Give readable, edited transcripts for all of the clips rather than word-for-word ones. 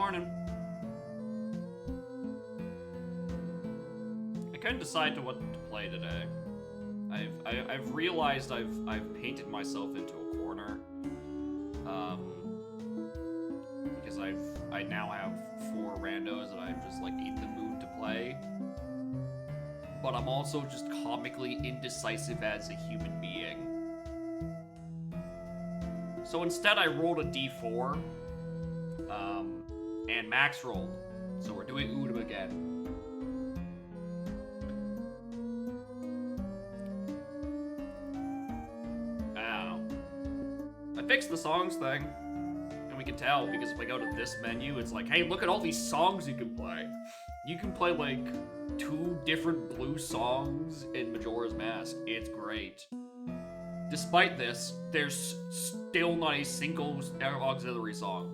morning. I couldn't decide to what to play today. I've realized I've painted myself into a corner. Because I now have 4 randos that I'm just like in the mood to play. But I'm also just comically indecisive as a human being. So instead I rolled a d4. And Max rolled. So we're doing Udam again. I fixed the songs thing, and we can tell because if I go to this menu, it's like, hey, look at all these songs you can play. You can play like 2 different blue songs in Majora's Mask. It's great. Despite this, there's still not a single auxiliary song.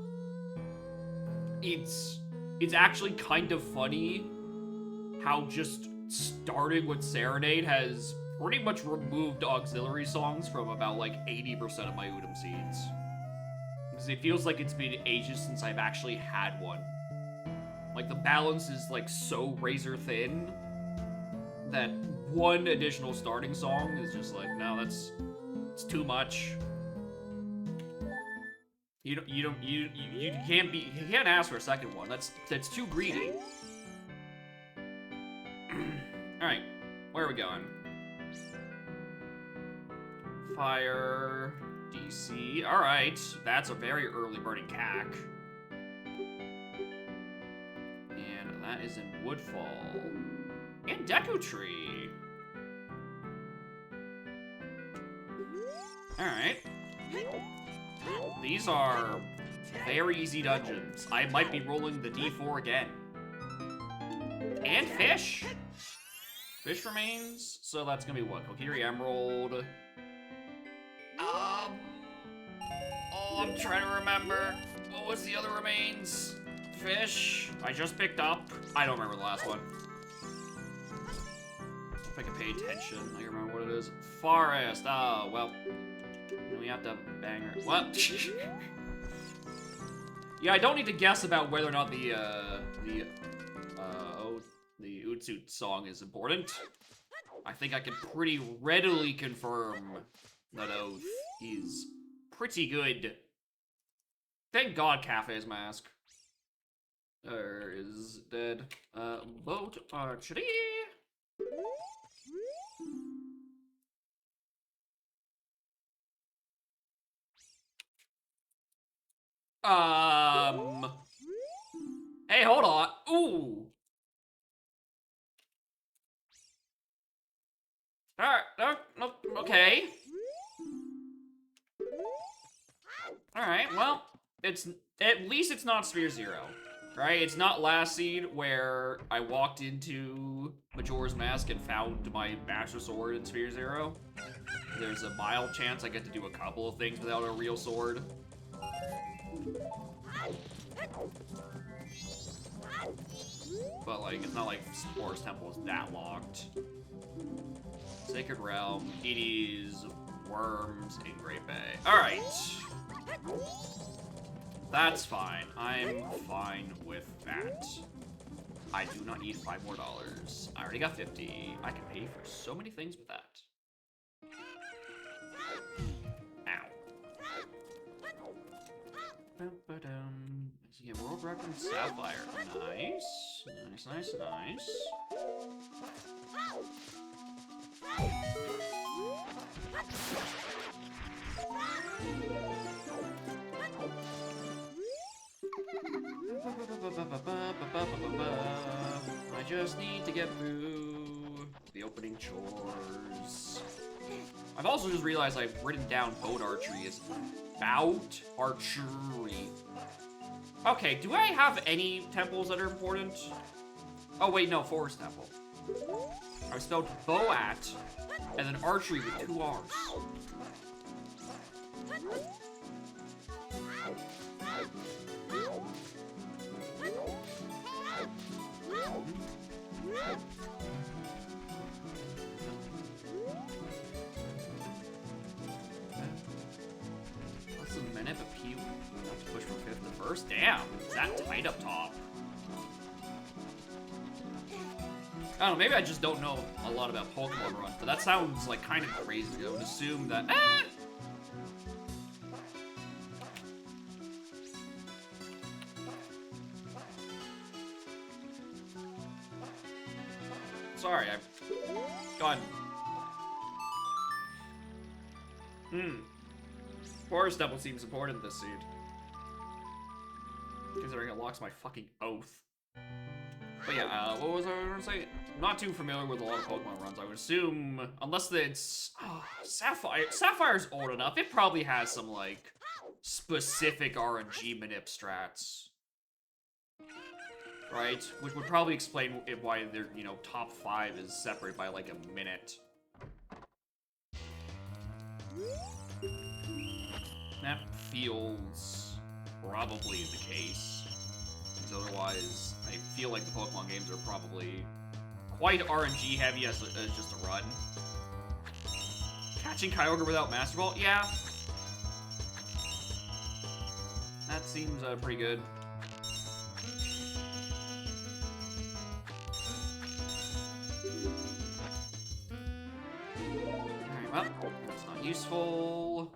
It's actually kind of funny how just starting with Serenade has pretty much removed auxiliary songs from about like 80% of my Udam seeds. Because it feels like it's been ages since I've actually had one. Like the balance is like so razor thin that one additional starting song is just like, no, it's too much. You can't ask for a second one. That's too greedy. Alright, where are we going? Fire, DC. Alright, that's a very early burning cack. And that is in Woodfall. And Deku Tree. Alright. These are very easy dungeons. I might be rolling the D4 again. And fish. Fish remains. So that's gonna be what? Kokiri Emerald. Oh, I'm trying to remember. What was the other remains? Fish. I just picked up. I don't remember the last one. If I can pay attention, I remember what it is. Forest. Oh, well. We have to have a banger. What? Yeah, I don't need to guess about whether or not the Utsuit song is important. I think I can pretty readily confirm that Oath is pretty good. Thank God Cafe's mask is dead. Boat archery. Hey, hold on. Ooh. Alright, okay. Alright, well, at least it's not Sphere Zero, right? It's not Last Seed where I walked into Majora's Mask and found my Master Sword in Sphere Zero. There's a mild chance I get to do a couple of things without a real sword. But, like, it's not like Forest Temple is that locked. Sacred Realm, it is Worms in Great Bay. Alright. That's fine. I'm fine with that. I do not need $5 more. I already got 50. I can pay for so many things with that. So yeah, world record Sapphire. Nice. Nice, nice, nice. I just need to get through the opening chores. I've also just realized I've written down boat archery as about archery. Okay, do I have any temples that are important? Oh wait, no, Forest Temple. I spelled Boat and then archery with 2 R's. Less than a minute, but P have to push from 5th to first? Damn, is that tight up top? I don't know, maybe I just don't know a lot about Pokemon Run, but that sounds like kind of crazy. I would assume that. Sorry, I've gone. Forest Devil seems important in this seed. Considering it locks my fucking oath. But yeah, what was I gonna say? Not too familiar with a lot of Pokemon runs. I would assume, unless it's Sapphire. Sapphire's old enough. It probably has some like specific RNG manip strats, right? Which would probably explain why their top 5 is separated by like a minute. That feels probably the case. Because otherwise, I feel like the Pokemon games are probably quite RNG heavy as just a run. Catching Kyogre without Master Ball? Yeah. That seems pretty good. Alright, well, that's not useful.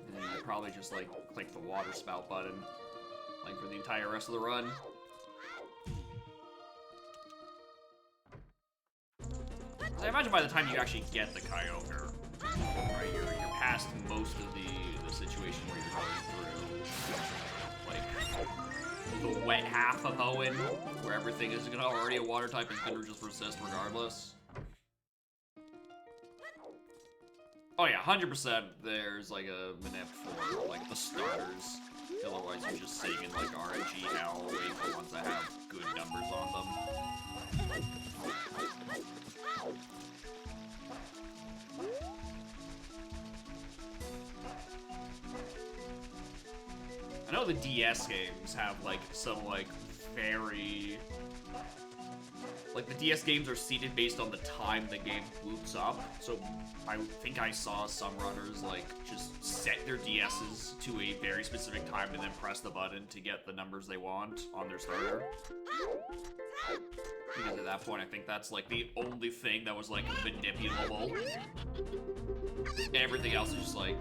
And then you probably just, like, click the water spout button, like, for the entire rest of the run. I imagine by the time you actually get the Kyogre, right, you're past most of the situation where you're going through, like, the wet half of Hoenn, where everything is already a water type and gonna just resist regardless. Oh yeah, 100% there's like a manip for like the starters. Otherwise you're just sitting in like RNG hell waiting for ones that have good numbers on them. I know the DS games have like some like very... Like, the DS games are seeded based on the time the game boots up, so I think I saw some runners, like, just set their DSs to a very specific time and then press the button to get the numbers they want on their starter. Because at that point, I think that's, like, the only thing that was, like, manipulable. Everything else is just, like,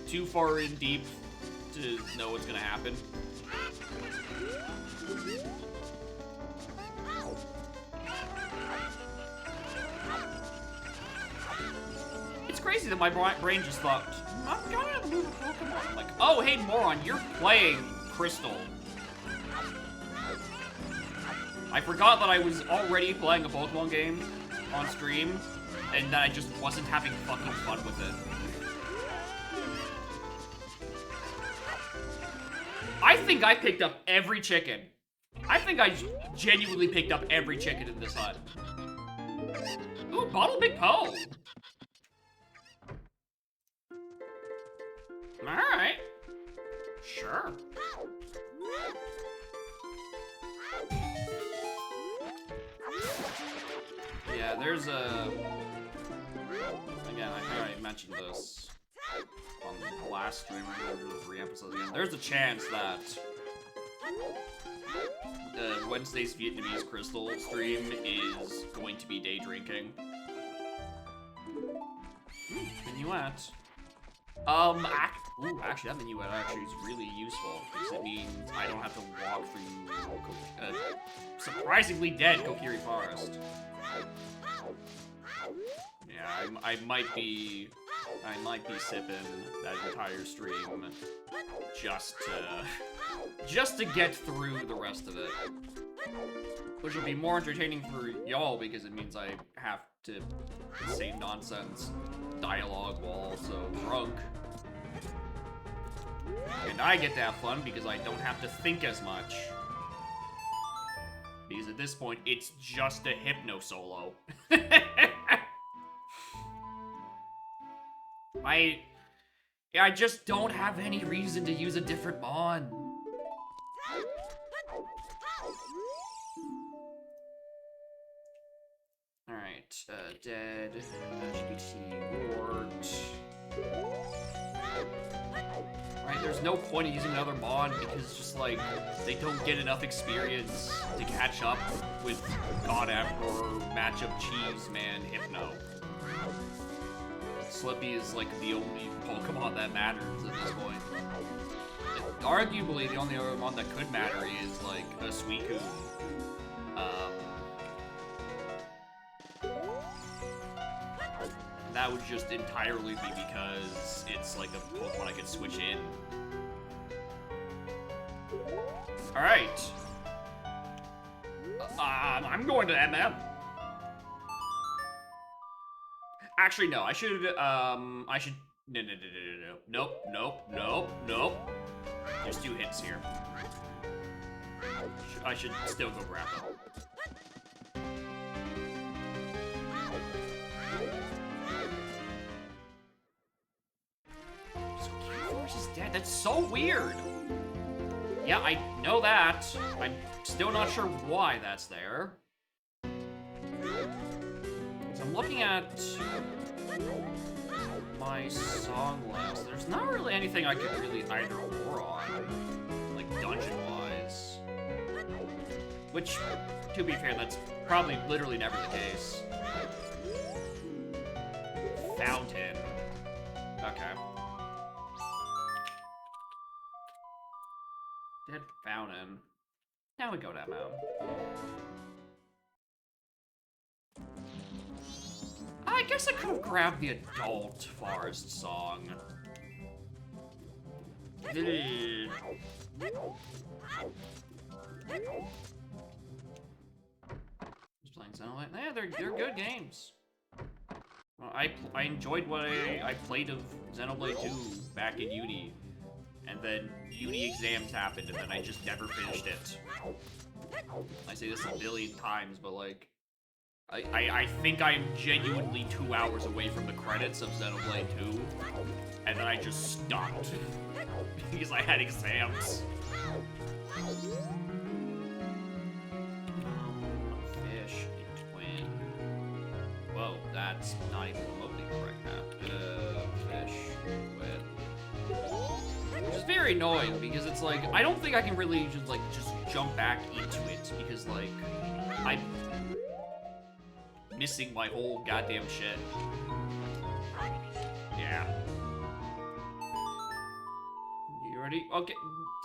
too far in deep to know what's gonna happen. It's crazy that my brain just thought, I'm gonna move a Pokemon. I'm like, oh, hey, moron, you're playing Crystal. I forgot that I was already playing a Pokemon game on stream, and that I just wasn't having fucking fun with it. I think I picked up every chicken. I think I genuinely picked up every chicken in this hut. Ooh, Bottle Big Poe. Alright. Sure. Yeah, there's a... Again, I think I mentioned this on the last stream, or 3 episodes again. There's a chance that Wednesday's Vietnamese Crystal stream is going to be day drinking. Minuet. Actually, that minuet actually is really useful, because it means I don't have to walk through surprisingly dead Kokiri Forest. Yeah, I might be sipping that entire stream just to get through the rest of it. Which will be more entertaining for y'all because it means I have to say nonsense dialogue while also drunk. And I get to have fun because I don't have to think as much. Because at this point, it's just a Hypno solo. I just don't have any reason to use a different Mon. Alright. Alright, dead, LGBT wart. Right, there's no point in using another mod because just like they don't get enough experience to catch up with God Emperor, matchup Cheese Man, Hypno. Slippy is like the only Pokemon that matters at this point. Arguably, the only other one that could matter is like a Suicune. That would just entirely be because it's like a Pokemon I could switch in. Alright. I'm going to MM. Actually, no, I should, no. Nope. There's 2 hits here. I should still go grab them. Is dead. That's so weird. Yeah, I know that. I'm still not sure why that's there. So I'm looking at my song list. There's not really anything I could really either or on, like dungeon-wise. Which, to be fair, that's probably literally never the case. Fountain. Okay. Dead Fountain. Now we go to MM. I guess I could have grabbed the adult Forest song. Just playing Xenoblade. Yeah, they're good games. Well, I enjoyed what I played of Xenoblade 2 back in uni. And then uni exams happened, and then I just never finished it. I say this a billion times, but like, I think I'm genuinely 2 hours away from the credits of Xenoblade 2, and then I just stopped because I had exams. Fish, twin. Whoa, that's not even remotely correct now. Fish, twin. Which is very annoying because it's like, I don't think I can really just jump back into it because like, I'm missing my whole goddamn shit. Yeah. You ready? Okay.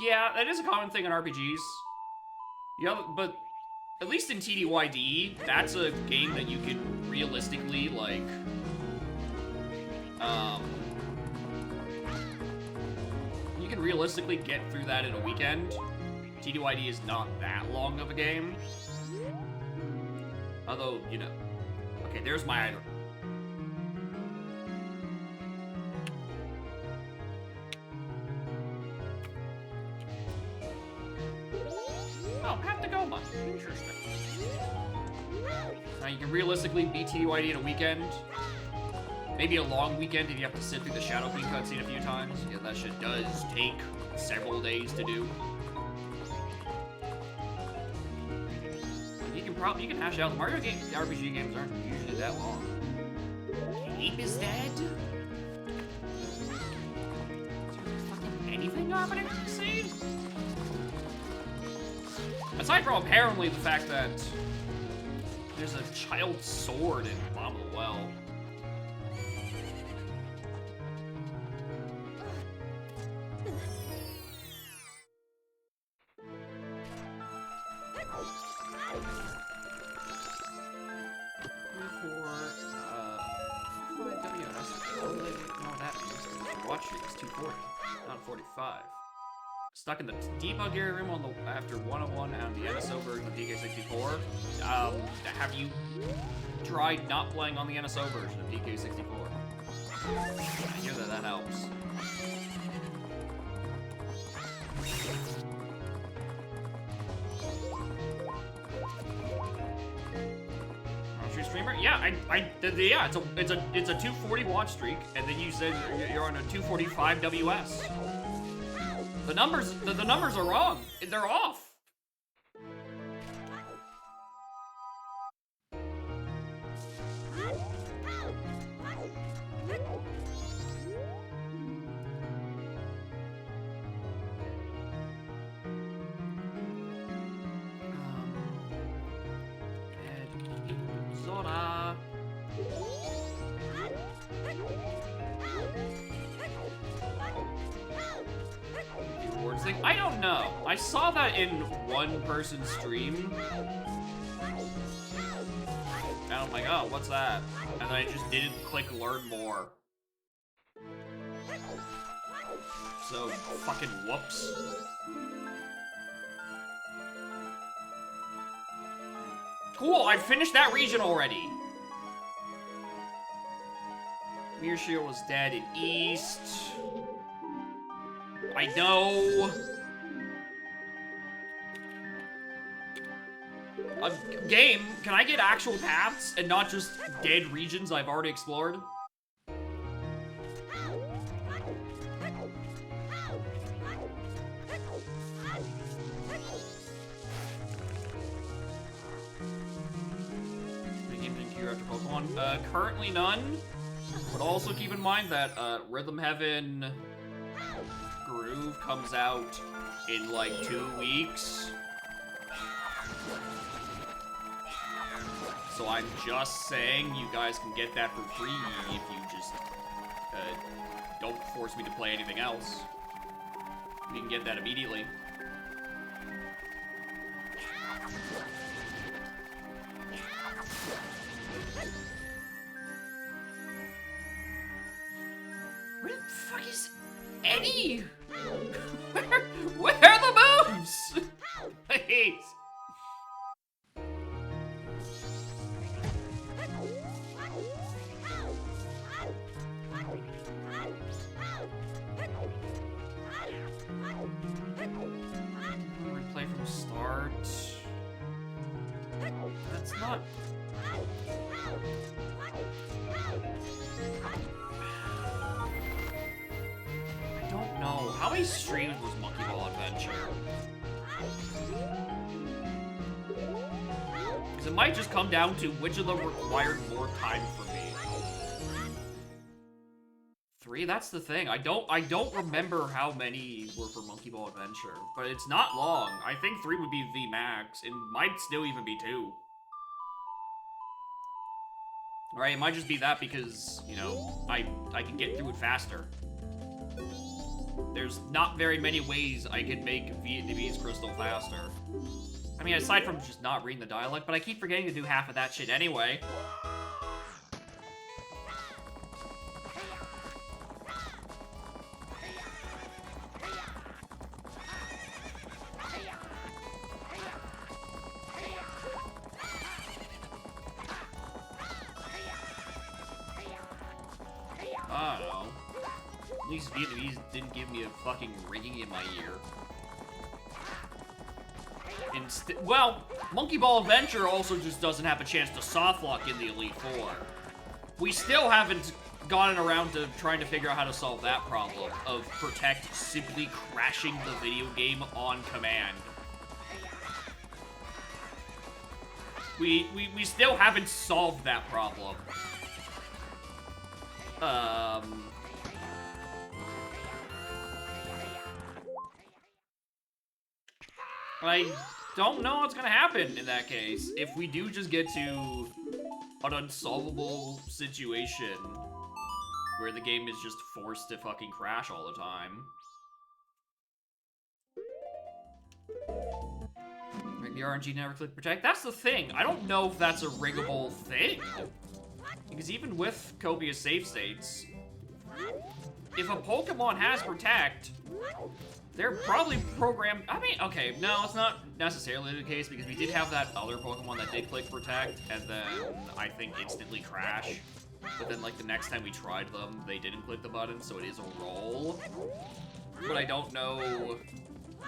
Yeah, that is a common thing in RPGs. Yeah, but at least in TDYD, that's a game that you can realistically like, you can realistically get through that in a weekend. TDYD is not that long of a game. Although, you know. Okay, there's my item. Oh, Path to Goma. Interesting. Now you can realistically beat TDYD in a weekend. Maybe a long weekend if you have to sit through the Shadow Queen cutscene a few times. Yeah, that shit does take several days to do. You can hash out. The Mario RPG games aren't usually that long. Ape is dead? Is there fucking anything happening in this scene? Aside from apparently the fact that there's a child sword in Bottom of the Well. Stuck in the debug area room on the after 101 on the NSO version of DK64. Have you tried not playing on the NSO version of DK64? I hear that helps. Streamer? Yeah, yeah, it's a 240 watch streak, and then you said you're on a 245 WS. The numbers are wrong. They're off. thing? I don't know. I saw that in one person's stream. And I'm like, oh, what's that? And then I just didn't click learn more. So, fucking whoops. Cool, I finished that region already. Mirshir was dead in East. I know. Game, can I get actual paths and not just dead regions I've already explored? After Pokemon? Currently none. But also keep in mind that Rhythm Heaven Groove comes out in like 2 weeks. So I'm just saying you guys can get that for free if you just don't force me to play anything else. We can get that immediately. Where the fuck is Eddie? Where are the moves? Please. Replay from start. That's not. I don't know. How many streams was Monkey Ball Adventure? Because it might just come down to which of them required more time for me. 3? That's the thing. I don't remember how many were for Monkey Ball Adventure, but it's not long. I think 3 would be the max. It might still even be 2. Right, it might just be that because, you know, I can get through it faster. There's not very many ways I could make Vietnamese Crystal faster. I mean, aside from just not reading the dialect, but I keep forgetting to do half of that shit anyway. I don't know. At least Vietnamese didn't give me a fucking ringing in my ear. Well, Monkey Ball Adventure also just doesn't have a chance to softlock in the Elite Four. We still haven't gotten around to trying to figure out how to solve that problem of Protect simply crashing the video game on command. We still haven't solved that problem. I don't know what's gonna happen in that case. If we do just get to an unsolvable situation where the game is just forced to fucking crash all the time. Make the RNG never click protect. That's the thing. I don't know if that's a riggable thing. Because even with copious save states, if a Pokemon has protect, they're probably programmed. I mean, okay, no, it's not necessarily the case because we did have that other Pokemon that did click protect and then I think instantly crash. But then, like, the next time we tried them, they didn't click the button, so it is a roll. But I don't know,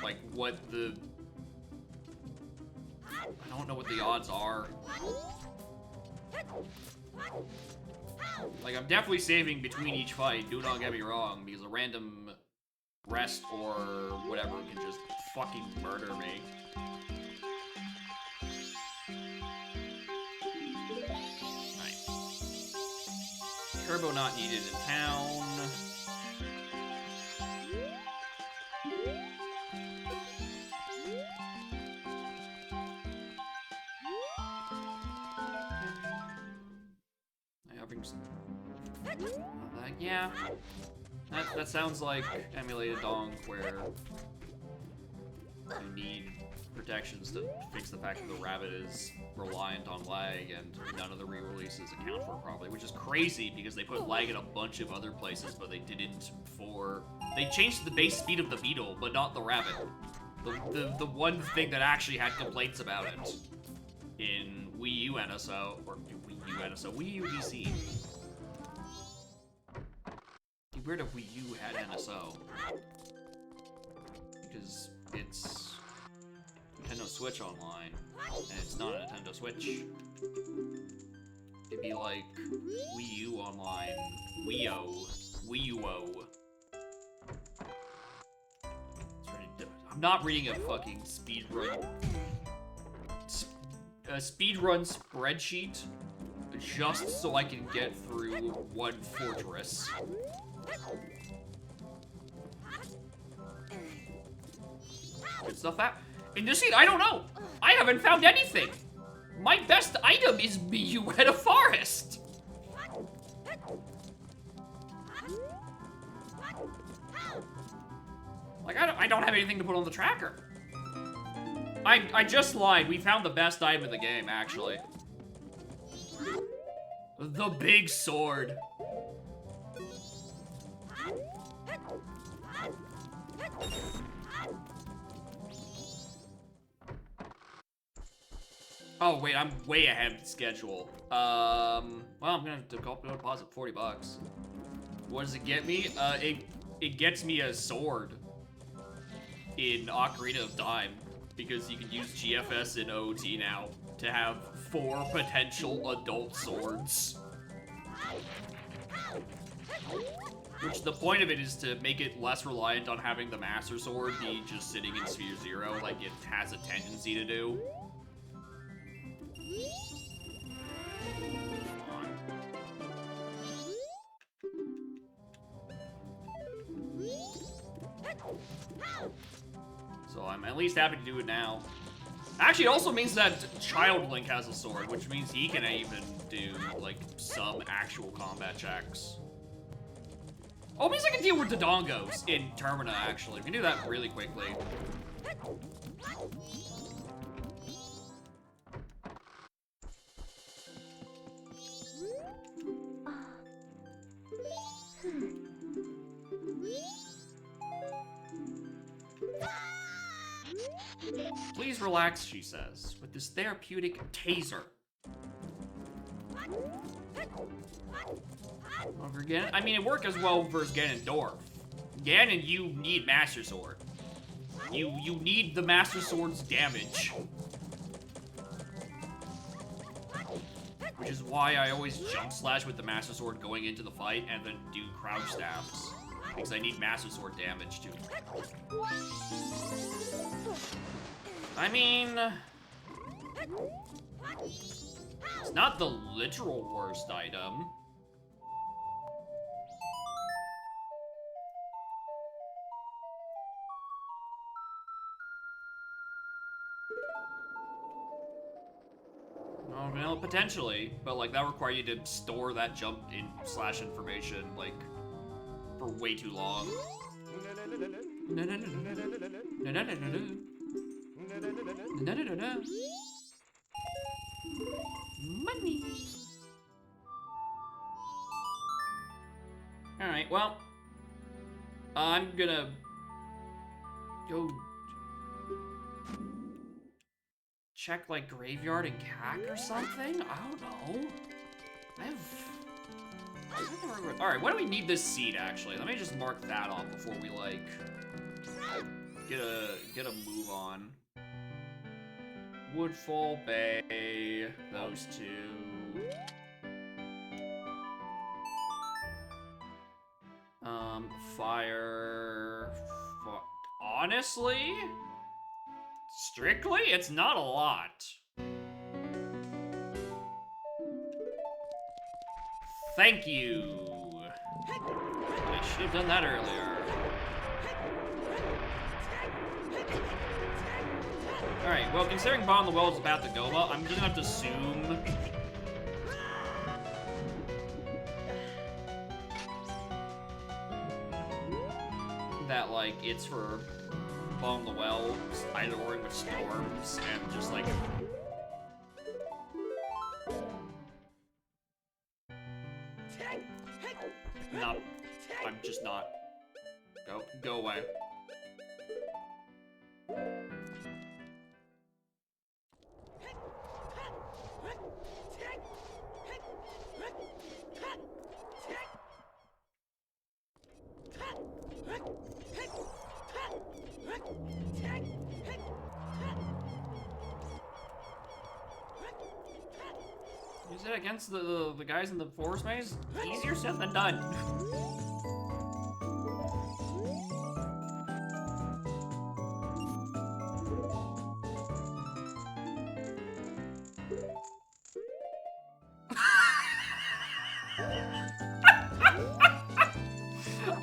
like, what the... I don't know what the odds are. Like, I'm definitely saving between each fight, do not get me wrong, because a random rest or whatever can just fucking murder me. Nice. Turbo not needed in town. Yeah, that sounds like emulated donk where you need protections to fix the fact that the rabbit is reliant on lag, and none of the re-releases account for it properly, which is crazy because they put lag in a bunch of other places, but they didn't for... They changed the base speed of the beetle, but not the rabbit. The one thing that actually had complaints about it in Wii U NSO, or Wii U NSO, Wii U DC. It'd be weird if Wii U had NSO. Because it's Nintendo Switch Online, and it's not a Nintendo Switch. It'd be like Wii U Online, Wii U-O. I'm not reading a fucking speedrun spreadsheet just so I can get through one fortress. Good stuff that. In this scene, I don't know. I haven't found anything. My best item is Miyu at a forest. Like, I don't have anything to put on the tracker. I just lied. We found the best item in the game, actually. The big sword. Oh, wait, I'm way ahead of schedule. Well, I'm gonna deposit 40 bucks. What does it get me? It gets me a sword in Ocarina of Time, because you can use GFS in OOT now to have 4 potential adult swords. Which the point of it is to make it less reliant on having the Master Sword be just sitting in Sphere 0 like it has a tendency to do. So I'm at least happy to do it now. Actually, it also means that Child Link has a sword, which means he can even do, like, some actual combat checks. Oh, it means I can deal with Dodongos in Termina, actually. We can do that really quickly. Please relax, she says, with this therapeutic taser. Over again? I mean, it worked as well versus Ganondorf. Ganon, you need Master Sword. You need the Master Sword's damage. Which is why I always jump slash with the Master Sword going into the fight and then do crouch stabs. Because I need Master Sword damage too. I mean, it's not the literal worst item. Oh, well, potentially, but like that require you to store that jump in slash information like for way too long. Money. Alright, well, I'm gonna go check like Graveyard and Cack or something? I don't know. Alright, what do we need this seed actually? Let me just mark that off before we like get a move on. Woodfall Bay, those two. Fire. Honestly, strictly, it's not a lot. Thank you. I should have done that earlier. Alright, well, considering Bomb the Well is about to go up, I'm just gonna have to assume that, like, it's for bomb the well, either working with storms and just like. Not. I'm just not. Go away. Use it against the guys in the forest maze? Easier said than done.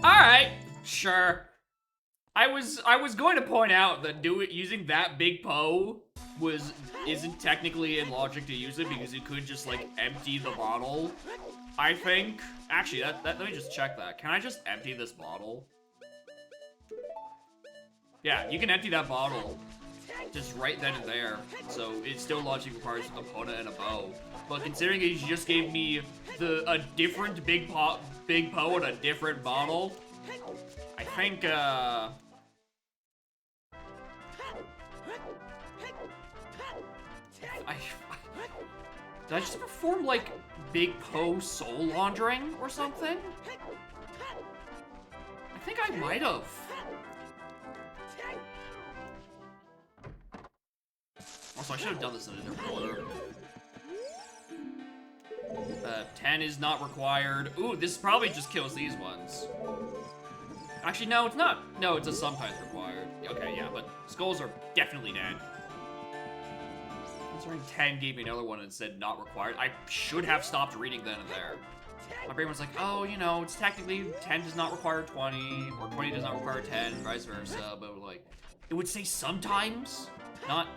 Alright, sure. I was going to point out that using that big Poe isn't technically in logic to use it because you could just like empty the bottle. I think actually that let me just check that. Can I just empty this bottle? Yeah, you can empty that bottle just right then and there. So it still logically requires a opponent and a bow. But considering you just gave me a different big Poe and a different bottle, I think did I just perform like Big Poe soul laundering or something? I think I might have. Also, I should have done this in a different order. 10 is not required. Ooh, this probably just kills these ones. Actually, no, it's not. No, it's a sometimes required. Okay, yeah, but skulls are definitely dead. Considering 10 gave me another one and said not required, I should have stopped reading then and there. My brain was like, oh, you know, it's technically 10 does not require 20, or 20 does not require 10, vice versa, but like, it would say sometimes, not.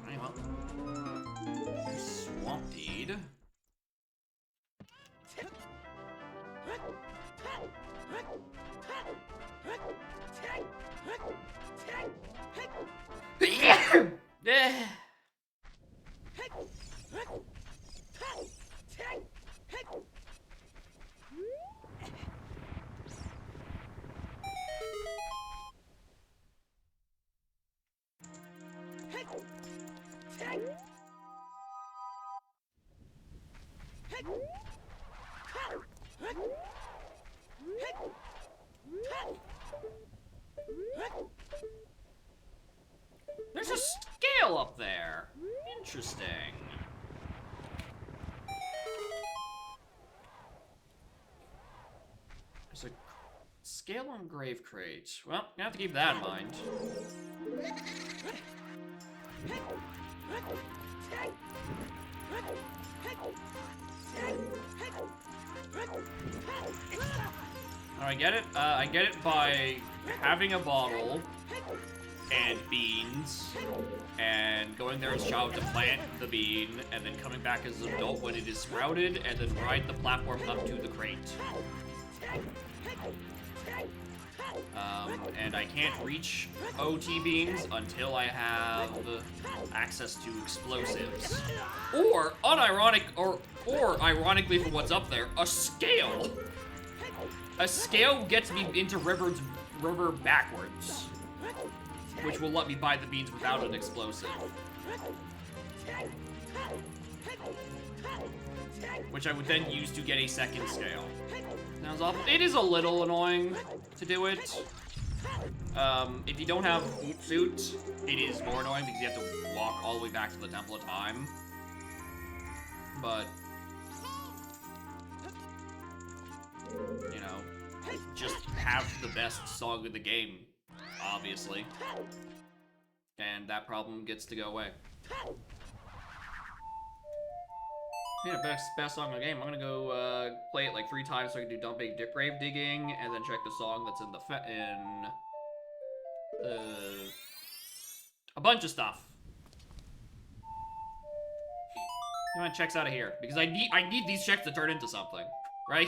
Very well. Swamp Deed. There's a scale up there. Interesting. There's a scale on Grave Crate. Well, you have to keep that in mind. Oh, I get it. I get it by having a bottle and beans and going there as a child to plant the bean and then coming back as an adult when it is sprouted and then ride the platform up to the crate. And I can't reach OT beans until I have access to explosives. Or, ironically for what's up there, a scale. A scale gets me into river backwards, which will let me buy the beans without an explosive. Which I would then use to get a second scale. Sounds awful. It is a little annoying to do it. If you don't have Boot Suit, it is more annoying because you have to walk all the way back to the Temple of Time. But, you know, just have the best song of the game, obviously. And that problem gets to go away. Yeah, best song in the game. I'm gonna go play it like 3 times so I can do dumping grave digging, and then check the song that's in the a bunch of stuff. You want checks out of here because I need these checks to turn into something, right?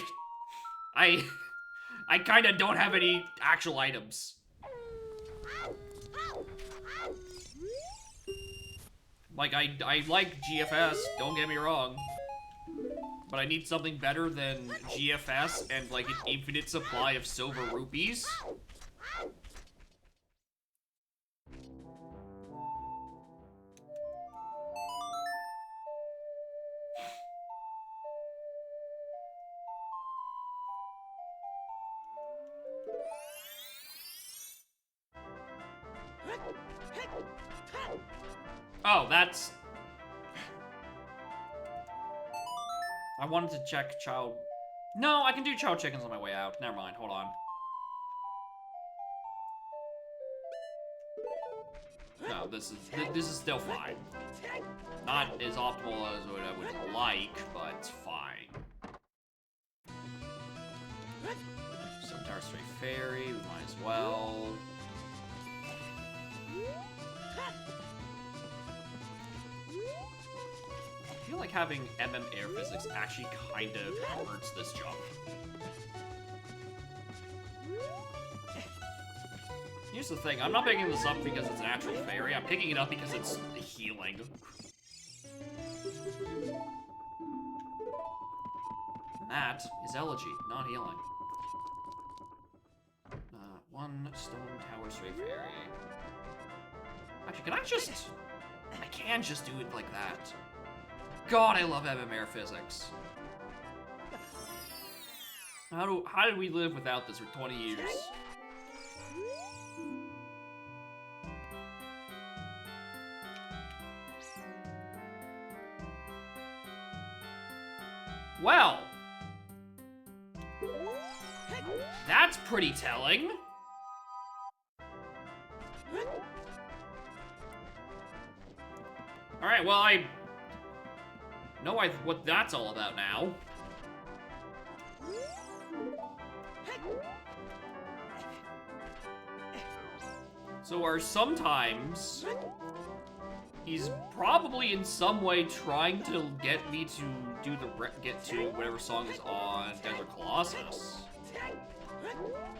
I kind of don't have any actual items. Like, I like GFS, don't get me wrong. But I need something better than GFS and, like, an infinite supply of silver rupees. Oh, that's... I wanted to check child... No, I can do child chickens on my way out. Never mind, hold on. No, this is still fine. Not as optimal as what I would like, but it's fine. Subtower Stray Fairy, we might as well. I feel like having Air Physics actually kind of hurts this jump. Here's the thing, I'm not picking this up because it's an actual fairy, I'm picking it up because it's healing. And that is Elegy, not healing. One Stone Tower Stray Fairy. Actually, can I just... I can just do it like that. God, I love Air Physics. How did we live without this for 20 years? Well, that's pretty telling. All right, well, I know what that's all about now. So are sometimes he's probably in some way trying to get me to get to whatever song is on Desert Colossus.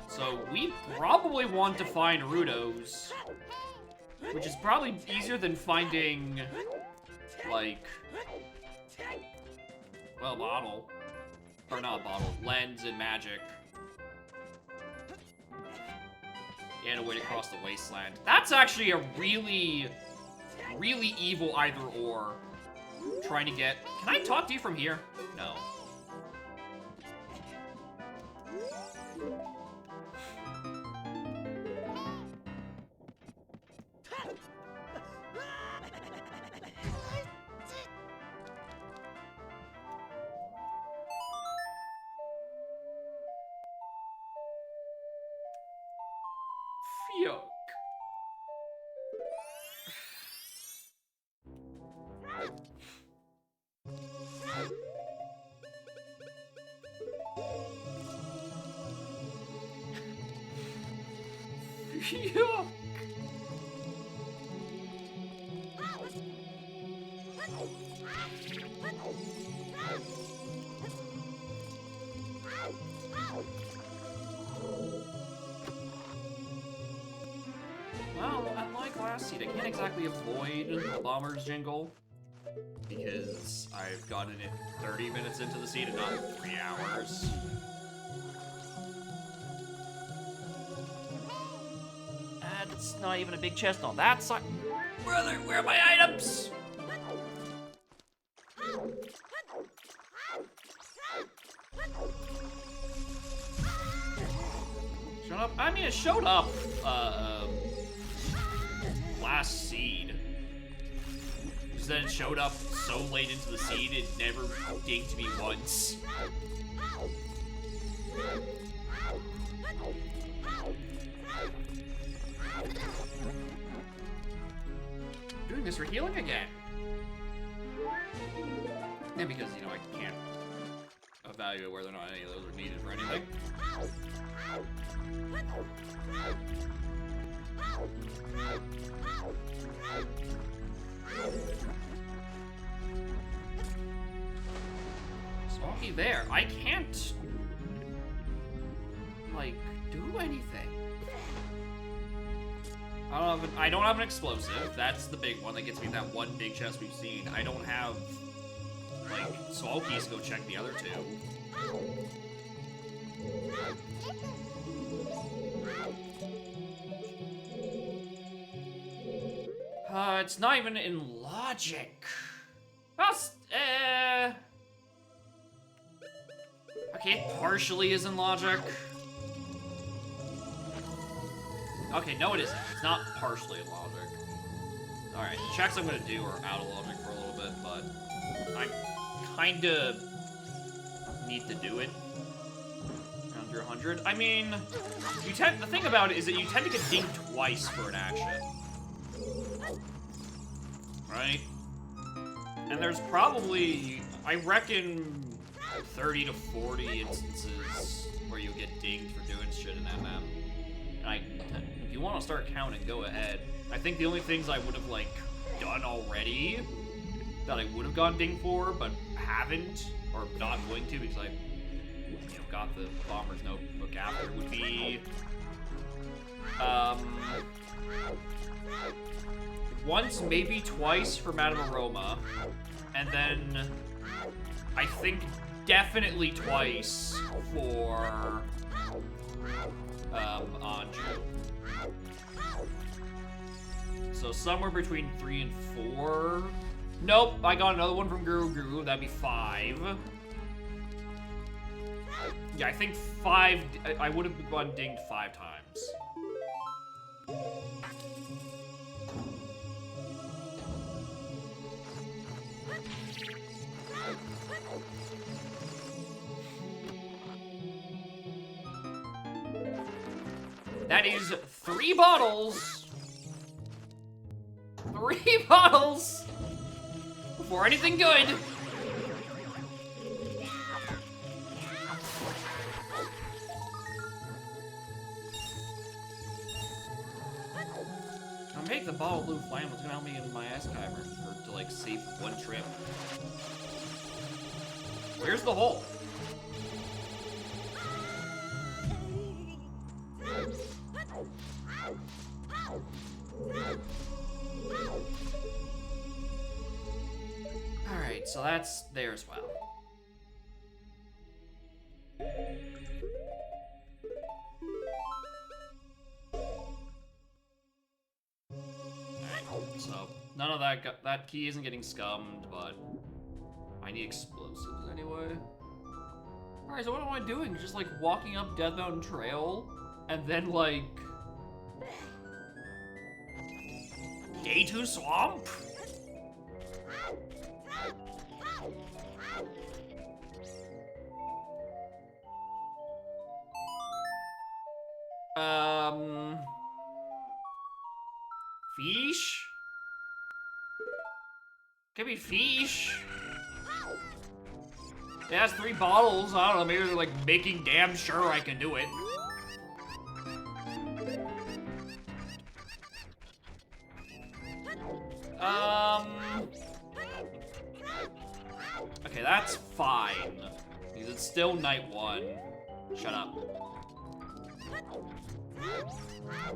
So we probably want to find Rudos, which is probably easier than finding, like, well, Bottle. Or not Bottle, Lens and Magic. And a way to cross the wasteland. That's actually a really, really evil either or. Trying to get... Can I talk to you from here? No. Yuck. Yuck. Well, unlike last seed, I can't exactly avoid the Bomber's Jingle, because I've gotten it 30 minutes into the seed and not 3 hours. And it's not even a big chest on that side. Where are my items? Shut up. I mean, it showed up, last seed. Just that it showed up so late into the seed, it never dinged me once. Doing this for healing again. And because, you know, I can't evaluate whether or not any of those are needed for anything. Smoky there. I can't like, do anything. I don't have an explosive. That's the big one that gets me that one big chest we've seen. I don't have, like, soul keys to go check the other two. It's not even in logic. Well, okay, it partially is in logic. Okay, no it isn't. It's not partially in logic. Alright, the checks I'm gonna do are out of logic for a little bit, but I kinda need to do it. Under 100. I mean, the thing about it is that you tend to get dinged twice for an action. Right? And there's probably, I reckon, 30 to 40 instances where you get dinged for doing shit in MM. And if you want to start counting, go ahead. I think the only things I would have, like, done already that I would have gone dinged for, but haven't, or not going to because I, you know, got the Bomber's Notebook after, would be, once, maybe twice for Madame Aroma, and then I think definitely twice for Anju. So somewhere between 3 and 4. Nope, I got another one from Guru. That'd be 5. Yeah, I think 5. I would have gone dinged 5 times. That is 3 bottles. 3 bottles before anything good. I'll make the bottle blue flame. It's gonna help me in my ice timer to like save 1 trip. Where's the hole? Alright, so that's there as well. Alright, so none of that key isn't getting scummed, but I need explosives anyway. Alright, so what am I doing? Just like walking up Death Mountain Trail and then like Day 2 Swamp? Fish? Could be fish. It has 3 bottles. I don't know, maybe they're like making damn sure I can do it. Okay, that's fine. Because it's still night 1. Shut up.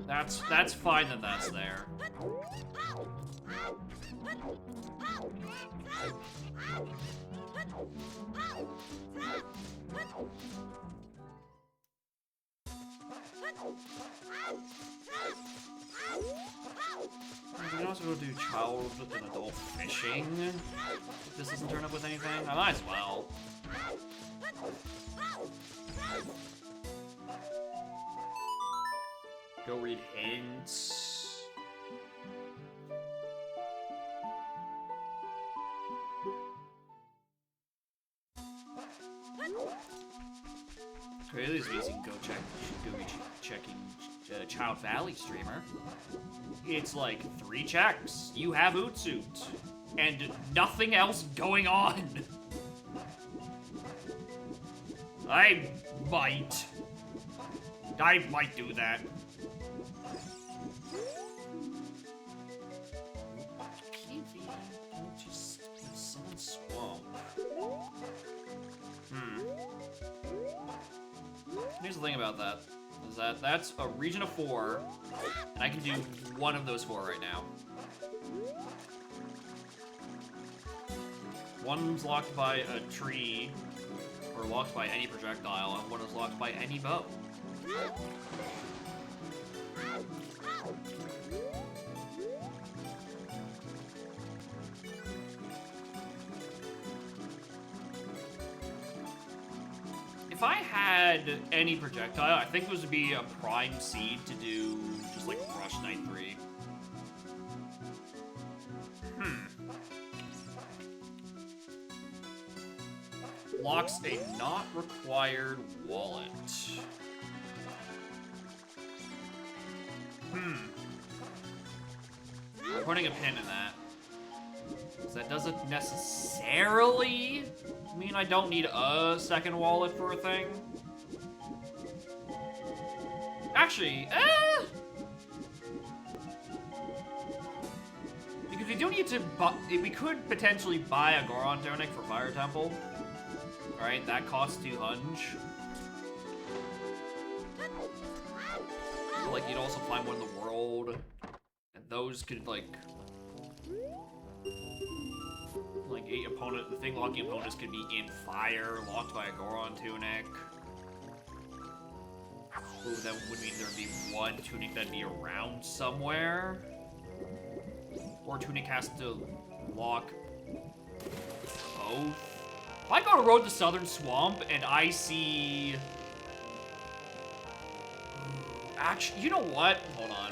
That's fine that that's there. I can also go do child and adult fishing. If this doesn't turn up with anything, I might as well. Go read hints. Really, this means you can go be checking Child Valley streamer. It's like 3 checks. You have Ootsuit. And nothing else going on. I might do that. Just summon Swamp. Here's the thing about that. Is that's a region of 4, and I can do one of those 4 right now. One's locked by a tree, or locked by any projectile, and one is locked by any bow. If I had any projectile, I think this would be a prime seed to do just like Rush Knight 3. Locks a not required wallet. I'm putting a pin in that. Because that doesn't necessarily mean I don't need a second wallet for a thing. Actually, because we do need to buy, we could potentially buy a Goron tunic for Fire Temple. Alright, that costs 2 hunch. Like, you'd also find one in the world. And those could, like 8 opponent, the thing locking opponents could be in fire, locked by a Goron tunic. Ooh, that would mean there'd be one tunic that'd be around somewhere. Or tunic has to lock both. If I go to Road to Southern Swamp and I see... Actually, you know what? Hold on.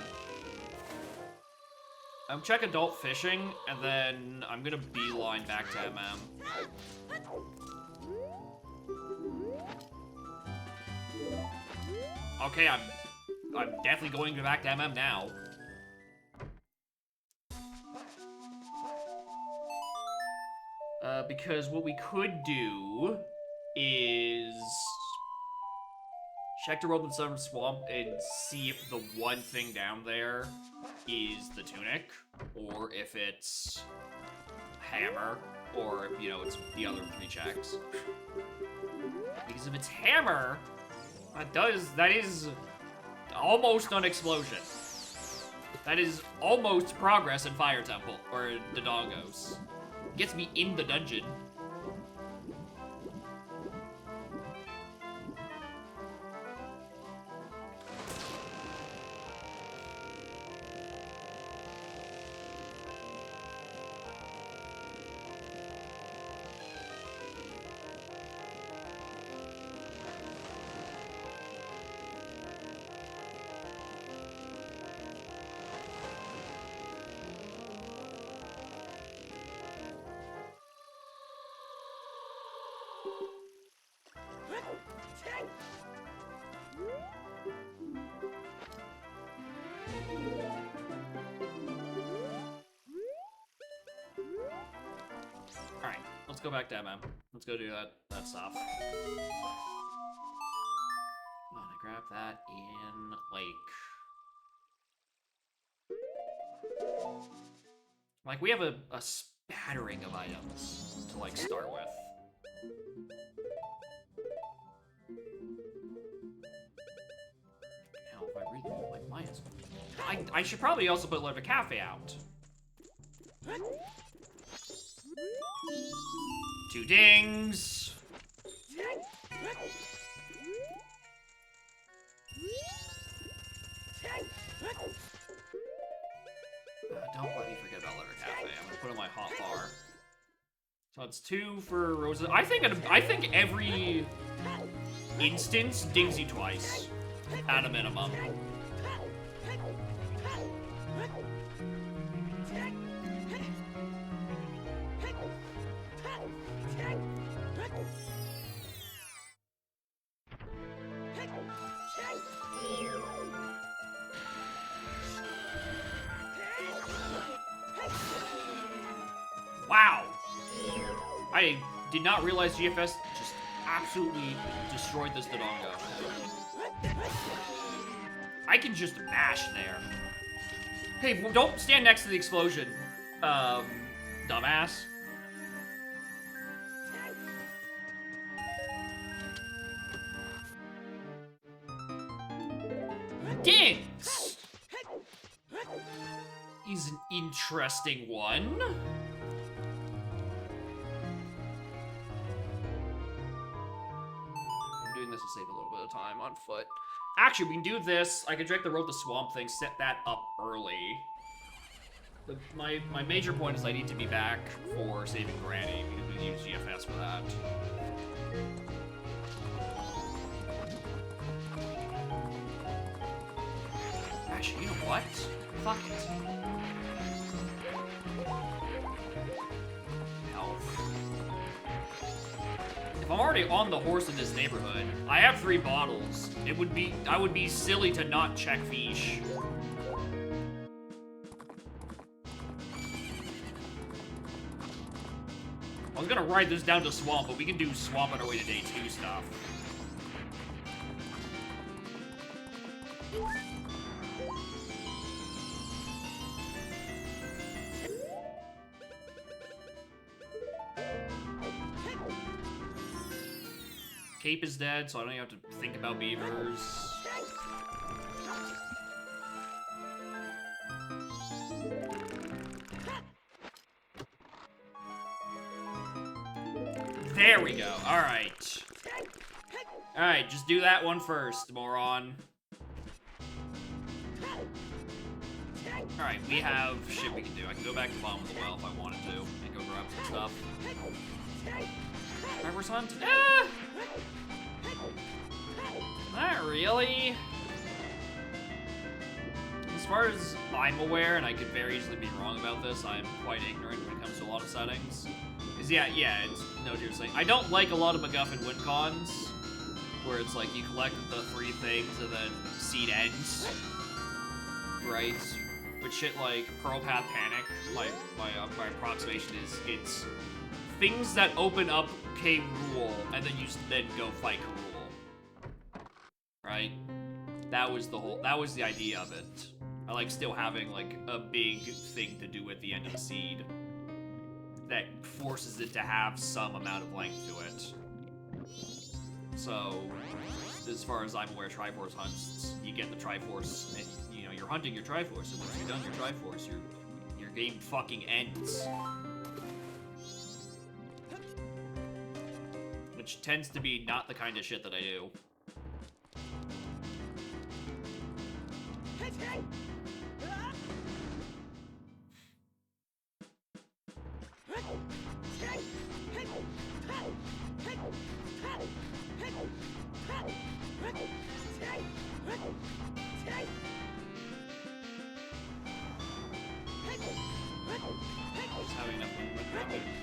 I'm check adult fishing, and then I'm gonna beeline back to MM. Okay, I'm definitely going back to MM now. Because what we could do is check the Road to the Southern Swamp and see if the one thing down there is the tunic, or if it's hammer, or if, you know, it's the other 3 checks. Because if it's hammer, that is almost an explosion. That is almost progress in Fire Temple, or Dodongos. Gets me in the dungeon. Alright, let's go back to MM. Let's go do that stuff. I'm gonna grab that in, like we have a spattering of items to, like, start with. Hell, if I really, like, minus... I should probably also put Live a Cafe out. 2 dings. Don't let me forget about Liver Cafe. I'm gonna put in my hot bar. So it's 2 for Rosa. I think every instance dings you twice, at a minimum. Wow! I did not realize GFS just absolutely destroyed this Dodongo. I can just mash there. Hey, don't stand next to the explosion, dumbass. Dins is an interesting one. I'm doing this to save a little bit of time on foot. Actually, we can do this. I can direct the road to Swamp Thing, set that up early. My major point is I need to be back for saving Granny, because we use GFS for that. Actually, you know what? Fuck it. Health. If I'm already on the horse in this neighborhood, I have 3 bottles. I would be silly to not check Fish. I was gonna ride this down to Swamp, but we can do Swamp on our way to day 2 stuff. Cape is dead, so I don't even have to think about beavers. There we go. Alright. Alright, just do that one first, moron. Alright, we have shit we can do. I can go back to Bottom of the Well if I wanted to, and go grab some stuff. Driver's Hunt? Ah! Not really. As far as I'm aware, and I could very easily be wrong about this, I'm quite ignorant when it comes to a lot of settings. Because yeah, it's no seriously. I don't like a lot of MacGuffin win cons, where it's like you collect the 3 things and then seed ends. Right? With shit like Pearl Path Panic, my approximation is it's things that open up K. Rool, and then you then go fight K. Rool. Right? That was the idea of it. I like still having like a big thing to do at the end of the seed that forces it to have some amount of length to it. So, as far as I'm aware, Triforce hunts, you get the Triforce, and you know, you're hunting your Triforce, and once you're done your Triforce, your game fucking ends. Which tends to be not the kind of shit that I do.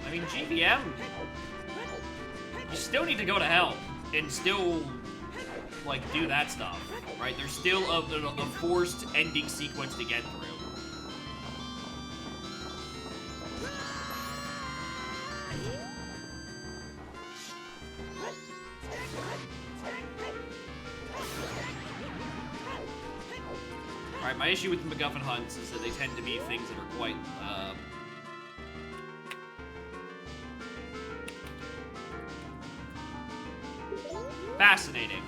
I mean, GVM, you still need to go to hell and still, like, do that stuff, right? There's still a forced ending sequence to get through. Alright, my issue with the MacGuffin hunts is that they tend to be things that are quite, fascinating.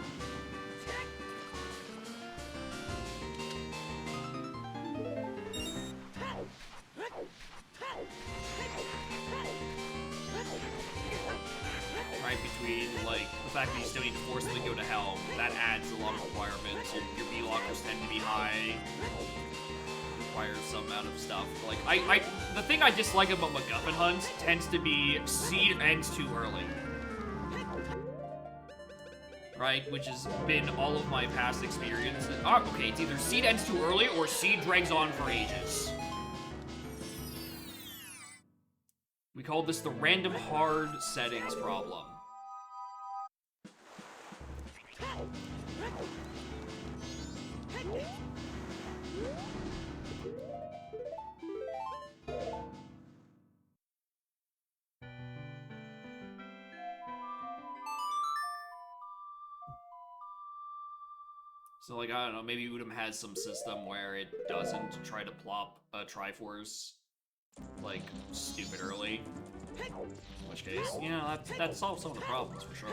Right, between, like, the fact that you still need to force them to go to hell, that adds a lot of requirements. Your B-lockers tend to be high. Requires some amount of stuff. Like, the thing I dislike about MacGuffin hunts tends to be seed ends too early. Right, which has been all of my past experiences. Oh, okay, it's either seed ends too early or seed drags on for ages. We call this the random hard settings problem. So, like, I don't know, maybe Udom has some system where it doesn't try to plop a Triforce, like, stupid early. In which case, you know, that solves some of the problems, for sure.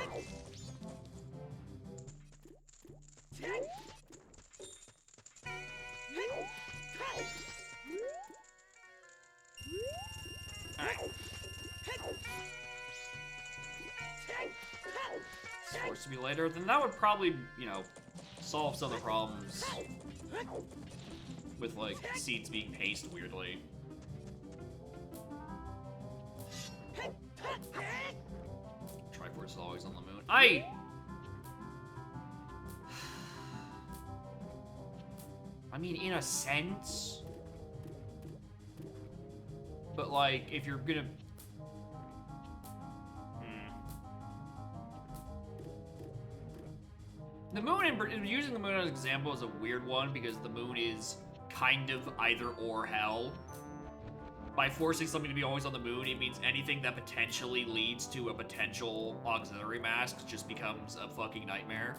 to be later, then that would probably, you know, solve some of the problems with, like, seeds being paced weirdly. Triforce is always on the moon. I mean, in a sense. But, like, if you're gonna... The moon, using the moon as an example is a weird one because the moon is kind of either or hell. By forcing something to be always on the moon, it means anything that potentially leads to a potential auxiliary mask just becomes a fucking nightmare.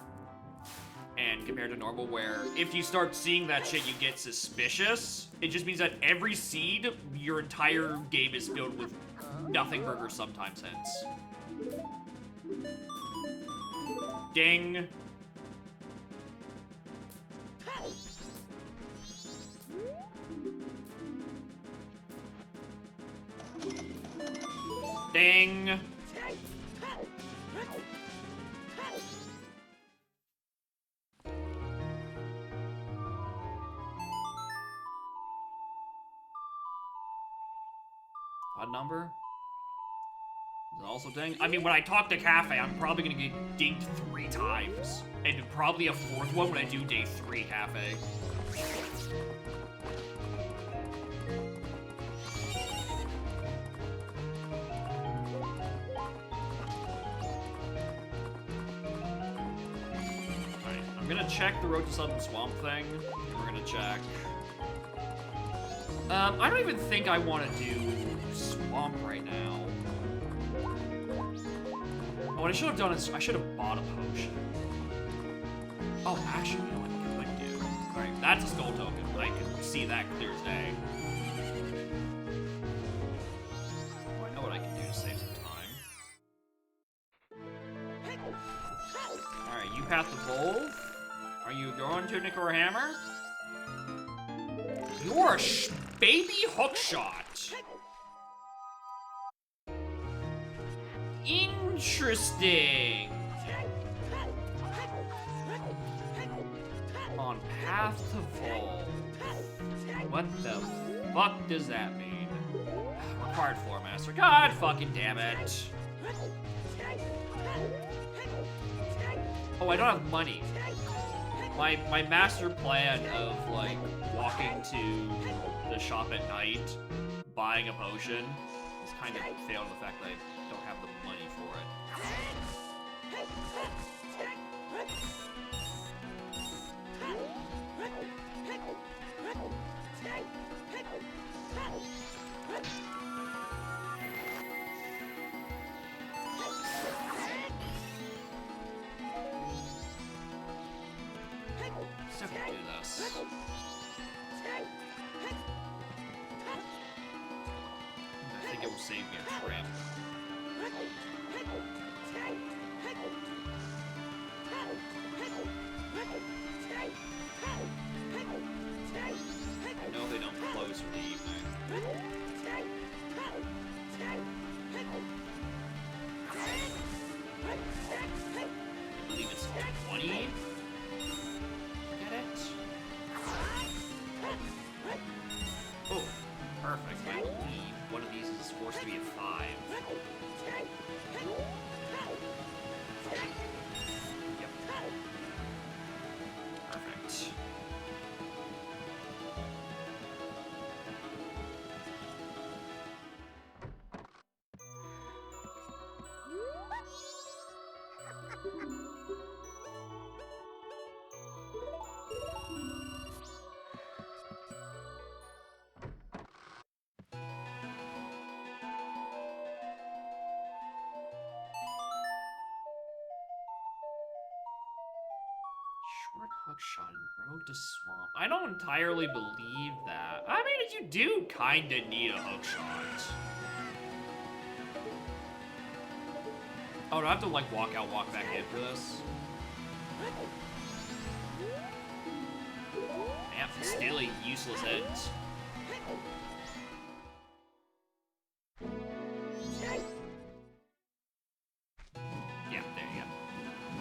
And compared to normal, where if you start seeing that shit, you get suspicious, it just means that every seed, your entire game is filled with nothing burger sometimes hence. Ding. Ding. Odd number? Is it also ding? I mean, when I talk to Cafe, I'm probably gonna get dinged 3 times. And probably a 4th one when I do day 3 Cafe. I'm gonna check the Road to Southern Swamp thing. We're gonna check. I don't even think I want to do Swamp right now. Oh, what I should have done is I should have bought a potion. Oh, actually, you know what I could do? Alright, that's a skull token. I can see that clear as day. Oh, I know what I can do to save some time. Alright, you path the Volve. Are you going to Nick or a Hammer? You're a baby hookshot. Interesting. On path to Volve. What the fuck does that mean? Required floor master. God fucking damn it. Oh, I don't have money. My master plan of, like, walking to the shop at night, buying a potion, is kind of failed in the fact that I don't have the money for it. Still can do this. I think it will save me a trip. I know they don't close for the evening. I believe it's 20. Get it? Oh, perfect. I believe one of these is forced to be a 5. Yep. Perfect. Short hookshot and Road to Swamp. I don't entirely believe that. I mean, you do kinda need a hookshot. Oh, do I have to, like, walk out, walk back in for this? Damn, still a useless ends. Yeah, there you go.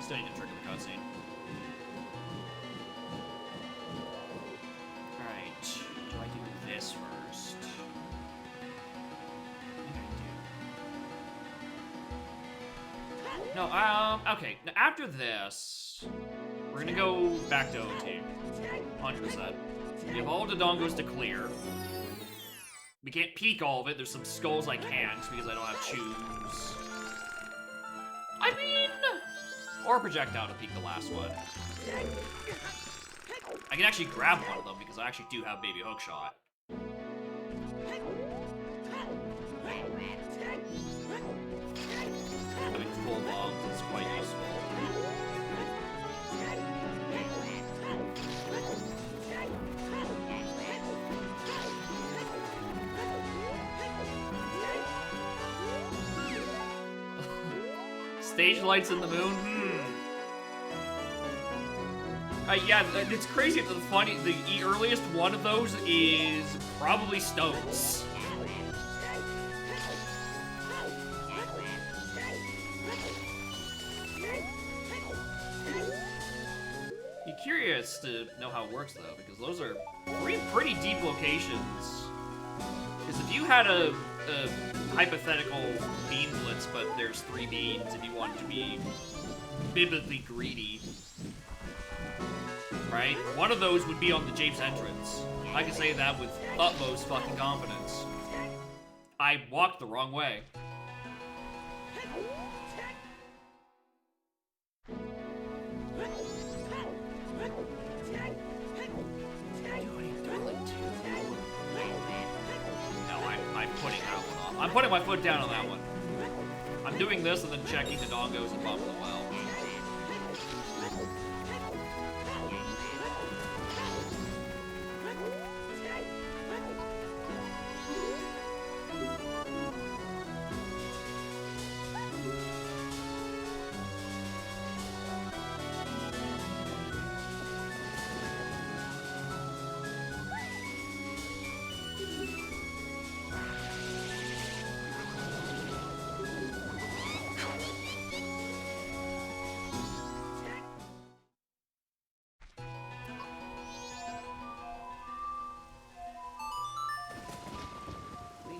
Still need to trigger the cutscene. Alright. Do I do this first? I think I do. No, okay. Now, after this, we're gonna go back to OT. 100%. We have all the Dongos to clear. We can't peek all of it. There's some skulls I can't because I don't have choose. I mean, or projectile to peek the last one. I can actually grab one of them because I actually do have baby hookshot. Having full bombs is quite useful. Stage lights in the moon? Yeah, it's crazy. The earliest one of those is probably Stones. Be curious to know how it works, though, because those are three pretty deep locations. Because if you had a hypothetical bean blitz, but there's 3 beans if you want to be biblically greedy, right? One of those would be on the Japes entrance. I can say that with utmost fucking confidence. I walked the wrong way. I'm putting my foot down on that one. I'm doing this and then checking the Dongos and bottom of the well.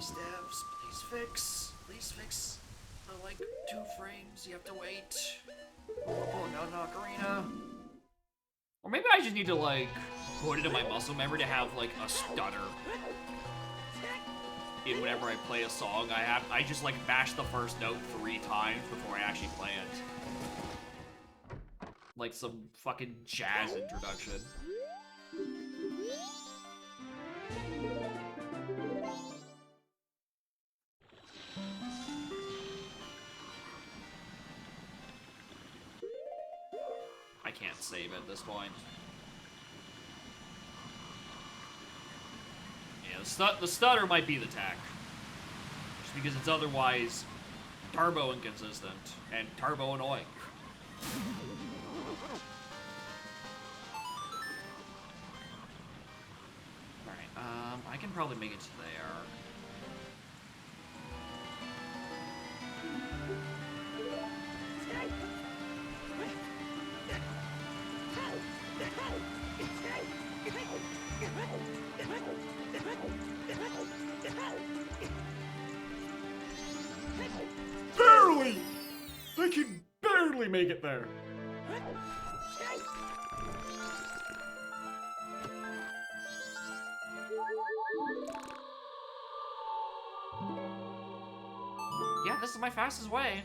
Devs, please fix like 2 frames, you have to wait. Oh no, Ocarina. Or maybe I just need to like put it in my muscle memory to have like a stutter. Whenever I play a song, I just like bash the first note 3 times before I actually play it. Like some fucking jazz introduction. I can't save at this point. Yeah, the stutter might be the tech. Just because it's otherwise turbo inconsistent and turbo annoying. Alright, I can probably make it to there. Barely! They can barely make it there. Yeah, this is my fastest way.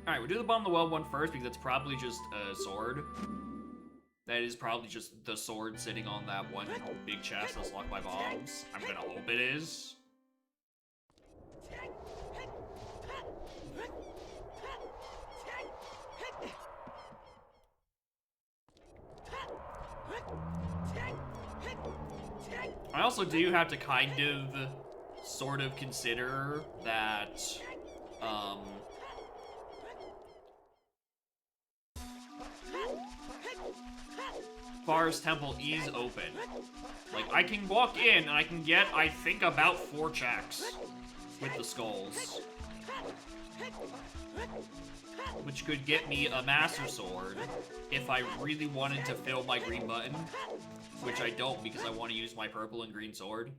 Alright, we'll do the bomb the well one first because it's probably just a sword. That is probably just the sword sitting on that one big chest that's locked by bombs. I'm gonna hope it is. I also do have to kind of, sort of consider that, Far's Temple is open. Like, I can walk in and I can get, I think, about 4 checks. with the skulls. Which could get me a Master Sword if I really wanted to fill my green button. Which I don't because I want to use my purple and green sword.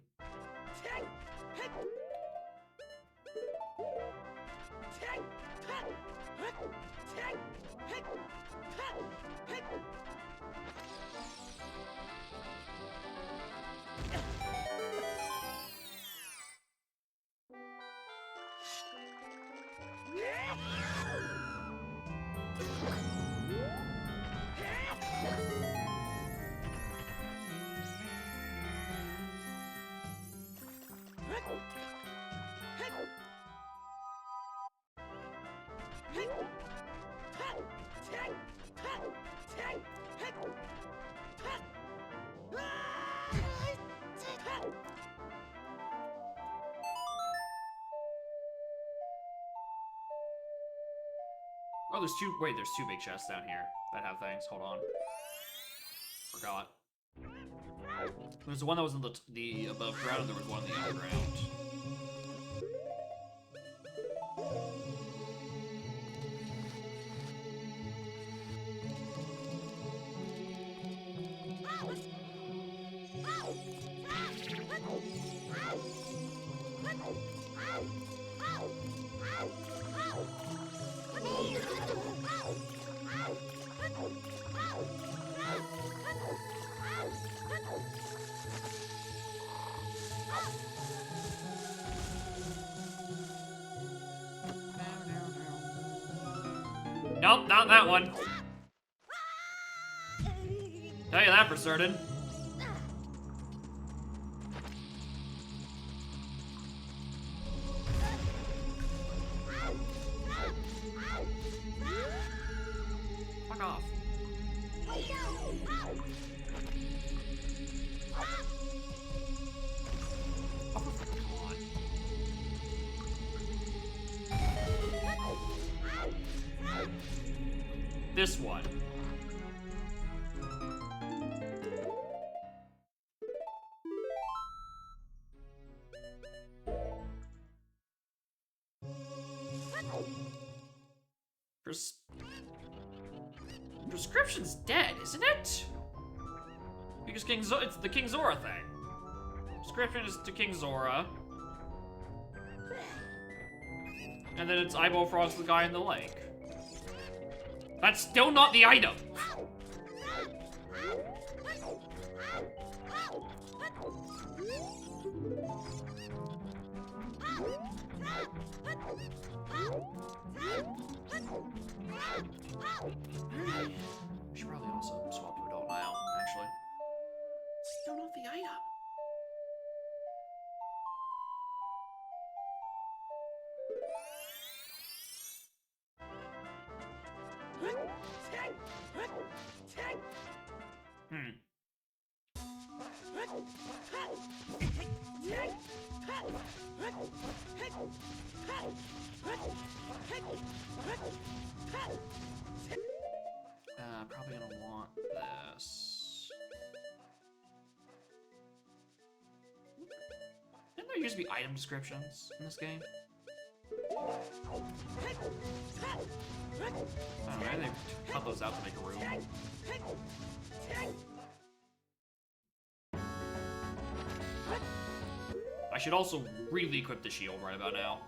Oh, there's two big chests down here that have things. Hold on. Forgot. There's the one that was in the above ground, and there was one in the underground. Nope, not that one. Tell you that for certain. Fuck off. Oh, come on. This one. Prescription's dead, isn't it? Because it's the King Zora thing. Prescription is to King Zora. And then it's Eyeball Frog's the guy in the lake. That's still not the item! We should probably also swap to Adult now, actually. Still not the item. Probably gonna want this. Didn't there used to be item descriptions in this game? I don't know, maybe they cut those out to make a room. I should also really equip the shield right about now.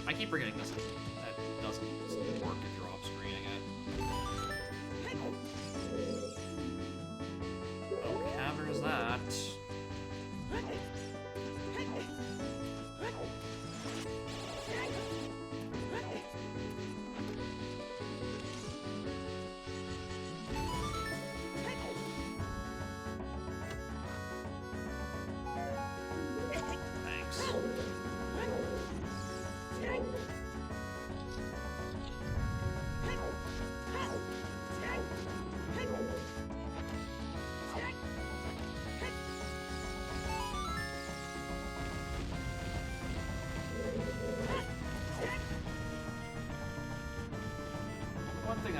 I keep forgetting this. That doesn't work if you're off screening it. Oh, cavern is that.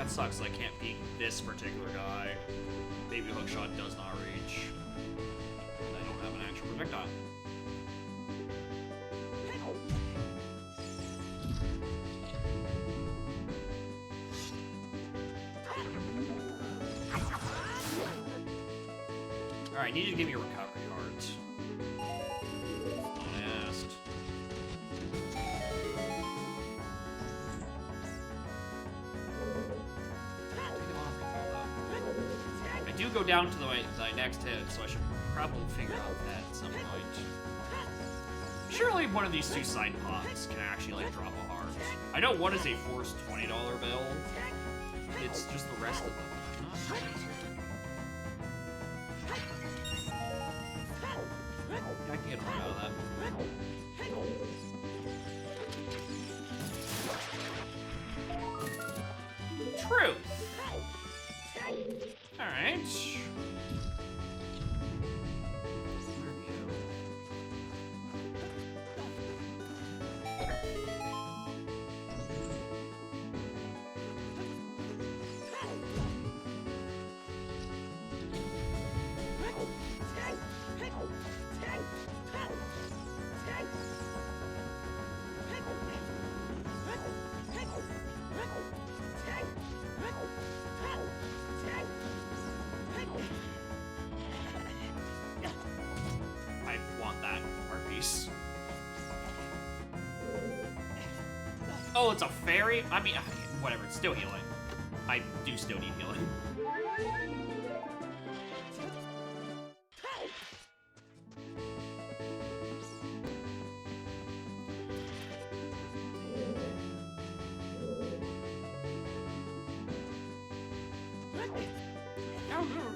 That sucks, I can't beat this particular guy. Baby Hookshot does not reach. And I don't have an actual projectile. Alright, I need you to give me a recovery card. I asked. I do go down to my next hit, so I should probably figure out that at some point. Surely one of these two side pots can actually, like, drop a heart. I know one is a forced $20 bill. It's just the rest of them. I can get a heart out of that. Truth. Alright. Oh, it's a fairy? I mean, whatever, it's still healing. I do still need healing.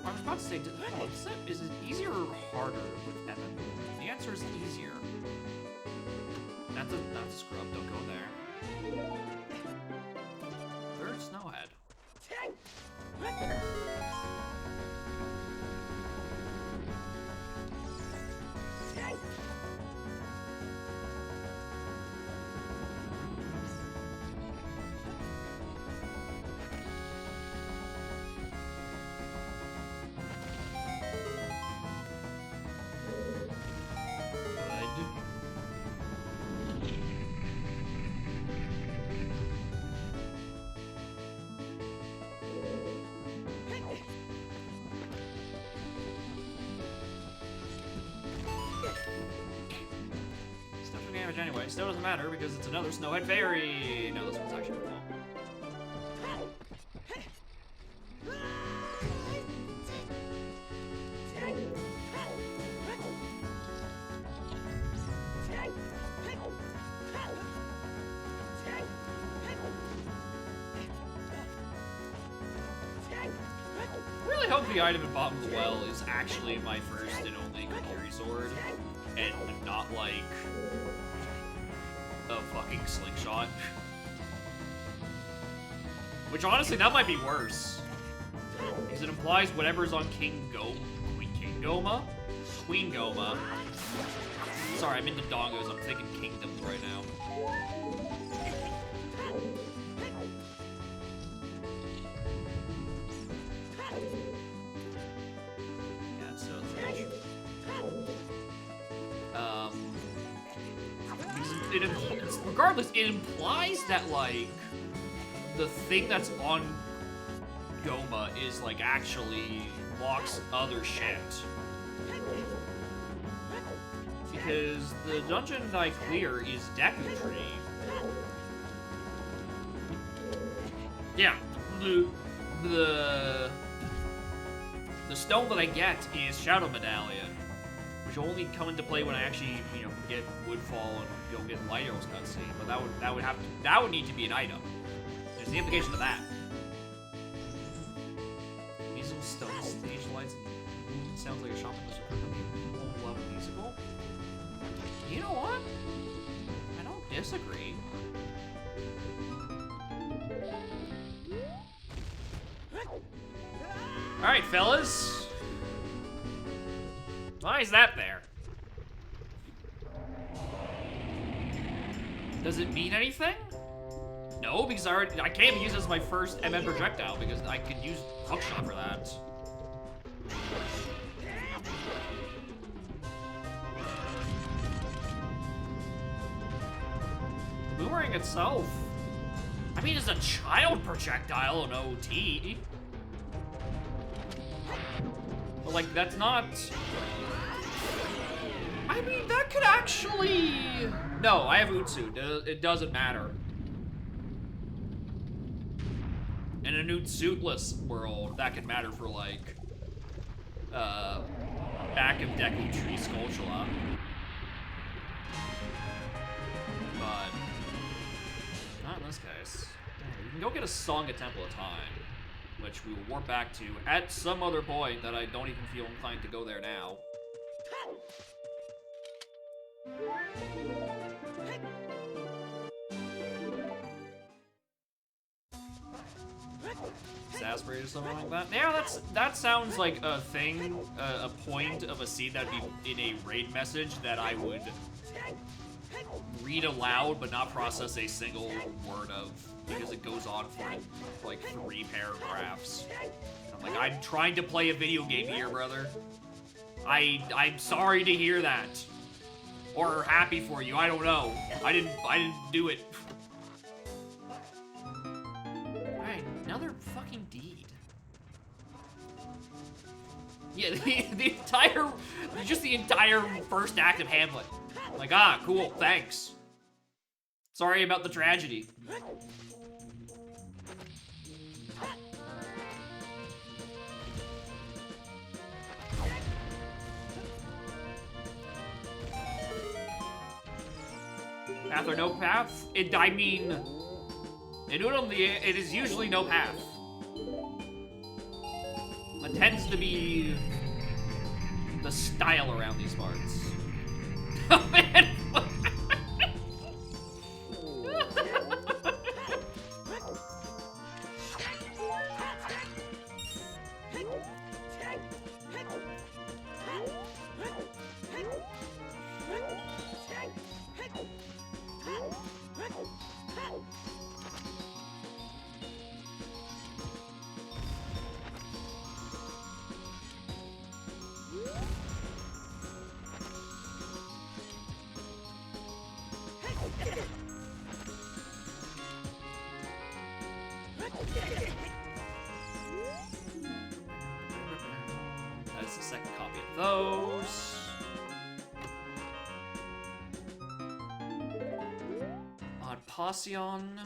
I was about to say, is it easier or harder with Evan? The answer is easier. That's a scrub, don't go there. Third Snowhead. Anyway, still doesn't matter because it's another Snowhead Fairy. No, this one's actually cool. I really hope the item at bottom of the well is actually my first and only Kokiri sword, and not like a fucking slingshot. Which honestly, that might be worse. Because it implies whatever's on Queen Goma? Sorry, I'm into dongos, I'm thinking kingdoms right now. Yeah, so regardless, it implies that, like, the thing that's on Goma is, like, actually blocks other shit. Because the dungeon that I clear is Deku Tree. Yeah, the stone that I get is Shadow Medallion, which will only come into play when I actually, you know, get Woodfall and go get Light Arrows cutscene. But that would need to be an item. There's the implication of that. Musical stone stage lights and sounds like a shopping list for a level musical. You know what? I don't disagree. Alright, fellas. Why is that there? Does it mean anything? No, because I can't use it as my first MM projectile because I could use hookshot for that. Boomerang itself, I mean, it's a child projectile on OT. But like, that's not... I mean, that could actually... No, I have Utsu. It doesn't matter. In a Utsuitless world, that could matter for, like, back of Deku Tree Skulltula. But, not in this case. You can go get a song a temple at a time, which we will warp back to at some other point that I don't even feel inclined to go there now. Exasperated or something like that. Yeah, that sounds like a thing, a point of a scene that'd be in a raid message that I would read aloud but not process a single word of, because it goes on for like 3 paragraphs. I'm like, I'm trying to play a video game here, brother. I'm sorry to hear that. Or happy for you, I don't know. I didn't do it. Alright, another fucking deed. Yeah, the entire first act of Hamlet. Like, ah, cool, thanks. Sorry about the tragedy. Path or no path? I mean, in Udon, it is usually no path. It tends to be the style around these parts. Oh man! That's the second copy of those. On Passion.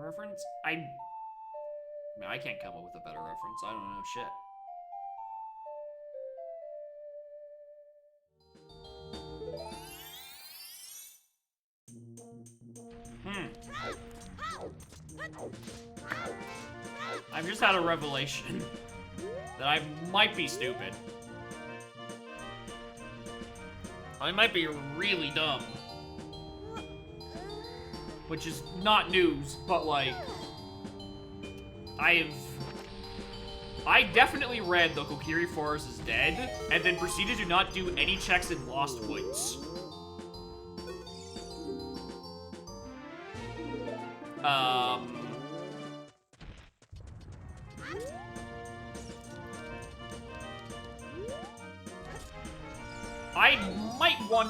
Reference? I mean, I can't come up with a better reference. I don't know shit. I've just had a revelation that I might be stupid. I might be really dumb. Which is not news, but like, I definitely read the Kokiri Forest is dead, and then proceeded to not do any checks in Lost Woods.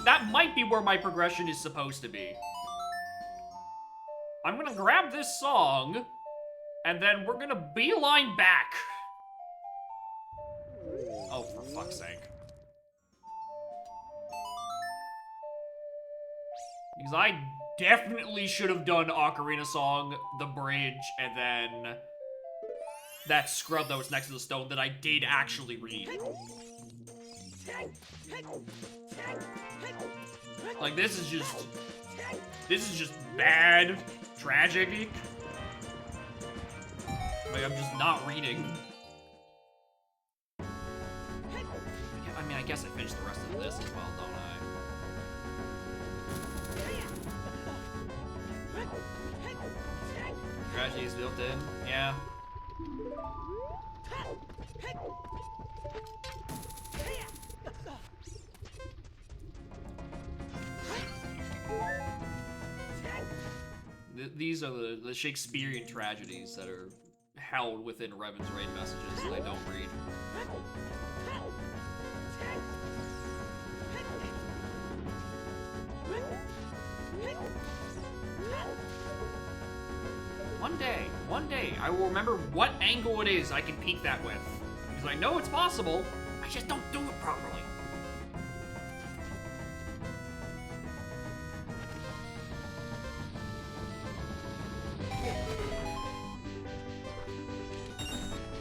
That might be where my progression is supposed to be. I'm gonna grab this song, and then we're gonna beeline back. Oh, for fuck's sake. Because I definitely should have done Ocarina Song, the bridge, and then that scrub that was next to the stone that I did actually read. Like, this is just bad, tragic. Like, I'm just not reading. I mean, I guess I finished the rest of this as well, don't I? Tragedies built in, yeah. These are the Shakespearean tragedies that are held within Revan's raid messages that I don't read. One day, I will remember what angle it is I can peek that with. Because I know it's possible, I just don't do it properly.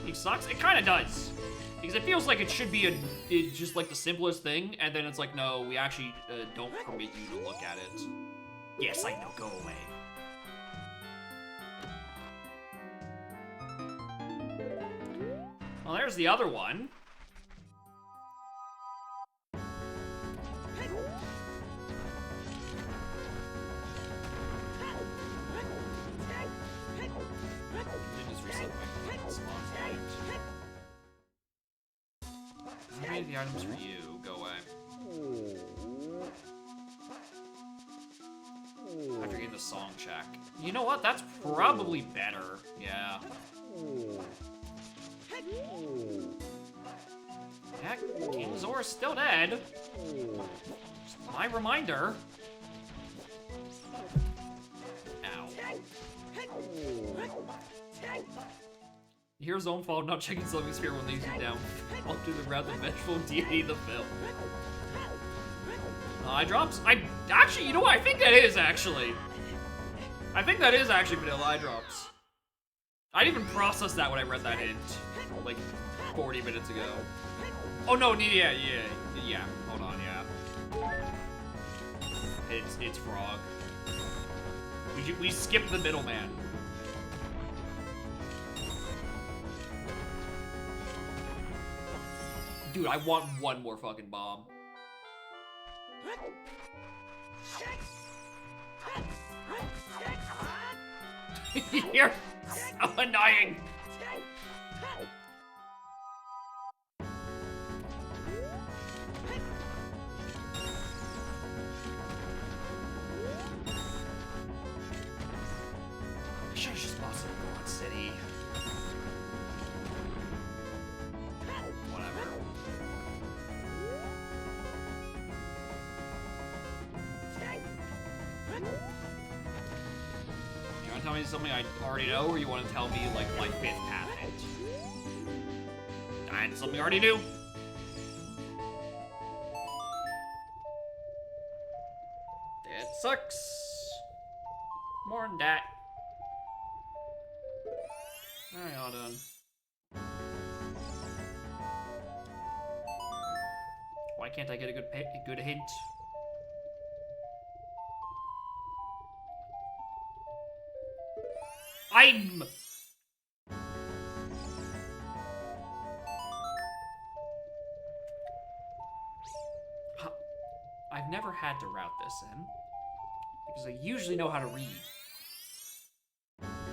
It sucks? It kinda does. Because it feels like it should be just like the simplest thing, and then it's like, no, we actually don't permit you to look at it. Yes, I know, go away. Well, there's the other one. Just reset my spawn point. How many of the items for you? Go away. After getting the song check. You know what? That's probably better. Yeah. Heck, King Zora's still dead. Just my reminder. Ow. Here's own fault not checking Slimming Spear when leaves you down. I'll do the wrath of vengeful deity of the film. Eye drops? Actually, you know what? I think that is actually. I think that is actually vanilla eye drops. I didn't even process that when I read that hint, like 40 minutes ago. Oh no, yeah. Hold on, yeah. It's Frog. We skipped the middleman. Dude, I want one more fucking bomb. You're so annoying. I should've just bought some Goron City. Whatever. You wanna tell me something I already know, or you wanna tell me, like, my 5th path hint? And something I already knew. It sucks. More than that. Alright, all done. Why can't I get a good hint? I've never had to route this in, because I usually know how to read.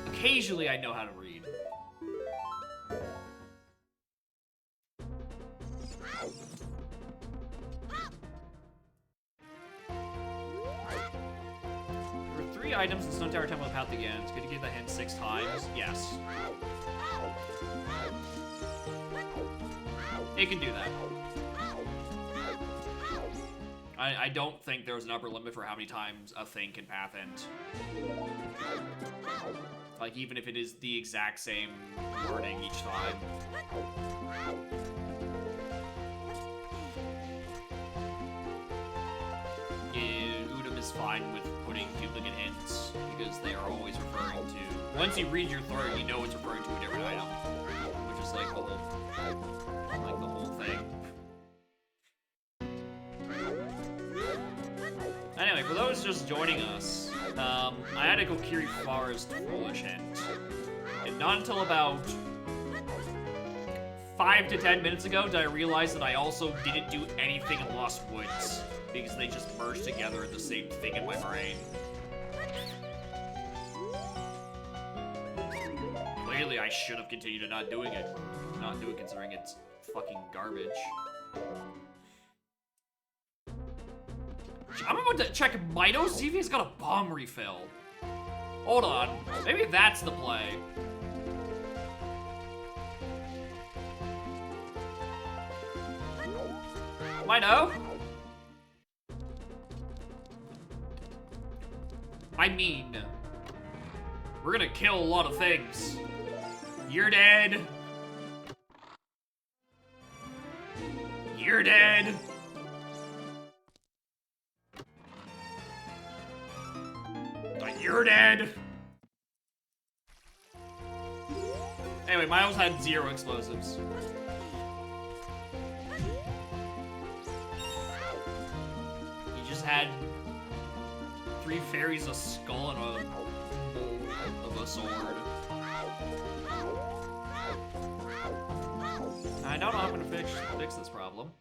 Occasionally I know how to read. There were 3 items in Stone Tower Temple of Path Begins. Could you give that hint 6 times? Yes. It can do that. I don't think there's an upper limit for how many times a thing can path end. Like, even if it is the exact same wording each time. Udam is fine with putting duplicate hints, because they are always referring to... Once you read your third, you know it's referring to a different item. Which is like the whole thing. Anyway, for those just joining us, I had a Kokiri Forest foolish hint. And not until about 5 to 10 minutes ago did I realize that I also didn't do anything in Lost Woods, because they just merged together in the same thing in my brain. really, I should have continued to not do it considering it's fucking garbage. I'm about to check Mito, see if he's got a bomb refill. Hold on. Maybe that's the play. Mito? I mean, we're gonna kill a lot of things. You're dead. You're dead. You're dead. Anyway, Miles had 0 explosives. He just had 3 fairies, a skull, and a bowl of a sword. I don't know how I'm gonna fix this problem.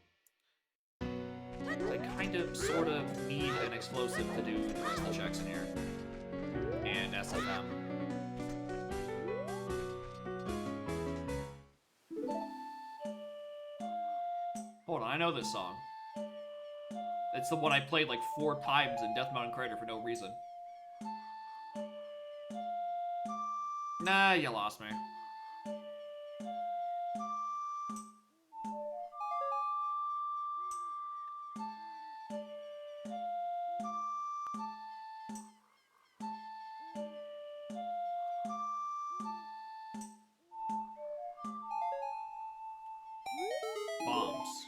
I kind of, sort of need an explosive to do the rest of the checks in here. And SFM. Hold on, I know this song. It's the one I played like 4 times in Death Mountain Crater for no reason. Nah, you lost me. Bombs.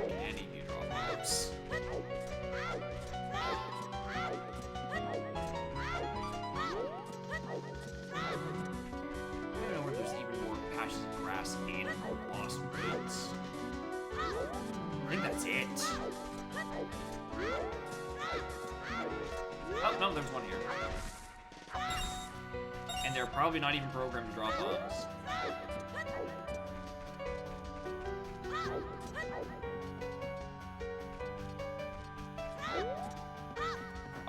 Candy neutron bombs. I don't know where there's even more patches of grass in Lost Woods. I think that's it. Oh, no, there's one here. And they're probably not even programmed to drop bombs.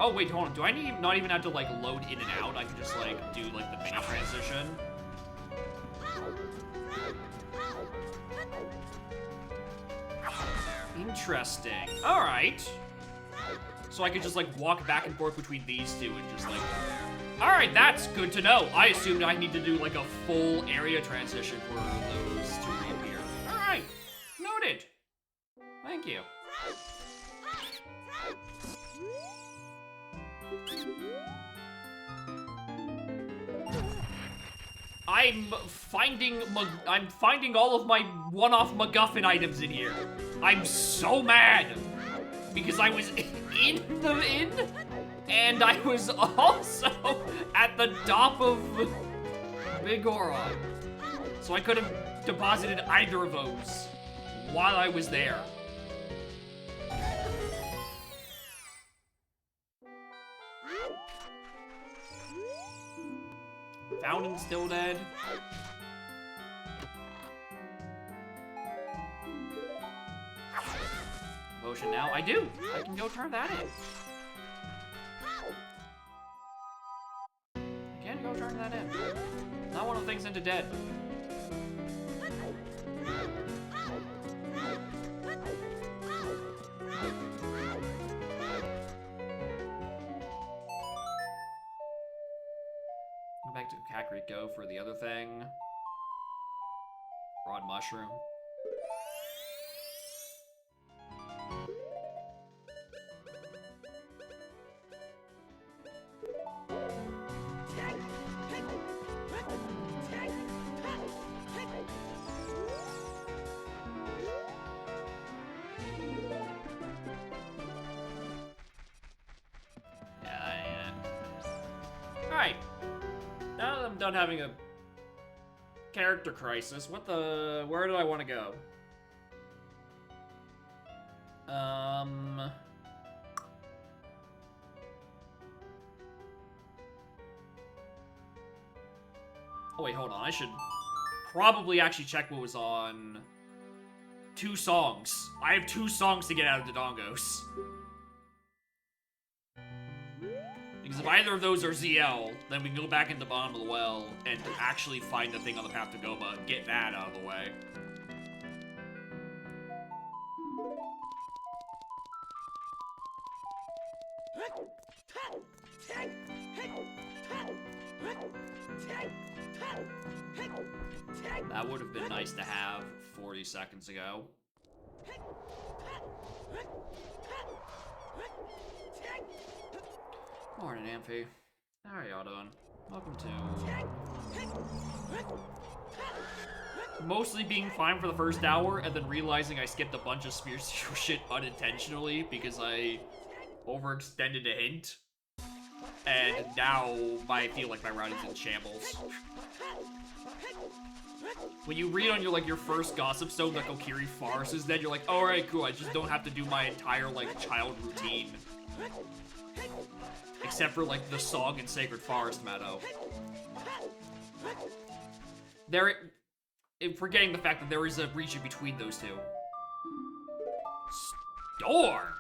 Oh, wait, hold on. Do I not even have to, like, load in and out? I can just, like, do, like, the mini transition. Interesting. Alright. So I could just, like, walk back and forth between these two and just, like... Alright, that's good to know. I assumed I need to do, like, a full area transition for those to reappear. Alright. Noted. Thank you. I'm finding all of my one-off MacGuffin items in here. I'm so mad because I was in the inn and I was also at the top of Big Oron. So I could have deposited either of those while I was there. Fountain still dead. Potion now. I do. I can go turn that in. I can go turn that in. Not one of the things into dead. Go back to Kakariko for the other thing. Broad mushroom. Alright. Now that I'm done having a character crisis, where do I want to go? Oh wait, hold on. I should probably actually check what was on 2 songs. I have 2 songs to get out of Dodongos. Because if either of those are ZL, then we can go back into bottom of the well and actually find the thing on the path to Goma and get that out of the way. That would have been nice to have 40 seconds ago. Morning, Amphi. How are y'all doing? Welcome to... Mostly being fine for the first hour, and then realizing I skipped a bunch of Sphere Zero shit unintentionally because I overextended a hint. And now I feel like my routing's in shambles. When you read on your first gossip stone that Kokiri Forest is dead, you're like, alright, cool, I just don't have to do my entire, child routine. Except for, the song in Sacred Forest Meadow. Forgetting the fact that there is a region between those two. Storms!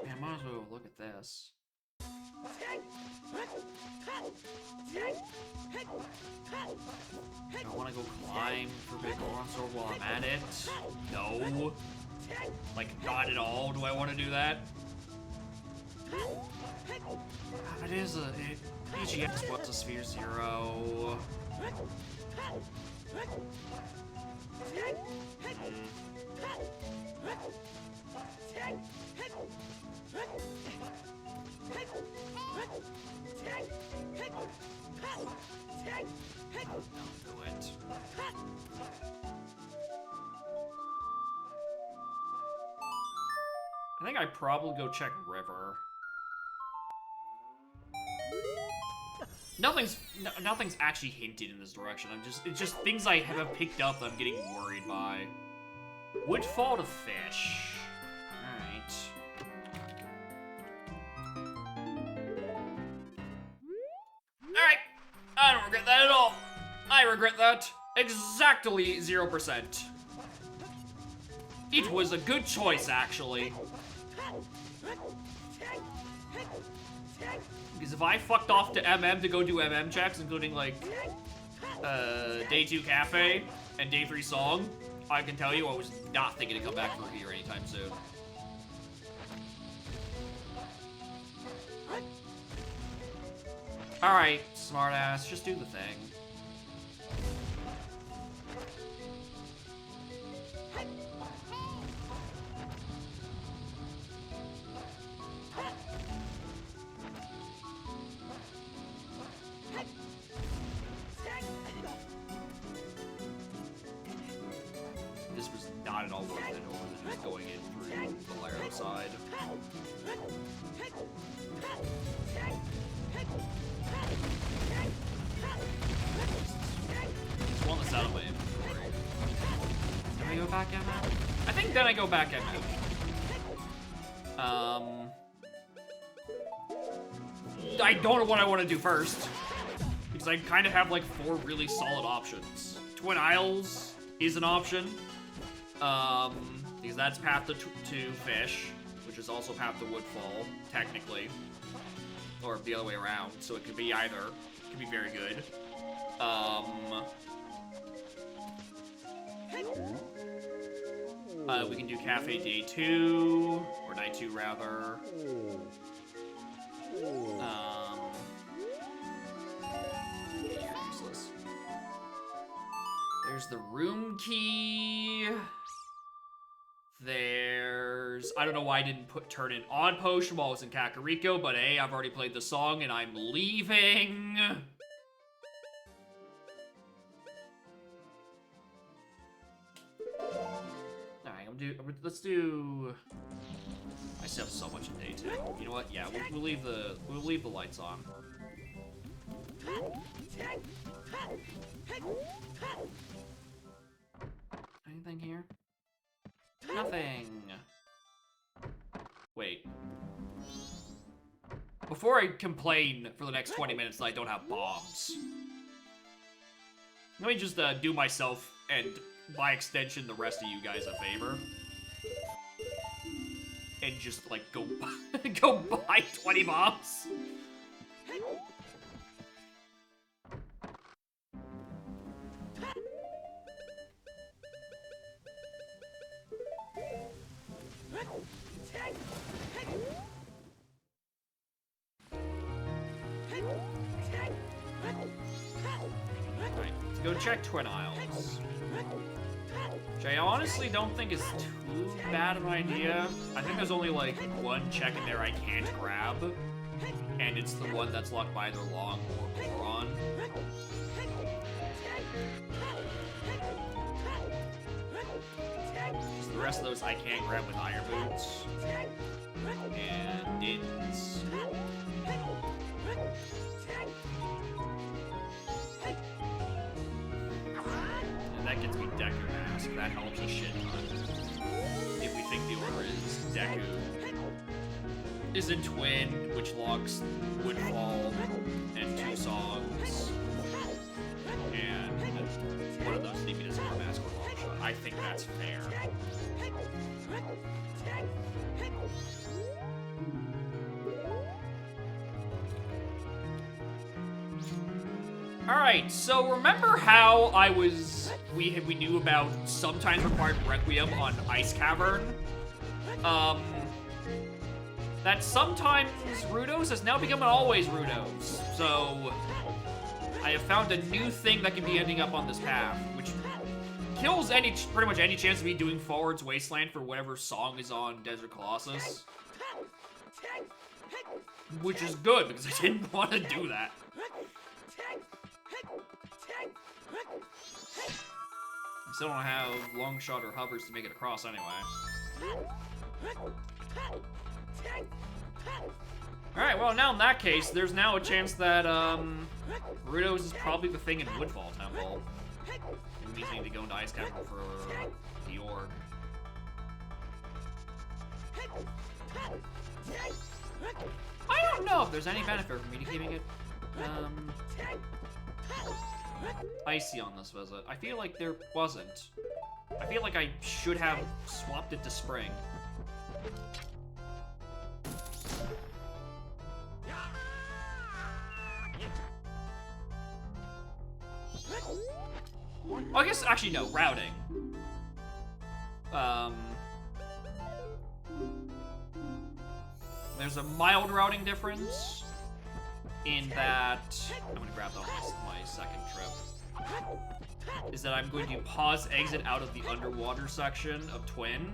Man, might as well look at this. I want to go climb for Big Bronzor while I'm at it. No. Not at all do I want to do that. It is a... EGX was a Sphere Zero. Don't do it. I think I'd probably go check River. Nothing's actually hinted in this direction. It's just things I have picked up that I'm getting worried by. Woodfall to fish. Alright. Alright. I don't regret that at all. I regret that exactly 0%. It was a good choice, actually. Because if I fucked off to MM to go do MM checks, including, Day 2 Cafe and Day 3 Song, I can tell you I was not thinking to come back through here anytime soon. Alright, smartass, just do the thing. This was not at all worth it over than just going in through the Laro side. Just want this out of my inventory. Then I go back MM? I think then I go back MM. I don't know what I want to do first. Because I kind of have 4 really solid options. Twin Isles is an option. Because that's path to fish, which is also path to Woodfall, technically. Or the other way around, so it could be either. It could be very good. We can do Cafe Day 2, or Night 2 rather. You're useless. There's the room key. There's... I don't know why I didn't turn it on potion while I was in Kakariko, but hey, I've already played the song and I'm leaving. Let's do. I still have so much in day 2. You know what? Yeah, we'll leave the lights on. Anything here? Nothing. Wait. Before I complain for the next 20 minutes that I don't have bombs, let me just do myself and, by extension, the rest of you guys a favor. And just, like, go buy 20 bombs. Alright, let's go check Twin Isles. Which I honestly don't think is too bad of an idea. I think there's only like one check in there I can't grab, and it's the one that's locked by either Long or Boron. So the rest of those I can't grab with Iron Boots. And Dins. And that gets me Deku Mask. That helps a shit ton. If we think the order is Deku is in Twin, which locks Woodfall and 2 songs. And one of those need me to Zero Mask or Long Shot. I think that's fair. Alright, so remember how we knew about sometimes required Requiem on Ice Cavern? That sometimes Rudos has now become an always Rudos. So I have found a new thing that can be ending up on this path, which kills pretty much any chance of me doing Forward's Wasteland for whatever song is on Desert Colossus. Which is good, because I didn't want to do that. I still don't have long shot or hovers to make it across anyway. Alright, well now in that case, there's now a chance that Rudos is probably the thing in Woodfall Temple. And we need to go into Ice Cavern for the orb. I don't know if there's any benefit for me to keeping it icy on this visit. I feel like there wasn't. I feel like I should have swapped it to spring. I guess, actually, no, routing. There's a mild routing difference in that, I'm gonna grab that on my second trip, is that I'm going to pause exit out of the underwater section of Twin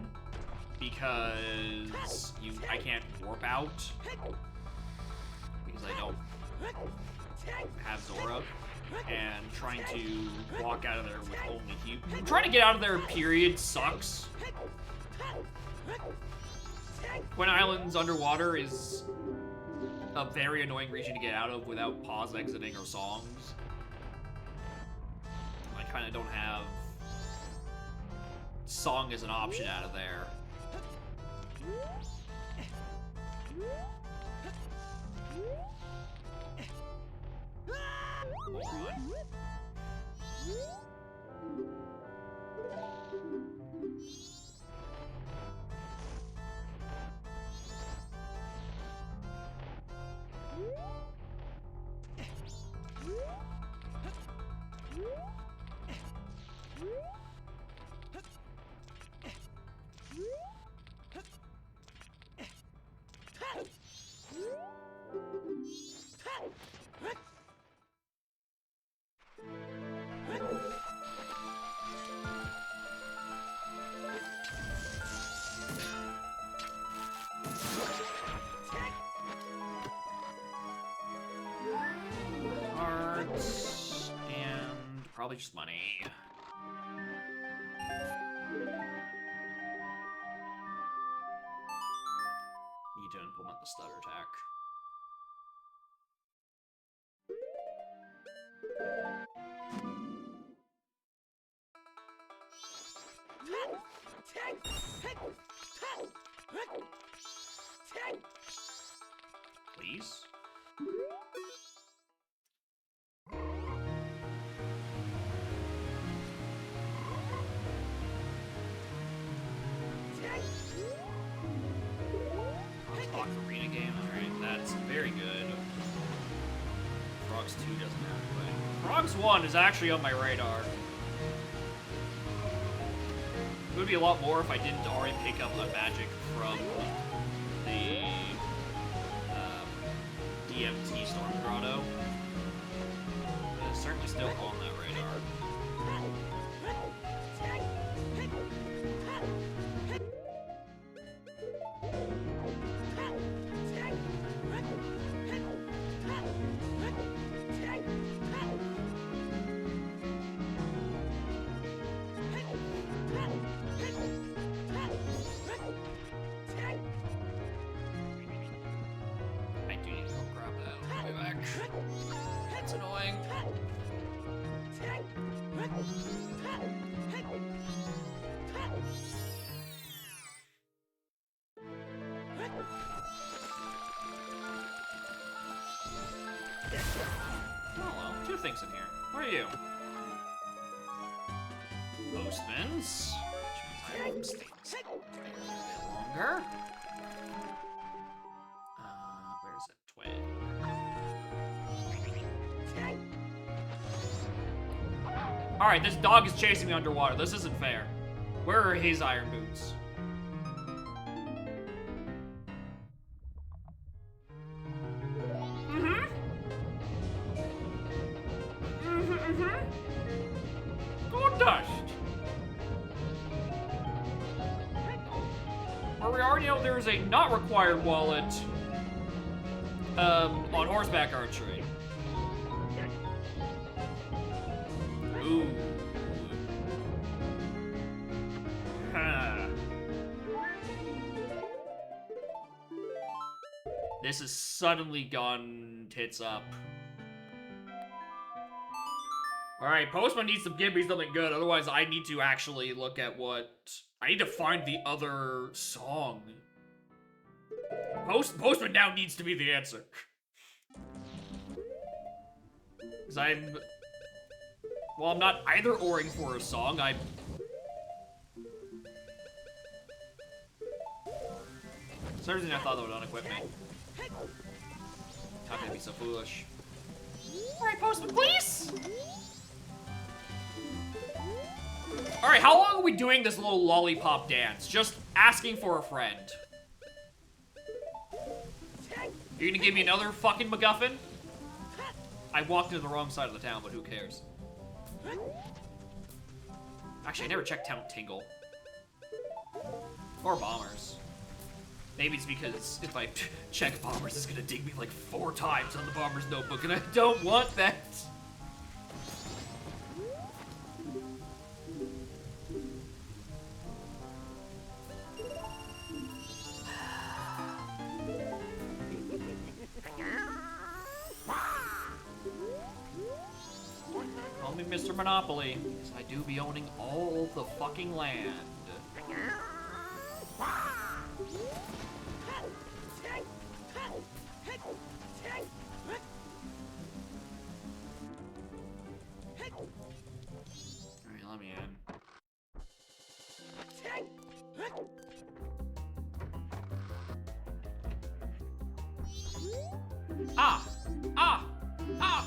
because I can't warp out because I don't have Zora. And trying to walk out of there with only Hugh. Trying to get out of there, period, sucks. Twin Islands underwater is a very annoying region to get out of without pause exiting or songs. I kind of don't have song as an option out of there. Cards and probably just money. Arena game, alright, that's very good. Frogs 2 doesn't have to. Frogs 1 is actually on my radar. It would be a lot more if I didn't already pick up a magic from the DMT Storm Grotto. But it's certainly still on that radar. I do need to go grab that on the way back. That's annoying. Oh well, two things in here. What are you? Postmans. Which means I will stay a bit longer. Where's it? Twin. Alright, this dog is chasing me underwater. This isn't fair. Where are his iron boots? Gold dust. Or we already know there's a not required wallet on horseback archery. Ooh. Huh. This has suddenly gone tits up. Alright, Postman needs to give me something good, otherwise I need to actually look at what... I need to find the other song. Postman now needs to be the answer. Because I'm... Well, I'm not either oring for a song, I'm... For some reason I thought that would unequip me. How can I be so foolish? Alright, Postman, please! Alright, how long are we doing this little lollipop dance? Just asking for a friend. You're gonna give me another fucking MacGuffin? I walked into the wrong side of the town, but who cares? Actually, I never checked Town Tingle. Or Bombers. Maybe it's because if I check Bombers, it's gonna dig me like 4 times on the Bombers notebook, and I don't want that. Call me Mr. Monopoly, because I do be owning all the fucking land. Alright, let me in. Ah! Ah! Ah!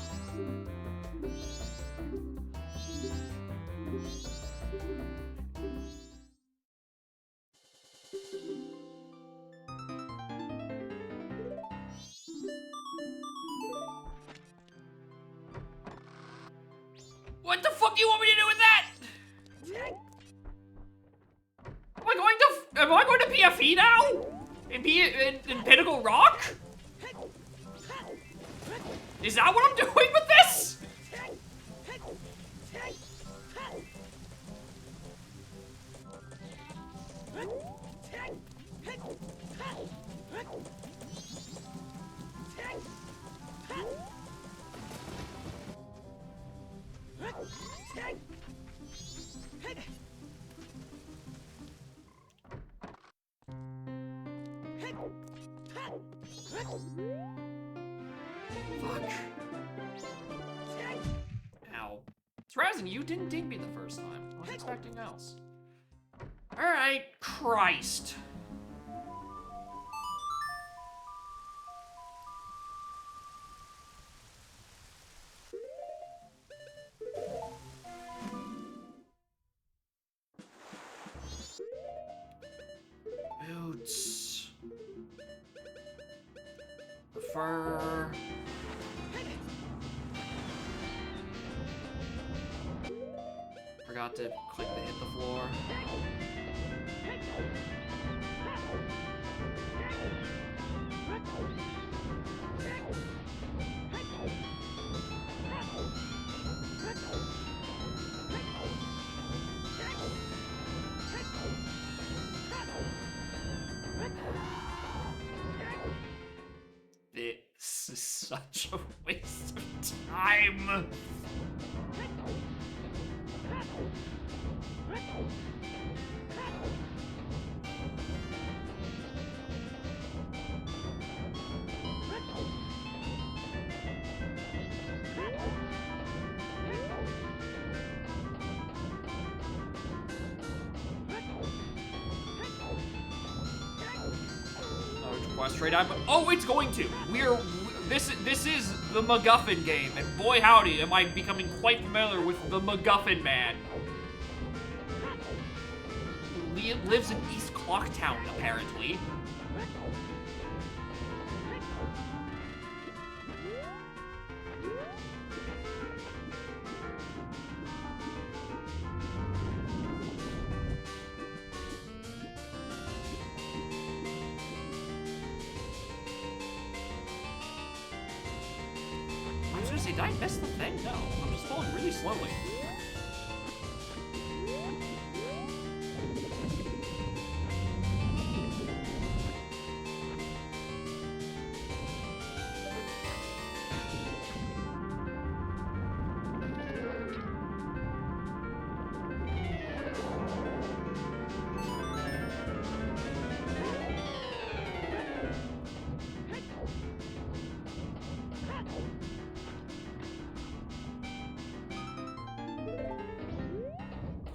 What the fuck do you want me to do with that? Am I going to PFE now? In Pinnacle Rock? Is that what I'm doing with this? surprising, you didn't dig me the first time. I was expecting else. Alright, Christ. Boots. The fur. Forgot to click to hit the floor. This is such a waste of time. Quest rate. Oh, it's going to. This is the MacGuffin game, and boy howdy, am I becoming quite familiar with the MacGuffin man. He lives in East Clocktown, apparently. Did I miss the thing? No. I'm just falling really slowly.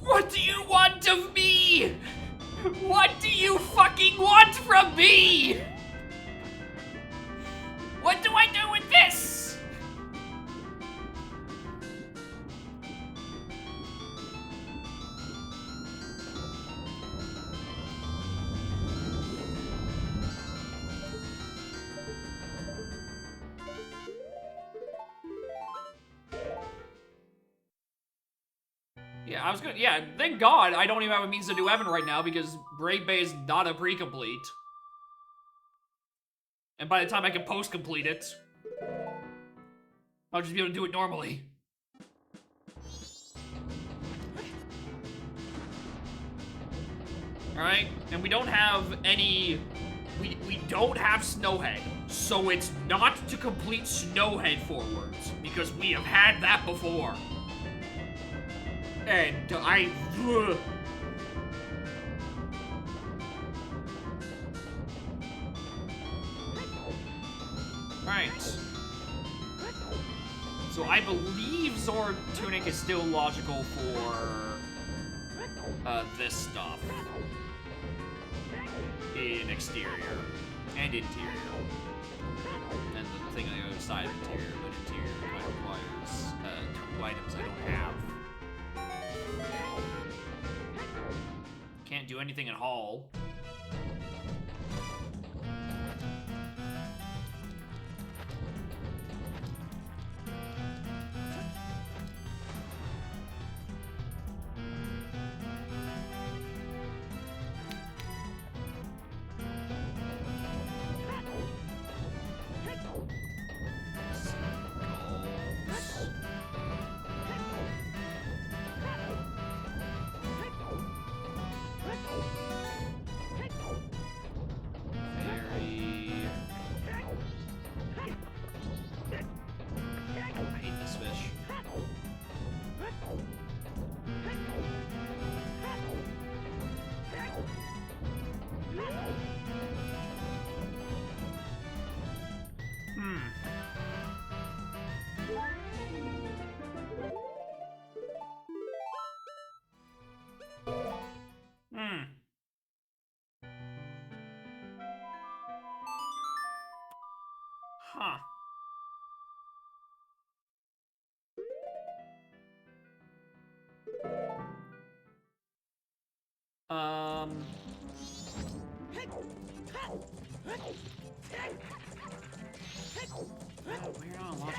What do you want of me? What do you fucking want from me? What do I do with this? Yeah, thank God I don't even have a means to do Evan right now because Brave Bay is not a pre-complete. And by the time I can post-complete it, I'll just be able to do it normally. Alright, and we don't have any... We don't have Snowhead, so it's not to complete Snowhead forwards, because we have had that before. And Right. So I believe Zord Tunic is still logical for this stuff. In exterior and interior. And the thing on the other side of interior, but interior kind of requires 2 items I don't have. Can't do anything at Hall.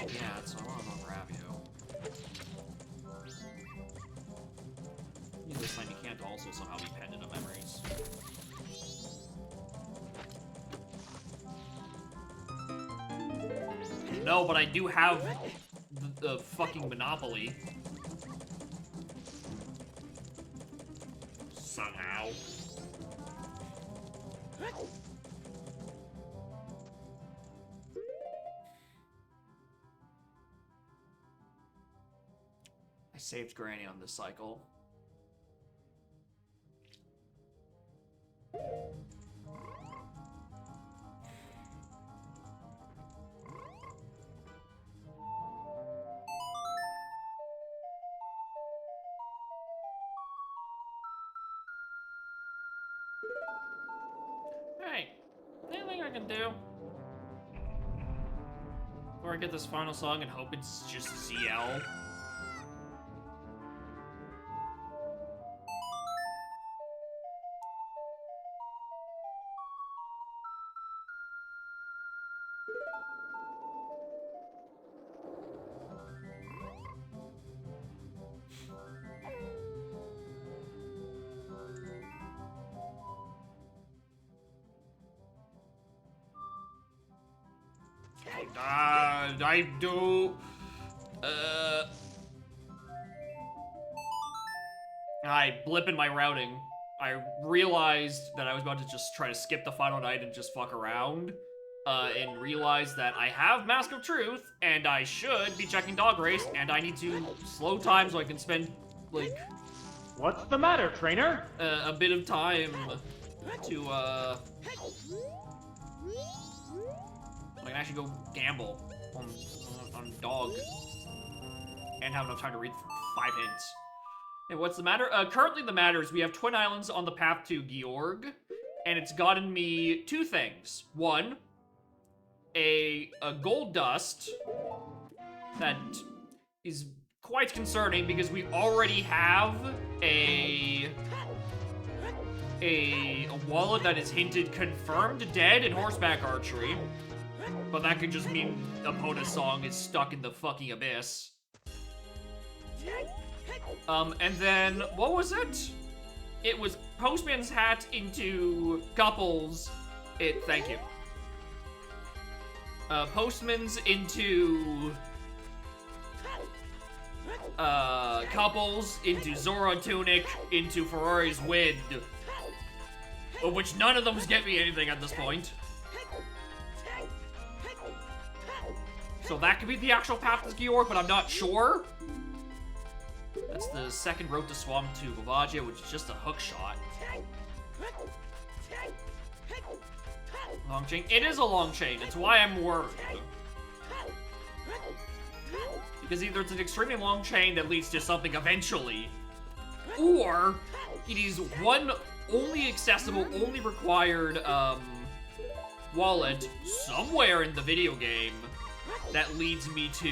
Yeah, so I'll grab you. Use this time you can't also somehow be pendant of memories. No, but I do have the fucking Monopoly. Somehow. I saved Granny on this cycle. Hey, anything I can do? Or I get this final song and hope it's just ZL. I do. I blip in my routing. I realized that I was about to just try to skip the final night and just fuck around. And realized that I have Mask of Truth, and I should be checking Dog Race, and I need to slow time so I can spend, like... What's the matter, trainer? A bit of time to, I can actually go gamble on Dog. And have enough time to read 5 hints. And what's the matter? Currently the matter is we have Twin Islands on the path to Georg, and it's gotten me 2 things. 1, a gold dust that is quite concerning because we already have a wallet that is hinted confirmed dead in horseback archery, but that could just mean Epona's song is stuck in the fucking abyss. And then, what was it? It was Postman's hat into couples. Thank you. Postman's into couples, into Zora Tunic, into Ferrari's Wind. Of which none of them get me anything at this point. So that could be the actual path to Georg, but I'm not sure. That's the second road to Swamp to Bavagia, which is just a hook shot. Long chain? It is a long chain. It's why I'm worried. Because either it's an extremely long chain that leads to something eventually, or it is one only accessible, only required wallet somewhere in the video game that leads me to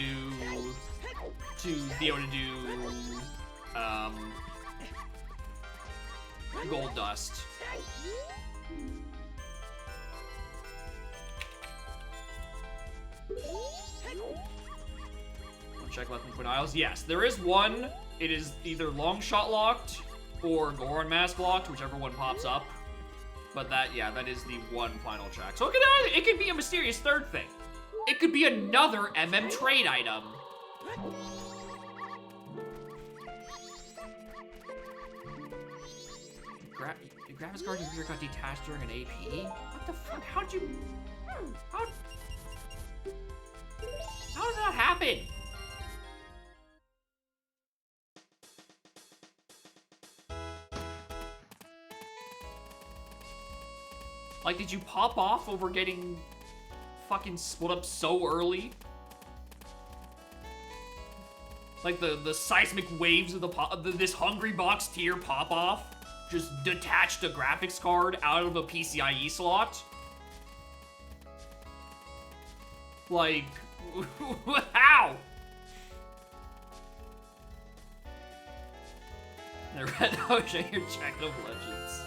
be able to do gold dust. Check left in Twin Isles. Yes, there is one. It is either long shot locked or Goron mask locked, whichever one pops up. But that is the one final check. So it could be a mysterious third thing. It could be another MM trade item. Your graphics card computer got detached during an AP? What the fuck? How did that happen? Like, did you pop off over getting fucking split up so early? Like, the seismic waves of this Hungry Box tier pop-off just detached a graphics card out of a PCIe slot? Like, how? The Red Ocean, your check of legends.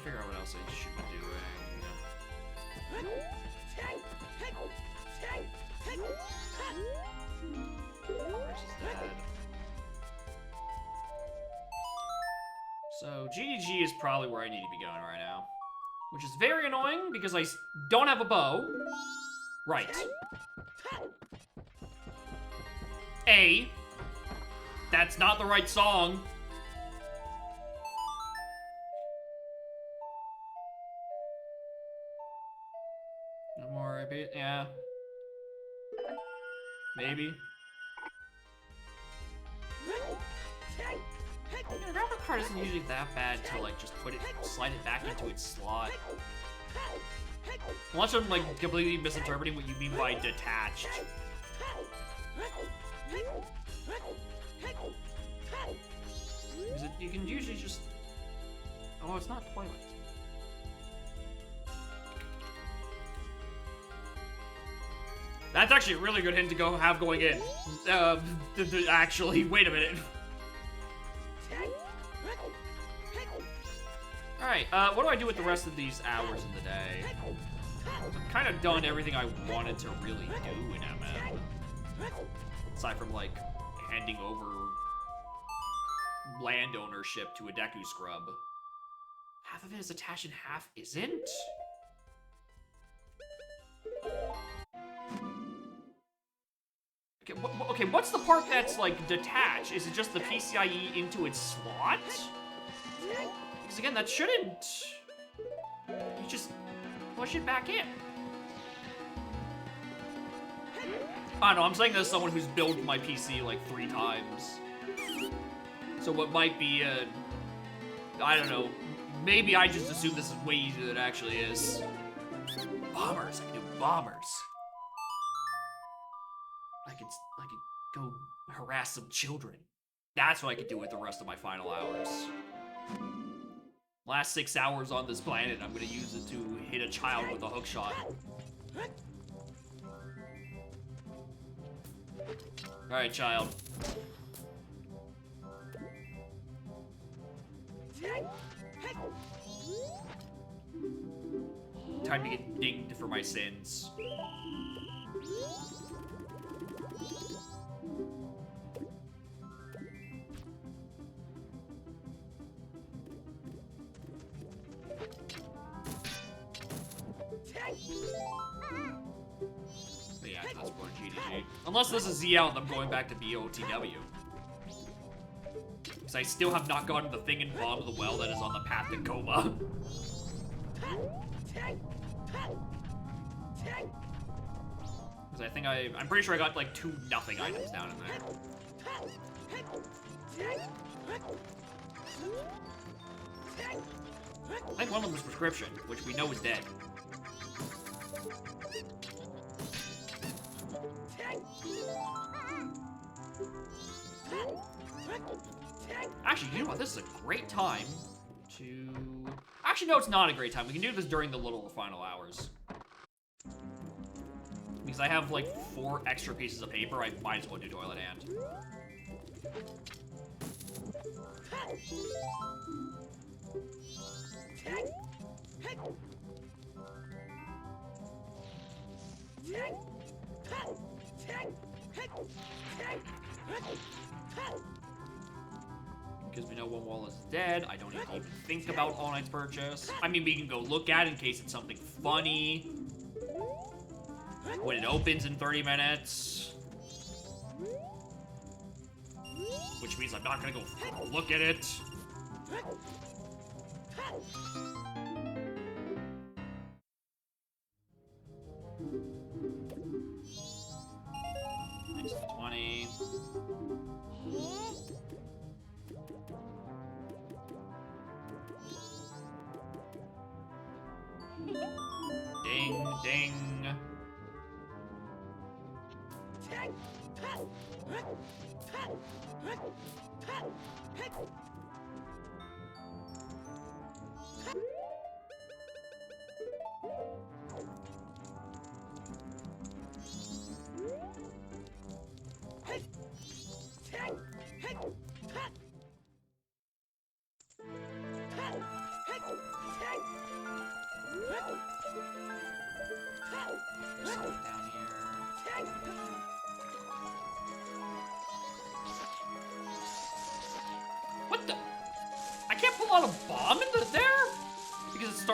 figure out what else I should be doing. Where's his dad? So, GDG is probably where I need to be going right now. Which is very annoying, because I don't have a bow. Right. A. That's not the right song. No more, yeah. Maybe. The graphic card isn't usually that bad to like just slide it back into its slot. Unless I'm like completely misinterpreting what you mean by detached. Because you can usually just... Oh, it's not toilet. That's actually a really good hint to have going in. Actually, wait a minute. Alright, what do I do with the rest of these hours in the day? I've kind of done everything I wanted to really do in MM. Aside from, like, handing over land ownership to a Deku scrub. Half of it is attached and half isn't? Okay, what's the part that's, like, detached? Is it just the PCIe into its slot? Because, again, that shouldn't... You just push it back in. I don't know, I'm saying this as someone who's built my PC, like, 3 times. So what might be, I don't know, maybe I just assume this is way easier than it actually is. Bombers, I can do bombers. I could go harass some children. That's what I could do with the rest of my final hours. Last 6 hours on this planet, I'm gonna use it to hit a child with a hookshot. Alright, child. Time to get dinged for my sins. But yeah, that's going GDG. Unless this is ZL and I'm going back to BOTW. Because I still have not gotten the thing in bottom of the well that is on the path to coma. Because I think I'm pretty sure I got like 2 nothing items down in there. I think one of them was prescription, which we know is dead. Actually, you know what? This is a great time to... Actually, no, it's not a great time. We can do this during the little final hours. Because I have, like, 4 extra pieces of paper, I might as well do Toilet Hand. Because we know one wall is dead, I don't need to even think about All Knight's purchase. I mean, we can go look at it in case it's something funny. When it opens in 30 minutes. Which means I'm not gonna go look at it. Next 20. Ding, ding.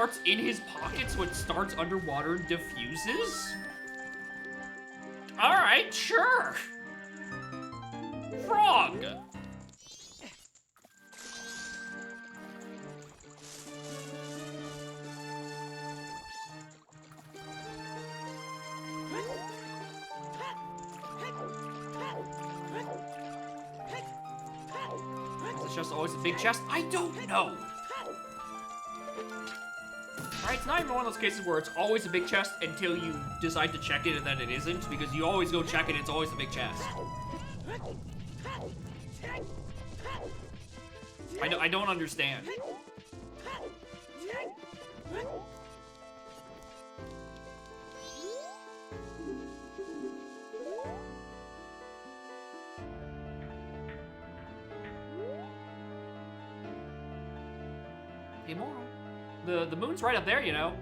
starts in his pocket, so it starts underwater and diffuses? Alright, sure. Frog. Is it just always a big chest? I don't know. Alright, it's not even one of those cases where it's always a big chest until you decide to check it and then it isn't, because you always go check it and it's always a big chest. I don't understand. Hey, moral. The moon's right up there, you know.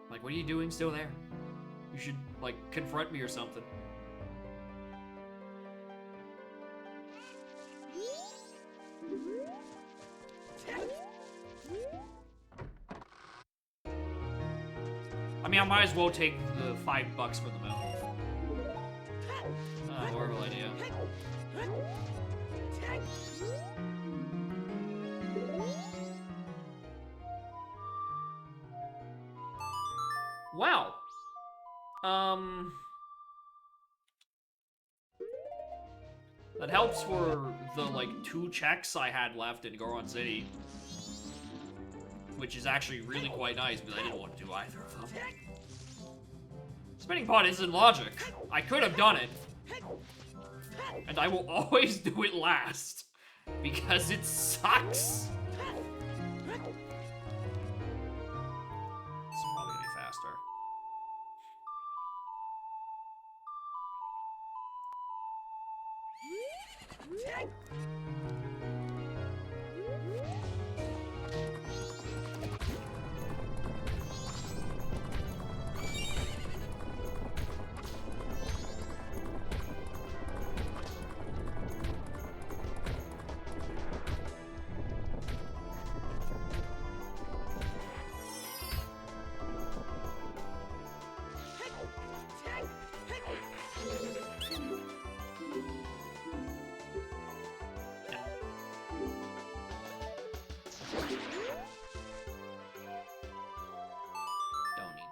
Like, what are you doing still there? You should, like, confront me or something. I mean, I might as well take the $5 for the moon. Oh, horrible idea. Wow. That helps for the, like, 2 checks I had left in Goron City. Which is actually really quite nice, but I didn't want to do either of them. Spinning pot isn't logic. I could have done it. And I will always do it last. Because it sucks. It's probably gonna be faster.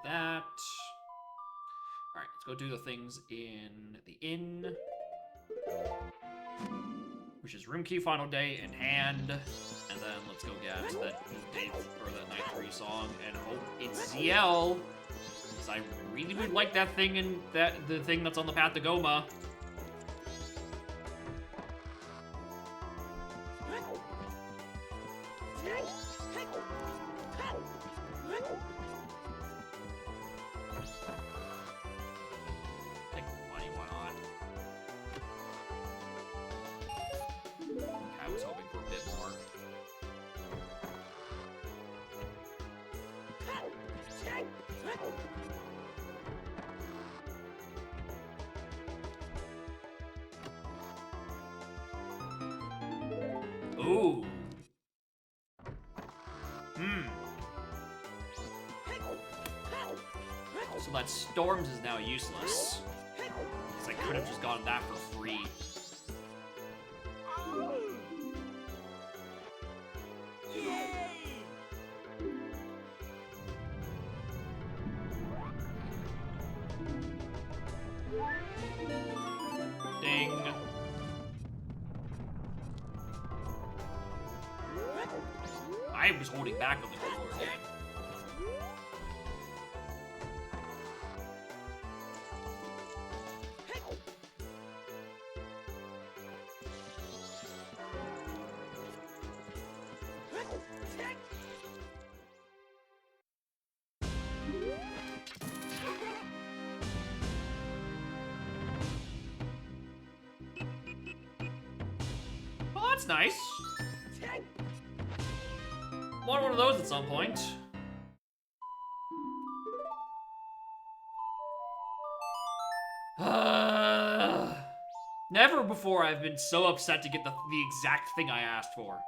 That. Alright, let's go do the things in the inn. Which is room key, final day in hand. And then let's go get that day or the night 3 song and hope it's ZL. Because I really would like that thing in the thing that's on the path to Goma. Ooh. So that Storms is now useless. Because I could have just gotten that for free. Ding. I was holding back on the controller again. Well, that's nice. Want one of those at some point. Never before I've been so upset to get the exact thing I asked for.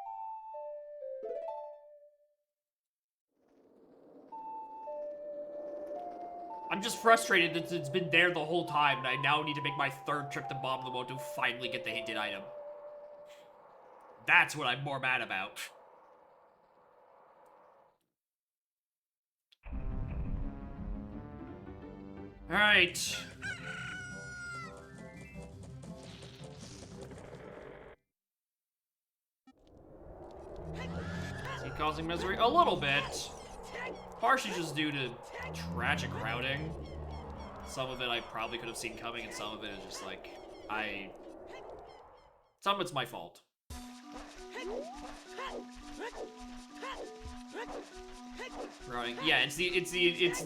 I'm just frustrated that it's been there the whole time, and I now need to make my third trip to Bomb the World to finally get the hinted item. That's what I'm more mad about. Alright. Is he causing misery? A little bit. Partially just due to tragic routing. Some of it I probably could have seen coming, and some of it is just like, some of it's my fault. Routing. Yeah,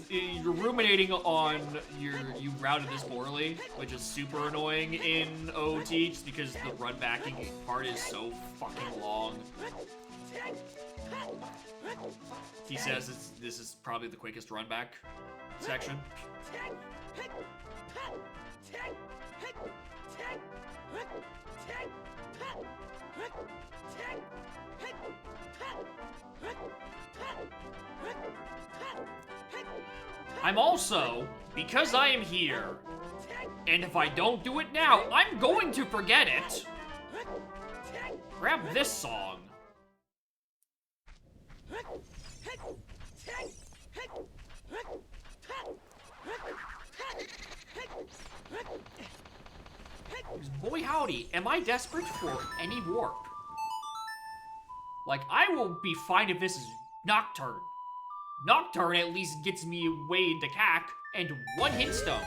you're ruminating on you routed this poorly, which is super annoying in OT, just because the run backing part is so fucking long. He says this is probably the quickest run back section. I'm also, because I am here, and if I don't do it now, I'm going to forget it. Grab this song. Boy howdy, am I desperate for any warp? Like, I will be fine if this is Nocturne. Nocturne at least gets me way into CAC and one hit stone.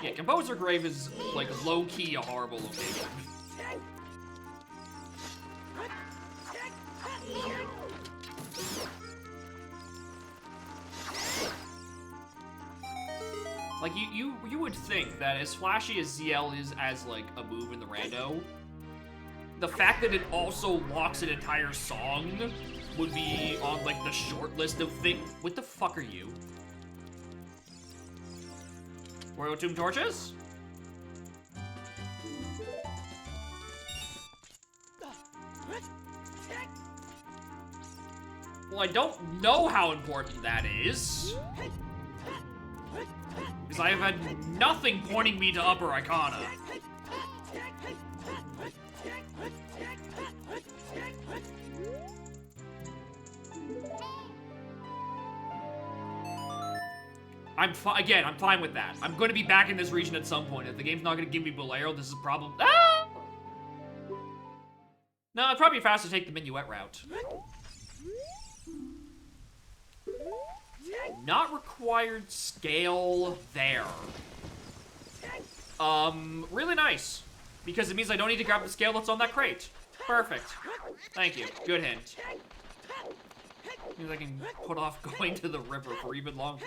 Yeah, Composer Grave is, like, low-key a horrible location. Like, you would think that as flashy as ZL is as, like, a move in the rando, the fact that it also locks an entire song would be on, like, the short list of things. What the fuck are you? Royal Tomb Torches? Well, I don't know how important that is. Because I have had nothing pointing me to Upper Arcana. I'm fine with that. I'm going to be back in this region at some point. If the game's not going to give me Bolero, this is a problem. Ah! No, it'd probably be faster to take the Minuet route. Not required scale there. Really nice. Because it means I don't need to grab the scale that's on that crate. Perfect. Thank you. Good hint. Means I can put off going to the river for even longer.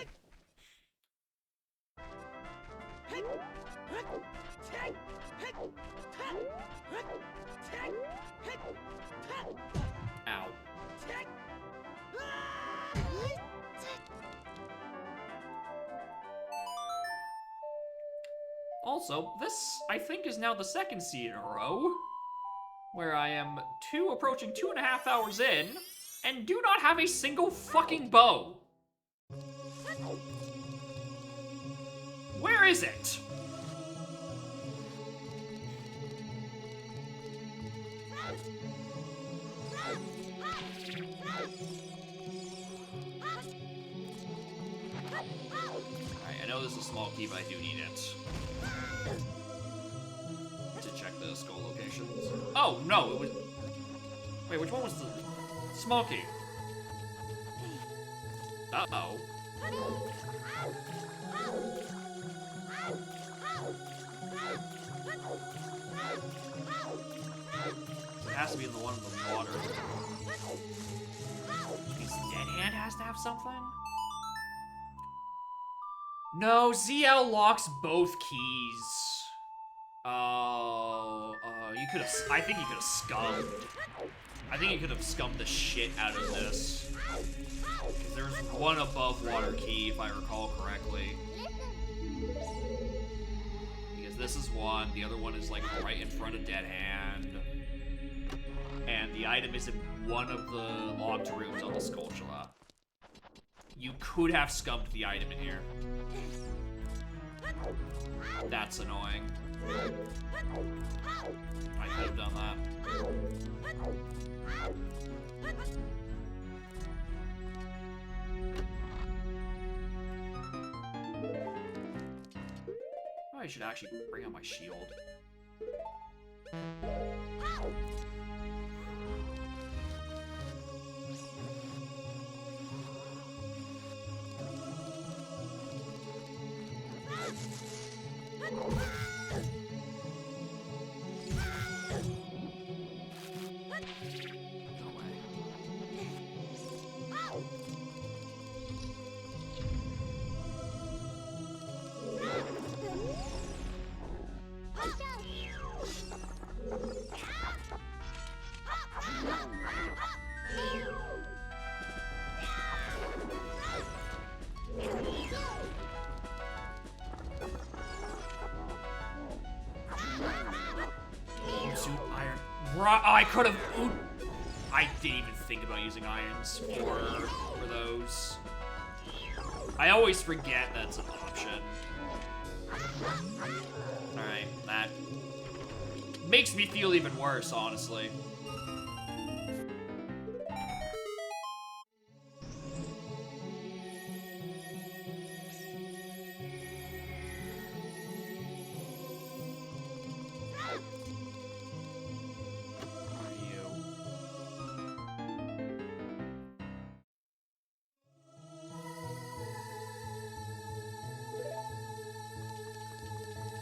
Ow. Also, this, I think, is now the second seed in a row, where I am approaching 2.5 hours in, and do not have a single fucking bow. Where is it? Alright, I know this is a small key, but I do need it. To check the skull locations. Oh, no, it was... Wait, which one was the small key? Uh-oh. It has to be the one in the water. Means Dead Hand has to have something? No, ZL locks both keys. Oh, you could have. I think you could have scummed. I think he could have scummed the shit out of this. Because there's one above water key, if I recall correctly. Because this is one, the other one is like right in front of Dead Hand. And the item is in one of the locked rooms on the Skulltula. You could have scummed the item in here. That's annoying. I could have done that. I should actually bring out my shield. I could have. I didn't even think about using irons for those. I always forget that's an option. Alright, that makes me feel even worse, honestly.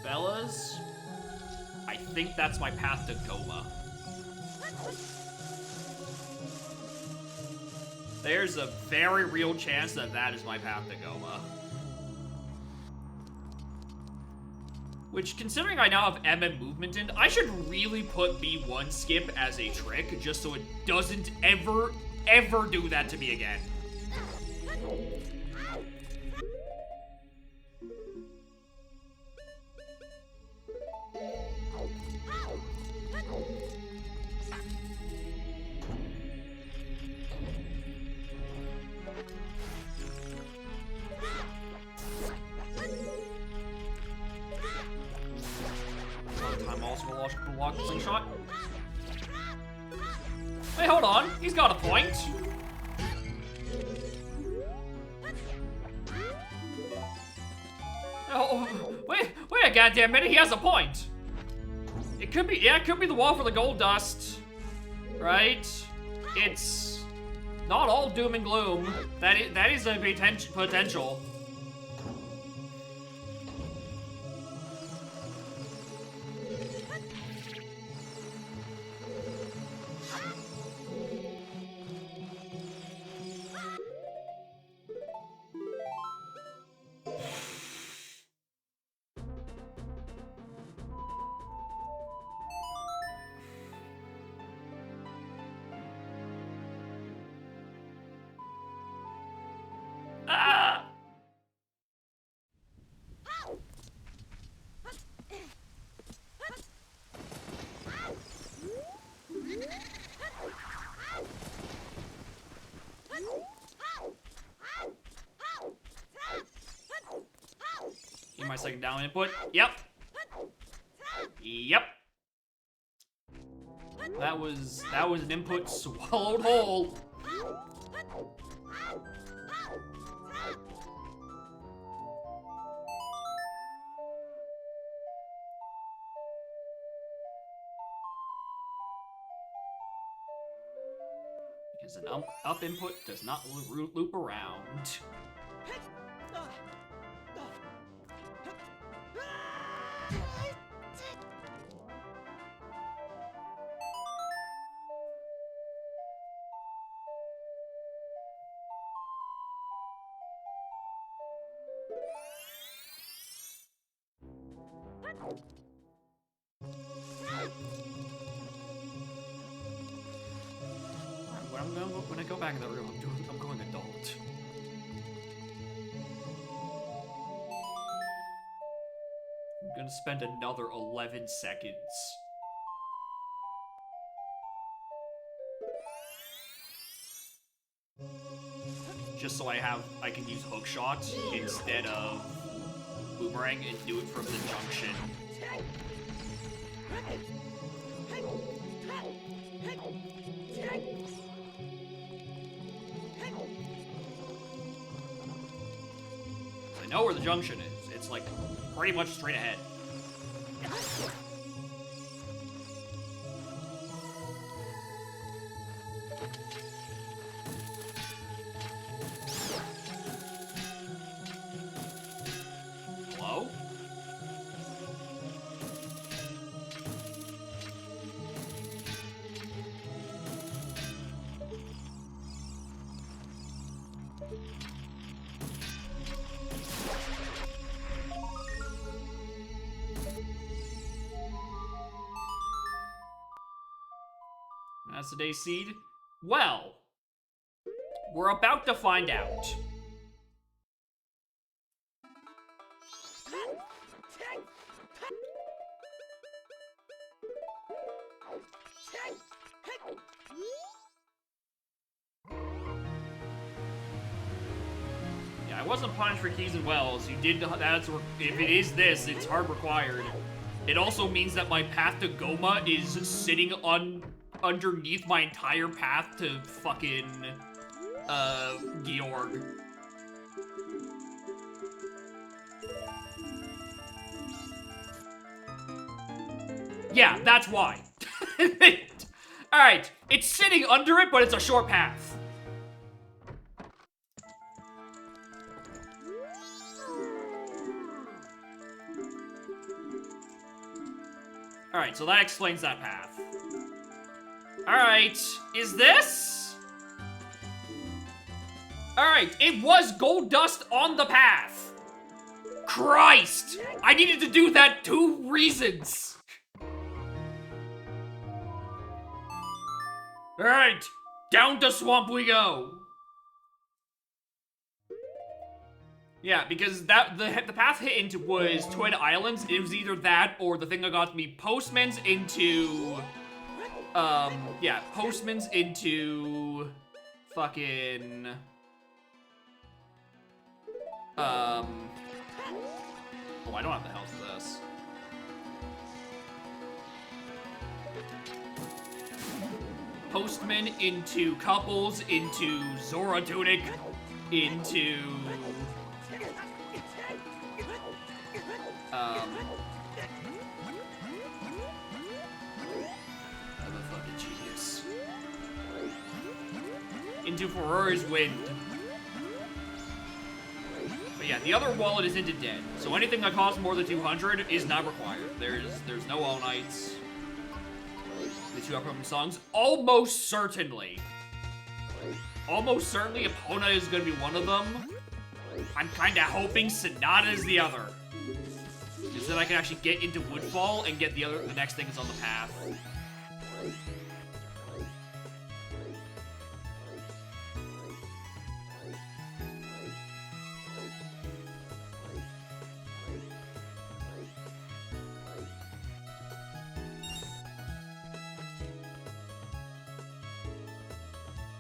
Fellas, I think that's my path to Goma. There's a very real chance that that is my path to Goma. Which, considering I now have MM movement in, I should really put B1 skip as a trick, just so it doesn't ever do that to me again. Hey, hold on. He's got a point. Oh, wait a goddamn minute. He has a point. It could be, yeah, it could be the wall for the gold dust, right? It's not all doom and gloom. That is a potential. My second down input. Yep. Yep. That was an input swallowed whole. Because an up input does not loop around. when I go back in the room, I'm going adult. I'm gonna spend another 11 seconds. Just so I can use hookshot instead of boomerang and do it from the junction. I know where the junction is. It's like pretty much straight ahead. Hello? That's today's seed? Well, we're about to find out. Yeah, I wasn't punished for keys and wells. You did, if it is this, it's hard required. It also means that my path to Goma is sitting underneath my entire path to fucking, Georg. Yeah, that's why. Alright, it's sitting under it, but it's a short path. Alright, so that explains that path. Alright, is this? Alright, it was gold dust on the path. Christ! I needed to do that 2 reasons. Alright, down to swamp we go. Yeah, because the path hit into was Twin Islands. It was either that or the thing that got me Postman's into yeah, Postman's into fucking oh, I don't have the health for this. Postman into Couples, into Zora Tunic, into I'm a fucking genius. Into Ferrari's Wind. But yeah, the other wallet is into Dead. So anything that costs more than 200 is not required. There's no all nights. The 2 upcoming songs, almost certainly. Almost certainly Epona is gonna be one of them. I'm kinda hoping Sonata is the other. Because then I can actually get into Woodfall and get the next thing is on the path.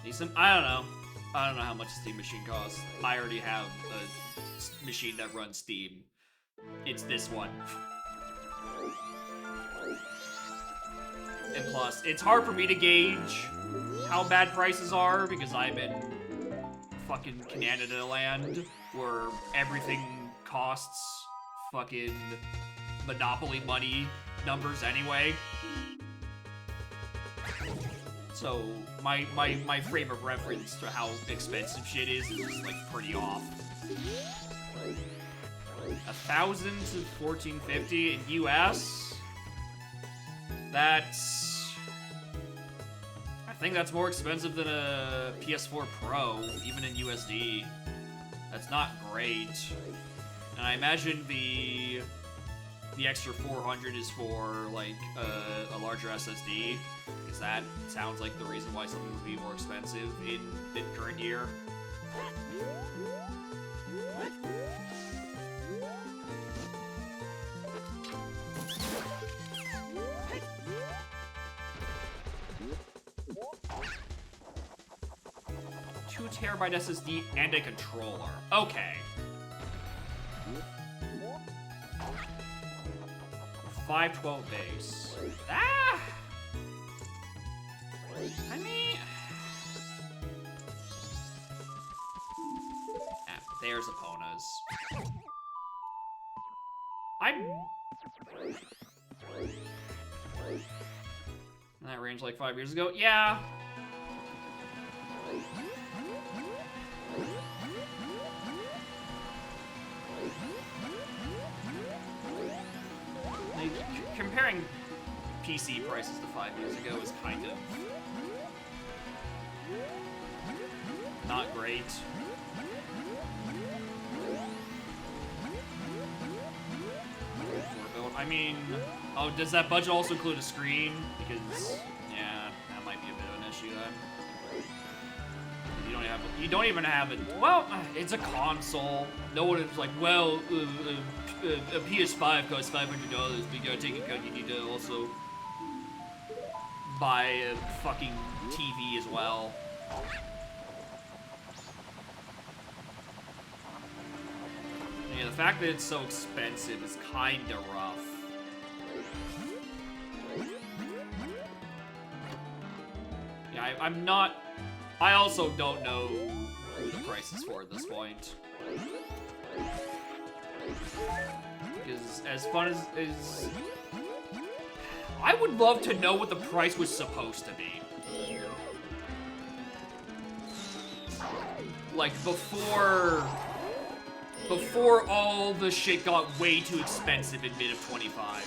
Decent? I don't know. I don't know how much a Steam machine costs. I already have a machine that runs Steam. It's this one. And plus, it's hard for me to gauge how bad prices are because I'm in fucking Canada land where everything costs fucking Monopoly money numbers anyway. So my frame of reference to how expensive shit is just like pretty off. 1,000 to 1,450 in US. That's, I think that's more expensive than a PS4 Pro, even in USD. That's not great. And I imagine the the extra 400 is for, like, a larger SSD. Because that sounds like the reason why something would be more expensive in the current year. Two terabyte SSD and a controller. Okay. 512 base. Ah! I mean... Ah, there's Epona's. I'm... That range like 5 years ago? Yeah. Like, comparing PC prices to 5 years ago is kind of not great. I mean, oh, does that budget also include a screen? Because, yeah, that might be a bit of an issue then. You don't even have it. Well, it's a console. No one is like, well, a PS5 costs $500, but you gotta take into account you need to also buy a fucking TV as well. Yeah, the fact that it's so expensive is kinda rough. Yeah, I'm not... I also don't know the prices for at this point. Because as fun as... I would love to know what the price was supposed to be. Like, before all the shit got way too expensive in mid of 25.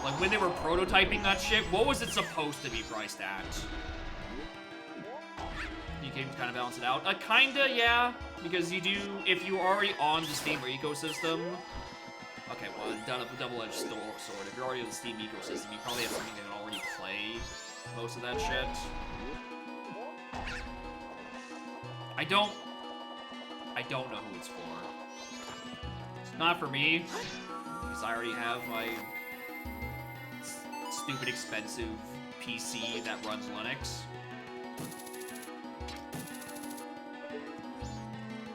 Like, when they were prototyping that shit, what was it supposed to be priced at? You can kind of balance it out. Kinda, yeah. Because you do, if you're already on the Steam ecosystem... Okay, well, double-edged sword. If you're already on the Steam ecosystem, you probably have something that can already play most of that shit. I don't know who it's for. It's not for me, because I already have my stupid expensive PC that runs Linux.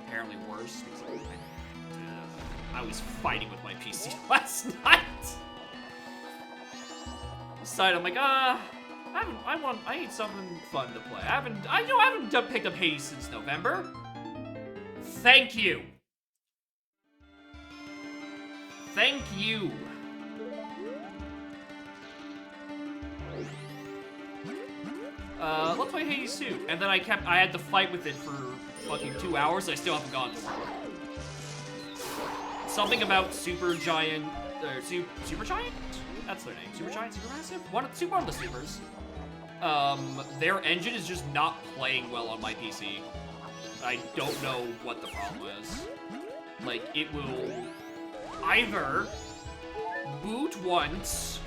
Apparently worse, because I was fighting with my PC last night. Decided, I'm like, I need something fun to play. I haven't picked up Hades since November. Thank you. Thank you. Let's play Hades 2. And then I had to fight with it for fucking 2 hours. I still haven't gone to work. Something about Supergiant, Supergiant? That's their name. Supergiant, Supermassive? One of the supers. Their engine is just not playing well on my PC. I don't know what the problem is. Like, it will either boot once,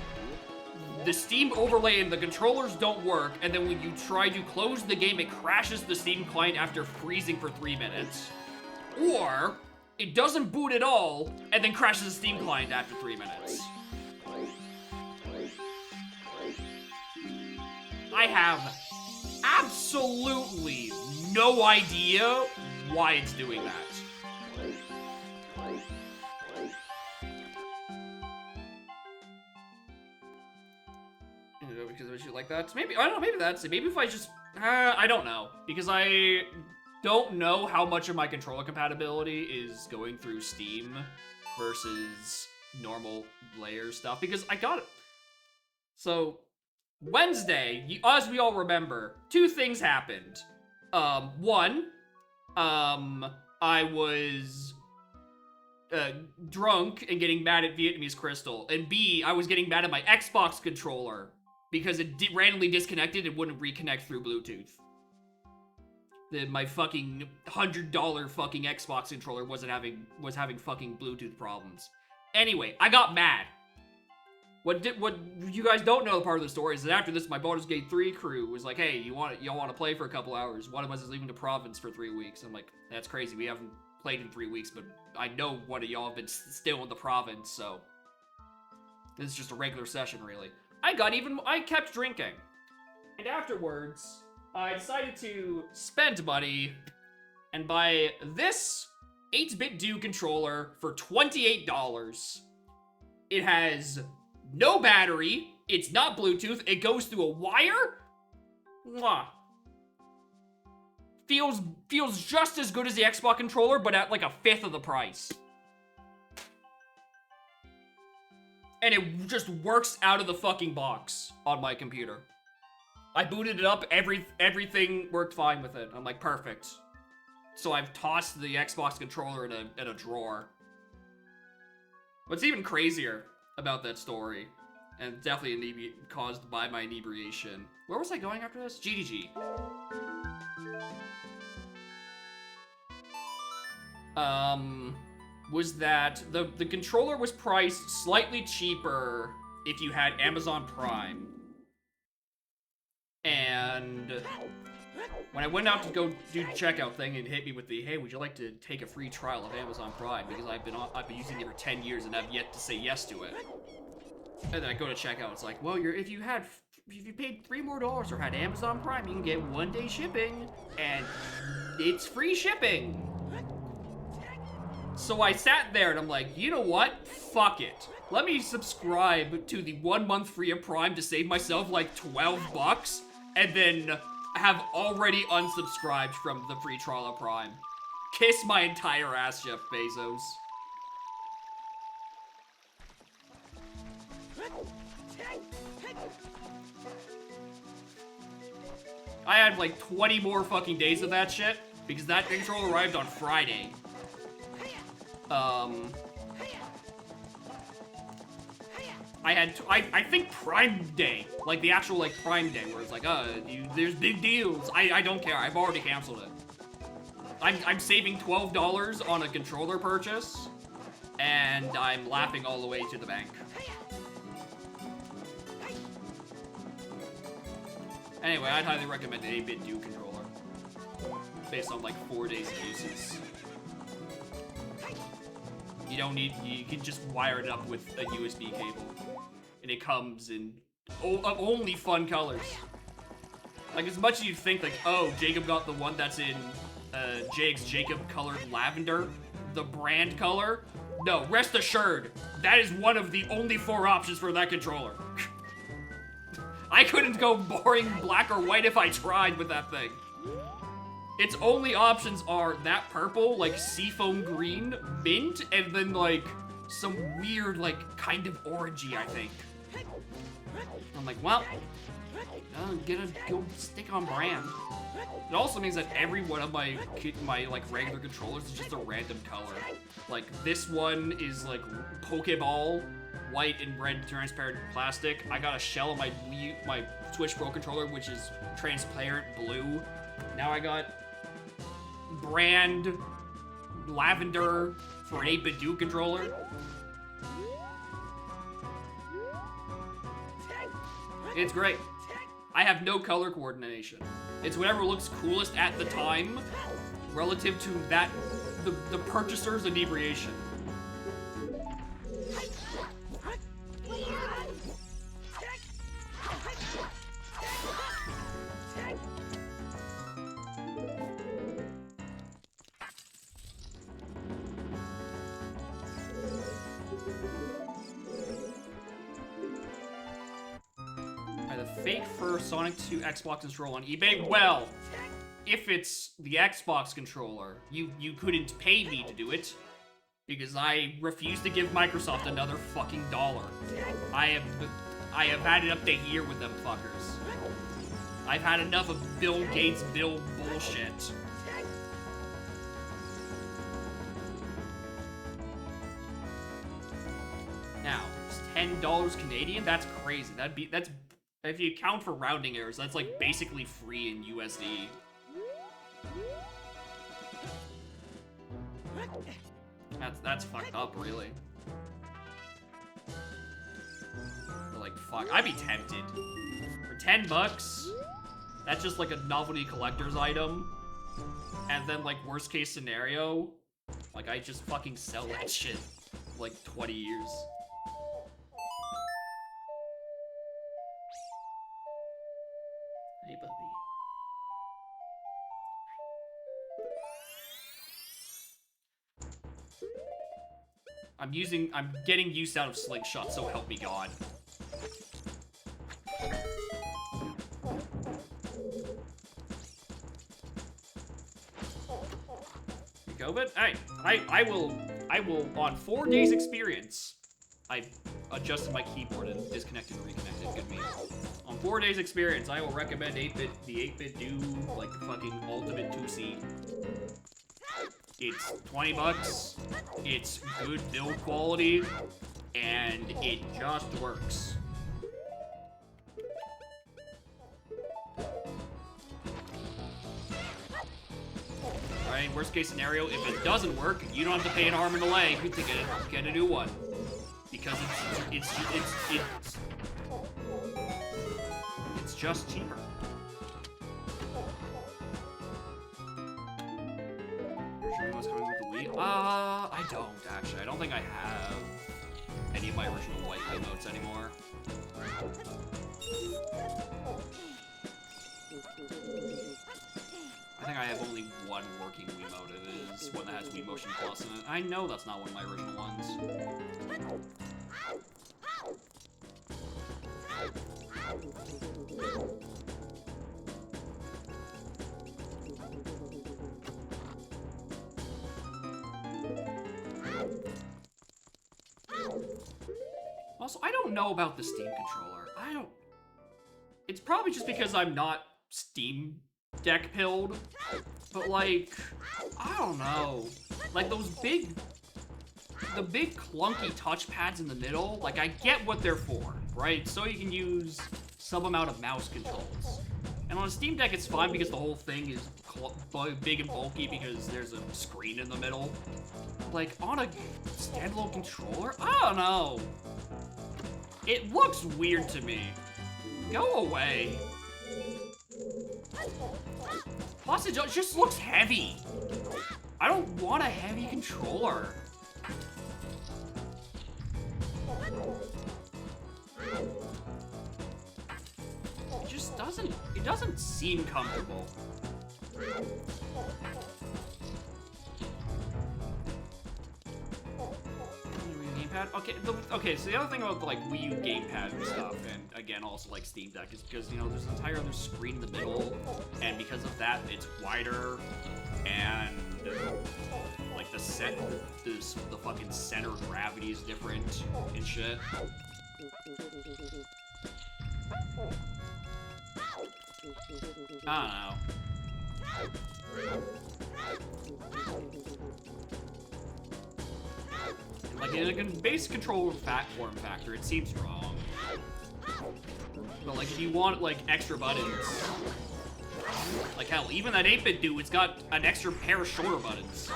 the Steam overlay and the controllers don't work, and then when you try to close the game, it crashes the Steam client after freezing for 3 minutes. Or it doesn't boot at all, and then crashes the Steam client after 3 minutes. I have absolutely no idea why it's doing that. Because of a shit like that. Maybe, I don't know, maybe that's it. Maybe if I just, I don't know. Because I don't know how much of my controller compatibility is going through Steam versus normal layer stuff. Because I got it. So, Wednesday, as we all remember, 2 things happened. One, I was drunk and getting mad at Vietnamese Crystal. And B, I was getting mad at my Xbox controller because it randomly disconnected and wouldn't reconnect through Bluetooth. My fucking $100 fucking Xbox controller was having fucking Bluetooth problems. Anyway, I got mad. What you guys don't know the part of the story is that after this, my Baldur's Gate 3 crew was like, hey, y'all want to play for a couple hours? One of us is leaving the province for 3 weeks. I'm like, that's crazy. We haven't played in 3 weeks, but I know one of y'all have been still in the province, so this is just a regular session, really. I kept drinking. And afterwards, I decided to spend money and buy this 8-bit Dew controller for $28. It has no battery. It's not Bluetooth. It goes through a wire. Mwah. Feels just as good as the Xbox controller, but at like a fifth of the price. And it just works out of the fucking box on my computer. I booted it up, everything worked fine with it. I'm like, perfect. So I've tossed the Xbox controller in a drawer. What's even crazier about that story, and definitely caused by my inebriation. Where was I going after this? GDG. Was that the controller was priced slightly cheaper if you had Amazon Prime. And when I went out to go do the checkout thing, it hit me with the, hey, would you like to take a free trial of Amazon Prime? Because I've been using it for 10 years and have yet to say yes to it. And then I go to checkout, it's like, well, if you paid $3 more or had Amazon Prime, you can get 1-day shipping, and it's free shipping. So I sat there and I'm like, you know what? Fuck it. Let me subscribe to the 1 month free of Prime to save myself like $12, and then have already unsubscribed from the free trial of Prime. Kiss my entire ass, Jeff Bezos. I had like 20 more fucking days of that shit, because that controller arrived on Friday. I think Prime Day, like the actual like Prime Day, where it's like, there's big deals. I don't care. I've already canceled it. I'm saving $12 on a controller purchase, and I'm laughing all the way to the bank. Anyway, I'd highly recommend an 8-bit Dew controller, based on like 4 days of uses. You can just wire it up with a USB cable. And it comes in only fun colors. Like, as much as you think, like, oh, Jacob got the one that's in Jacob colored lavender, the brand color. No, rest assured, that is one of the only 4 options for that controller. I couldn't go boring black or white if I tried with that thing. Its only options are that purple, like seafoam green, mint, and then like some weird, like kind of orangey, I think. I'm like, well, go stick on brand. It also means that every one of my like regular controllers is just a random color. Like this one is like Pokeball, white and red transparent plastic. I got a shell of my Switch Pro controller, which is transparent blue. Now I got brand lavender for an 8-bit Dew controller. It's great. I have no color coordination. It's whatever looks coolest at the time relative to that the purchaser's inebriation. Fake for Sonic 2 Xbox controller on eBay? Well, if it's the Xbox controller, you couldn't pay me to do it, because I refuse to give Microsoft another fucking dollar. I have had it up to here with them fuckers. I've had enough of Bill Gates bill bullshit. Now, it's $10 Canadian? That's crazy. That's if you account for rounding errors, that's like basically free in USD. That's fucked up, really. fuck. I'd be tempted. For 10 bucks, that's just like a novelty collector's item. And then, like, worst case scenario, like, I just fucking sell that shit for, like, 20 years. Hey, puppy. I'm getting use out of slingshot, so help me God. COVID? I will, on 4 days experience, I adjusted my keyboard and disconnected and reconnected, good me. On 4 days experience, I will recommend the 8-bit do, like, fucking ultimate 2C. It's 20 bucks, it's good build quality, and it just works. Alright, worst case scenario, if it doesn't work, you don't have to pay an arm and a leg to get a new one. Because it's just cheaper. What's coming with the Wii? I don't, actually. I don't think I have any of my original white emotes anymore. I think I have only one working Wiimote. It is one that has Wii Motion Plus in it. I know that's not one of my original ones. Also, I don't know about the Steam controller. It's probably just because I'm not Steam Deck pilled, but like, I don't know. Like the big clunky touchpads in the middle, like I get what they're for, right? So you can use some amount of mouse controls. And on a Steam Deck, it's fine because the whole thing is big and bulky because there's a screen in the middle. Like, on a standalone controller? I don't know. It looks weird to me. Go away. Plus, it just looks heavy. I don't want a heavy controller. It doesn't seem comfortable. Gamepad? Okay, so the other thing about the, like, Wii U gamepad and stuff, and again, also, like, Steam Deck, is because, you know, there's an entire other screen in the middle, and because of that, it's wider, and, like, the fucking center of gravity is different and shit. I don't know. Like, in a base controller form factor, it seems wrong. But, like, if you want, like, extra buttons... Like, hell, even that 8-bit dude, it's got an extra pair of shoulder buttons.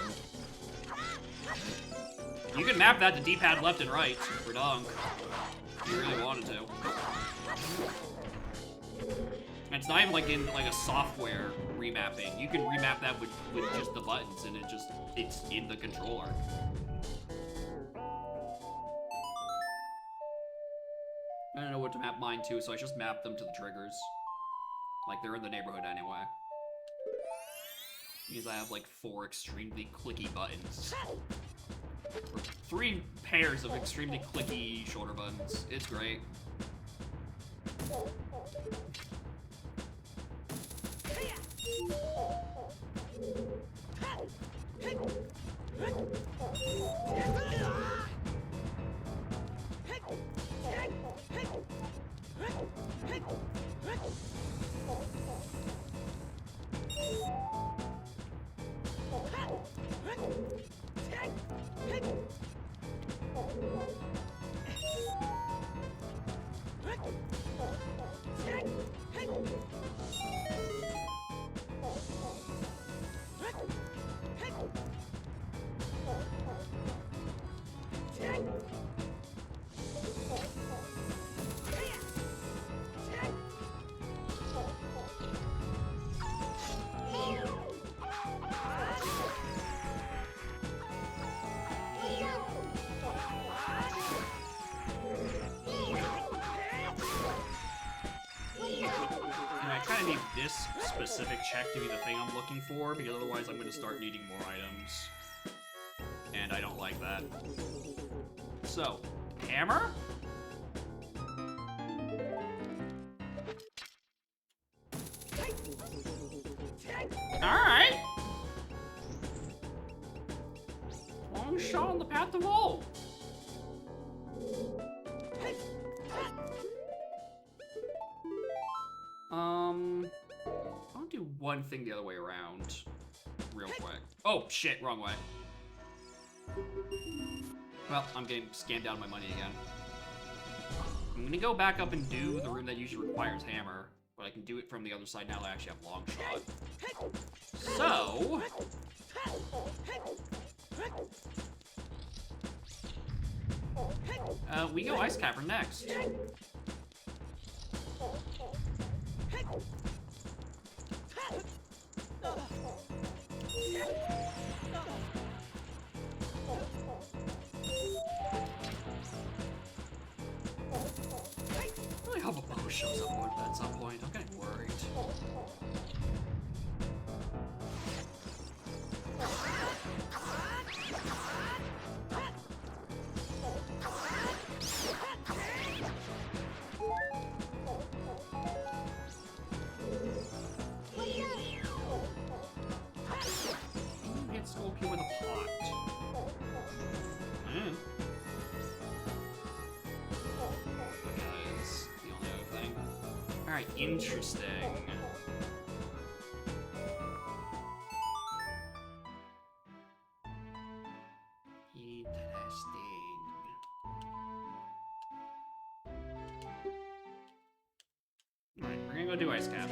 You can map that to D-pad left and right for dunk. If you really wanted to. And it's not even like in like a software remapping. You can remap that with just the buttons and it's in the controller. I don't know what to map mine to, so I just map them to the triggers. Like they're in the neighborhood anyway. Because I have like 4 extremely clicky buttons. Or 3 pairs of extremely clicky shoulder buttons. It's great. need this specific check to be the thing I'm looking for, because otherwise I'm gonna start needing more items. And I don't like that. So, hammer? Alright! Long shot on the path to Volt. I'll do one thing the other way around. Real quick. Oh, shit, wrong way. Well, I'm getting scammed out of my money again. I'm gonna go back up and do the room that usually requires hammer, but I can do it from the other side now that I actually have long shot. So... we go Ice Cavern next. I really hope a bow shows up at some point. I'm getting worried. Hit Skulky with a pot. Because the only other thing. Alright, interesting. Alright, we're gonna go do Ice Cap.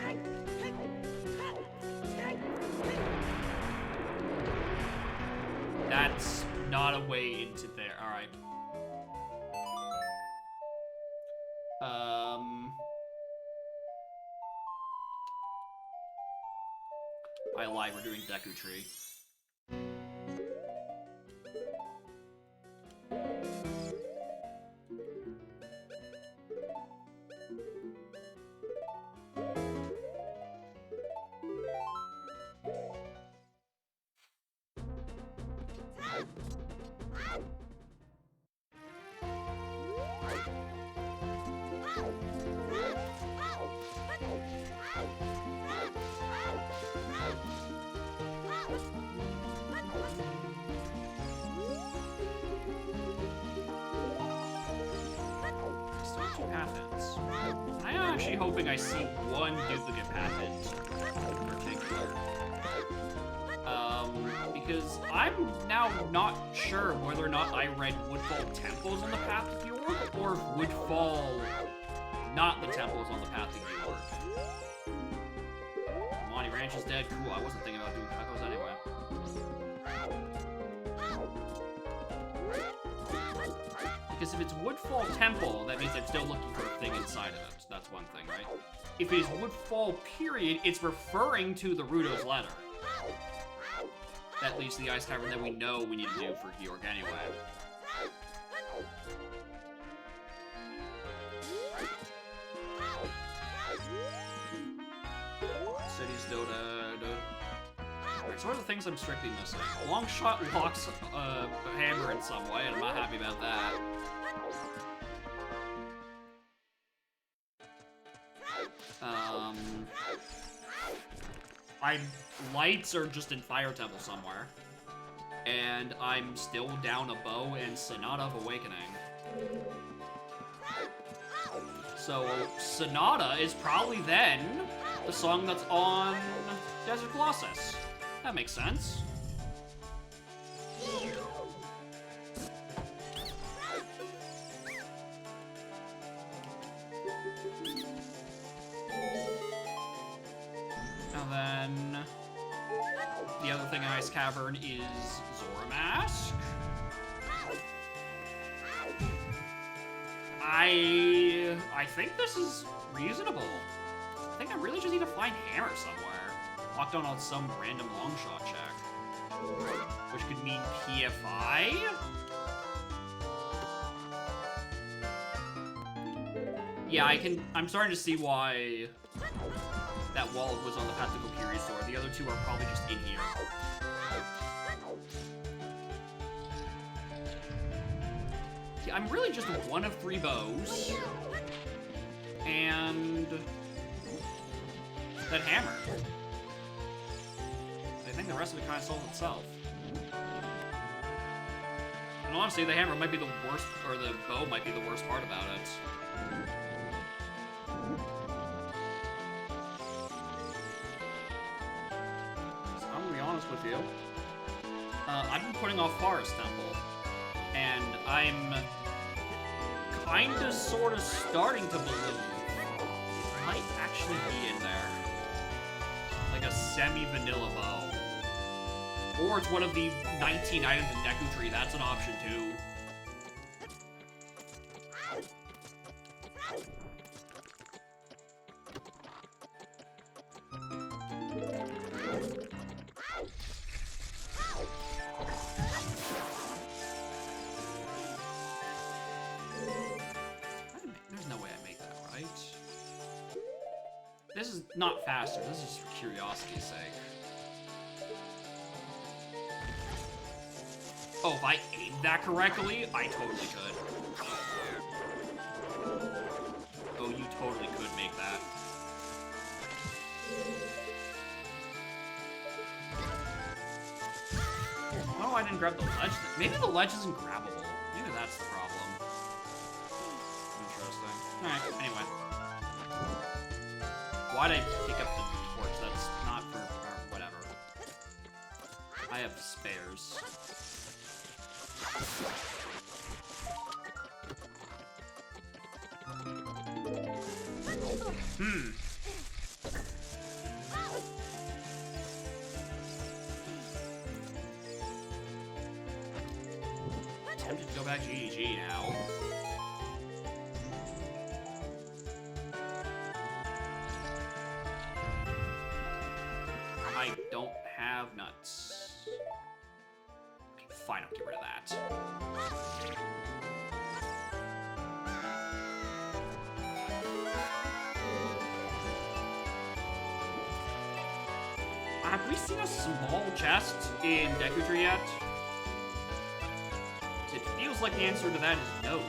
That's not a way into there. Alright. I lied, we're doing Deku Tree. Pathins. I'm actually hoping I see one duplicate Pathins in particular. Because I'm now not sure whether or not I read Woodfall Temples on the path to Fjord, or if Woodfall not the temples on the path to Fjord. Monty Ranch is dead. Cool, I wasn't thinking about doing tacos anyway. Because if it's Woodfall Temple, that means I'm still looking for a thing inside of it. That's one thing, right? If it is Woodfall period, it's referring to the Rudo's letter. That leads to the Ice Cavern that we know we need to do for Georg anyway. City's Dota. Alright, so what are the things I'm strictly missing? Long shot locks a hammer in some way, and I'm not happy about that. Lights are just in Fire Temple somewhere. And I'm still down a bow and Sonata of Awakening. So, Sonata is probably then the song that's on Desert Colossus. That makes sense. And then the other thing in Ice Cavern is Zora Mask. I think this is reasonable. I think I really just need to find Hammer somewhere. Locked on some random long shot check. Which could mean PFI? Yeah, I'm starting to see why that wall was on the path to Kokiri's sword. The other two are probably just in here. Yeah, I'm really just one of 3 bows. And that hammer. I think the rest of it kind of solves itself. And honestly, the hammer might be the worst, or the bow might be the worst part about it. So I'm gonna be honest with you. I've been putting off Forest Temple, and I'm kinda, sorta starting to believe it might actually be in there. Like a semi-vanilla bow. Or it's one of the 19 items in Deku Tree. That's an option, too. There's no way I make that, right? This is not faster. This is just for curiosity's sake. Oh, if I aimed that correctly, I totally could. Oh, you totally could make that. Oh, I didn't grab the ledge. Maybe the ledge isn't grabbable. Maybe that's the problem. Interesting. Alright, anyway. Why'd I pick up the torch? That's not for... or whatever. I have spares. Tempted to go back to GG now. I don't have nuts. Okay, fine, I'll get rid of that. Have we seen a small chest in Deku Tree yet? It feels like the answer to that is no.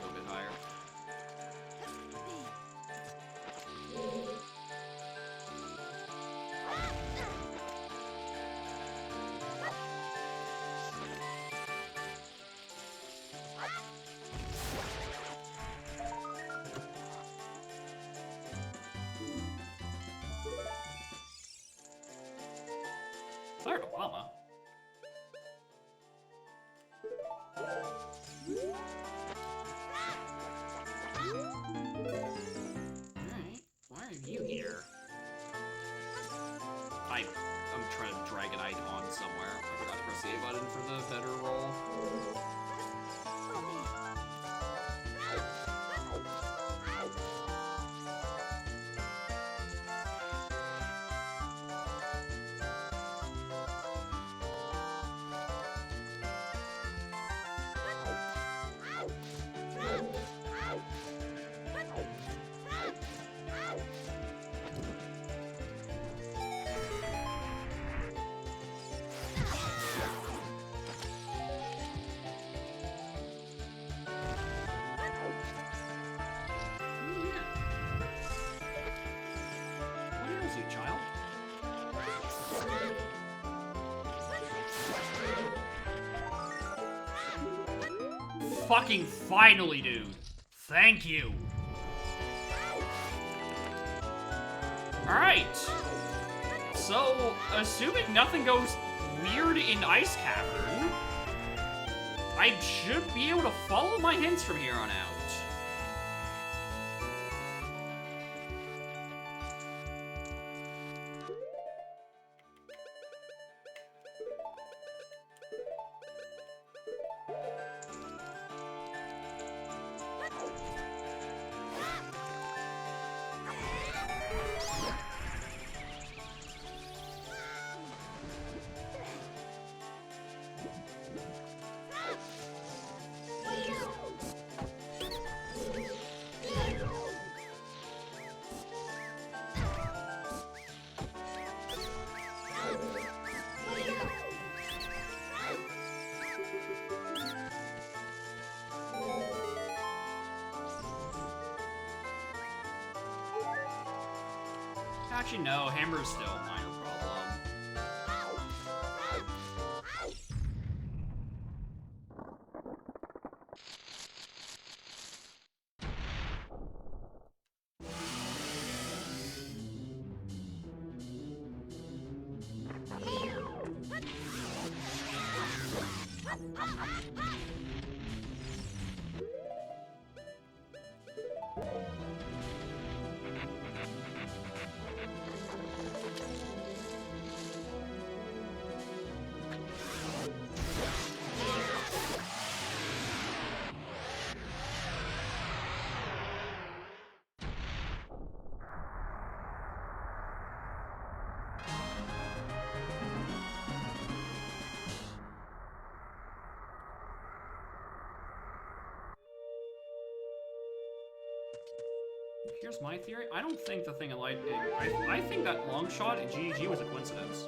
Go a bit higher. Fired Obama. Alright, why are you here? I'm trying to drag an icon somewhere. I forgot to press the A button for the better roll. Child. Fucking finally, dude. Thank you. Alright. So, assuming nothing goes weird in Ice Cavern, I should be able to follow my hints from here on out. Actually, no. Hammer is still a minor problem. Here's my theory. I don't think the thing in light... I think that long shot in GG was a coincidence.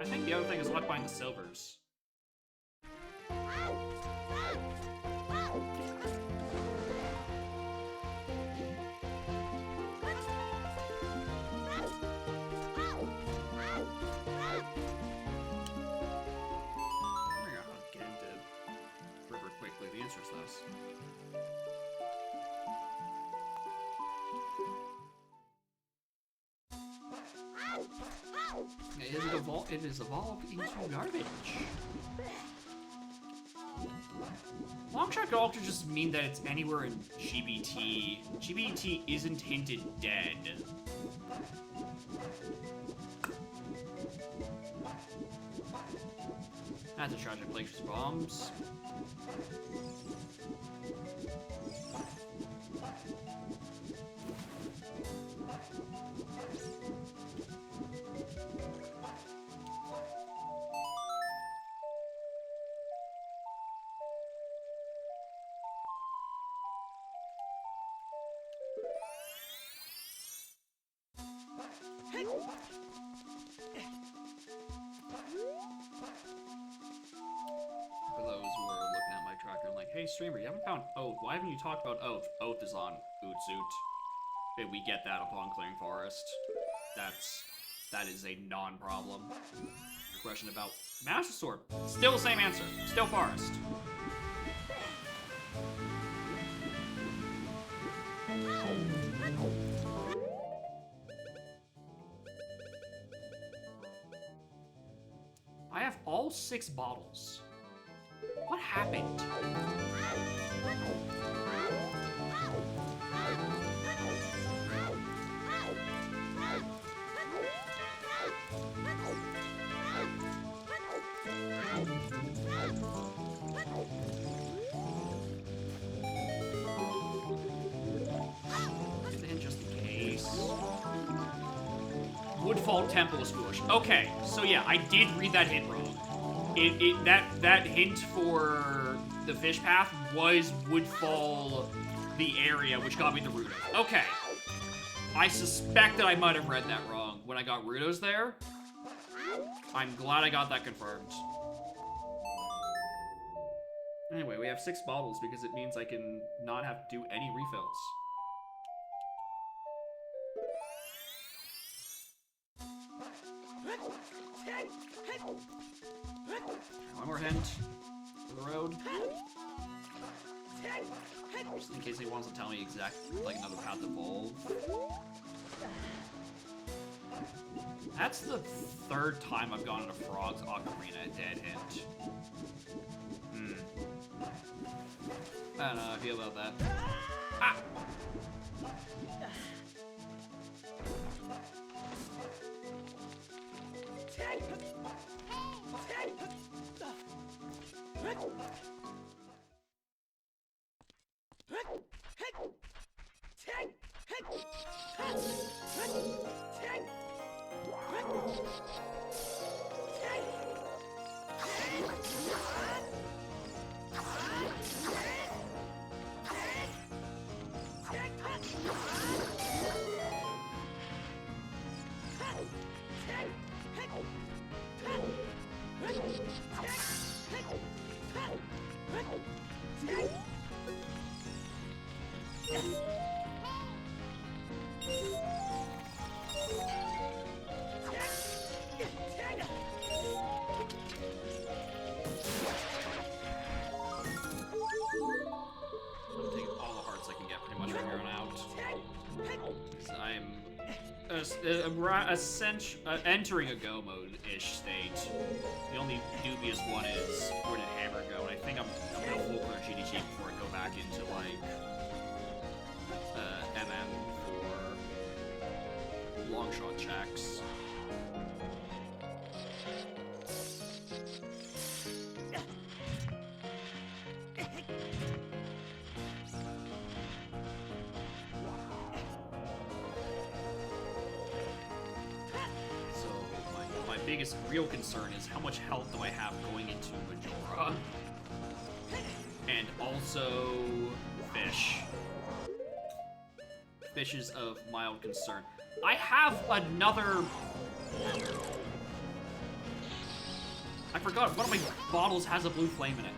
I think the other thing is left behind the silvers. Figure out how to get into river quickly. The answer is this. It is evolved into garbage. Longshot could also just mean that it's anywhere in GBT. GBT isn't hinted dead. That's a tragic place for bombs. For those who are looking at my tracker and like, hey streamer, you haven't found Oath. Why haven't you talked about Oath? Oath is on Ootzoot. Okay, we get that upon clearing forest. That is a non-problem. Your question about Master Sword. Still the same answer. Still forest. I have all 6 bottles. What happened? Then just in case. Woodfall Temple is foolish. Okay, so yeah, I did read that hint wrong. That hint for the fish path was Woodfall, the area, which got me the Rudos. Okay. I suspect that I might have read that wrong when I got Rudos there. I'm glad I got that confirmed. Anyway, we have 6 bottles because it means I can not have to do any refills. One more hint for the road. Just in case he wants to tell me exactly, like, another path to evolve. That's the 3rd time I've gone into Frog's Ocarina at dead hint. I don't know how I feel about that. Ah! entering a go mode-ish state. The only dubious one is where did hammer go, and I think I'm gonna full clear GDG before I go back into like MM for long shot checks. Biggest real concern is how much health do I have going into Majora. And also fish. Fish is of mild concern. I have another... I forgot, one of my bottles has a blue flame in it.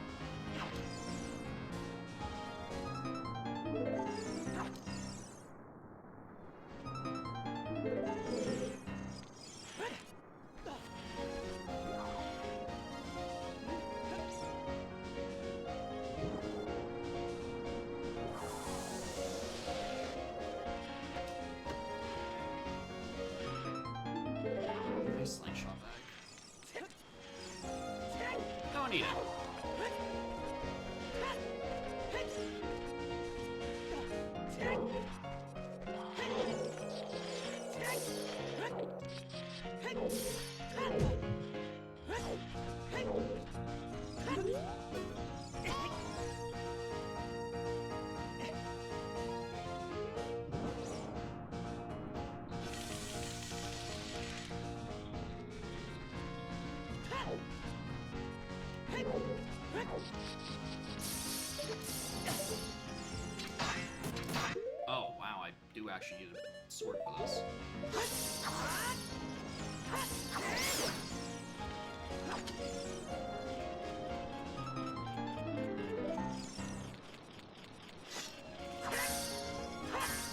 Slingshot bag. Don't need it. Oh, wow, I do actually need a sword for this.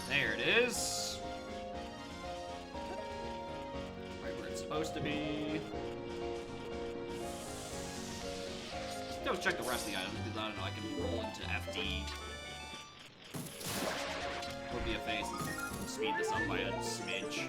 There it is. Right where it's supposed to be. Let's check the rest of the items, because I don't know, I can roll into FD. Or BFA, and speed this up by a smidge.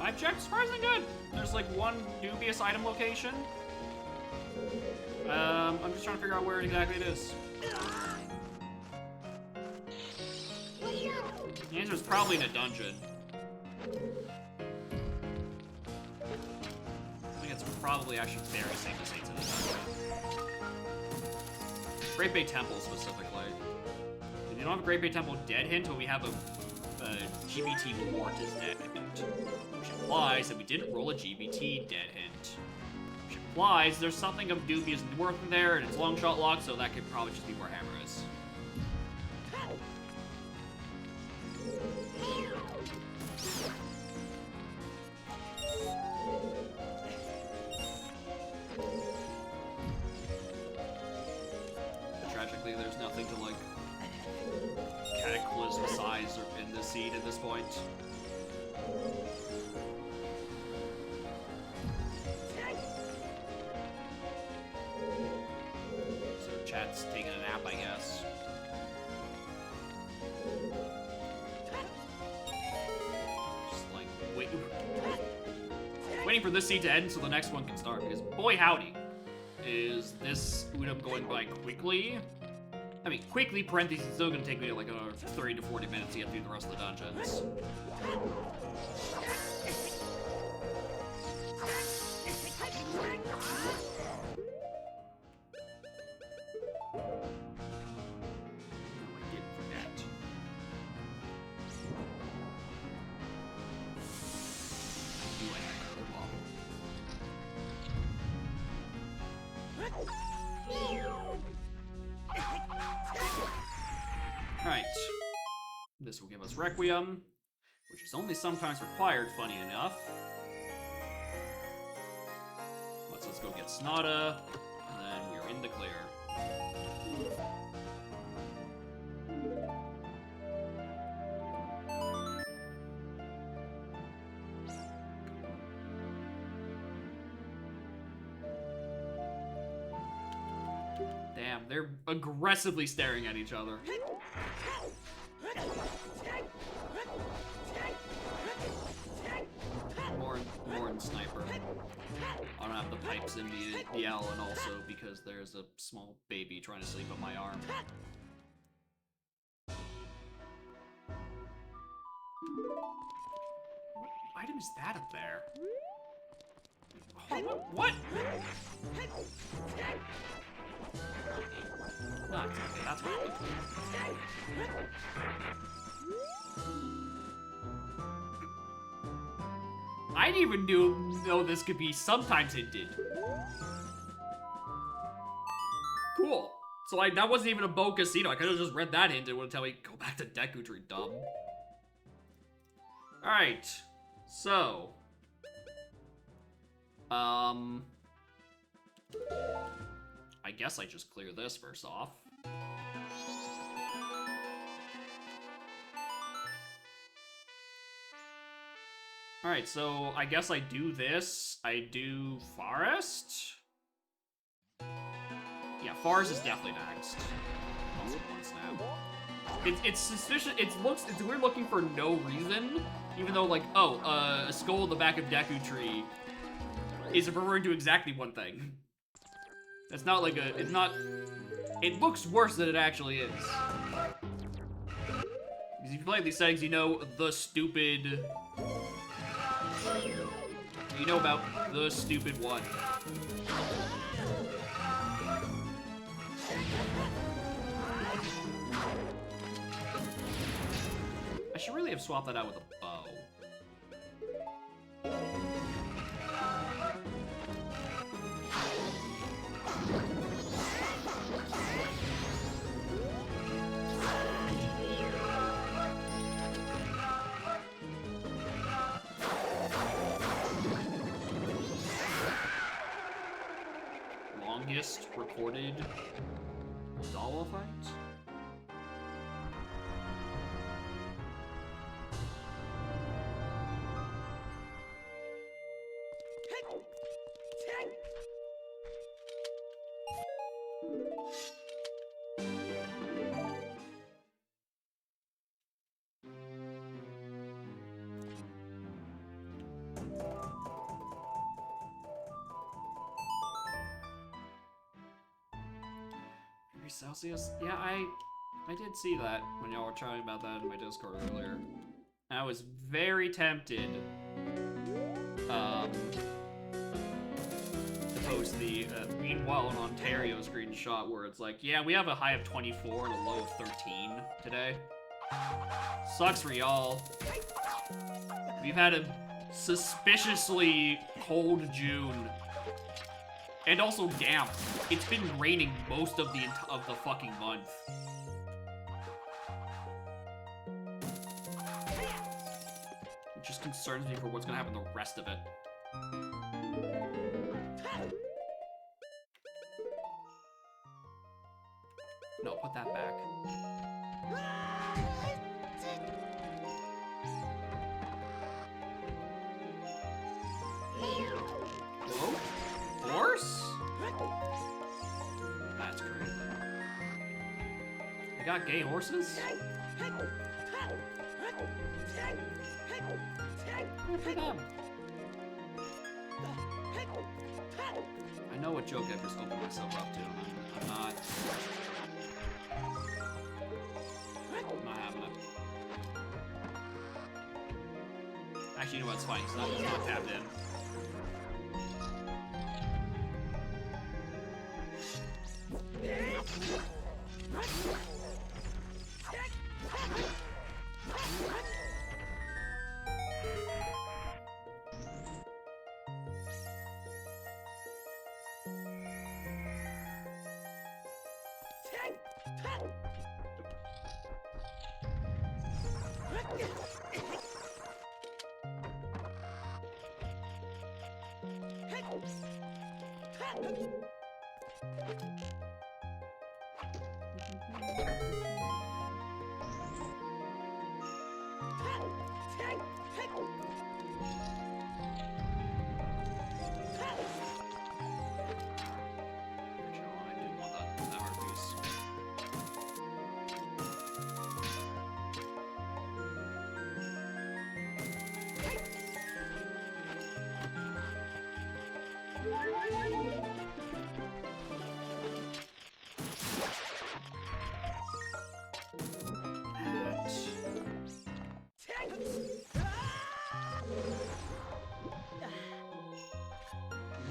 I've checked surprisingly good. There's like one dubious item location. I'm just trying to figure out where exactly it is. The answer is probably in a dungeon. I think it's probably actually very safe to say it's in a dungeon. Great Bay Temple specifically. We don't have a Great Bay Temple dead hint, but we have a GBT Mortis dead hint. Which implies that we didn't roll a GBT dead hint. Which implies there's something of dubious worth in there, and it's long shot locked, so that could probably just be where Hammer is. Tragically, there's nothing to like cataclysm size or in the seed at this point. So chat's taking a nap, I guess. Just like waiting for this seed to end so the next one can start, because boy howdy, is this Udam going by quickly I mean, quickly, parentheses, it's still gonna take me like another 30 to 40 minutes to get through the rest of the dungeons. Alright. This will give us Requiem, which is only sometimes required, funny enough. Let's go get Snada, and then we're in the clear. Damn, they're aggressively staring at each other. More in Sniper. I don't have the pipes in me to yell, and also because there's a small baby trying to sleep on my arm. What item is that up there? Oh, what? No, it's okay, that's right. I didn't even know this could be sometimes hinted. Cool. So that wasn't even a Bo Casino. I could have just read that hint and would tell me, go back to Deku Tree, dumb. Alright. So. I guess I just clear this first off. Alright, so I guess I do this. I do Forest. Yeah, Forest is definitely next. Also one snap. It's suspicious. We're looking for no reason, even though like, oh, a skull in the back of Deku Tree is referring to exactly one thing. It's not like a. It's not. It looks worse than it actually is. Because if you play these settings, you know the stupid. You know about the stupid one. I should really have swapped that out with a bow. Longest recorded Dawa fight? Celsius? Yeah, I did see that when y'all were talking about that in my Discord earlier. I was very tempted to post the Meanwhile in Ontario screenshot where it's like, yeah, we have a high of 24 and a low of 13 today. Sucks for y'all. We've had a suspiciously cold June. And also damp. It's been raining most of the fucking month. It just concerns me for what's gonna happen the rest of it. No, put that back. Whoa? Horse? That's crazy. They got gay horses? Good for them. I know what joke I've just opened myself up to. I'm not. I'm not having it. Actually, you know what's fine. It's not tapped in.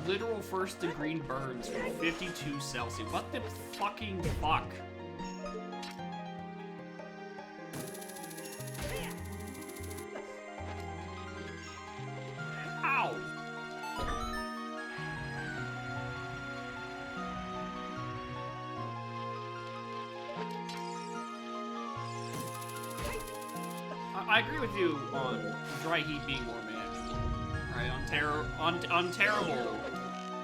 Literal first degree burns from 52 Celsius. What the fucking fuck? Ow! I agree with you on dry heat being more manageable. Right, on Terrible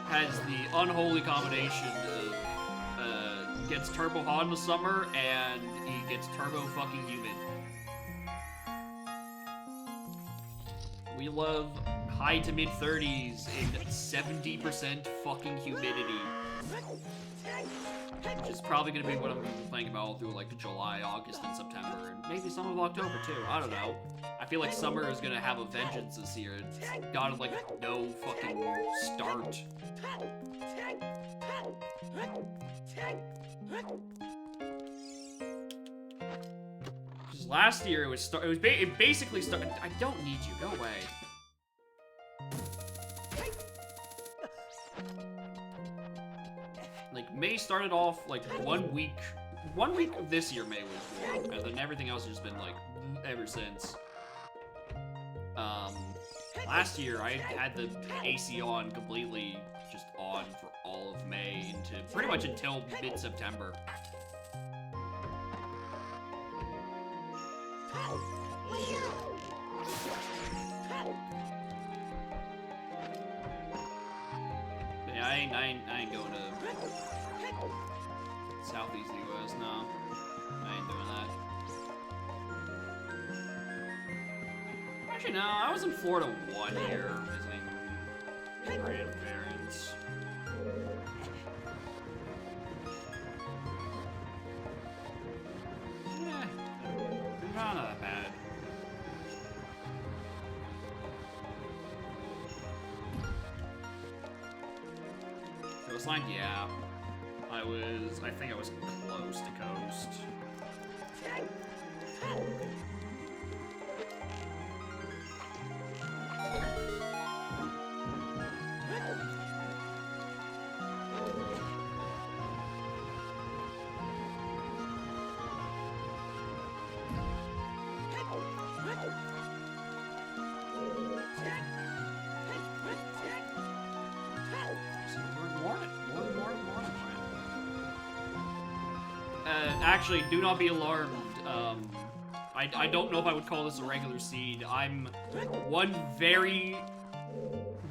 has the unholy combination of gets turbo hot in the summer and he gets turbo fucking humid. We love high to mid 30s and 70% fucking humidity. Which is probably gonna be what I'm gonna be playing about all through like July, August, and September, and maybe some of October too. I don't know. I feel like summer is gonna have a vengeance this year. It's got like no fucking start. Because last year it basically started. I don't need you. Go away. Like, May started off, like, 1 week. 1 week of this year, May was warm, and then everything else has just been, like, ever since. Last year, I had the AC on completely just on for all of May into pretty much until mid-September. Yeah, I ain't going to Southeast US, no. I ain't doing that. Actually, no, I was in Florida 1 year visiting grandparents. Yeah, not that bad. Coastline, yeah. I think I was close to coast. Actually, do not be alarmed. I don't know if I would call this a regular seed. I'm one very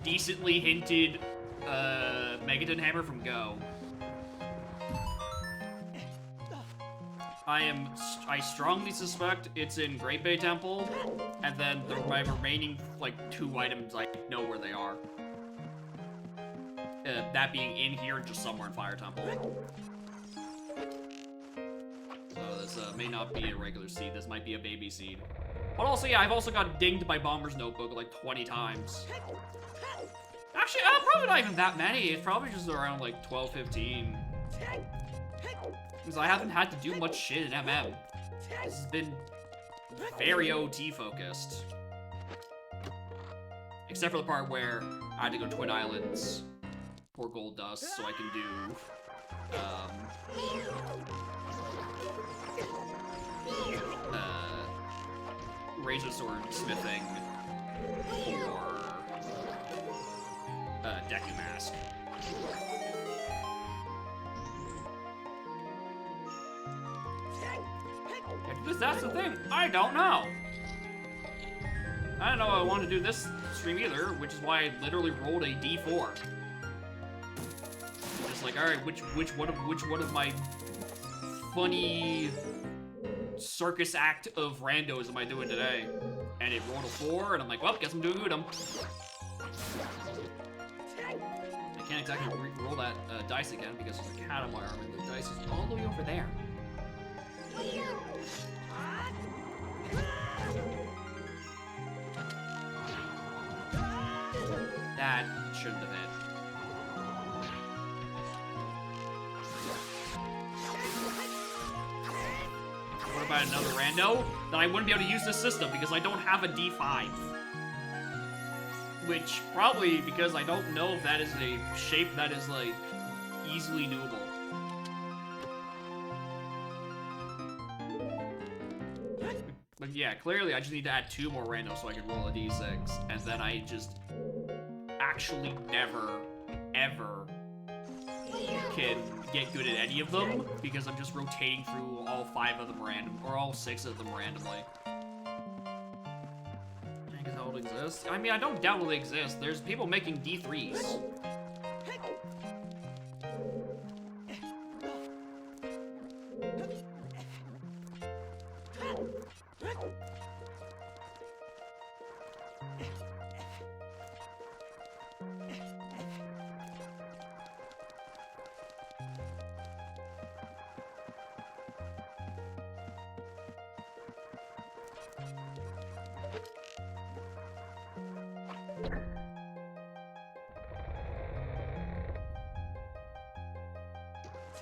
decently hinted Megaton Hammer from Go. I strongly suspect it's in Great Bay Temple, and then my remaining, like, 2 items, I know where they are. That being in here, just somewhere in Fire Temple. So this may not be a regular seed, this might be a baby seed. But also, yeah, I've also got dinged by Bomber's Notebook like 20 times. Actually, probably not even that many, it's probably just around like 12, 15. Because I haven't had to do much shit in MM. This has been very OT focused. Except for the part where I had to go to Twin Islands for gold dust so I can do, razor sword smithing for, Deku Mask. Because that's the thing, I don't know. I don't know I want to do this stream either, which is why I literally rolled a D4. Just like, all right, which one of my funny circus act of randos am I doing today? And it rolled a 4, and I'm like, well, guess I'm doing Udam. I can't exactly roll that dice again because there's a cat on my arm, and the dice is all the way over there. That shouldn't have hit. What about another rando? Then I wouldn't be able to use this system because I don't have a D5. Which, probably because I don't know if that is a shape that is, like, easily doable. But yeah, clearly I just need to add 2 more randos so I can roll a D6. And then I just actually never, ever can get good at any of them because I'm just rotating through all 5 of them random, or all 6 of them randomly. I guess that would exist. I mean, I don't doubt it will exist. There's people making D3s.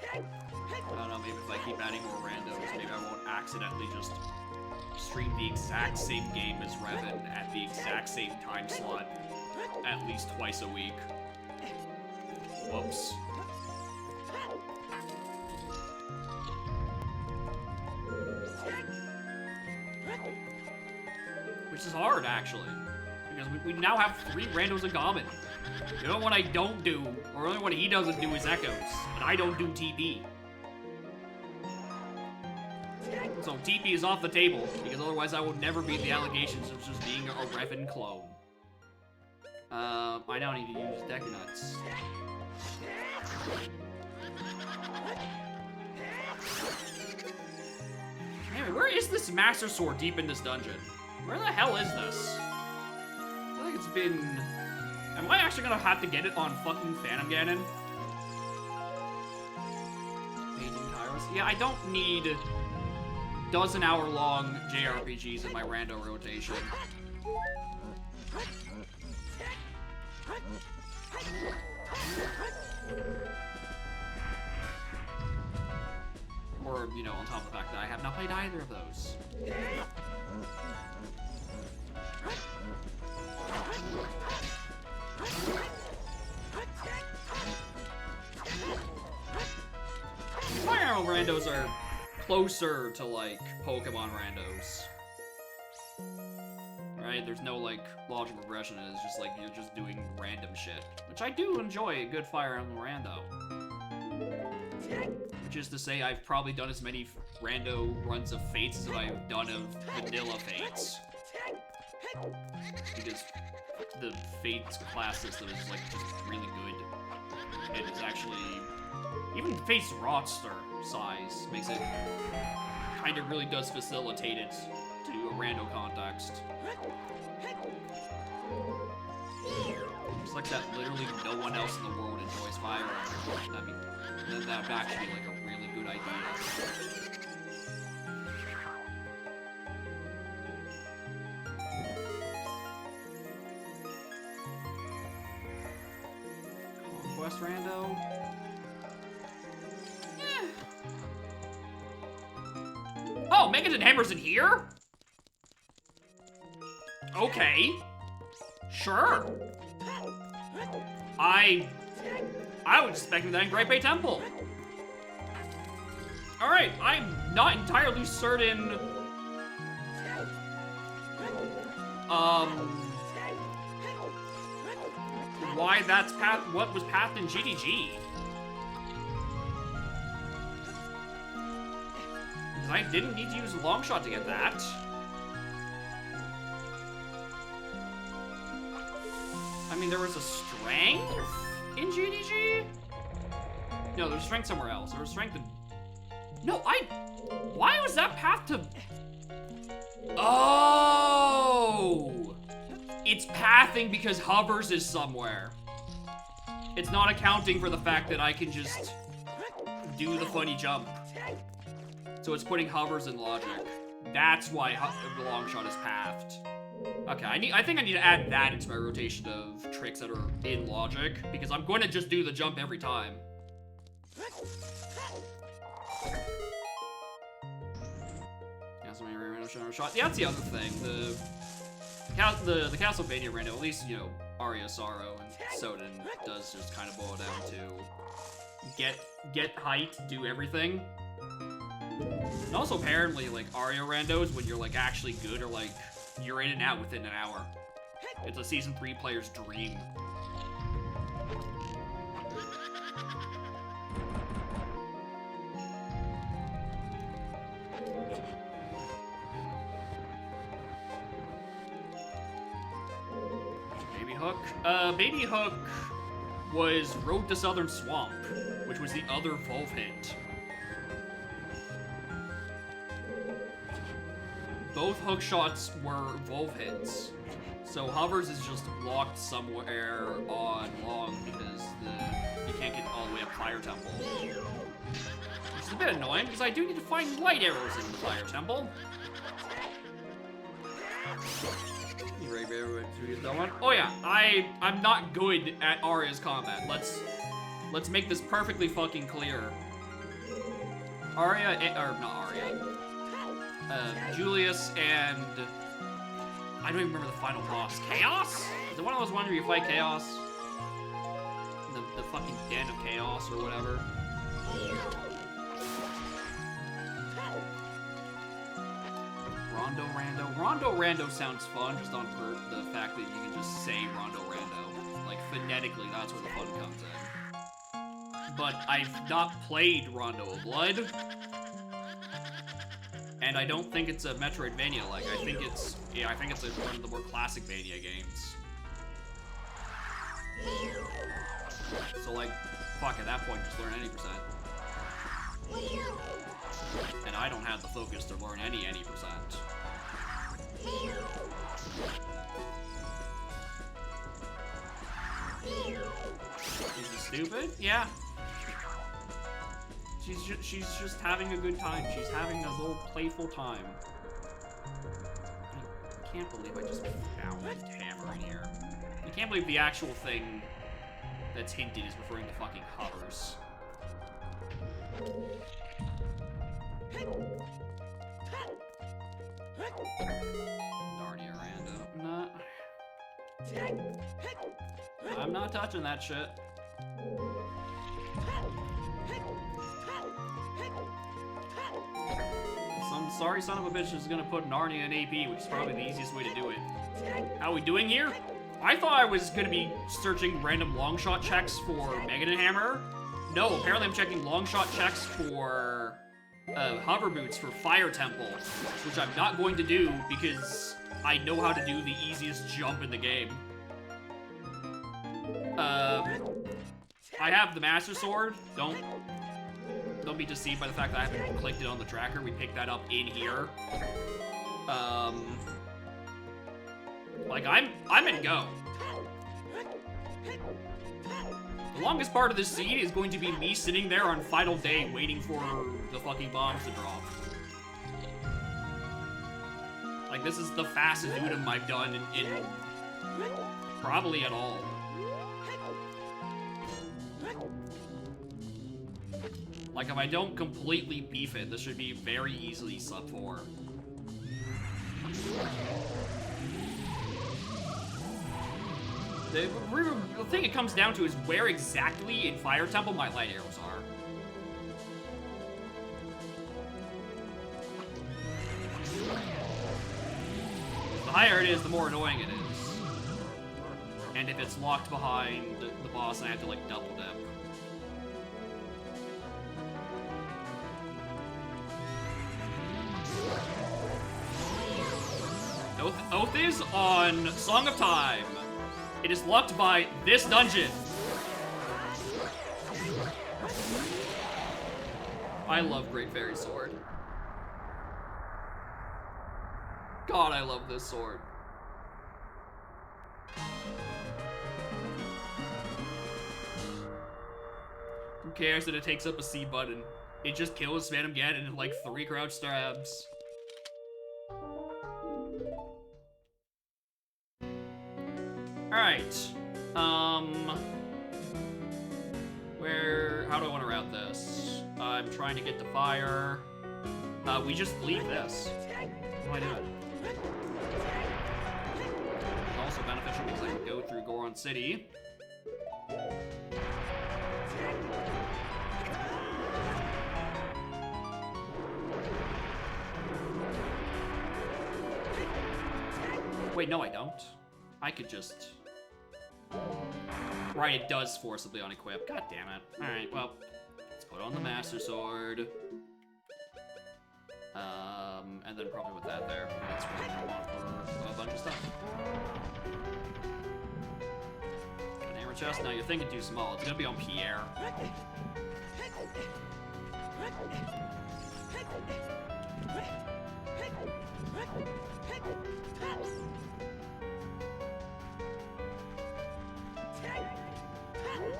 I don't know, maybe if I keep adding more randos, maybe I won't accidentally just stream the exact same game as Revan at the exact same time slot at least twice a week. Whoops. Which is hard, actually, because we now have 3 randos in common. The only one I don't do, or the only one he doesn't do is Echoes, and I don't do TP. So TP is off the table, because otherwise I would never beat the allegations of just being a Revan clone. I now need to use Deku Nuts. Anyway, where is this Master Sword deep in this dungeon? Where the hell is this? I feel like it's been... Am I actually gonna have to get it on fucking Phantom Ganon? Aging Kairos? Yeah, I don't need dozen-hour-long JRPGs in my rando rotation. Or, you know, on top of the fact that I have not played either of those. Fire Arrow randos are closer to, like, Pokemon randos. Right? There's no, like, logical progression. It's just, like, you're just doing random shit. Which I do enjoy a good Fire Emblem rando. Which is to say, I've probably done as many rando runs of Fates as I've done of vanilla Fates. Because the Fates class system is, like, just really good. It is actually... Even Fates roster size makes it... kind of really does facilitate it to a rando context. It's like that literally no one else in the world enjoys Fire Emblem. I mean, then that would actually be, like, a really good idea. Conquest rando? Megan and Hammer's in here? Okay. Sure. I was expecting that in Great Bay Temple. Alright, I'm not entirely certain why that's what was pathed in GDG. Because I didn't need to use a long shot to get that. I mean, there was a strength in GDG? No, there's strength somewhere else. There was strength in... No, why was that path to... Oh! It's pathing because hovers is somewhere. It's not accounting for the fact that I can just do the funny jump. So it's putting hovers in logic. That's why the long shot is pathed. Okay, I think I need to add that into my rotation of tricks that are in logic, because I'm going to just do the jump every time. Shot. Yeah, that's the other thing. The Castlevania rando, at least, you know, Aria Sorrow and Soden does just kind of boil down to get height, do everything. And also apparently, like, Aria randos, when you're like actually good, are like you're in and out within an hour. It's a Season 3 player's dream. Baby Hook was Road to Southern Swamp, which was the other Volv hit. Both hook shots were Volv hits. So hovers is just locked somewhere on long because you can't get all the way up Fire Temple. Which is a bit annoying because I do need to find light arrows in the Fire Temple. Oh yeah, I'm not good at Aria's combat. Let's make this perfectly fucking clear. Julius and I don't even remember the final boss. Chaos? Is it one of those ones where you fight Chaos? The fucking den of Chaos or whatever. Rondo Rando sounds fun just on the fact that you can just say Rondo Rando. Like, phonetically, that's where the fun comes in. But I've not played Rondo of Blood. And I don't think it's a Metroidvania-like. I think it's one of the more classic Vania games. So, like, fuck, at that point, just learn any percent. And I don't have the focus to learn any percent. Is he stupid? Yeah. She's just having a good time. She's having a little playful time. I can't believe I just found Hammer in here. I can't believe the actual thing that's hinted is referring to fucking hovers. Narnia rando. I'm not touching that shit. Some sorry son of a bitch is gonna put Narnia in AP, which is probably the easiest way to do it. How are we doing here? I thought I was gonna be searching random long shot checks for Megan and Hammer. No, apparently I'm checking long shot checks for hover boots for Fire Temple, which I'm not going to do because I know how to do the easiest jump in the game. I have the Master Sword. Don't be deceived by the fact that I haven't clicked it on the tracker. We picked that up in here. Like I'm in go. The longest part of this scene is going to be me sitting there on final day waiting for the fucking bombs to drop. Like, this is the fastest Udom I've done in probably at all. Like, if I don't completely beef it, this should be very easily sub 4. The thing it comes down to is where exactly in Fire Temple my light arrows are. The higher it is, the more annoying it is. And if it's locked behind the boss, I have to, like, double dip. Oath is on Song of Time. It is locked by this dungeon. I love Great Fairy Sword. God, I love this sword. Who cares that it takes up a C button? It just kills Phantom Ganon in like 3 crouch stabs. Alright. How do I want to route this? I'm trying to get to fire. We just leave this. What do I do? It's also beneficial because I can go through Goron City. Wait, no I don't. I could just... Right, it does forcibly unequip. God damn it. Alright, well, let's put on the Master Sword. And then probably with that there. That's what I want for a bunch of stuff. An hammer chest? Now you're thinking too small. It's gonna be on Pierre.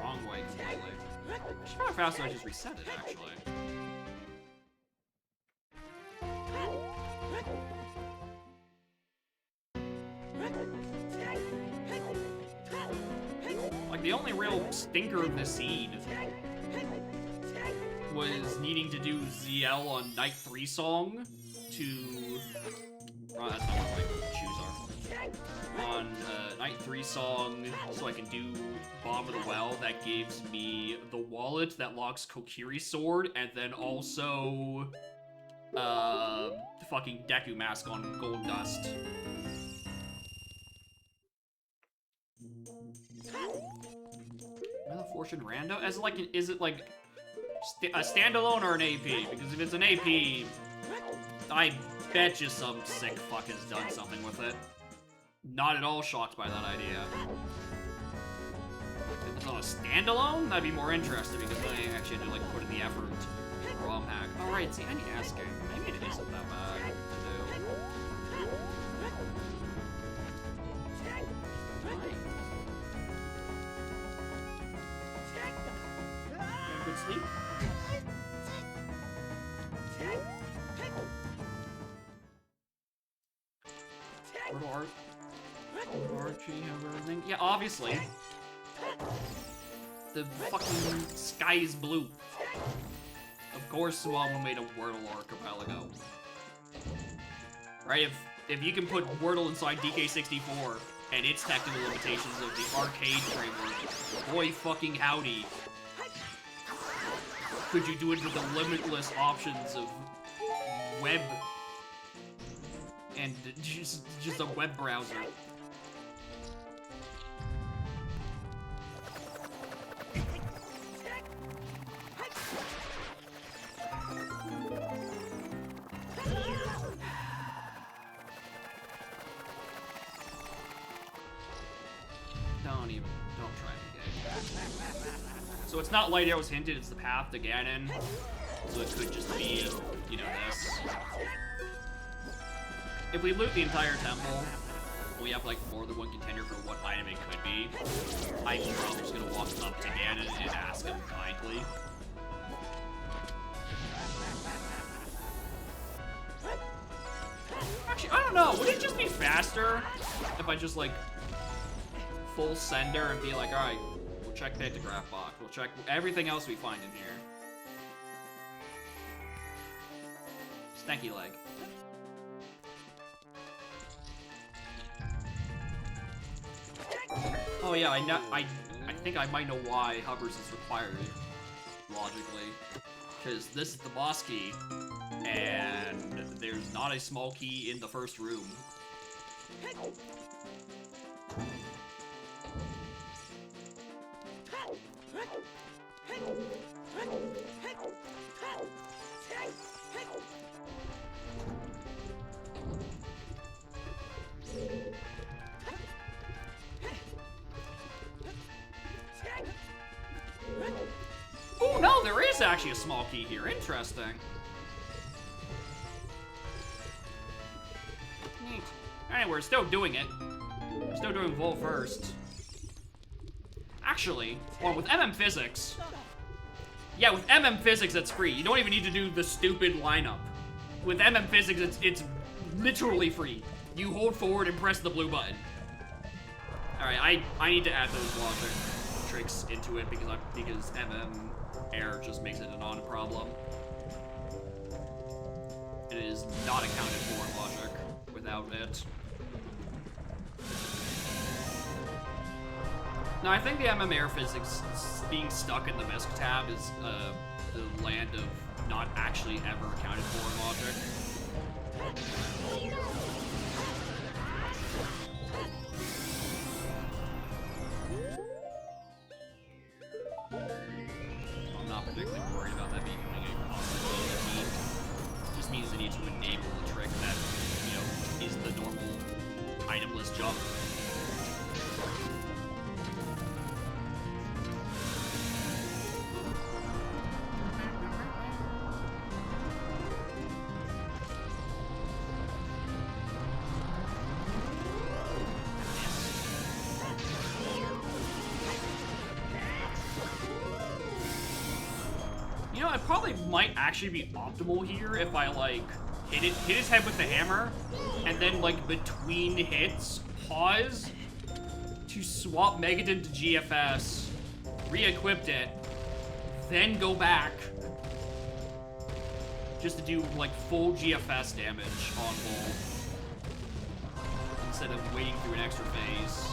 Wrong way completely. I should probably faster I just reset it, actually. Like, the only real stinker of the seed was needing to do ZL on Night 3 song to... Oh, that's not what my shoes are. On Night 3 song, so I can do Bomb of the Well, that gives me the wallet that locks Kokiri's sword, and then also fucking Deku Mask on Gold Dust. Another Fortune Rando? As like, is it like a standalone or an AP? Because if it's an AP, I bet you some sick fuck has done something with it. Not at all shocked by that idea. If it's on a standalone, that'd be more interesting because then I actually had to like put in the effort to ROM hack. Alright, see, I need to ask it. Maybe it isn't that bad to do. Good sleep? Portal art. Archie have everything. Yeah, obviously. The fucking sky is blue. Of course, Swambo made a Wordle arc a while ago. Right? If you can put Wordle inside DK64 and its technical limitations of the arcade framework, boy fucking howdy. Could you do it with the limitless options of web and just a web browser? Don't try to engage. So it's not Light Arrows hinted, it's the path to Ganon. So it could just be, you know, this. If we loot the entire temple, we have like more than one contender for what item it could be. I'm probably just gonna walk up to Ganon and ask him kindly. Actually, I don't know, would it just be faster if I just like full sender and be like, alright, we'll check Pictograph box, we'll check everything else we find in here. Stanky leg. Oh yeah, I think I might know why hovers is required, logically. Because this is the boss key, and there's not a small key in the first room. Oh no, there is actually a small key here. Interesting. Neat. Anyway, we're still doing it. We're still doing Vol first. Actually, well, with MM Physics... Yeah, with MM Physics, it's free. You don't even need to do the stupid lineup. With MM Physics, it's literally free. You hold forward and press the blue button. Alright, I need to add those logic tricks into it because MM error just makes it a non-problem. It is not accounted for in logic without it. Now, I think the MM air physics being stuck in the MISC tab is the land of not actually ever accounted for in logic. I'm not particularly worried about that being a possibility. It just means I need to enable a trick that, you know, is the normal itemless jump. You know, it probably might actually be optimal here if I, like, hit his head with the hammer, and then, like, between hits, pause to swap Megadon to GFS, re-equipped it, then go back just to do, like, full GFS damage on Bull instead of waiting through an extra phase.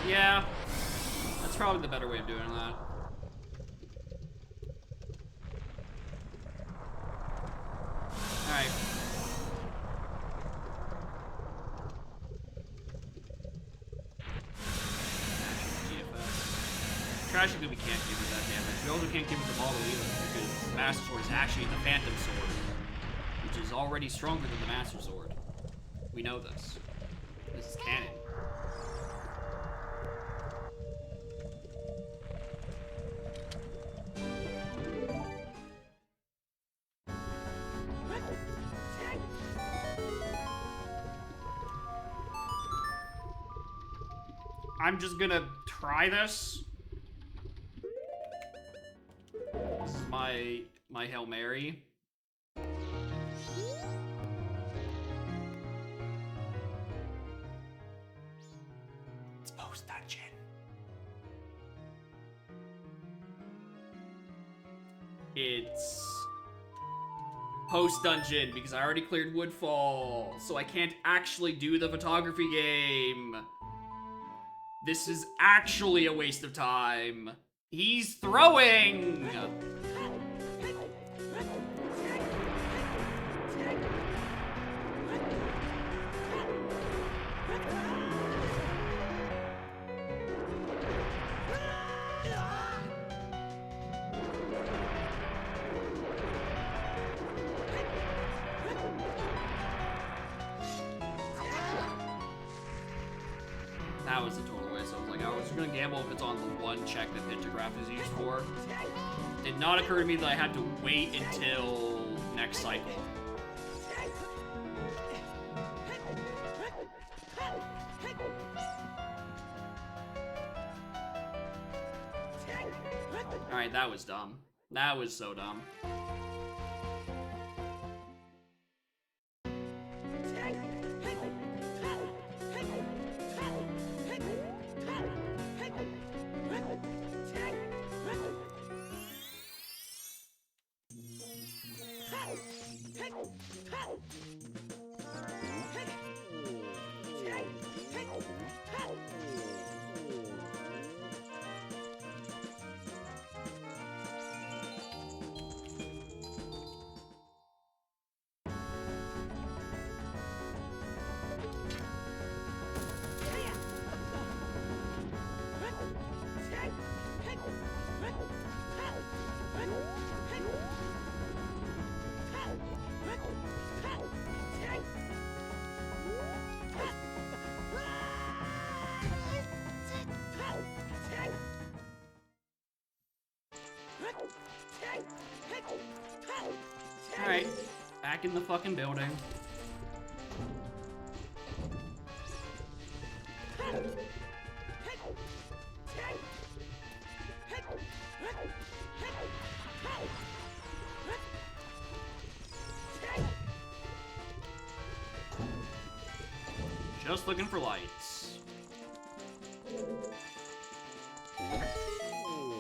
Yeah, that's probably the better way of doing that. Alright. Trashing Gooby can't give it that damage. We also can't give it the model either, because the Master Sword is actually the Phantom Sword, which is already stronger than the Master Sword. We know this. This is canon. I'm just gonna try this. This is my Hail Mary. It's post-dungeon. It's post-dungeon because I already cleared Woodfall, so I can't actually do the photography game. This is actually a waste of time. He's throwing! That was a total waste. I was like, I was gonna gamble if it's on the one check that Pentagraph is used for. It did not occur to me that I had to wait until next cycle. Alright, that was dumb. That was so dumb. Alright, back in the fucking building. Just looking for lights. We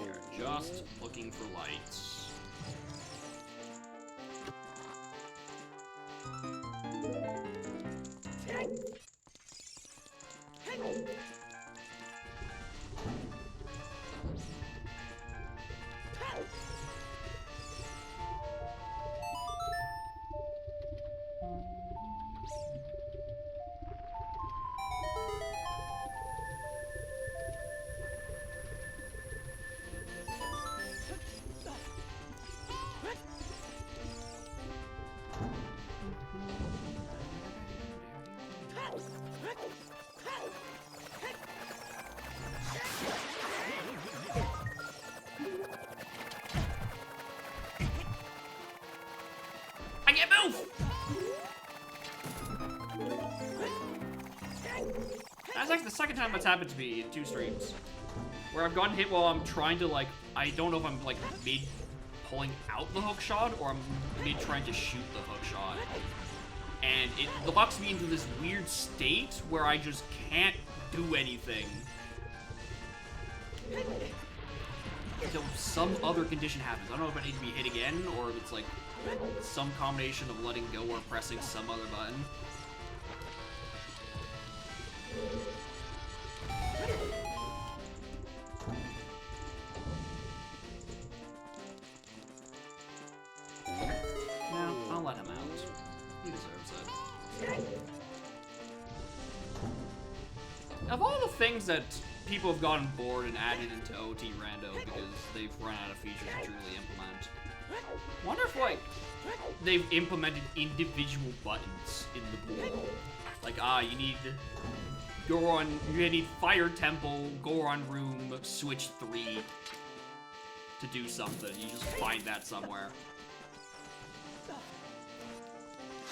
are just looking for lights. I can't move! That's like the second time that's happened to me in 2 streams. Where I've gotten hit while I'm trying to, like, I don't know if I'm, like, mid-pulling out the hook shot, or I'm mid-trying to shoot the hook shot. And it locks me into this weird state where I just can't do anything. Until some other condition happens. I don't know if I need to be hit again, or if it's, like, some combination of letting go or pressing some other button. No, I'll let him out. He deserves it. Of all the things that people have gotten bored and added into OT Rando because they've run out of features to truly implement, I wonder if, like, they've implemented individual buttons in the pool. Like, you need you need Fire Temple, Goron Room, Switch 3 to do something. You just find that somewhere.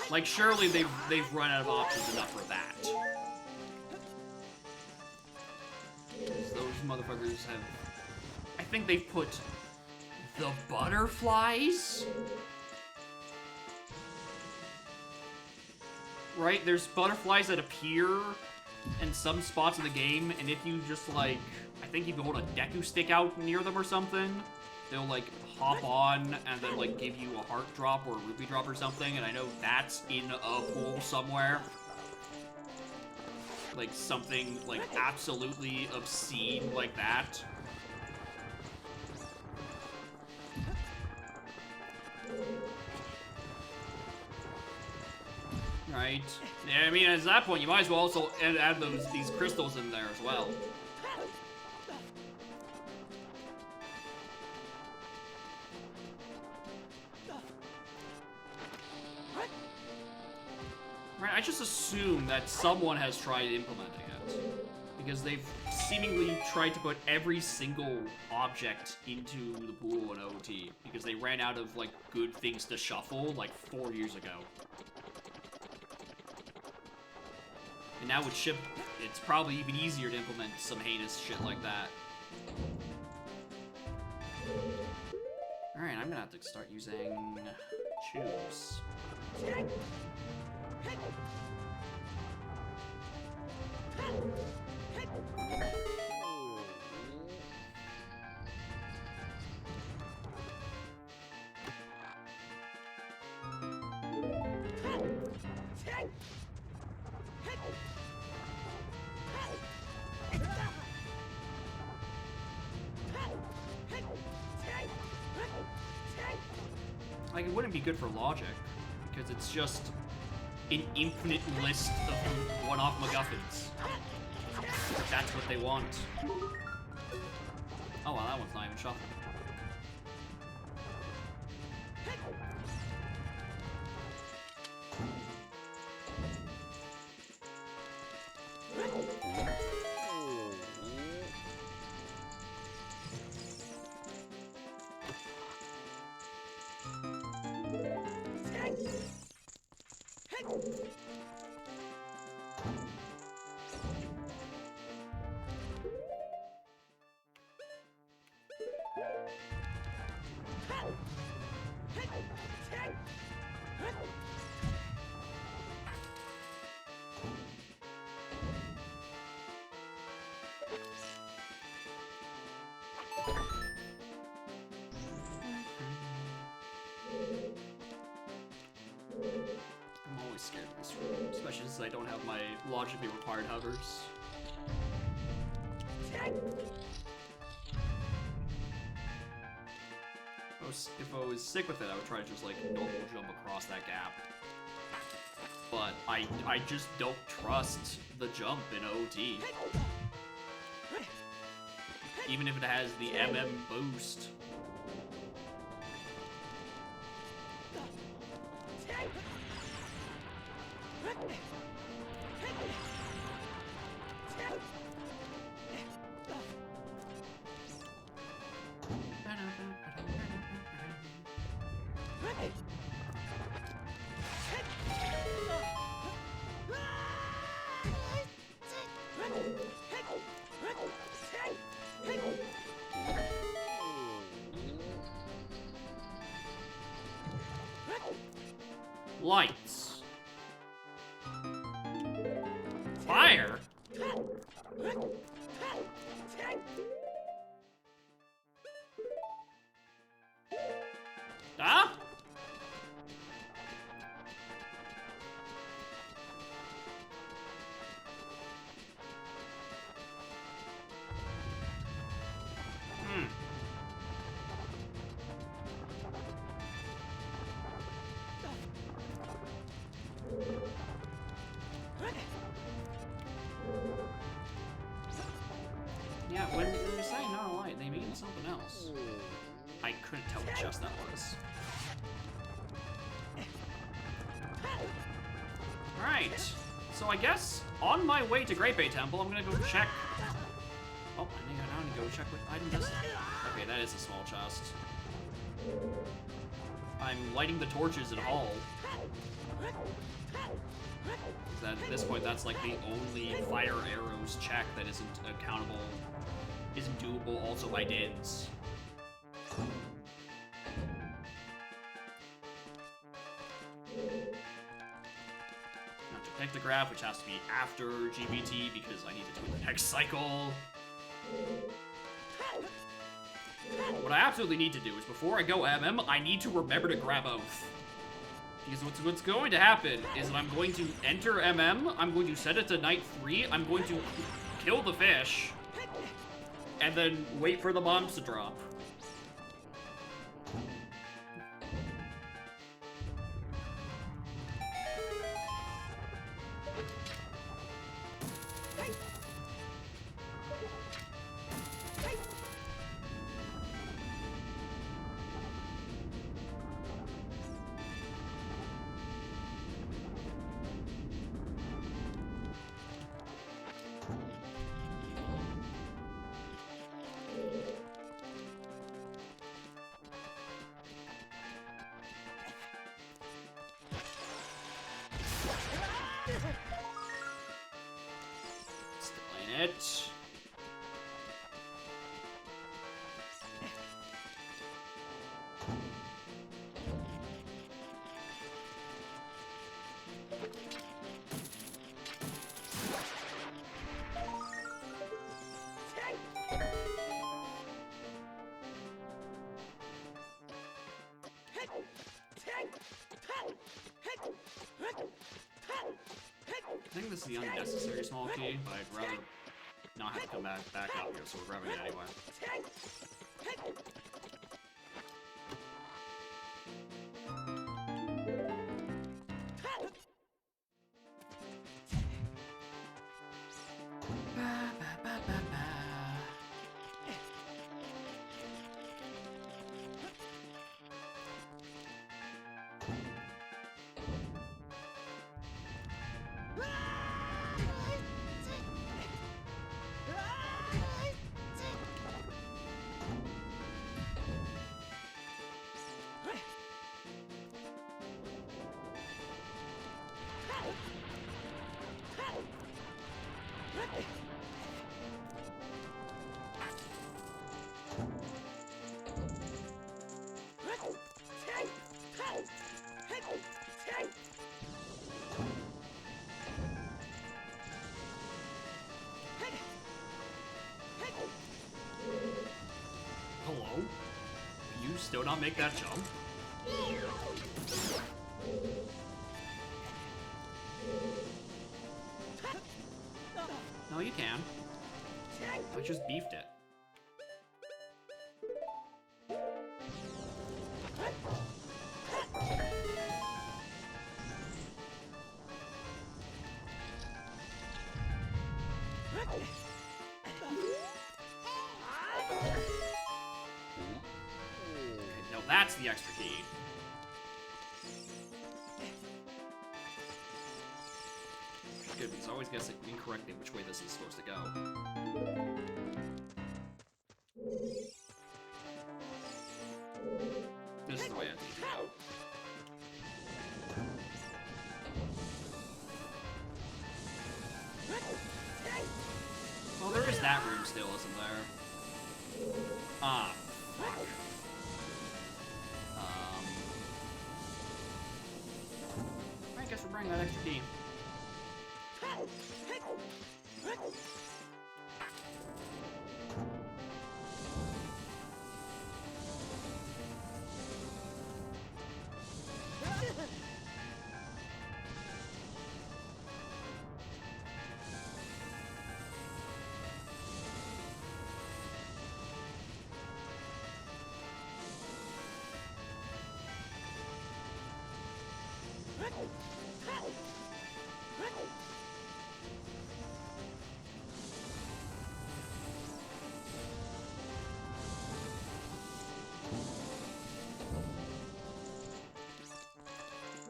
Like, surely they've run out of options enough for that. Those motherfuckers have... I think they've put the butterflies? Right? There's butterflies that appear in some spots of the game, and if you just, like... I think you can hold a Deku stick out near them or something, they'll, like, hop on and then, like, give you a heart drop or a rupee drop or something, and I know that's in a pool somewhere. Like, something, like, absolutely obscene like that. Right. Yeah, I mean, at that point, you might as well also add these crystals in there as well. Right, I just assume that someone has tried implementing it. Because they've seemingly tried to put every single object into the pool in OT. Because they ran out of, like, good things to shuffle, like, 4 years ago. And now with Ship, it's probably even easier to implement some heinous shit like that. Alright, I'm gonna have to start using Choose. Like, it wouldn't be good for logic, because it's just an infinite list of one-off MacGuffins. That's what they want. Oh, wow, that one's not even shuffled. I'm always scared of this room, especially since I don't have my logically required hovers. If I was sick with it, I would try to just like normal jump across that gap. But I just don't trust the jump in OT. Even if it has the MM boost. Lights. Fire? Ah? Yeah, when they're saying not a light, they mean something else. I couldn't tell what chest that was. Alright, so I guess on my way to Great Bay Temple, I'm gonna go check. Oh, I need to go check what item does. Okay, that is a small chest. I'm lighting the torches in Hall. That at this point, that's like the only fire arrows check that isn't accountable, isn't doable also by Dids. Not to pictograph, which has to be after GBT because I need to do it the next cycle. What I absolutely need to do is before I go MM, I need to remember to grab Oath. Because what's going to happen is that I'm going to enter MM, I'm going to set it to night 3, I'm going to kill the fish, and then wait for the bombs to drop. Still in it. I think this is the unnecessary small key, but I'd rather not have to come back out here, so we're grabbing it anyway. You still not make that jump? No, you can. I just beefed it. No, that's the extra key. Good, because I always guess it incorrectly which way this is supposed to go. This is the way I need to go. Well, there is that room still, isn't there? Ah, fuck. I guess we're bringing that extra key.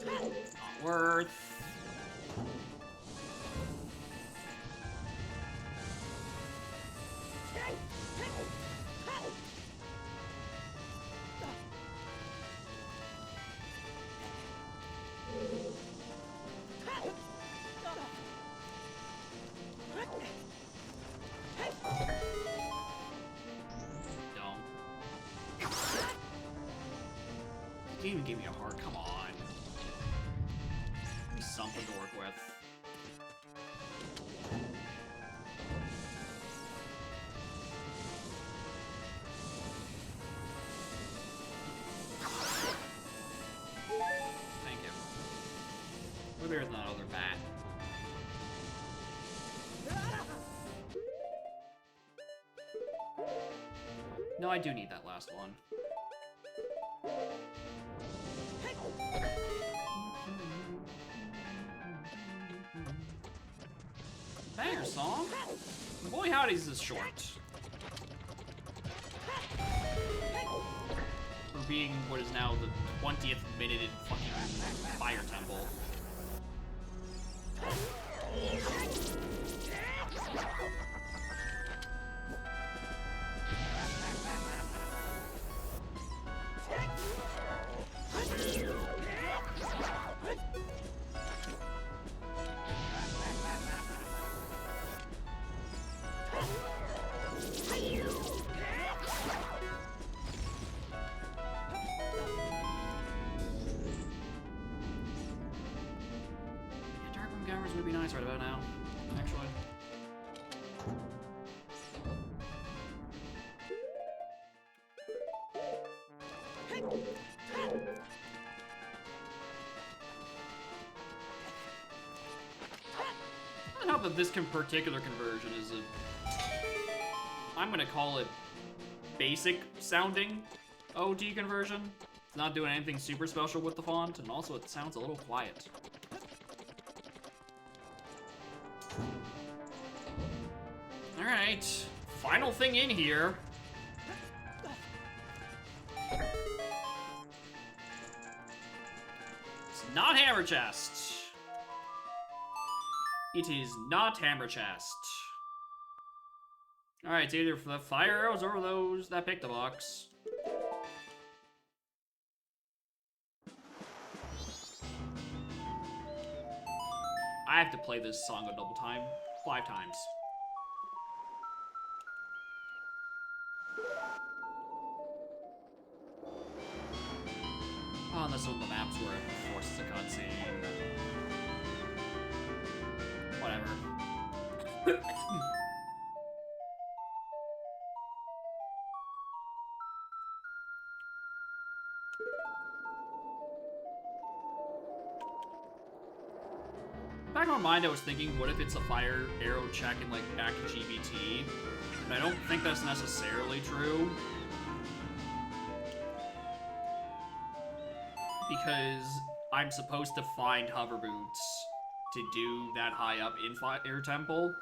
Not worth. You didn't even give me a heart, come on. Give me something to work with. Thank you. We're better than that other bat. No, I do need that last one. Banger song. Boy, howdy's this short. For being what is now the 20th minute in fucking Fire Temple. Would be nice right about now, actually. I don't know that this particular conversion is I'm gonna call it basic sounding OD conversion. It's not doing anything super special with the font, and also it sounds a little quiet. Alright, final thing in here. It's not Hammer Chest. It is not Hammer Chest. Alright, it's either for the fire arrows or those that pick the box. I have to play this song a double time, 5 times. Oh, and this is one of the maps where it forces a cutscene. Whatever. Back in my mind, I was thinking, what if it's a fire arrow check in, like, back in GBT? But I don't think that's necessarily true. Because I'm supposed to find hover boots to do that high up in Fire Temple.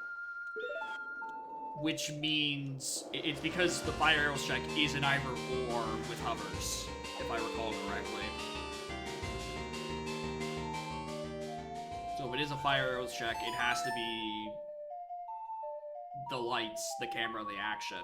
Which means it's because the fire arrows check is an either or with hovers, if I recall correctly. So if it is a fire arrows check, it has to be the lights, the camera, the action.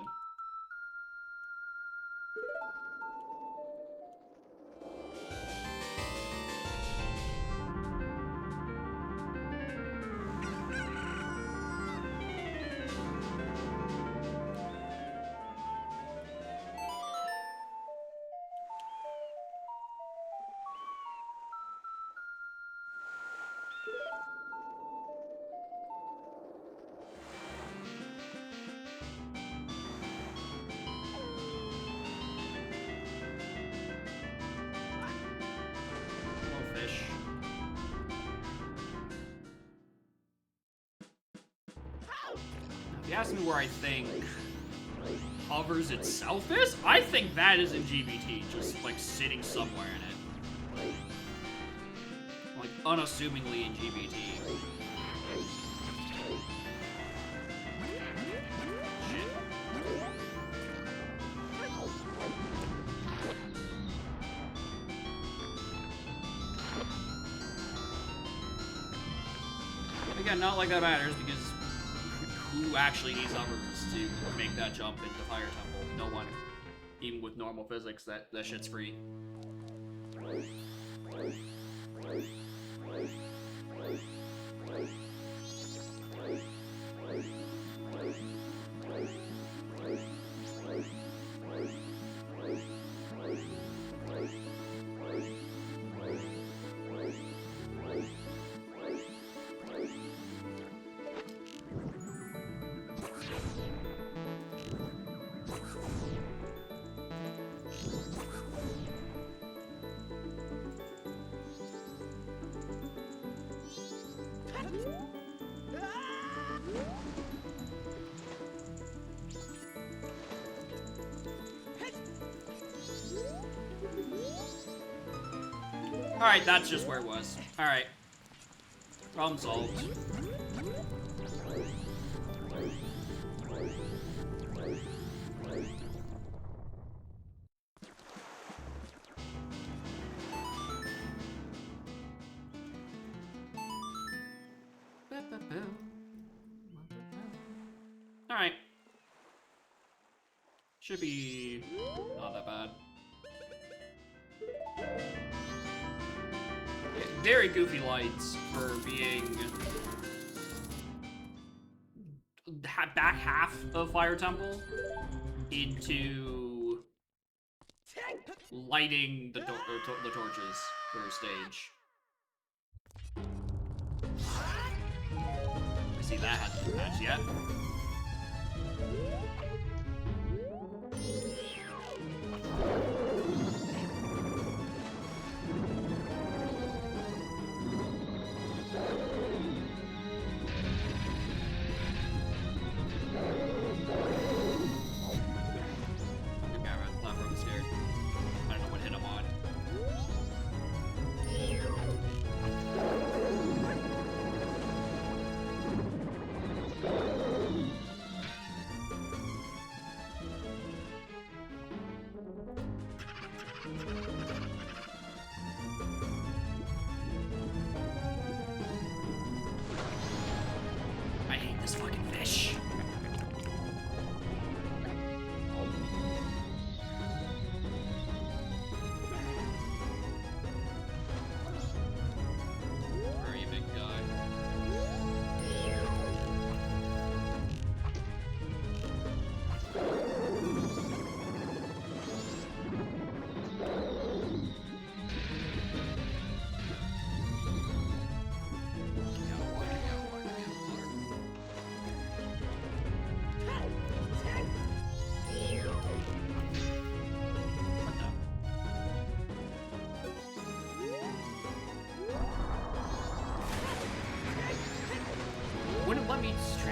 If you ask me where I think hovers itself is, I think that is in GBT, just like sitting somewhere in it. Like unassumingly in GBT. Shit. Again, not like that matters because who actually needs hovers to make that jump into Fire Temple? No one. Even with normal physics, that shit's free. Alright, that's just where it was. Alright. Problem solved. Alright. Should be not that bad. Very goofy lights for being back half of Fire Temple into lighting the torches for a stage. I see that hasn't been patched yet.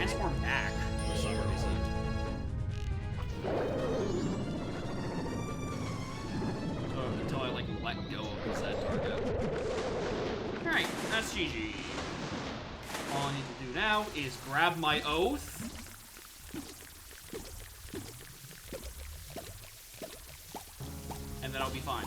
transform back for some reason. Until I, like, let go of the set target. Alright, that's GG. All I need to do now is grab my oath. And then I'll be fine.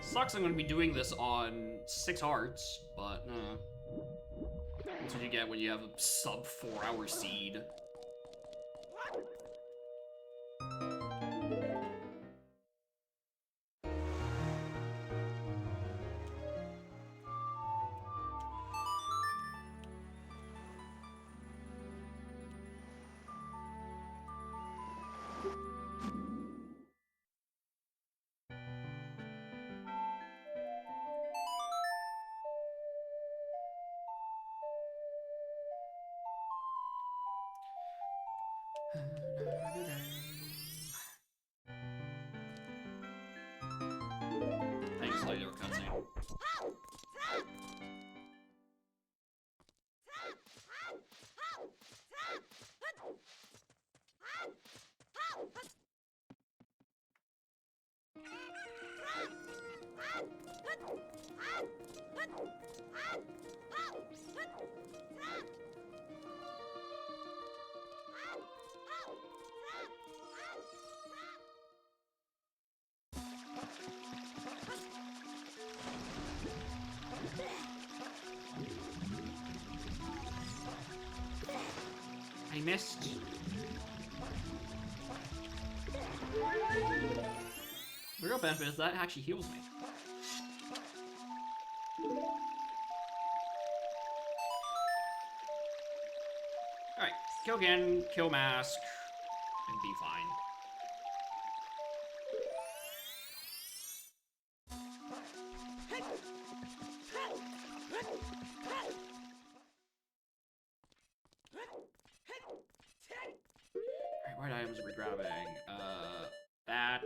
Sucks I'm gonna be doing this on 6 hearts, but that's what you get when you have a sub 4-hour seed. Thanks, later cutscene. I missed. The real benefit is that actually heals me. Alright, kill again, kill mask, and be fine. Alright, what items are we grabbing? That.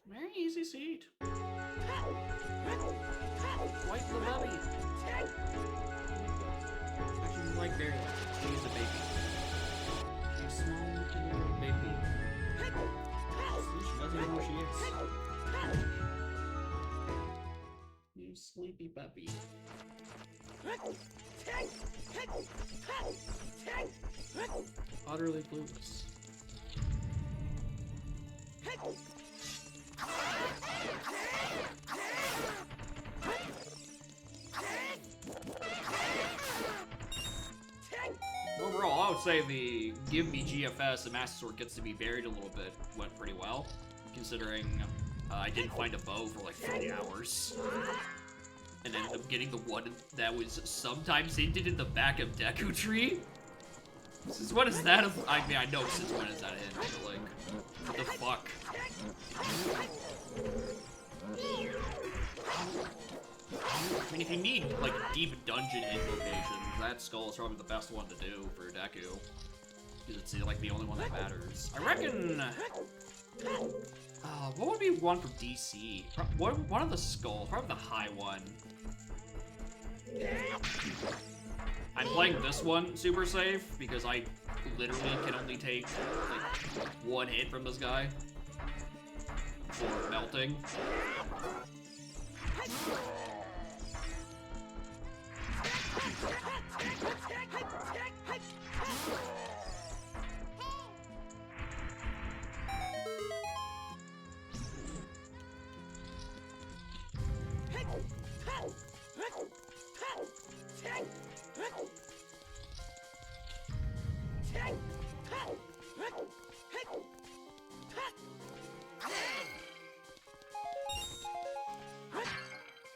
Very easy seat. Wipe the belly. Actually, like very well. She's a baby. She's a small little baby. She doesn't know who she is. You sleepy puppy. Utterly clueless. Overall, I would say the give me GFS and Master Sword gets to be varied a little bit went pretty well, considering I didn't find a bow for like 3 hours. And ended up getting the one that was sometimes hinted in the back of Deku Tree. Since when is that? I mean, I know since when is that a hint, but like, what the fuck? I mean, if you need, like, deep dungeon invocations, that skull is probably the best one to do for Deku. Because it's, like, the only one that matters. I reckon... what would be one for DC? One of the skulls, probably the high one. I'm playing this one super safe, because I literally can only take, like, one hit from this guy. For melting.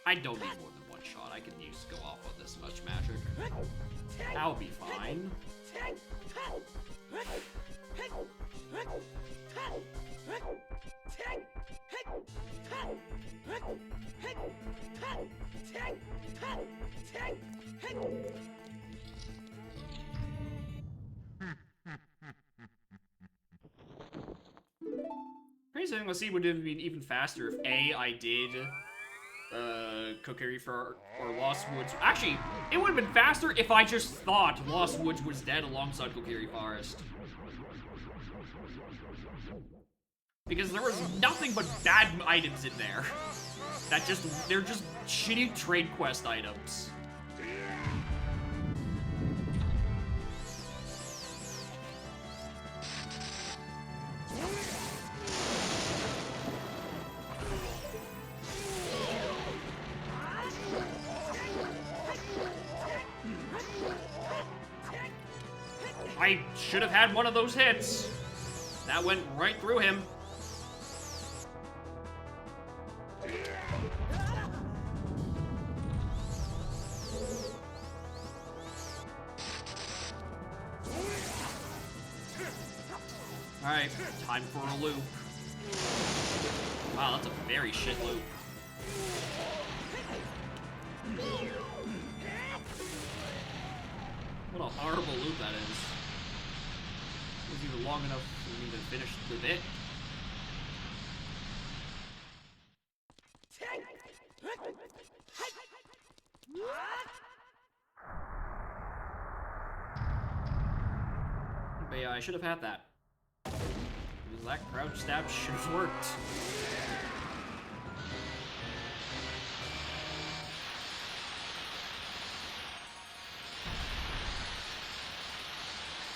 I don't need more than Sludge magic. That'll be fine. Crazy thing, let's see, would it be even faster if A, I did Kokiri for or Lost Woods. Actually, it would have been faster if I just thought Lost Woods was dead alongside Kokiri Forest. Because there was nothing but bad items in there. They're just shitty trade quest items. I should have had one of those hits. That went right through him. Alright, time for a loop. Wow, that's a very shit loop. What a horrible loop that is. It was even long enough for me to finish the bit. But yeah, I should have had that. Because that crouch stab should have worked.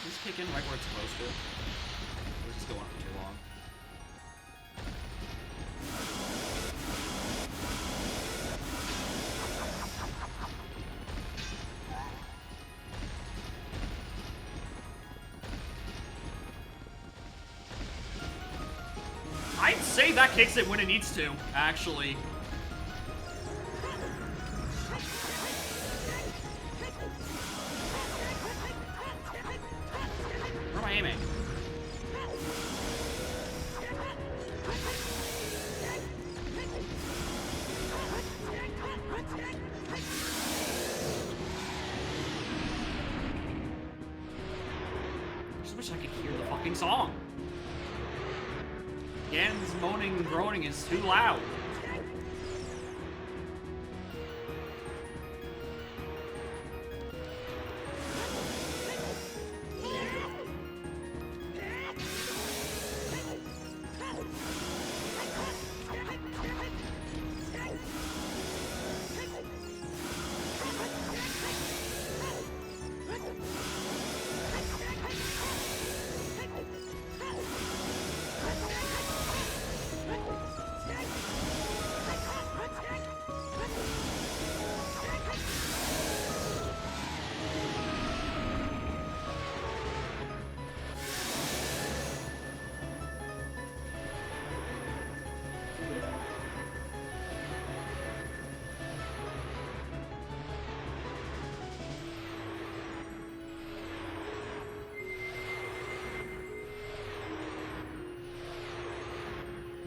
Just kick in right where it's supposed to. Or just go on for too long. I'd say that kicks it when it needs to, actually. Where am I aiming? I just wish I could hear the fucking song. Gan's moaning and groaning is too loud.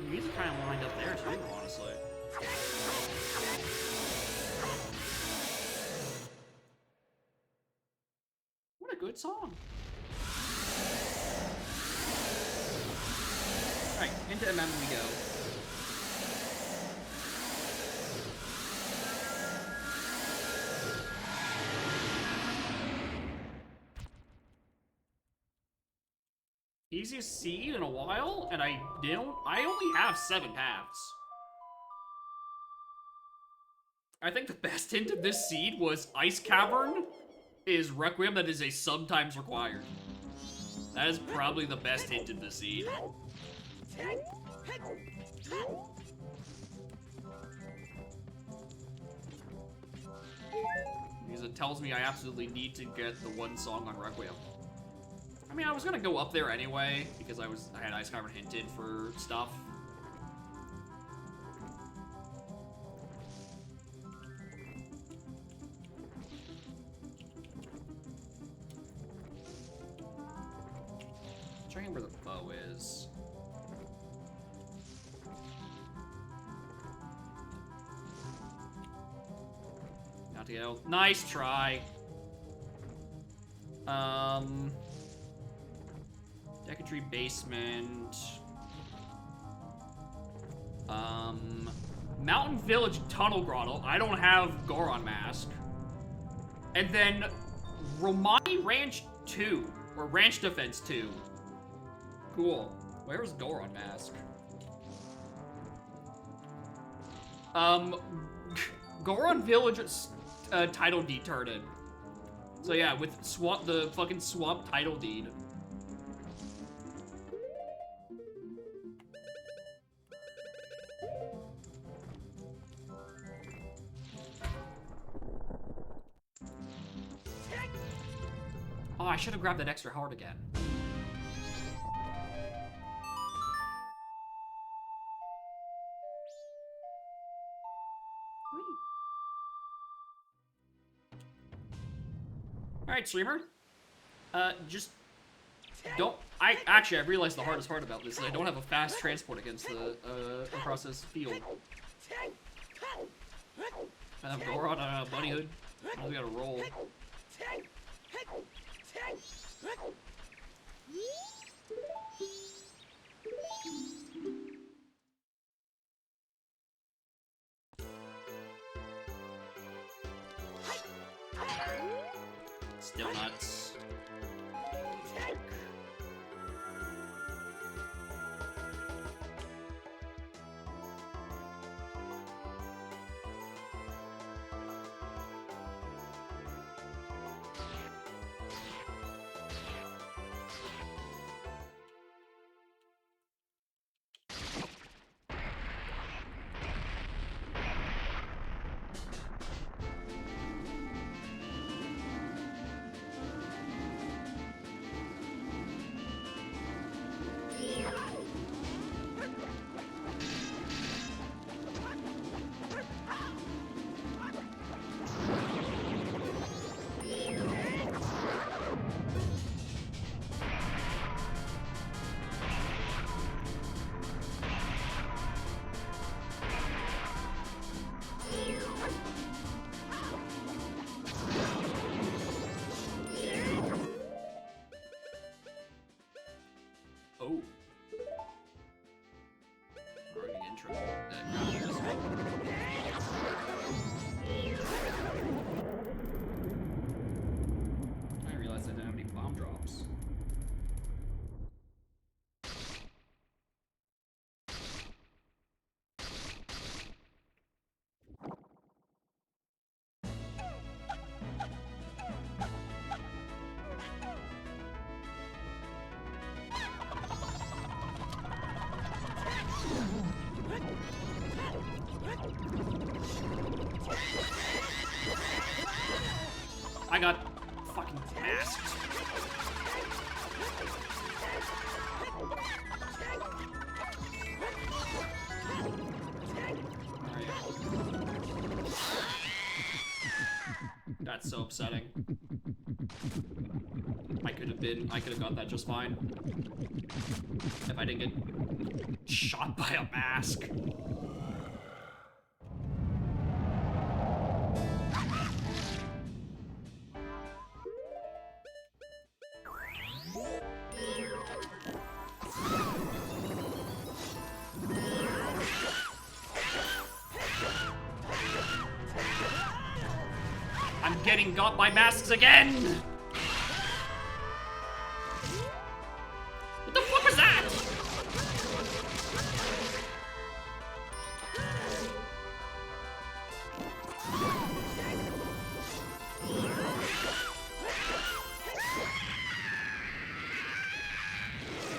These are kind of lined up there too, honestly. What a good song. Alright, into MM we go. Easiest seed in a while, and I only have 7 paths. I think the best hint of this seed was Ice Cavern is Requiem that is a sometimes required. That is probably the best hint in the seed. Because it tells me I absolutely need to get the one song on Requiem. I mean, I was gonna go up there anyway, because I had Ice Cavern hinted for stuff. checking where the bow is. Got to go. Nice try. Decatry basement. Mountain Village Tunnel Grotto. I don't have Goron Mask. And then Romani Ranch 2. Or Ranch Defense 2. Cool. Where's Goron Mask? Goron Village title deed turned in. So yeah, with the fucking swamp title deed. Oh, I should have grabbed that extra heart again. Alright, streamer. Just don't. I realized the hardest part about this is I don't have a fast transport against the across this field. I have Goron, I have Bunny Hood. We gotta roll. Still nuts. Oh. Already intro. I realized I didn't have any bomb drops. I got fucking masked. That's so upsetting. I could have got that just fine. If I didn't get shot by a mask. I'm getting got by masks again! What the fuck was that?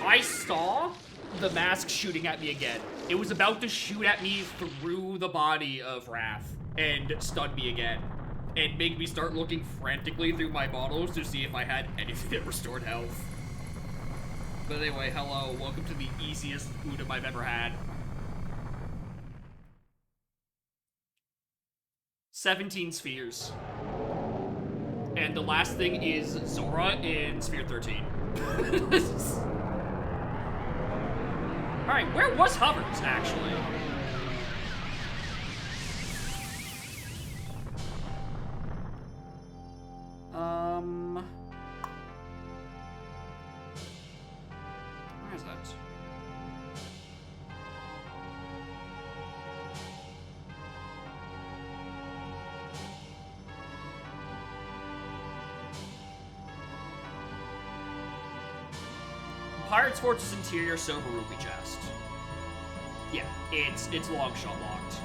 I saw the mask shooting at me again. It was about to shoot at me through the body of Wrath and stun me again. And make me start looking frantically through my bottles to see if I had anything that restored health. But anyway, hello, welcome to the easiest Udam I've ever had. 17 spheres. And the last thing is Zora in Sphere 13. Alright, where was Hovers, actually? Where is that? Pirate's Fortress Interior Silver Rupee Chest. Yeah, it's long shot locked.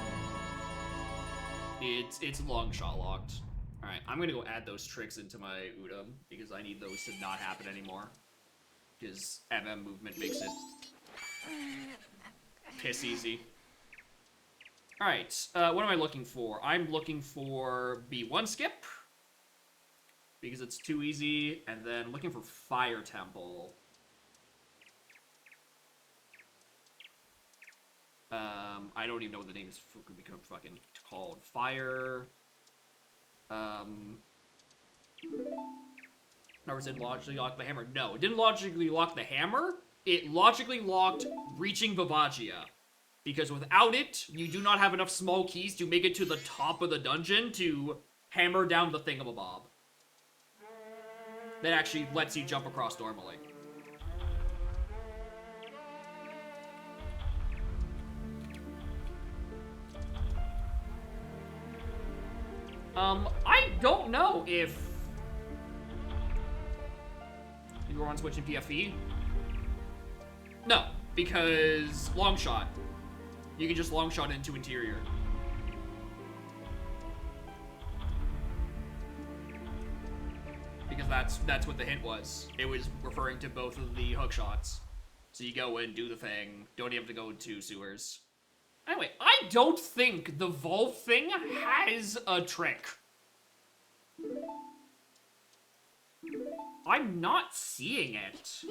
It's long shot locked. Alright, I'm gonna go add those tricks into my Udam, because I need those to not happen anymore. Because MM movement makes it piss easy. Alright, what am I looking for? I'm looking for B1 skip, because it's too easy, and then looking for Fire Temple. I don't even know what the name is fucking called. Fire. Or was it logically lock the hammer? No, it didn't logically lock the hammer. It logically locked reaching Vivagia. Because without it, you do not have enough small keys to make it to the top of the dungeon to hammer down the thingamabob. That actually lets you jump across normally. I don't know if you were on Switch and PFE. No, because long shot. You can just long shot into interior. Because that's what the hint was. It was referring to both of the hook shots. So you go in, do the thing, don't even have to go into sewers. Anyway, I don't think the Volve thing has a trick. I'm not seeing it.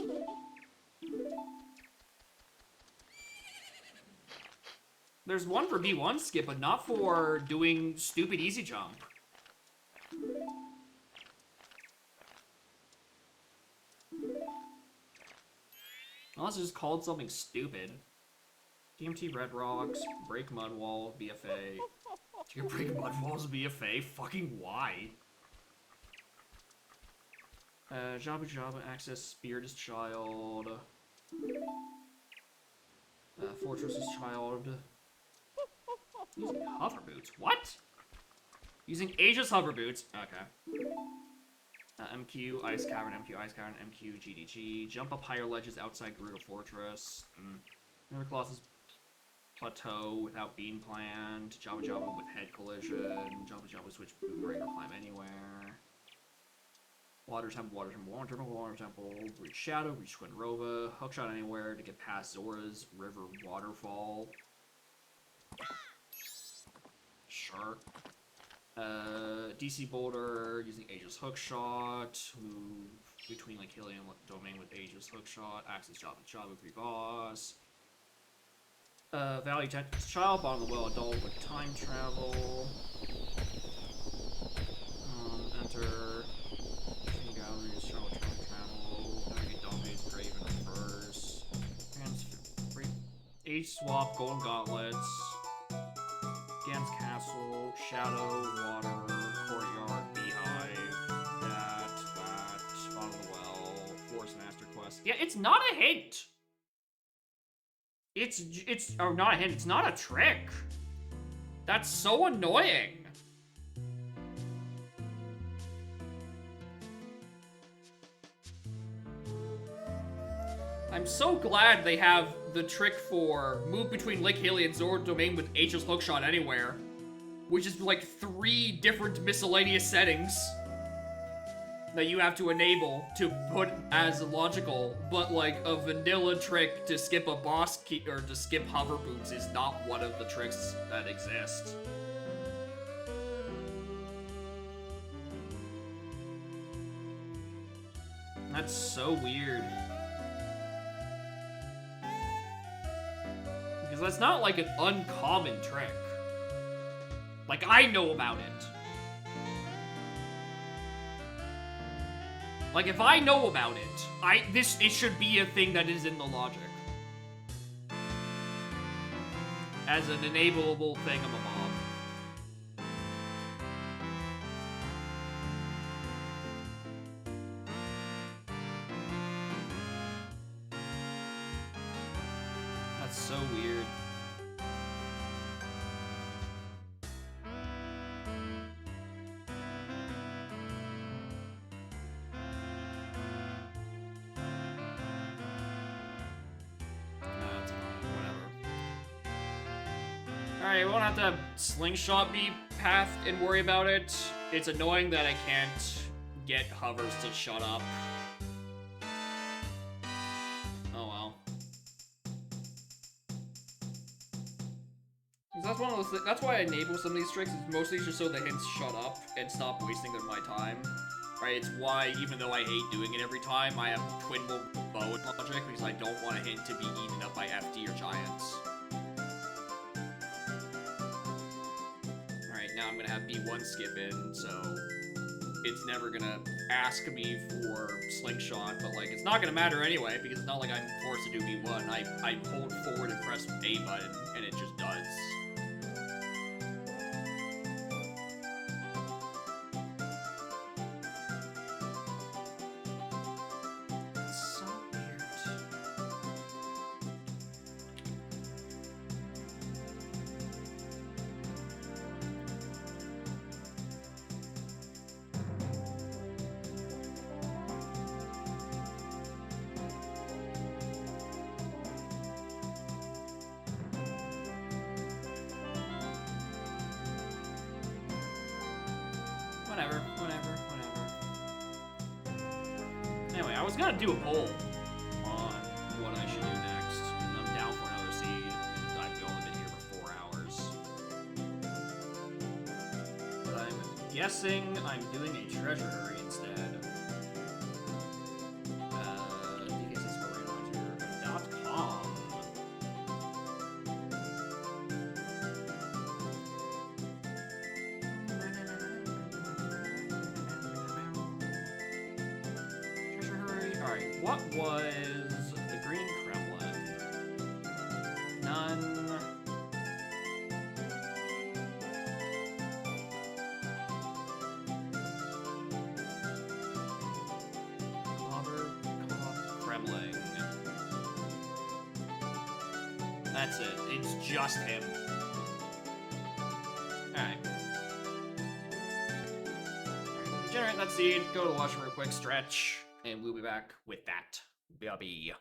There's one for B1 skip, but not for doing stupid easy jump. Unless it's just called something stupid. DMT Red Rocks, break mud wall, BFA. You can break mud walls, BFA? Fucking why? Jabba Jabba, access Spirit's Child. Fortress's Child. Using hover boots. What? Using Asia's hover boots. Okay. MQ, Ice Cavern, MQ, Ice Cavern, MQ, GDG. Jump up higher ledges outside Gerudo Fortress. River Colossus Plateau without being planned. Jabba Jabba with head collision. Jabba Jabba switch boomerang or climb anywhere. Water Temple, Water Temple, Water Temple, Water Temple. Reach Shadow, reach Quinrova. Hookshot anywhere to get past Zora's River Waterfall. Sure. DC Boulder, using Aegis Hookshot, move between like Hylian Domain with Aegis Hookshot, access Jabba Jabba pre-boss. Valley Technic's Child, bottom of the well adult with time travel. Enter galleries, show time travel. Navigate Domain's Grave in reverse. Age swap, Golden Gauntlets. Gan's Castle, Shadow, Water, Courtyard, Beehive, that, bottom of the well, Forest Master Quest. Yeah, it's not a hint! It's not a hint, it's not a trick! That's so annoying! I'm so glad they have the trick for move between Lake Haley and Zora Domain with Aegis Hookshot anywhere, which is like 3 different miscellaneous settings that you have to enable to put as logical, but like a vanilla trick to skip a boss key or to skip hover boots is not one of the tricks that exist. That's so weird. Because that's not like an uncommon trick. Like, I know about it. Like, if I know about it, it should be a thing that is in the logic. as an enableable thingamabob. That's so weird. That's fine, whatever. Alright, we won't have to slingshot me path and worry about it. It's annoying that I can't get hovers to shut up. Oh well. That's one of those that's why I enable some of these tricks, is mostly just so the hints shut up and stop wasting my time. Right, it's why, even though I hate doing it every time, I have twin bow logic, because I don't want a hint to be eaten up by FD or giants. Alright, now I'm gonna have B1 skip in, so it's never gonna ask me for slingshot, but like, it's not gonna matter anyway, because it's not like I'm forced to do B1. I hold forward and press A button, and it just does. It's so weird. Whatever. Anyway, I was gonna do a poll on what I should do next. I'm down for another seed, and I've only been here for 4 hours. But I'm guessing I'm doing a treasure hurry instead. DKC.com. Alright, what was the Green Kremlin? None. Kremlin. That's it. It's just him. Alright. Generate that seed, go to the washroom real quick, stretch, and we'll be back with that. Bubby.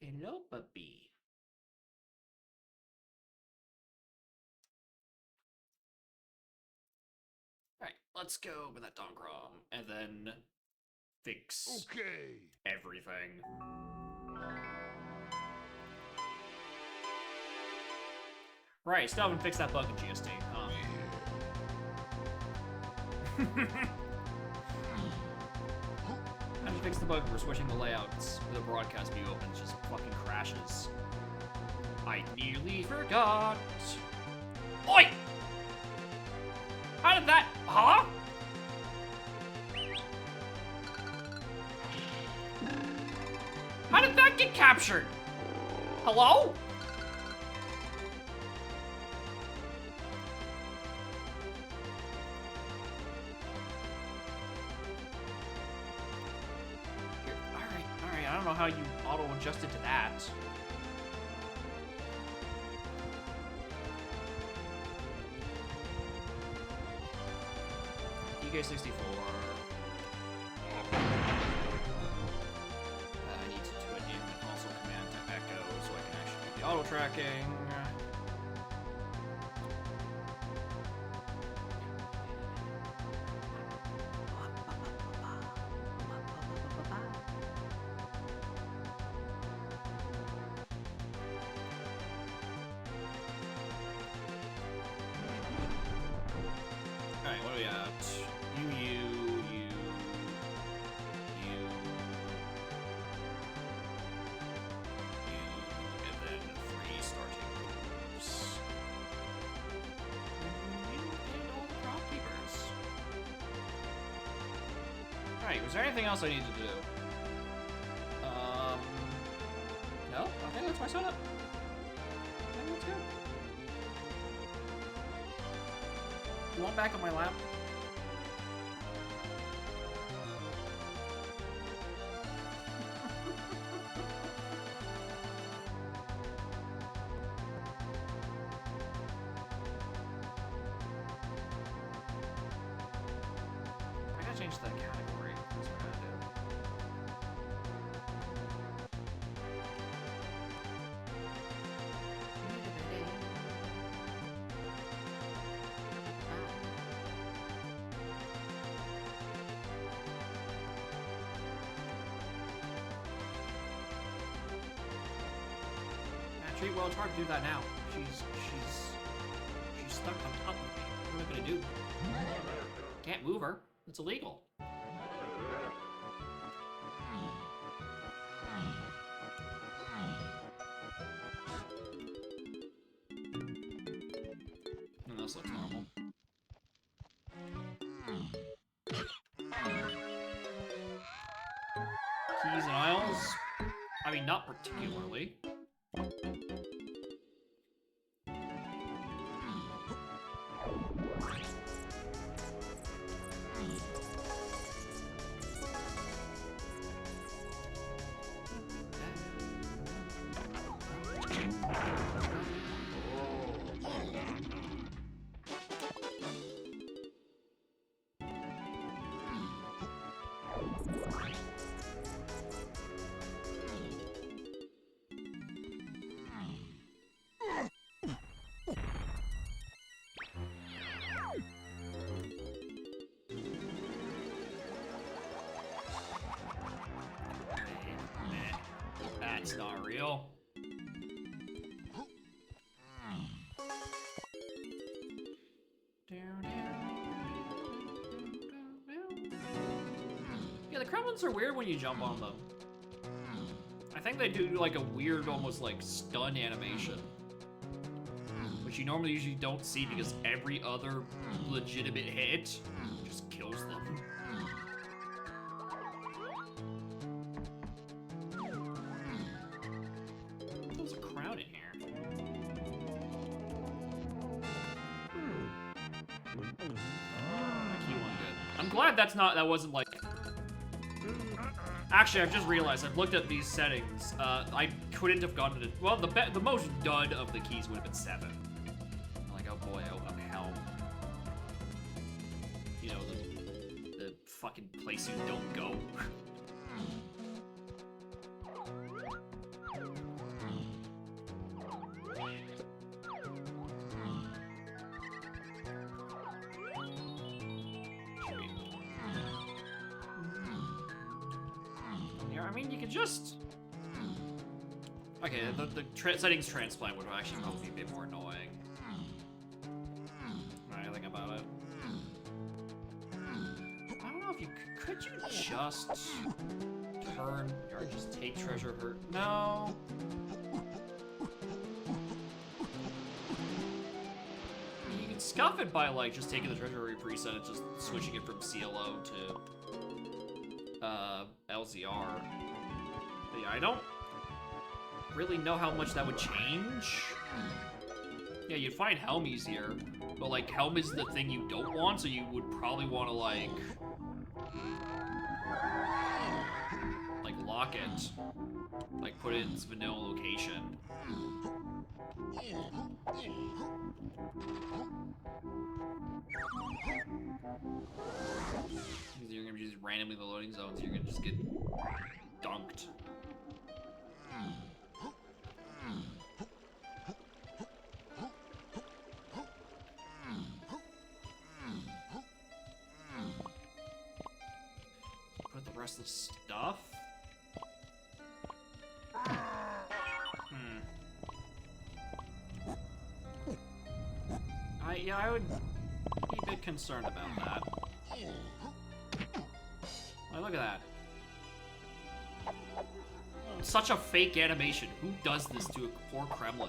Hello, puppy. Alright, let's go with that Donkrom, and then fix everything. Right, still haven't fixed that bug in GST, huh? I haven't fixed the bug where switching the layouts with the broadcast view opens just fucking crashes. I nearly forgot. Oi! How did that... Huh? How did that get captured? Hello? Alright, I don't know how you auto-adjusted to that. DK64. I need to put in the console command to echo so I can actually do the auto-tracking. Alright, what are we at? You, and then 3 starting groups. And all the prop keepers. Alright, was there anything else I need to do? No? I think that's my setup. I think that's good. You want back on my lap? I gotta change the category. That's what I gotta do. Actually, well, it's hard to do that now. She's stuck on top of me. What am I gonna do? Can't move her. It's illegal. And this looks normal. Keys and aisles? I mean, not particularly. That's not real. Yeah, the Kremlins are weird when you jump on them. I think they do like a weird, almost like stun animation, which you normally usually don't see because every other legitimate hit just kills them. There's a crowd in here. Q1 good. I'm glad that wasn't like. Actually, I've just realized, I've looked at these settings, I couldn't have gotten it. Well, the most dud of the keys would have been 7. I'm like, oh boy, oh hell. You know, the fucking place you don't go. I mean, you could just... Okay, the settings transplant would actually probably be a bit more annoying. When I think about it. I don't know if you... Could you just... turn... Or just take treasure hurt? No. You can scuff it by, like, just taking the treasury preset and just switching it from CLO to... LZR. But yeah, I don't really know how much that would change. Yeah, you'd find Helm easier, but like Helm is the thing you don't want, so you would probably want to like lock it, like put it in its vanilla location. You're gonna be just randomly the loading zones, you're gonna just get dunked. Put the rest of the stuff? Yeah, I would be a bit concerned about that. Oh, look at that. Such a fake animation. Who does this to a poor Kremlin?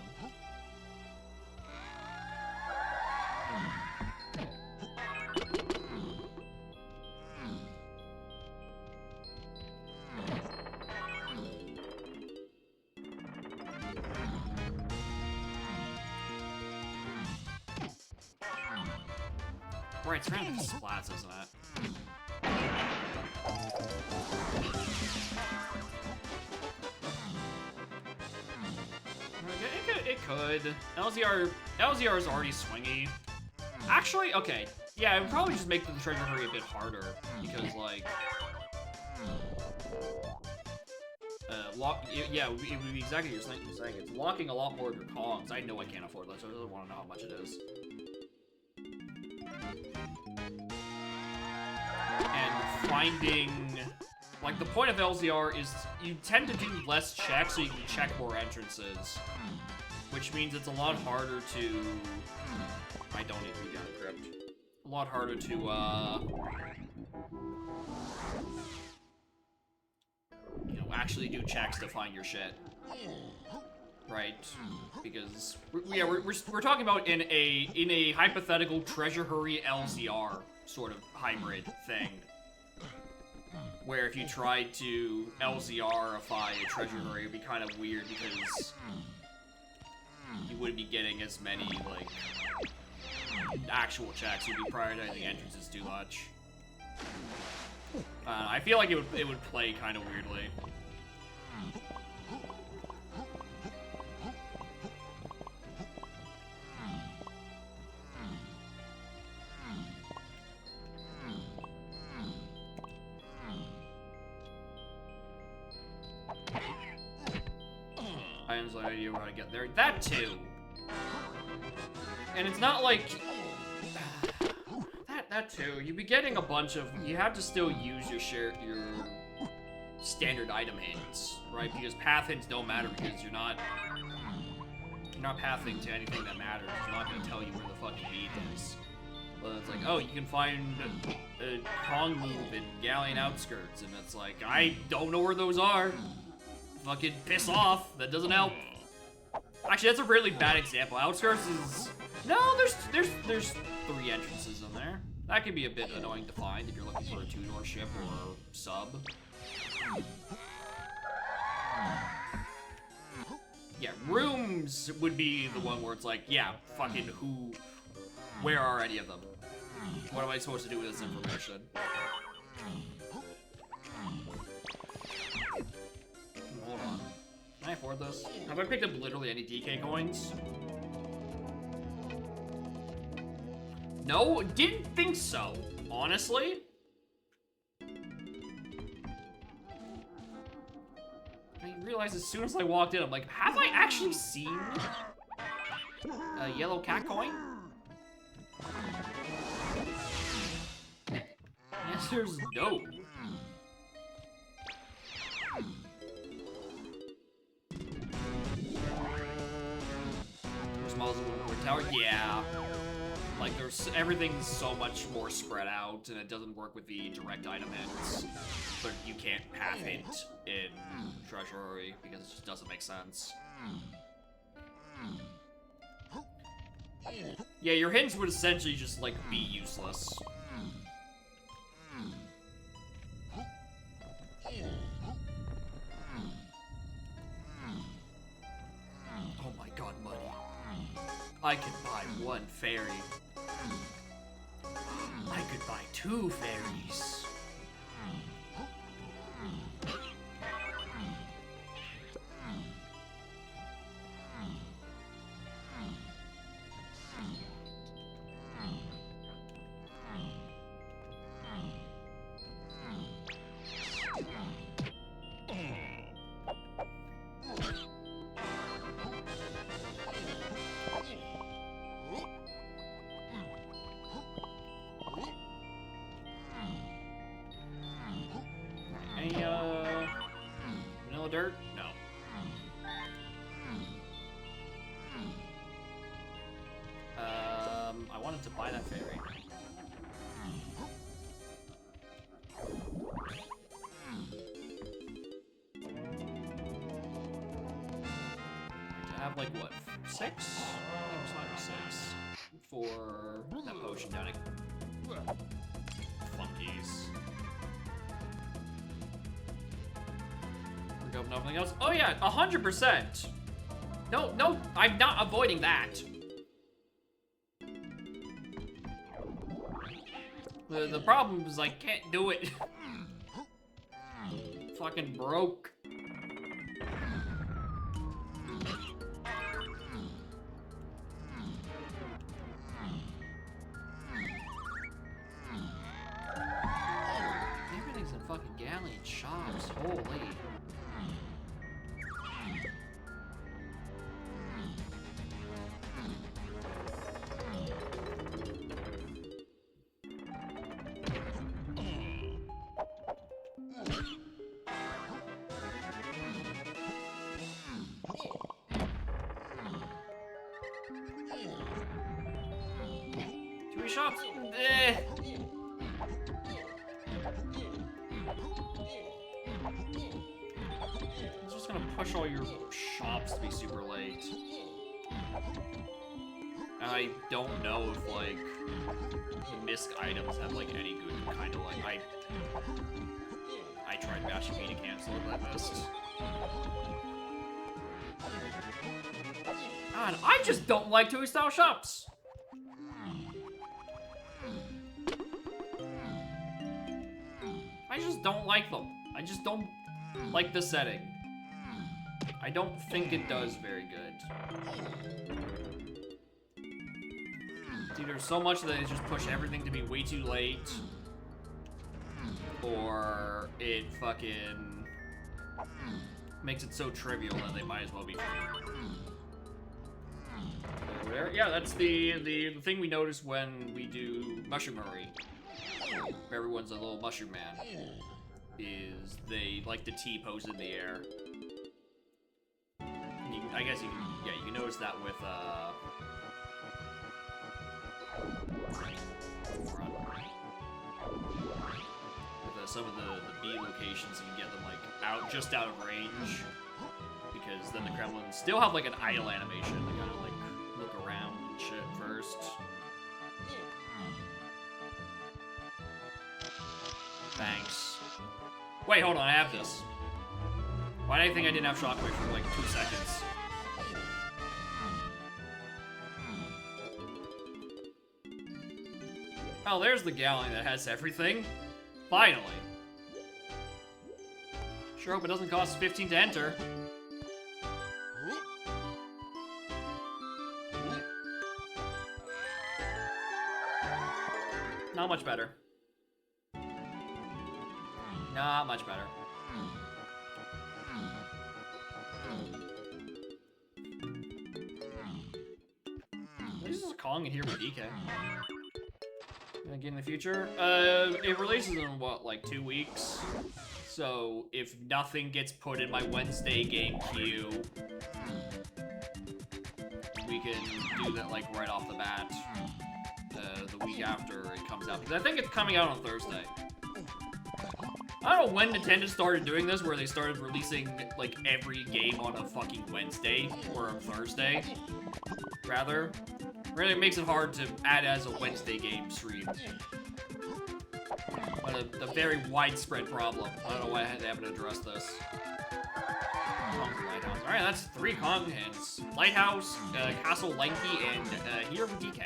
Right, it's random splats, isn't it? It could. LZR is already swingy. Actually, okay. Yeah, it would probably just make the treasure hurry a bit harder. Because, like... yeah, it would be exactly what you're saying. It's locking a lot more of your Kongs. I know I can't afford that, so I really want to know how much it is. And finding... Like, the point of LZR is you tend to do less checks so you can check more entrances. Which means it's a lot harder to... I don't need to be down crypt. A lot harder to, you know, actually do checks to find your shit. Right? Because, we're talking about in a hypothetical treasure hurry LZR sort of hybrid thing. Where if you tried to LZR-ify a treasure hurry, it would be kind of weird because you wouldn't be getting as many, like, actual checks. You'd be prioritizing entrances too much. I feel like it would play kind of weirdly. I have no idea how to get there. That too. And it's not like that too. You'd be getting a bunch of. You have to still use your standard item hints, right? Because path hints don't matter because you're not pathing to anything that matters. It's not gonna tell you where the fucking beat is. But it's like, oh, you can find a Kong move in Galleon Outskirts, and it's like, I don't know where those are. Fucking piss off. That doesn't help. Actually, that's a really bad example. Outskirts is... No, there's 3 entrances in there. That could be a bit annoying to find if you're looking for a 2-door ship or sub. Yeah, rooms would be the one where it's like, yeah, fucking who... Where are any of them? What am I supposed to do with this information? Hold on. Can I afford this? Have I picked up literally any DK coins? No, didn't think so, honestly. I realized as soon as I walked in, I'm like, have I actually seen a yellow cat coin? The answer's no. puzzle with a tower? Yeah. Like, everything's so much more spread out, and it doesn't work with the direct item hints. But you can't half hint in Treasury because it just doesn't make sense. Yeah, your hints would essentially just, like, be useless. Oh my god, money. I could buy one fairy. I could buy 2 fairies. Any, vanilla dirt? No. I wanted to buy that fairy. I have, like, what, 6? I think it was 5 or 6 for that potion down at Funkies. We're going nothing else. Oh yeah, 100%. No, I'm not avoiding that. The problem is I can't do it. Fucking broke. Everything's in fucking Galleon shops. Holy. Too many shops. I'm just gonna push all your shops to be super late. I don't know if, like, the misc items have, like, any good kind of, like, I tried bashing me to cancel it, but I missed. God, I just don't like Toy style shops. I just don't like them. I just don't like the setting. I don't think it does very good. It's either so much that they just push everything to be way too late, or it fucking makes it so trivial that they might as well be free. There, yeah, that's the thing we notice when we do Mushroomery. Everyone's a little mushroom man. Is they like the T-pose in the air. I guess you can notice that with some of the B locations. You can get them like just out of range, because then the Kremlins still have like an idle animation. They gotta like look around and shit first. Thanks. Wait, hold on, I have this. Why did I think I didn't have Shockwave for like 2 seconds? Oh, there's the Galleon that has everything. Finally. Sure hope it doesn't cost 15 to enter. Not much better. Not much better. This is Kong in here with DK. Gonna get in the future? It releases in what, like 2 weeks? So if nothing gets put in my Wednesday game queue, we can do that like right off the bat the week after it comes out. Because I think it's coming out on Thursday. I don't know when Nintendo started doing this, where they started releasing like every game on a fucking Wednesday or a Thursday, rather. Really makes it hard to add as a Wednesday game stream. But a very widespread problem. I don't know why they haven't addressed this. Lighthouse. Alright, that's 3 Kong hints. Lighthouse, Castle Lanky, and Hero DK.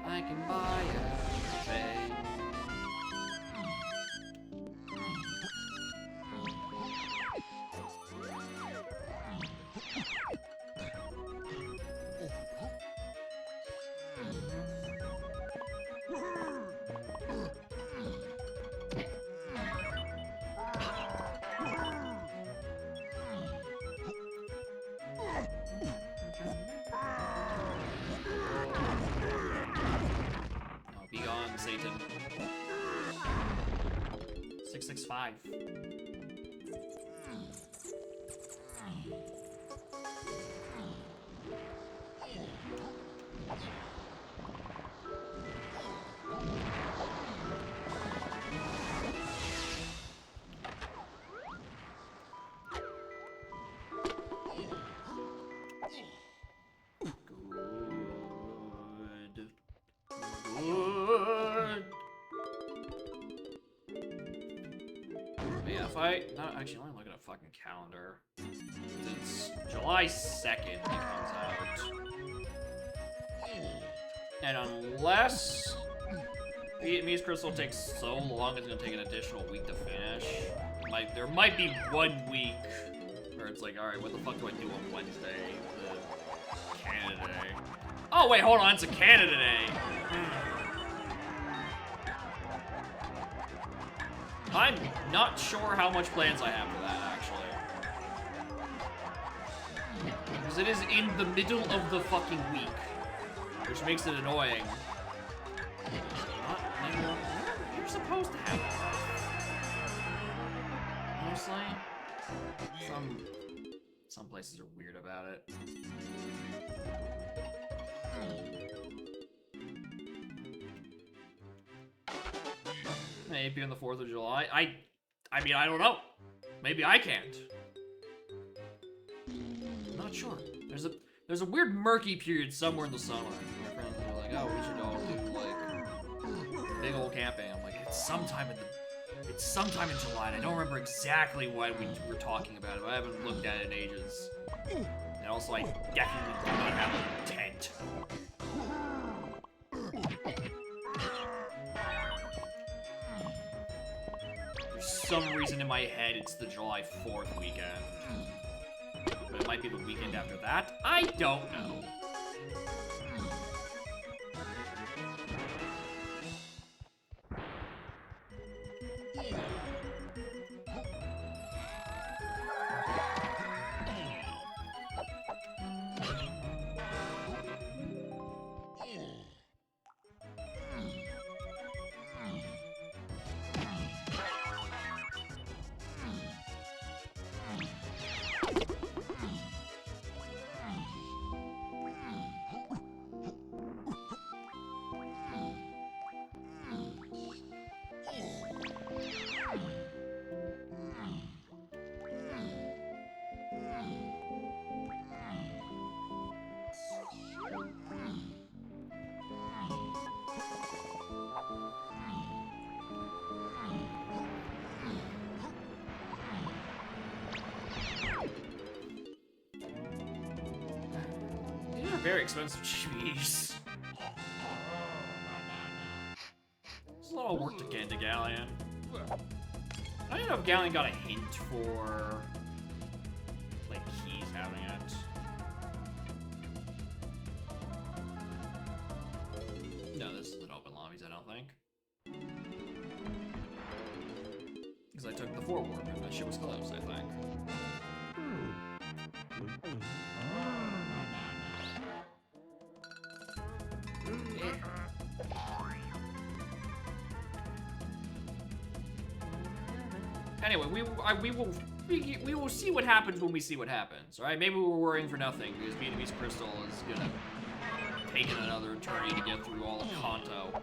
I can buy everything. Be gone, Satan. 665. Good. Yeah, if I... Not actually, let me look at a fucking calendar. It's July 2nd it comes out. And unless Vietnamese Crystal takes so long, it's gonna take an additional week to finish. There might be 1 week where it's like, alright, what the fuck do I do on Wednesday? Canada Day. Oh, wait, hold on, it's a Canada Day. I'm not sure how much plans I have for that, actually. Because it is in the middle of the fucking week, which makes it annoying. You're supposed to have that. Honestly, some places are weird about it. Maybe on the 4th of July. I mean, I don't know. Maybe I can't. I'm not sure. There's a weird murky period somewhere in the summer. My friends are like, oh, we should all do like big old camping. I'm like, it's sometime in July, and I don't remember exactly what we were talking about it, but I haven't looked at it in ages. And also, I definitely do not have a tent. For some reason in my head, it's the July 4th weekend. But it might be the weekend after that. I don't know. Very expensive cheese. It's a lot of work to get into Galleon. I don't know if Galleon got a hint for like keys having it. No, this isn't open lobbies, I don't think. Because I took the forward and that shit was closed, I think. Anyway, we will see what happens when we see what happens, right? Maybe we're worrying for nothing because Vietnamese Crystal is gonna take another eternity to get through all of Kanto.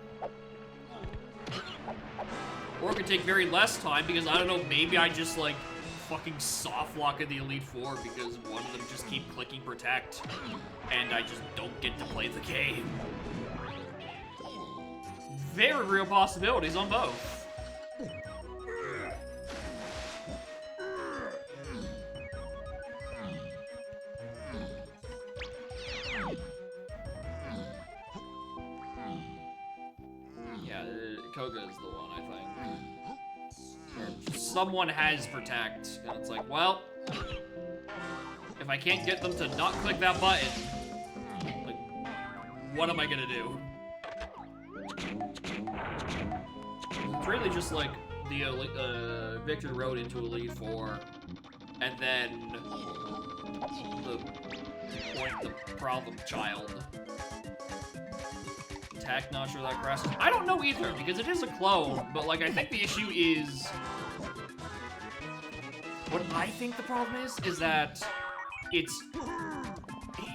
Or it could take very less time because, I don't know, maybe I just, like, fucking softlock in the Elite Four because one of them just keep clicking Protect and I just don't get to play the game. Very real possibilities on both. Koga is the one, I think. Or someone has Protect, and it's like, well, if I can't get them to not click that button, like, what am I gonna do? It's really just like the Victory Road into Elite Four, and then the problem child. Not sure that crashes. I don't know either, because it is a clone, but like I think the issue is what I think the problem is that it's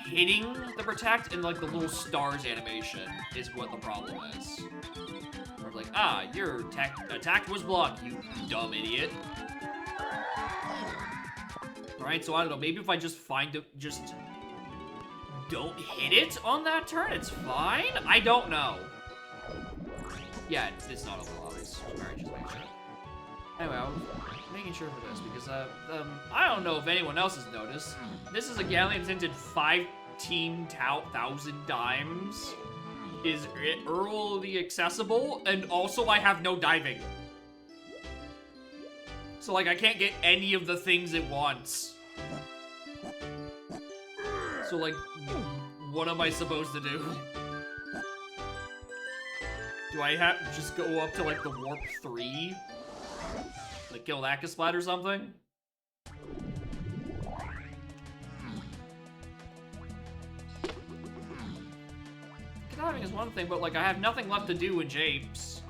hitting the Protect and like the little stars animation is what the problem is. Where it's like, ah, your attack was blocked, you dumb idiot. Alright, so I don't know, maybe if I just don't hit it on that turn, it's fine? I don't know. Yeah, it's not a lot. Alright, just make sure. Anyway, I was making sure for this because, I don't know if anyone else has noticed. This is a Galleon tinted 5-team 1,000 dimes. Is it early accessible? And also, I have no diving. So, like, I can't get any of the things it wants. So, like, what am I supposed to do? Do I have to just go up to, like, the Warp 3? Like, kill that Kasplat or something? Diving is one thing, but, like, I have nothing left to do in Japes.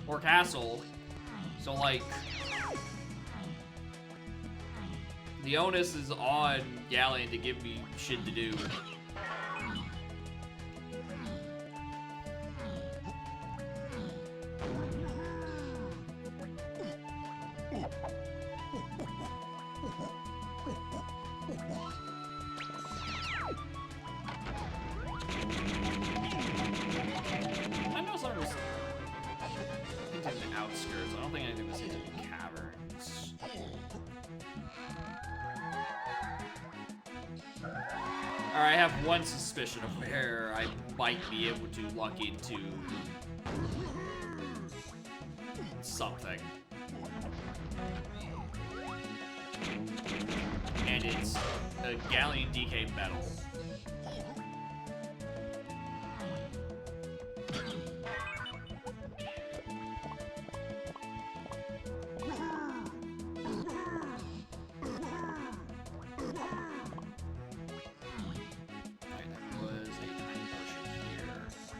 Or Castle. So, like... the onus is on Galleon to give me shit to do. I know something was in the outskirts. I don't think anything was in the caverns. Alright, I have one suspicion of where I might be able to luck into something. And it's a Galleon DK medal.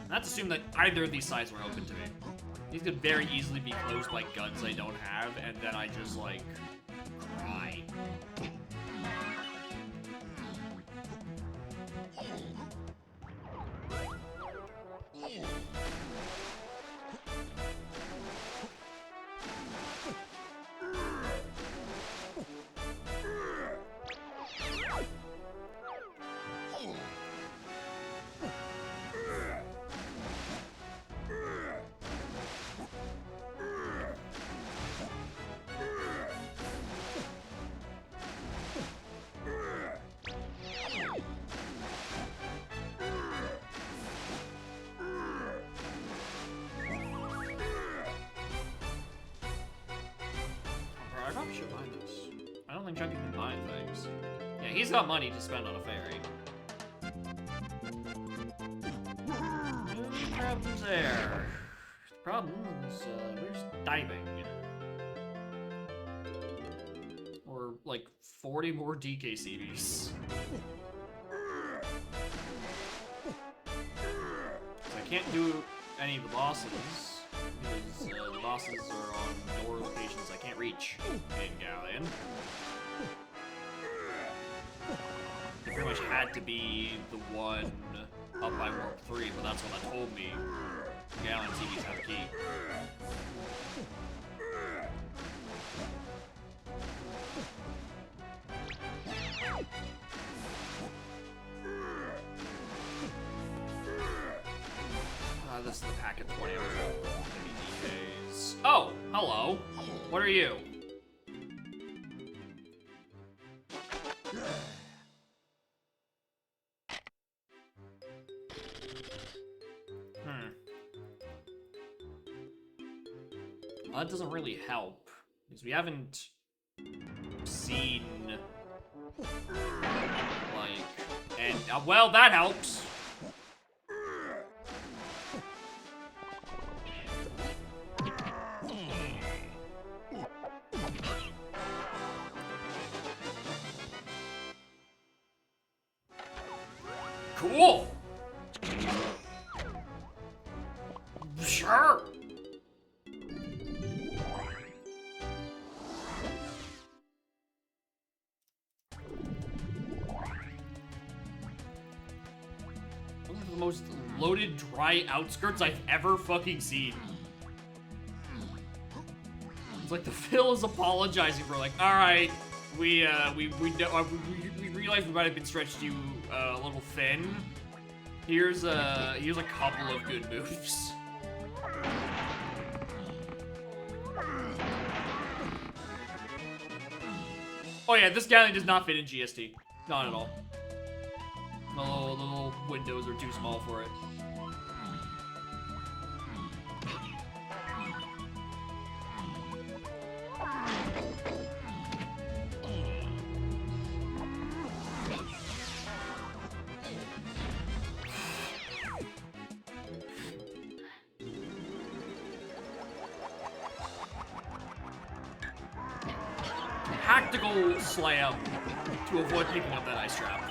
Let's assume that either of these sides were open to me. These could very easily be closed by guns I don't have, and then I just, like, cry. Chunky can buy things. Yeah, he's got money to spend on a ferry. No problems there. Problem is, where's diving? Or, like, 40 more DKCBs. I can't do any of the bosses, because the bosses are on door locations I can't reach in Galleon. It pretty much had to be the one up by Warp 3, but that's what that told me. Galleon CDs have a key. This is the packet 20 hours DKs. Oh, hello. What are you? Well, that doesn't really help, because we haven't seen, like, and, well, that helps. Cool. Sure. Those are the most loaded, dry outskirts I've ever fucking seen. It's like the Phil is apologizing for, like, all right, we realized we might have been stretched you a little thin. Here's a couple of good moves. Oh yeah, this Galleon does not fit in GST. Not at all. The little windows are too small for it. Tactical slam to avoid picking up that ice trap.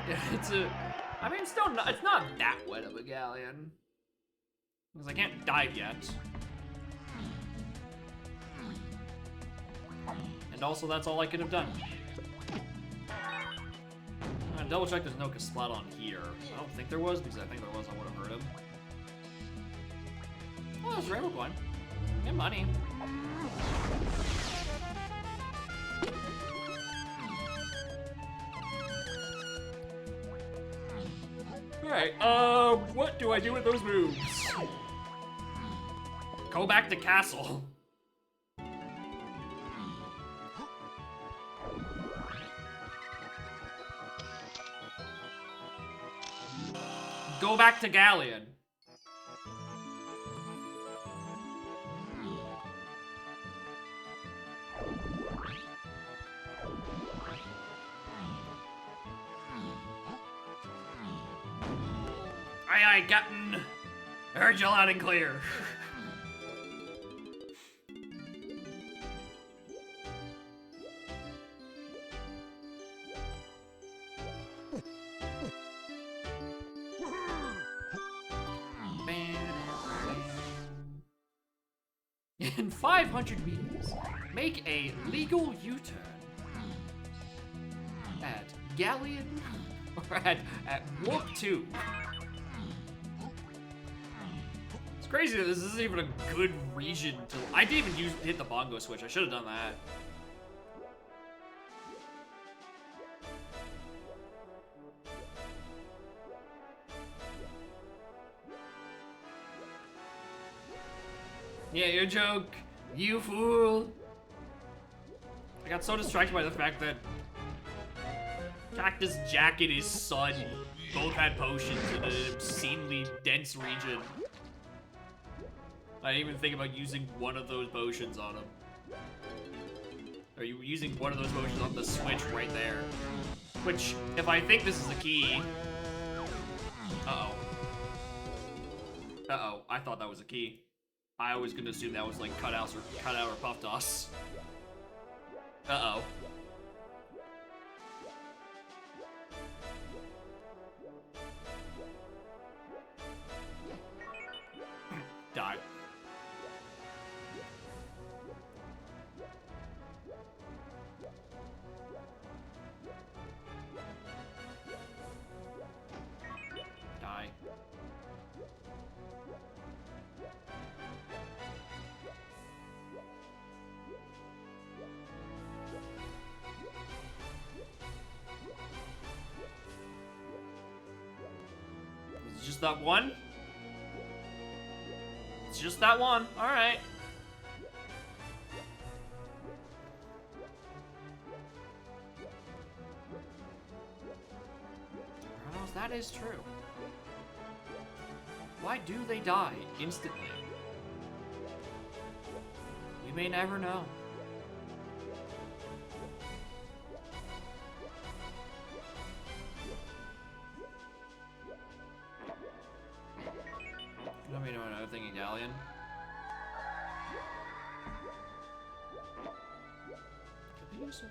Yeah, I mean, it's still not, it's not that wet of a Galleon. Because I can't dive yet. And also, that's all I could have done. I'm gonna double check there's no Kasplat on here. I don't think there was, because I think there was, I would have heard him. Oh, there's a Rainbow Coin. Good money. Alright, what do I do with those moves? Go back to castle. Go back to Galleon. Aye, Captain. Heard you loud and clear. In 500 meters, make a legal U-turn at Galleon, or at Warp 2. It's crazy that this isn't even a good region to... I didn't even hit the bongo switch. I should have done that. Yeah, your joke, you fool. I got so distracted by the fact that Cactus Jack and his son both had potions in an obscenely dense region. I didn't even think about using one of those potions on him. Or you using one of those potions on the switch right there. Which, if I think this is the key... Uh-oh. Uh-oh, I thought that was a key. I was gonna assume that was like cut out or puff toss. Uh-oh. just that one? It's just that one. Alright. That is true. Why do they die instantly? We may never know. Let me know another thing, Italian. Could be useful.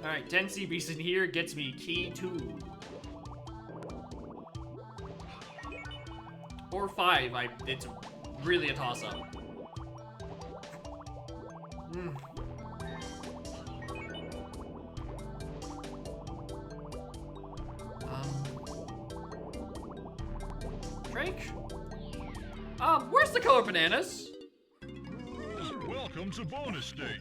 Alright, 10 CBs in here gets me key 2. Or 5, it's really a toss-up. Drake? Where's the color bananas? Welcome to bonus stage.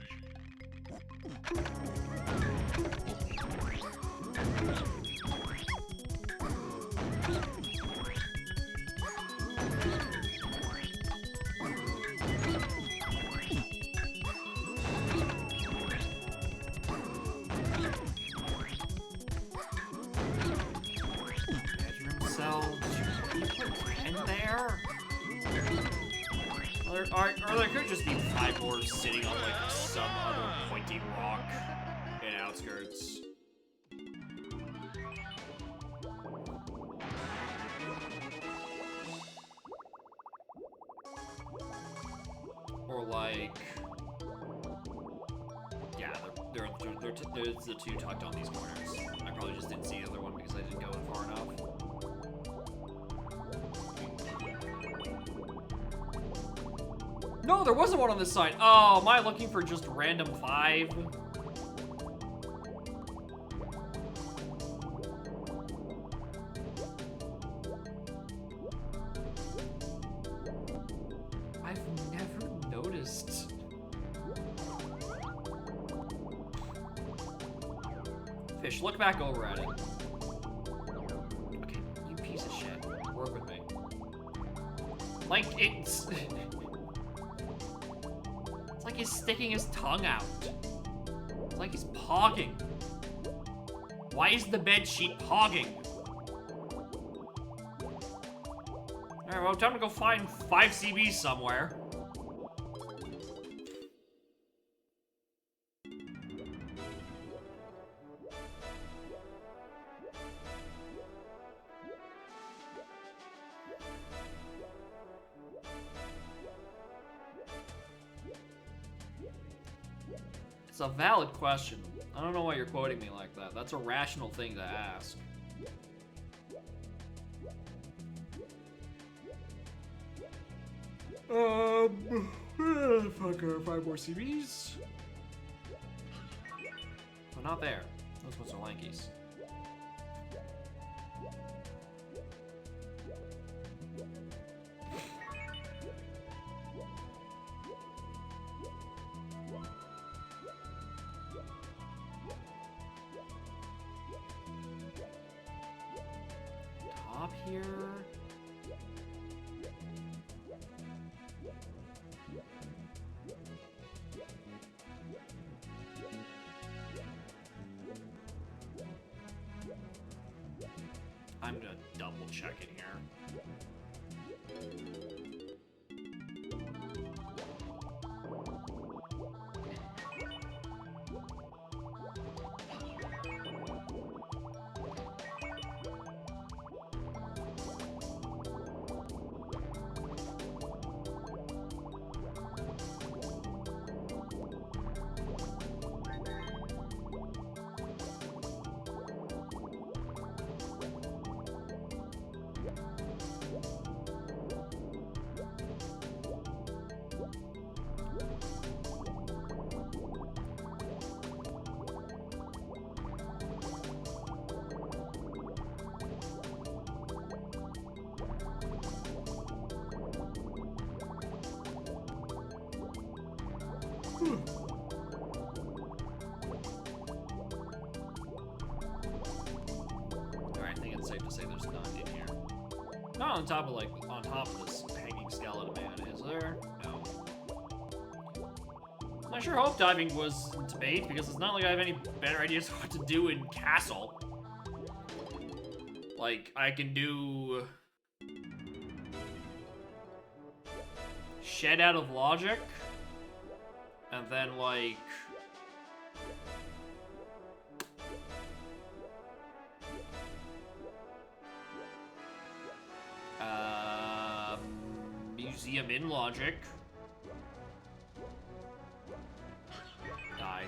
Bedroom cell. Did you put 10 there? Or there could just be 5 more sitting on like some other pointy rock in outskirts. Or like, yeah, there's the 2 tucked on these corners. I probably just didn't see the other one because I didn't go in far enough. No, there wasn't one on this side. Oh, am I looking for just random 5? I've never noticed. Fish, look back over at it. Okay, you piece of shit. Work with me. Like, it's... It's like he's sticking his tongue out. It's like he's pogging. Why is the bed sheet pogging? Alright, well, time to go find 5 CBs somewhere. It's a valid question. I don't know why you're quoting me like that. That's a rational thing to ask. Fuck her, 5 more CBs. But not there. Those ones are lankies. Top here. I'm gonna double check it here. Alright, I think it's safe to say there's none in here. Not on top of this hanging skeleton man, is there? No. I sure hope diving was debate, because it's not like I have any better ideas what to do in Castle. Like, I can do... Shed out of logic. And then, like... Museum in logic. Die.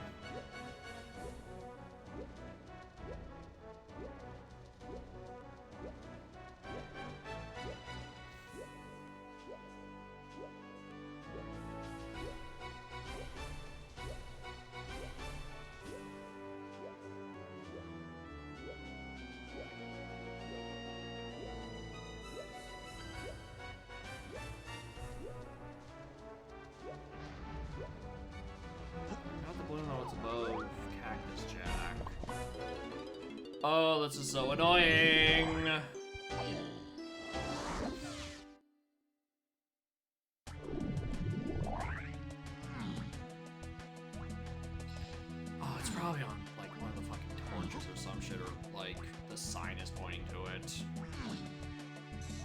Oh, this is so annoying. Oh, it's probably on like one of the fucking torches or some shit, or like the sign is pointing to it.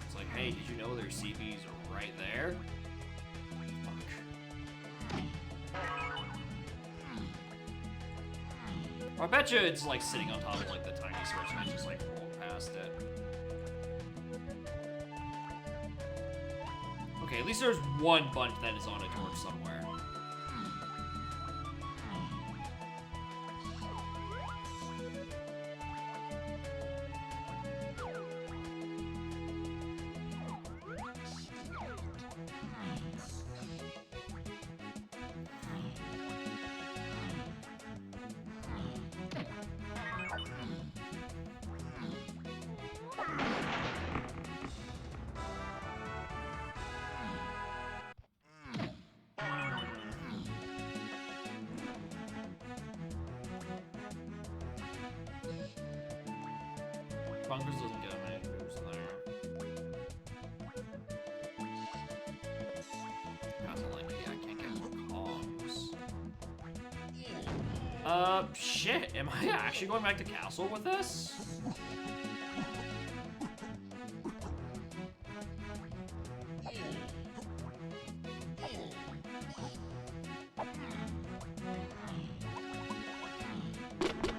It's like, hey, did you know their CVs are right there? I bet you it's like sitting on top of like the tiny switch and I just like roll past it. Okay, at least there's one bunch that is on a torch somewhere. Bunkers doesn't get many moves there. Like, yeah, I can't get more cogs. Shit, am I actually going back to Castle with this?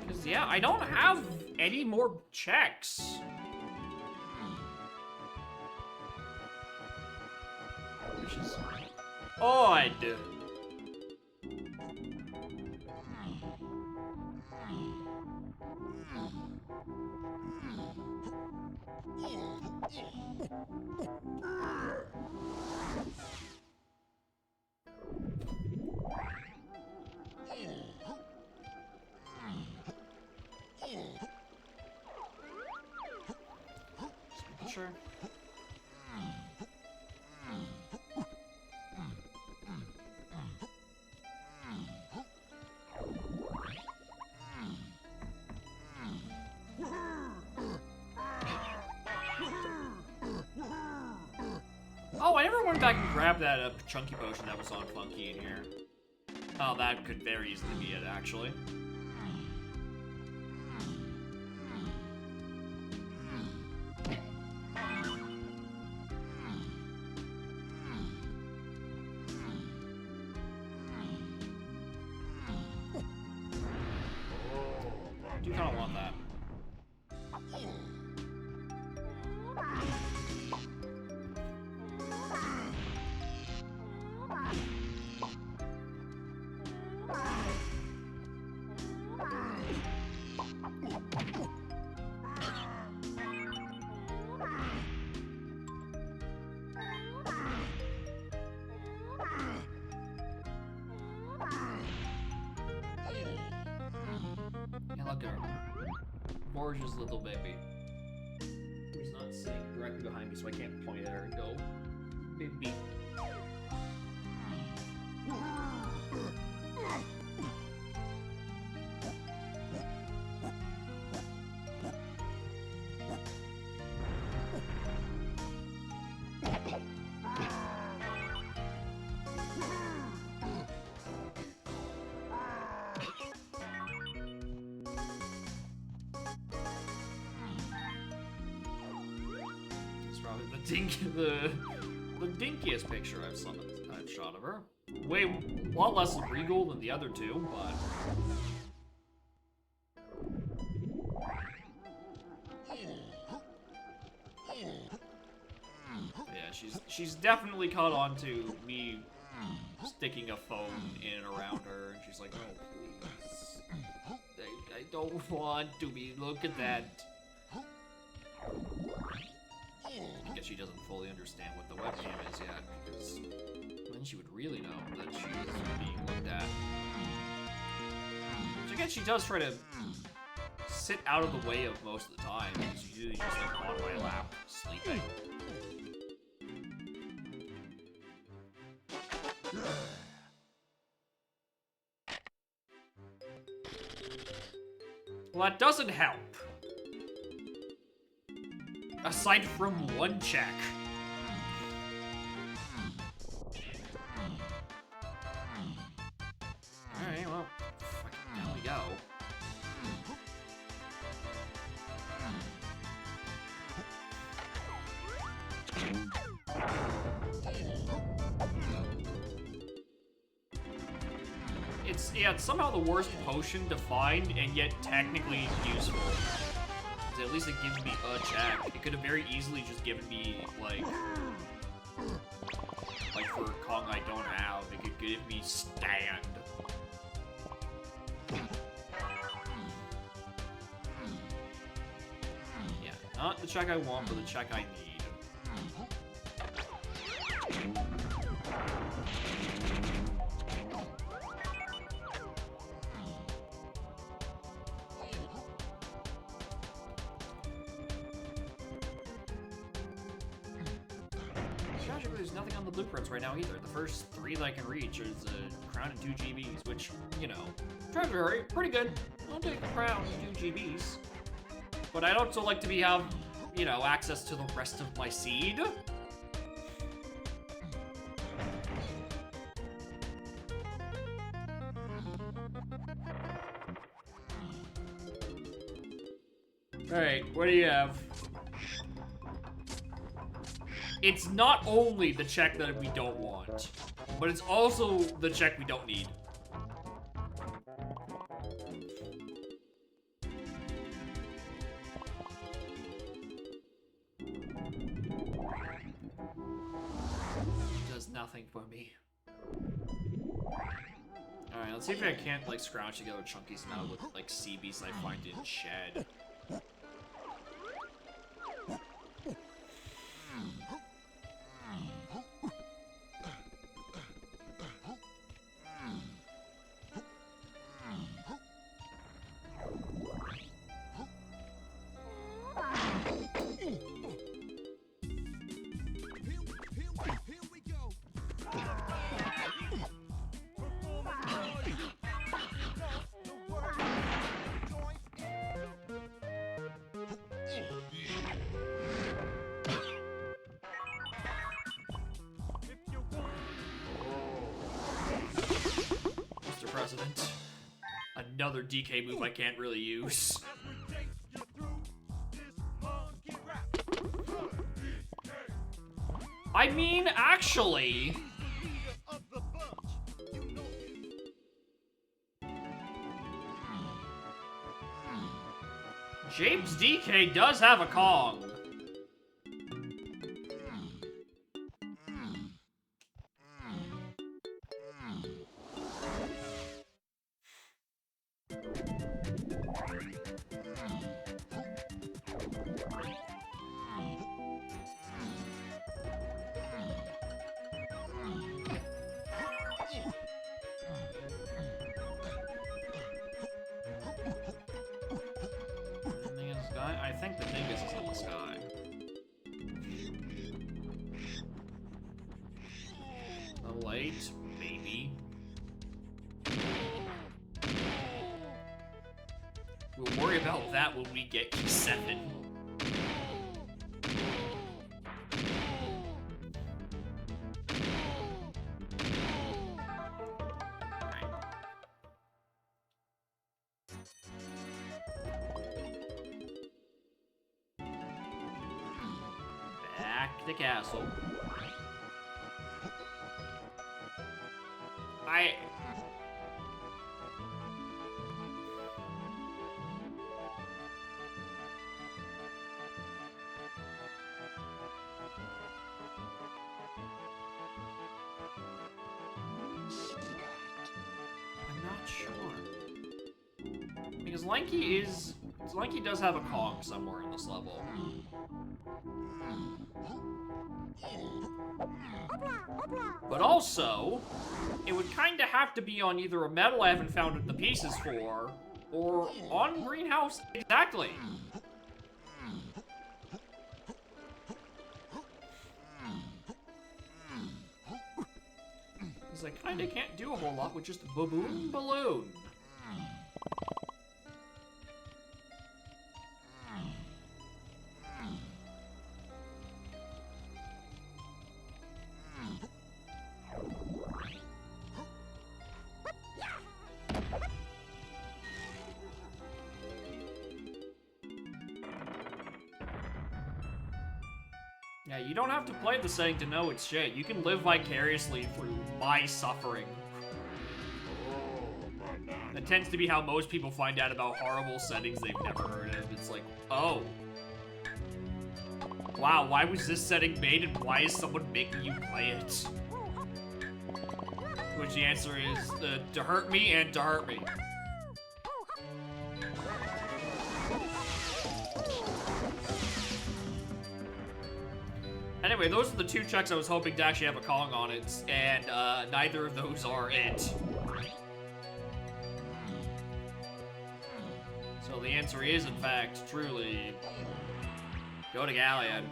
Because, yeah, I don't have any more checks. Which is odd. Sure. Oh, I never went back and grabbed that chunky potion that was on Funky in here. Oh, that could very easily be it, actually. I do kind of want that. Look at her. Gorgeous little baby. Who's not sitting directly behind me, so I can't point at her and go, baby. the dinkiest picture I've shot of her. Way a lot less regal than the other two, but yeah, she's definitely caught on to me sticking a phone in and around her, and she's like, oh please, I don't want to be. Look at that. I guess she doesn't fully understand what the webcam is yet, because then she would really know that she's being looked at. Which again, she does try to sit out of the way of most of the time. She's usually just like on my lap, sleeping. Well, that doesn't help. Aside from one check. Alright, well, fucking down we go. It's somehow the worst potion to find, and yet technically useful. At least it gives me a check. It could have very easily just given me, like for Kong I don't have, it could give me stand. Yeah, not the check I want, but the check I need. There's nothing on the blueprints right now either. The first 3 that I can reach is a crown and 2 GBs, which, you know, treasury, pretty good. I'll take a crown and 2 GBs. But I'd also like to have, you know, access to the rest of my seed. Alright, what do you have? It's not only the check that we don't want, but it's also the check we don't need. Does nothing for me. Alright, let's see if I can't, like, scrounge together chunky smell with, like, sea beasts I find in shed. President. Another DK move I can't really use. I mean, actually... James DK does have a Kong. I think the dingus is in the sky. The light, maybe. We'll worry about that when we get E7. Back the castle. I'm not sure. Because Lanky does have a Kong somewhere in this level. But also, it would kind of have to be on either a medal I haven't found the pieces for, or on Greenhouse. Exactly. Because I kind of can't do a whole lot with just Baboon Balloon. Yeah, you don't have to play the setting to know it's shit. You can live vicariously through my suffering. That tends to be how most people find out about horrible settings they've never heard of. It's like, oh. Wow, why was this setting made and why is someone making you play it? Which the answer is to hurt me and to hurt me. Anyway, those are the two checks I was hoping to actually have a Kong on it, and neither of those are it. So the answer is, in fact, truly, go to Galleon.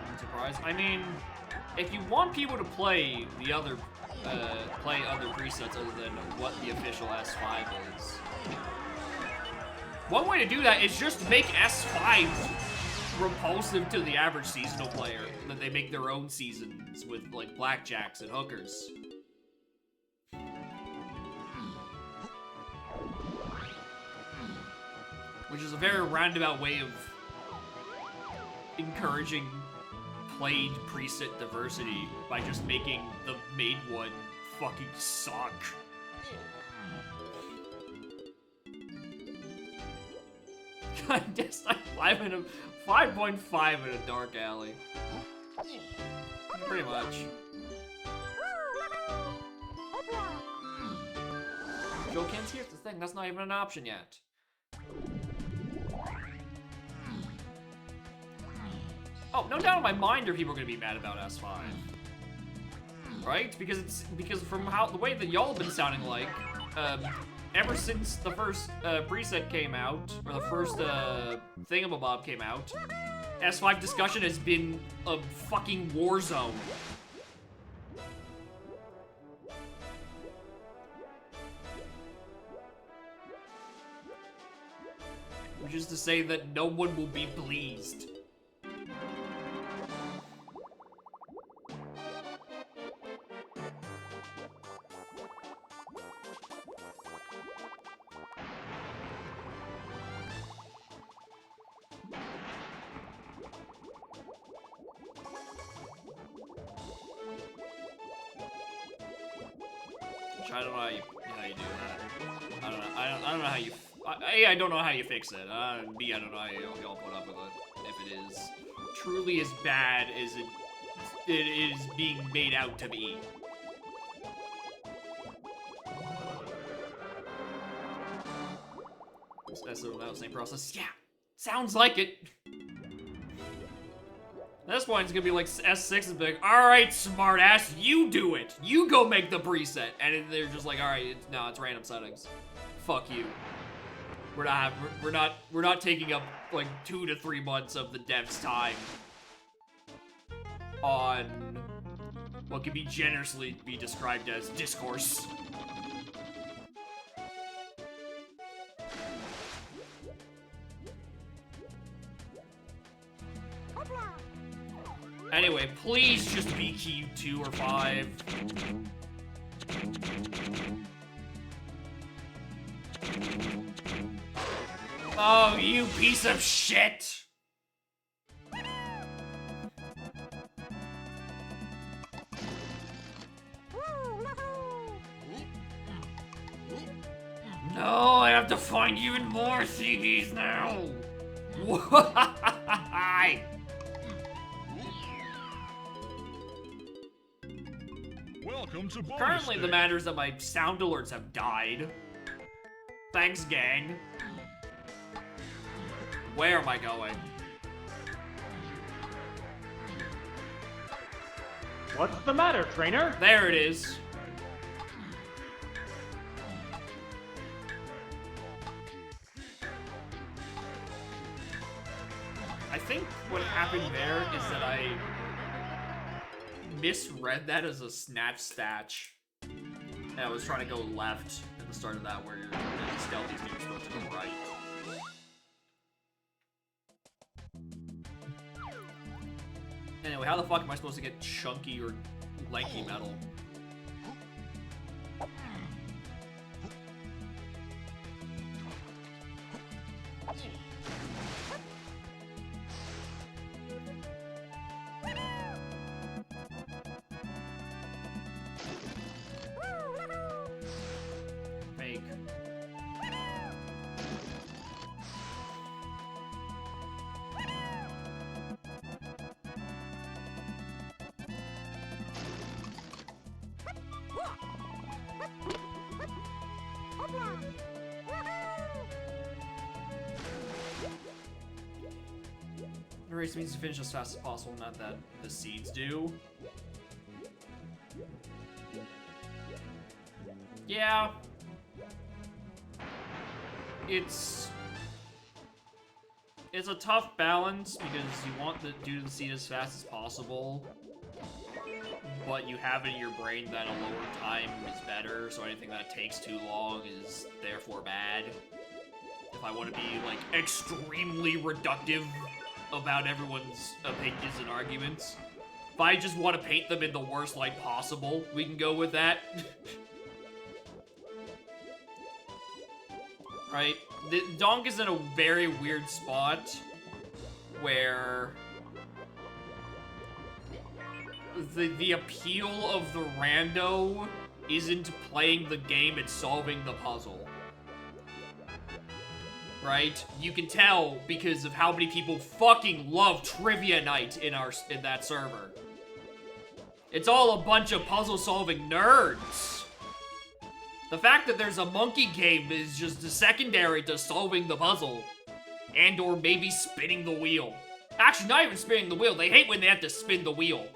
I'm surprised. I mean, if you want people to play the other other presets other than what the official S5 is. One way to do that is just make S5 repulsive to the average seasonal player. That they make their own seasons with, like, blackjacks and hookers. Which is a very roundabout way of encouraging played preset diversity by just making the made one fucking suck. I guess I'm 5.5 in a dark alley. Pretty much. Jokins, here's the thing, that's not even an option yet. Oh, no doubt in my mind are people gonna be mad about S5. Right? Because from the way that y'all have been sounding like, ever since the first preset came out, or the first thingamabob came out, S5 discussion has been a fucking war zone. Which is to say that no one will be pleased. I don't know how you do that. I don't know how you. A, I don't know how you fix it. B, I don't know how y'all put up with it. If it is truly as bad as it is being made out to be. That's the same process. Yeah, sounds like it. This one's gonna be like S6 is big. All right, smartass, you do it. You go make the preset, and they're just like, all right, it's random settings. Fuck you. We're not taking up like 2 to 3 months of the dev's time on what can be generously be described as discourse. Anyway, please just be key 2 or 5. Oh, you piece of shit! No, I have to find even more CDs now! Why? Welcome to bonus Currently, the stage. matter is that my sound alerts have died. Thanks, gang. Where am I going? What's the matter, trainer? There it is. I think what happened there is that I misread that as a snatch statch. And I was trying to go left at the start of that where you're stealthy and you're supposed to go right. Anyway, how the fuck am I supposed to get chunky or lanky metal? Fake. The race means to finish as fast as possible, not that the seeds do. Yeah. It's a tough balance because you want to do the seed as fast as possible, but you have it in your brain that a lower time is better, so anything that takes too long is therefore bad. If I want to be, like, extremely reductive about everyone's opinions and arguments, if I just want to paint them in the worst light possible, we can go with that. Right? Donk is in a very weird spot where the appeal of the rando isn't playing the game, it's solving the puzzle. Right? You can tell because of how many people fucking love Trivia Night in that server. It's all a bunch of puzzle-solving nerds. The fact that there's a monkey game is just secondary to solving the puzzle. And or maybe spinning the wheel. Actually, not even spinning the wheel. They hate when they have to spin the wheel.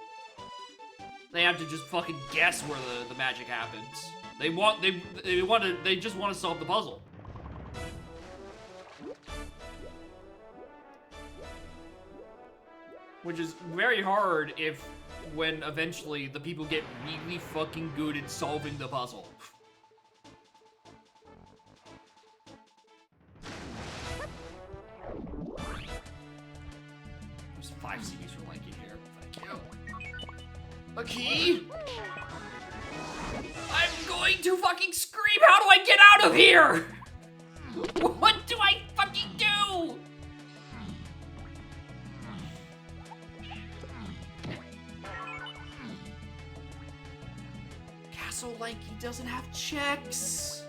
They have to just fucking guess where the magic happens. They just want to solve the puzzle. Which is very hard when eventually the people get really fucking good at solving the puzzle. There's 5 CDs for Lanky here. Thank you. A key? I'm going to fucking scream! How do I get out of here? What do I fucking do? Castle Lanky doesn't have checks.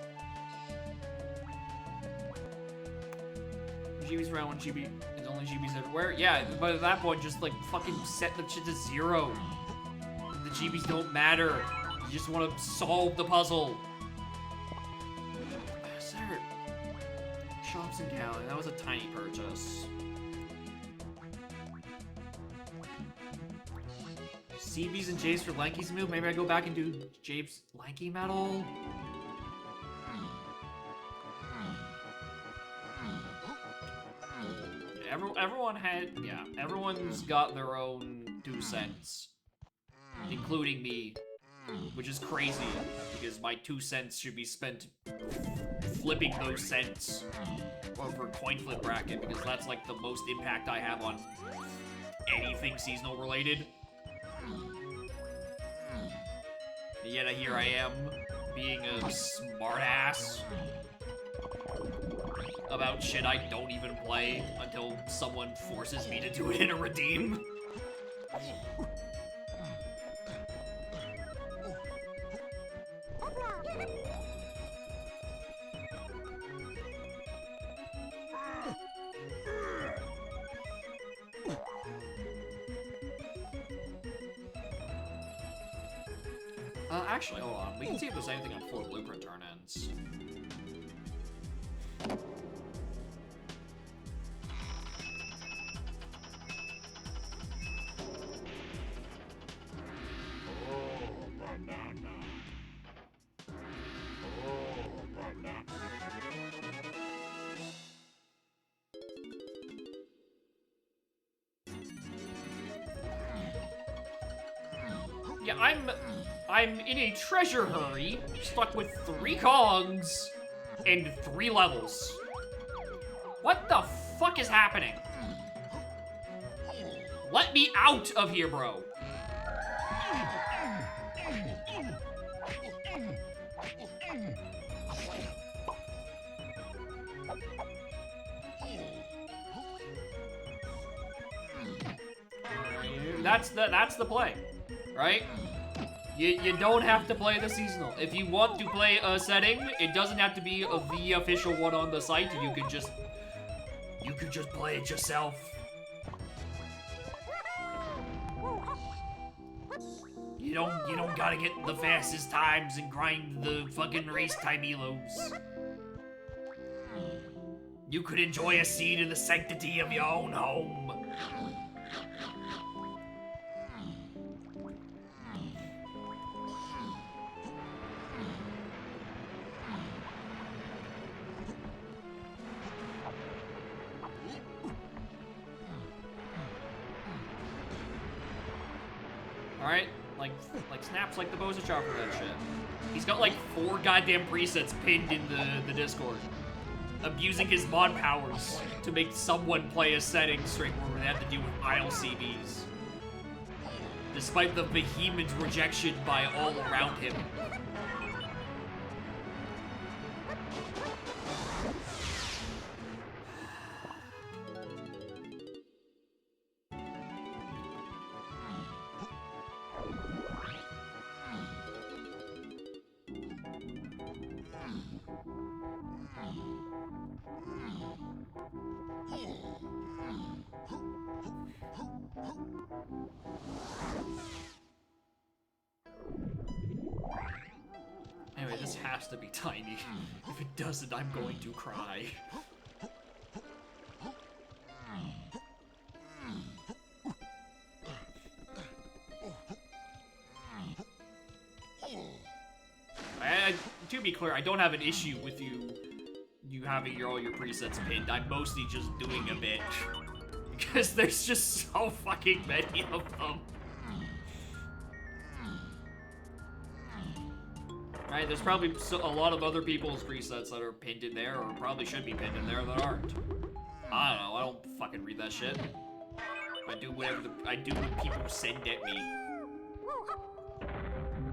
GB's around 1 GB. There's only GBs everywhere. Yeah, but at that point, just like fucking set the shit to 0. The GBs don't matter. You just want to solve the puzzle. Sir, shops in Cali. That was a tiny purchase. CBs and J's for Lanky's move. Maybe I go back and do Jabe's Lanky metal. Everyone's got their own 2 cents, including me, which is crazy because my 2 cents should be spent flipping those cents over coin flip bracket because that's like the most impact I have on anything seasonal related. And yet here I am being a smart ass. about shit I don't even play until someone forces me to do it in a redeem. Actually, hold on. We can see if there's anything on 4 blueprint turn-ins. Yeah, I'm in a treasure hurry, stuck with 3 Kongs and 3 levels. What the fuck is happening? Let me out of here, bro. That's the play, right? You don't have to play the seasonal. If you want to play a setting, it doesn't have to be the official one on the site. You could just play it yourself. You don't gotta get the fastest times and grind the fucking race time elos. You could enjoy a seat in the sanctity of your own home. Alright, like snaps like the Boza chopper for that shit. He's got like 4 goddamn presets pinned in the Discord. Abusing his mod powers to make someone play a setting string where they have to deal with aisle CBs. Despite the vehement rejection by all around him. Anyway, this has to be tiny. If it doesn't, I'm going to cry. To be clear, I don't have an issue with you having all your presets pinned. I'm mostly just doing a bit. Because there's just so fucking many of them. Right, there's probably a lot of other people's presets that are pinned in there, or probably should be pinned in there, that aren't. I don't know, I don't fucking read that shit. I do whatever I do what people send at me.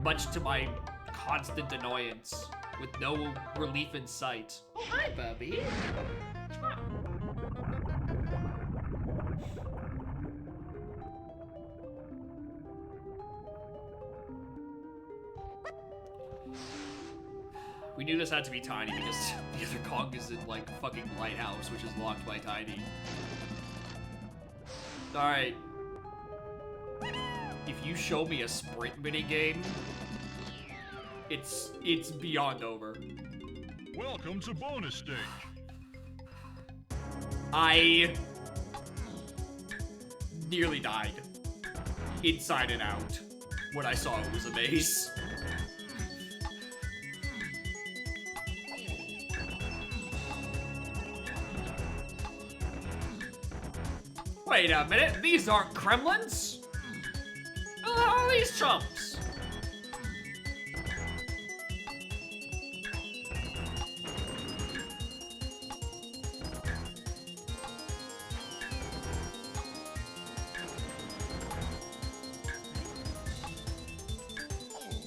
Much to my constant annoyance, with no relief in sight. Oh, hi, Bubby. We knew this had to be Tiny because the other Kong is in, like, fucking Lighthouse, which is locked by Tiny. Alright. If you show me a sprint minigame, it's beyond over. Welcome to bonus stage. I nearly died. Inside and out. When I saw it was a maze. Wait a minute, these aren't Kremlins? Oh, these chumps.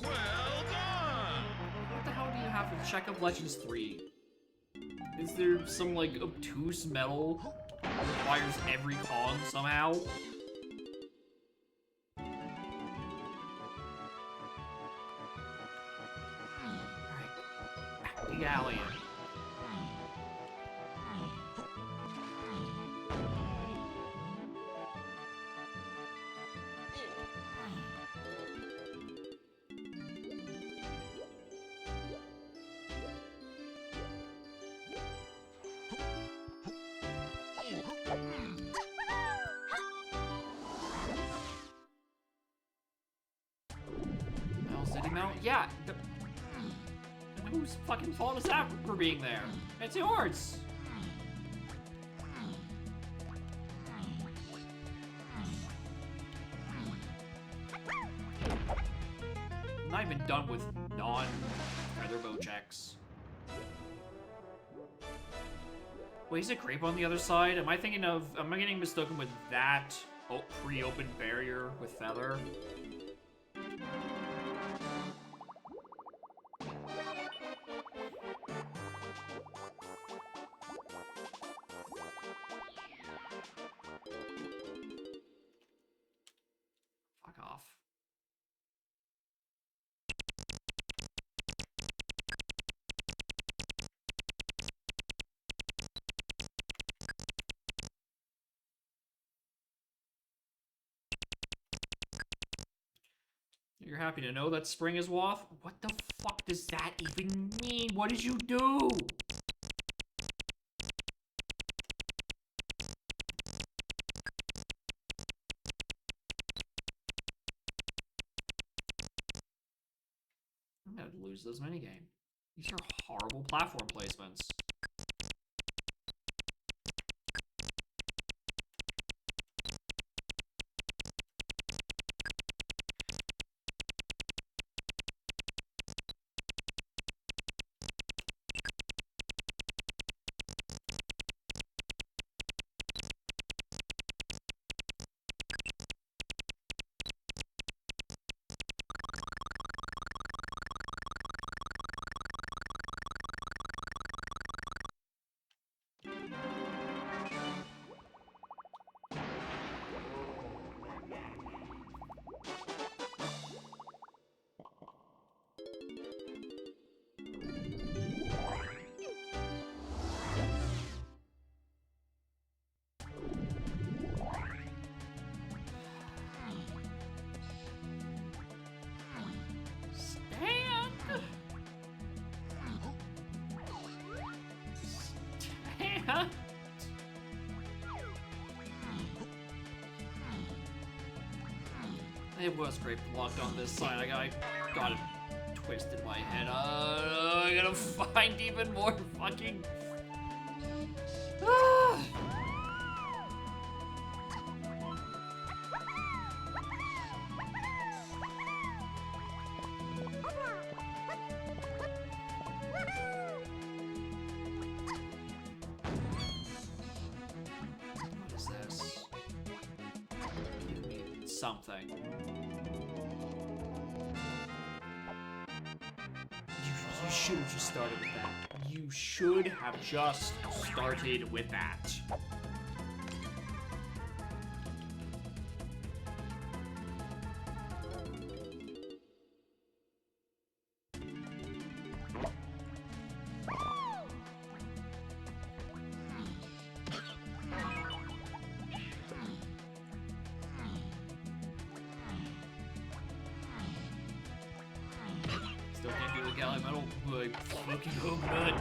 Well done. What the hell do you have with Check of Legends 3? Is there some, like, obtuse metal that requires every Kong somehow? Alright. Back to Galleon. Yeah, whose fucking fault is that for being there? It's yours! I'm not even done with non-featherbow checks. Wait, is it grape on the other side? Am I getting mistaken with that pre-open barrier with feather? Fuck off. You're happy to know that spring is off? What the fuck does that even mean? What did you do? I'm gonna lose this minigame. These are horrible platform placements. It was great blocked on this side. I got it twisted in my head. I gotta find even more fucking. What is this? Give me something. You should have just started with that. You should have just started with that. Still can't do the galley metal, like fucking home nut.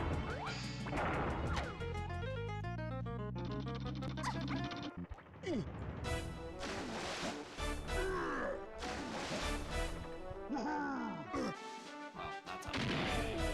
Well, that's how we do it.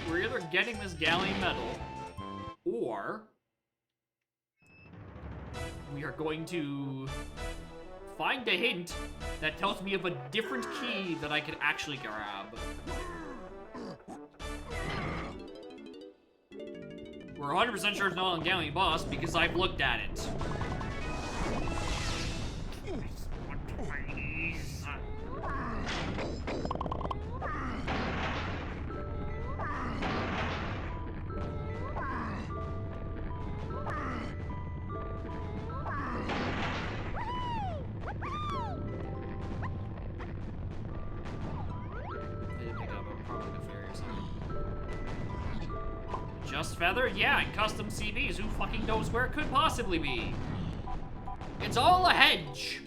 We're either getting this galleon medal, or we are going to find a hint that tells me of a different key that I can actually grab. We're 100% sure it's not on Galley Boss because I've looked at it. Just Feather? Yeah, and custom CVs. Who fucking knows where it could possibly be? It's all a hedge.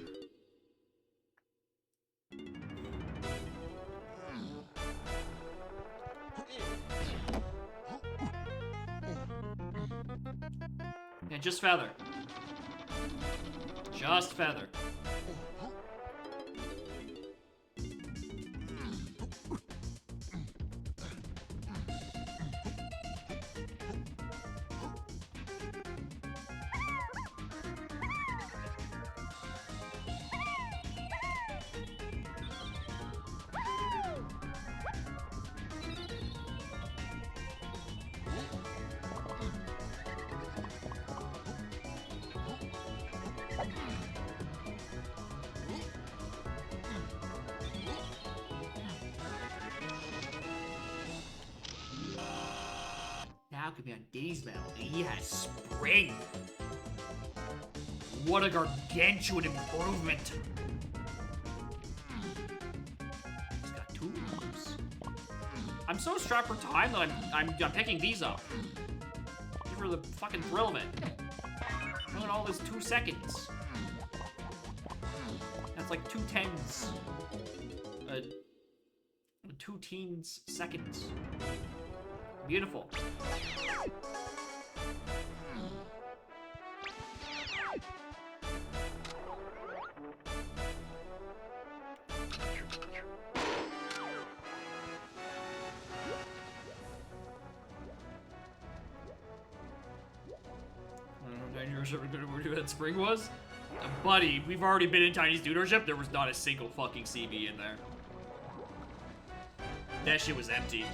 Yeah, just Feather. Just Feather. Now could be on Diddy's melody. He has Spring. What a gargantuan improvement. He's got 2 moves. I'm so strapped for time that I'm picking these up. Just for the fucking thrill of it. Look at all this 2 seconds. That's like 2 tens. 2 teens seconds. Beautiful. Where that spring was? Buddy, we've already been in Tiny's tutorship. There was not a single fucking CB in there. That shit was empty.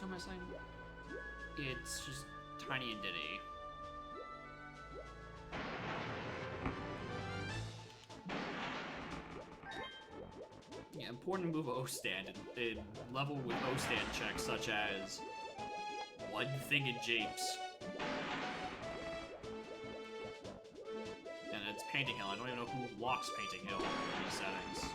What am I saying? It's just Tiny and Diddy. Yeah, important to move O-stand in level with O-stand checks such as one thing in Japes. And it's Painting Hill. I don't even know who locks Painting Hill in these settings.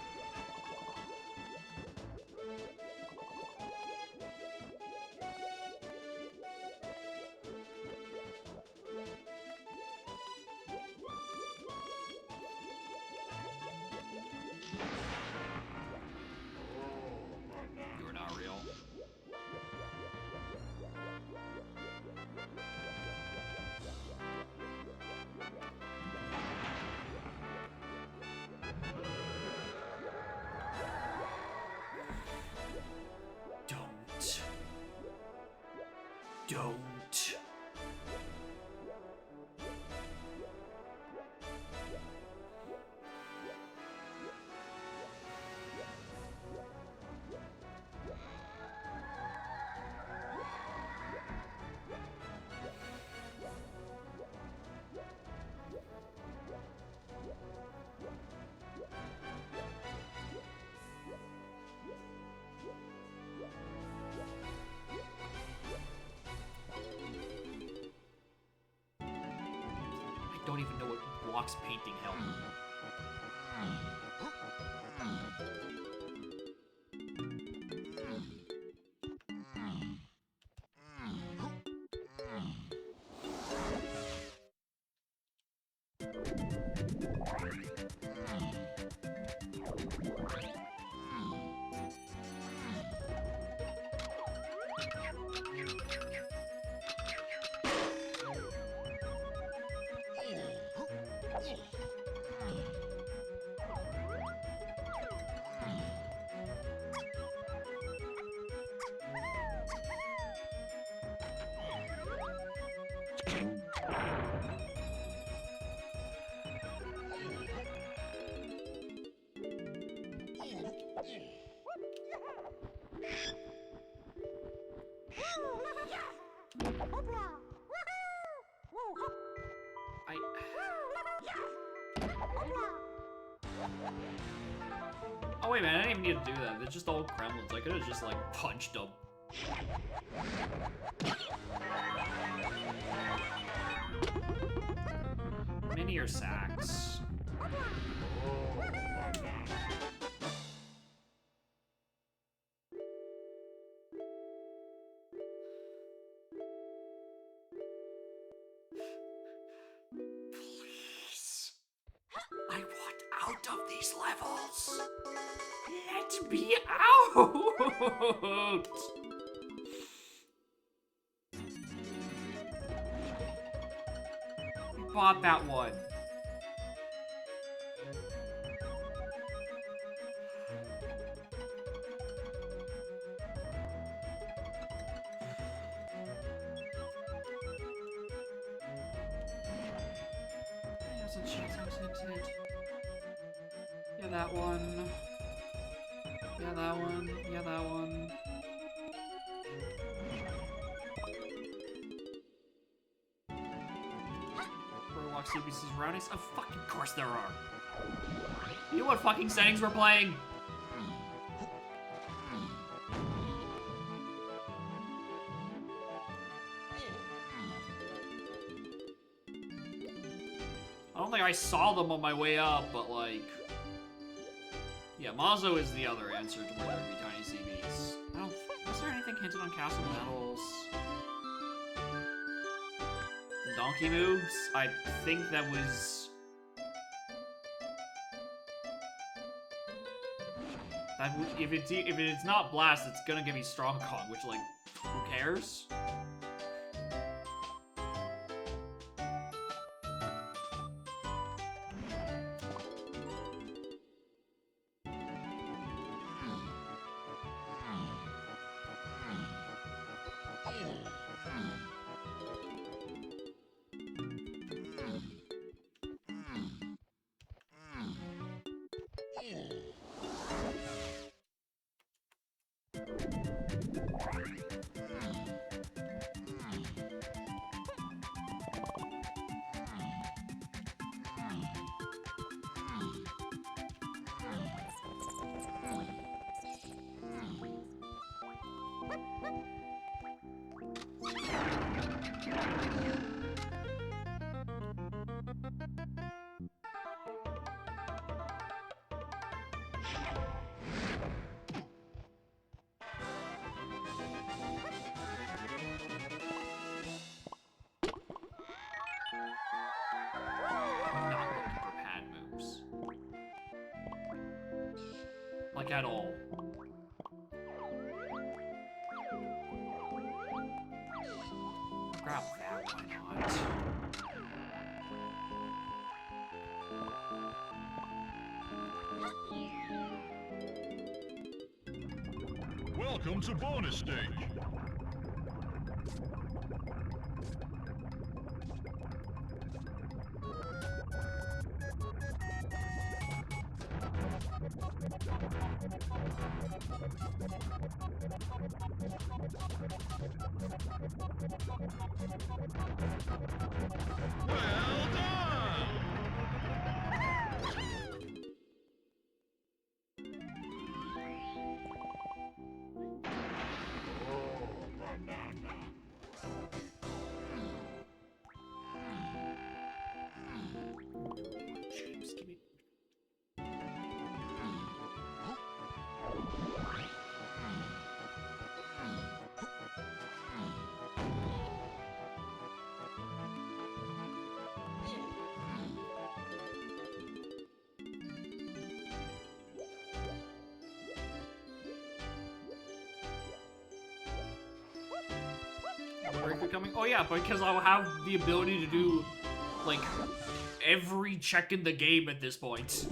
Don't. I don't even know what blocks Painting Hill. Oh wait, man, I didn't even need to do that. They're just all gremlins. I could have just, like, punched them. Mini or sacks? Please. I want out of these levels. Let me out. We bought that one. Yeah, that one. Yeah, that one. Yeah, that one. Roblox CBC surroundings? Of fucking course there are. You know what fucking settings we're playing? I don't think I saw them on my way up, but like... Yeah, Mazo is the other answer to where there would be tiny CBs. I don't... Was there anything hinted on Castle Metals? Donkey moves? I think that was... If it's not Blast, it's gonna give me Strong Kong, which, like, who cares? Like, at all. Grab that, why not? Welcome to bonus stage. Well done! James, give me... Breaker coming? Oh yeah, because I'll have the ability to do, like, every check in the game at this point.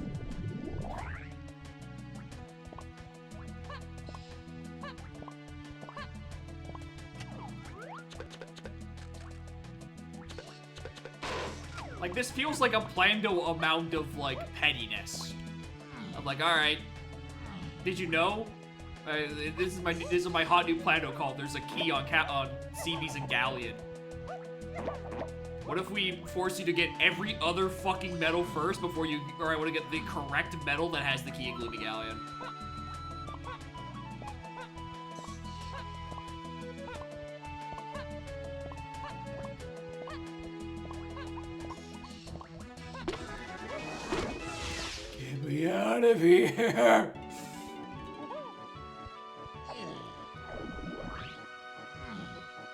Like, this feels like a planned amount of, like, pettiness. I'm like, alright. Did you know? This is my hot new plando call. There's a key on CB's and Galleon. What if we force you to get every other fucking medal first before you... Or I want to get the correct medal that has the key including galleon. Get me out of here!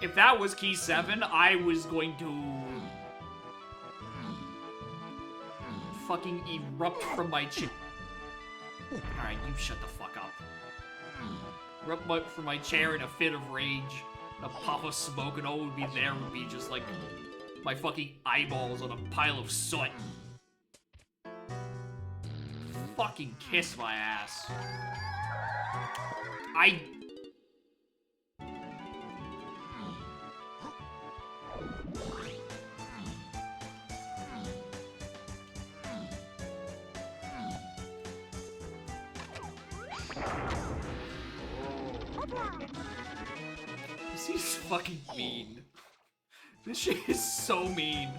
If that was key 7, I was going to fucking erupt from my chin. Alright, you shut the fuck up. Erupt from my chair in a fit of rage. A puff of smoke and all would be there would be just like my fucking eyeballs on a pile of soot. Fucking kiss my ass. This is fucking mean. This shit is so mean.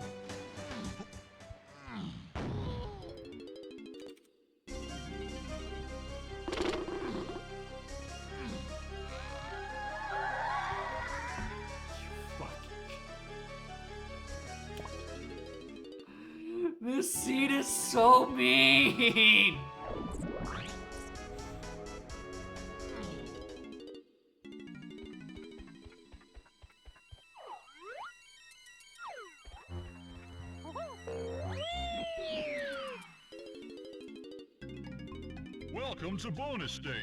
This scene is so mean! Welcome to bonus stage.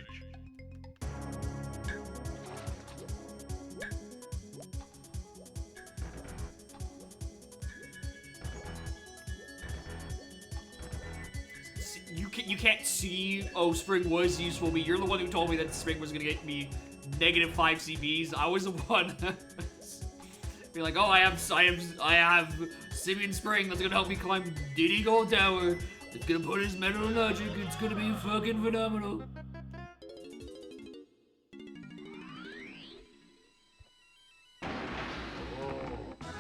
You can't see, oh, Spring was useful to me. You're the one who told me that Spring was gonna get me -5 CBs. I was the one be like, oh, I have Simeon Spring that's gonna help me climb Diddy Gold Tower. It's gonna put his mental logic. It's gonna be fucking phenomenal.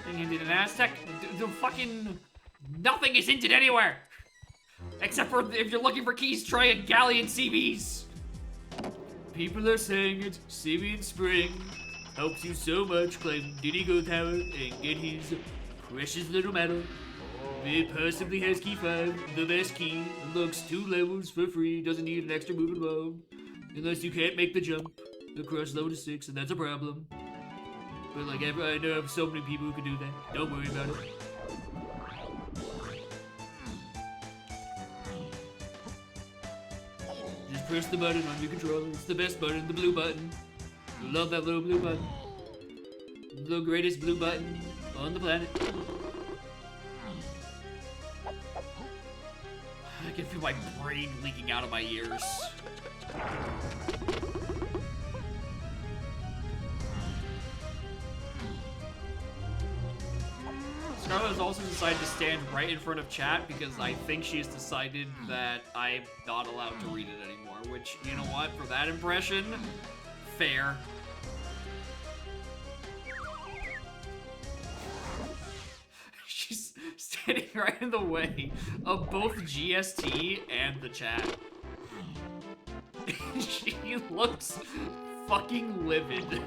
Hinted an Aztec. The fucking nothing is hinted anywhere. Except for if you're looking for keys, try a Galleon CBs. People are saying it. Simeon Spring helps you so much climb Diddy Gold Tower and get his precious little medal. It possibly has key 5, the best key. Unlocks 2 levels for free. Doesn't need an extra move involved. Unless you can't make the jump across level to 6, and that's a problem. But like, I know of so many people who can do that. Don't worry about it. Just press the button on your controller. It's the best button, the blue button. Love that little blue button. The greatest blue button on the planet. I can feel my brain leaking out of my ears. Scarlet has also decided to stand right in front of chat because I think she has decided that I'm not allowed to read it anymore, which, you know what, for that impression, fair. She's standing right in the way of both GST and the chat. She looks fucking livid.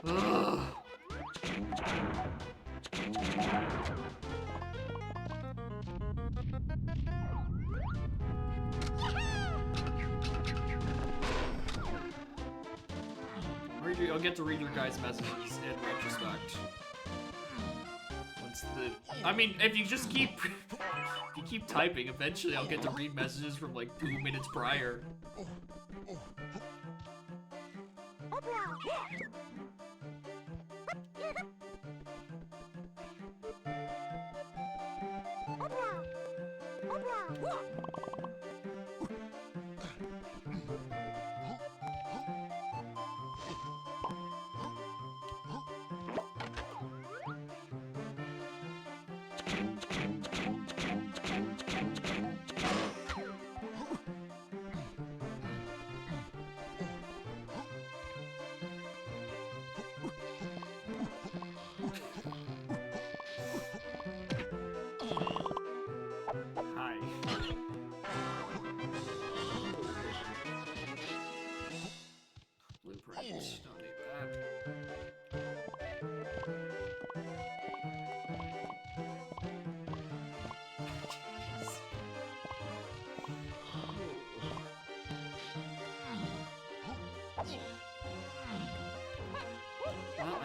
Ugh. I'll get to read your guys' messages in retrospect. Once the... I mean, if you just keep... if you keep typing, eventually I'll get to read messages from like 2 minutes prior.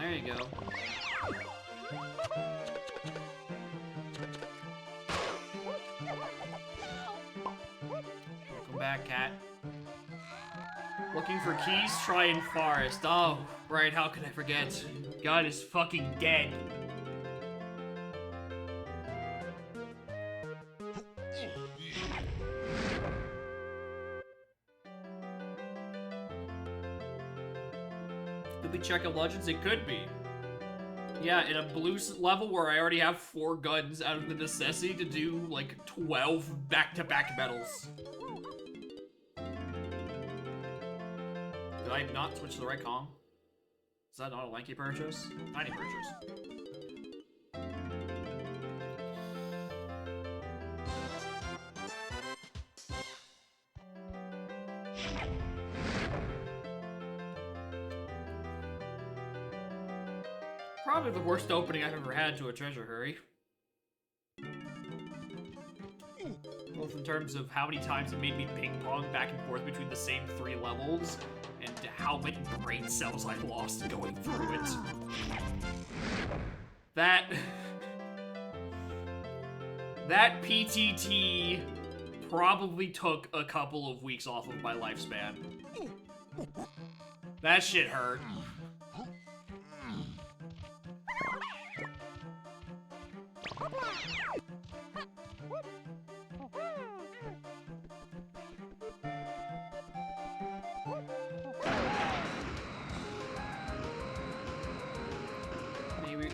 There you go. Welcome back, cat. Looking for keys? Try in forest. Oh, right, how could I forget? God is fucking dead. Could we check at Legends? It could be. Yeah, in a blue level where I already have 4 guns out of the necessity to do, like, 12 back-to-back medals. Did I not switch to the right Kong? Is that not a lanky purchase? Tiny purchase. Probably the worst opening I've ever had to a treasure hurry. Both in terms of how many times it made me ping-pong back and forth between the same 3 levels, and how many brain cells I lost going through it. That PTT probably took a couple of weeks off of my lifespan. That shit hurt.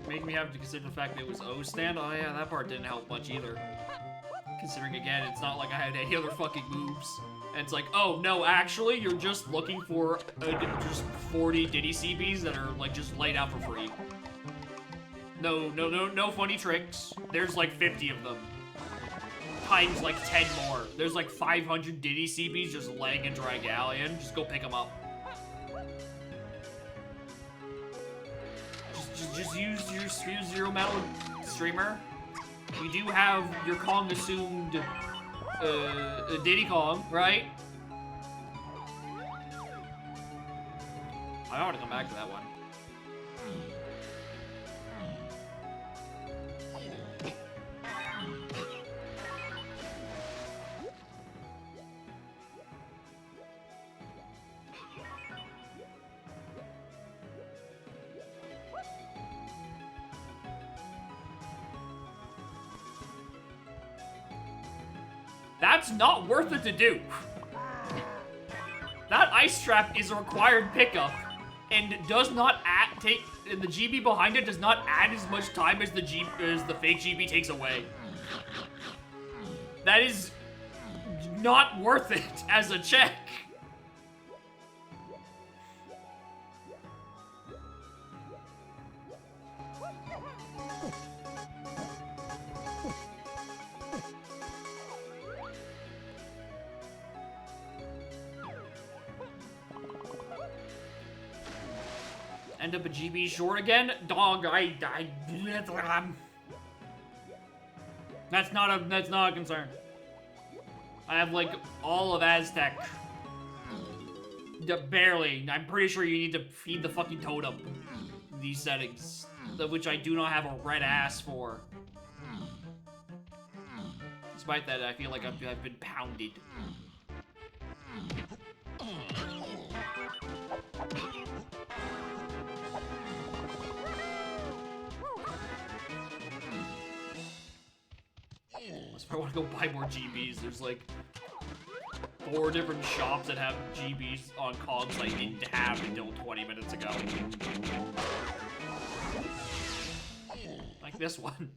Made me have to consider the fact that it was O stand. Oh yeah, that part didn't help much either. Considering again, it's not like I had any other fucking moves. And it's like, oh no, actually, you're just looking for just 40 Diddy CBs that are like just laid out for free. No funny tricks. There's like 50 of them. Times like 10 more. There's like 500 Diddy CBs just laying in Dry Galleon. Just go pick them up. Just use your Zero Metal streamer. You do have your Kong assumed Diddy Kong, right? I want to come back to that one. That's not worth it to do. That ice trap is a required pickup, and does not and the GB behind it does not add as much time as the fake GB takes away. That is not worth it as a check. End up a GB short again? Dog, that's not a concern. I have like all of Aztec. Barely. I'm pretty sure you need to feed the fucking totem these settings, which I do not have a red ass for. Despite that, I feel like I've been pounded. If I want to go buy more GBs, there's like 4 different shops that have GBs on cogs I didn't have until 20 minutes ago. Like this one.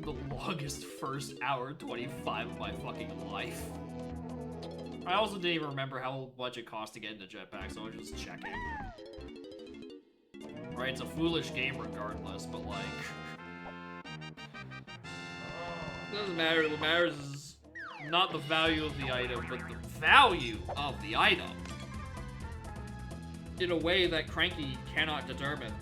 the longest first hour 25 of my fucking life. I also didn't even remember how much it cost to get into jetpack, so I was just checking. Right, it's a foolish game regardless, but like... It doesn't matter, what matters is not the value of the item, but the value of the item. In a way that Cranky cannot determine.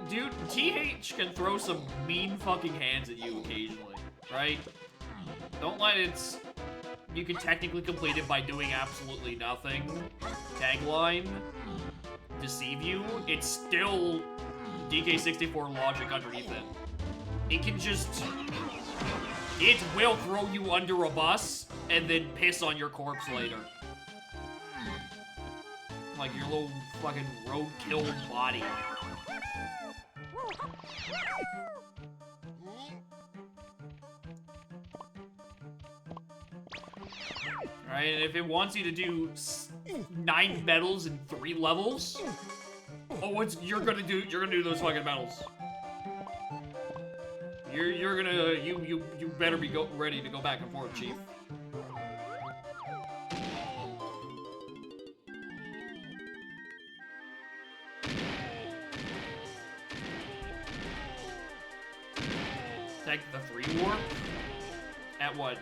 Dude, TH can throw some mean fucking hands at you occasionally, right? Don't let its "you can technically complete it by doing absolutely nothing" tagline deceive you. It's still DK64 logic underneath it. It can just... It will throw you under a bus and then piss on your corpse later. Like your little fucking roadkill body. Alright, and if it wants you to do 9 medals in 3 levels, oh, you're gonna do those fucking medals. You're gonna you better be ready to go back and forth, Chief. Take the 3 warp at what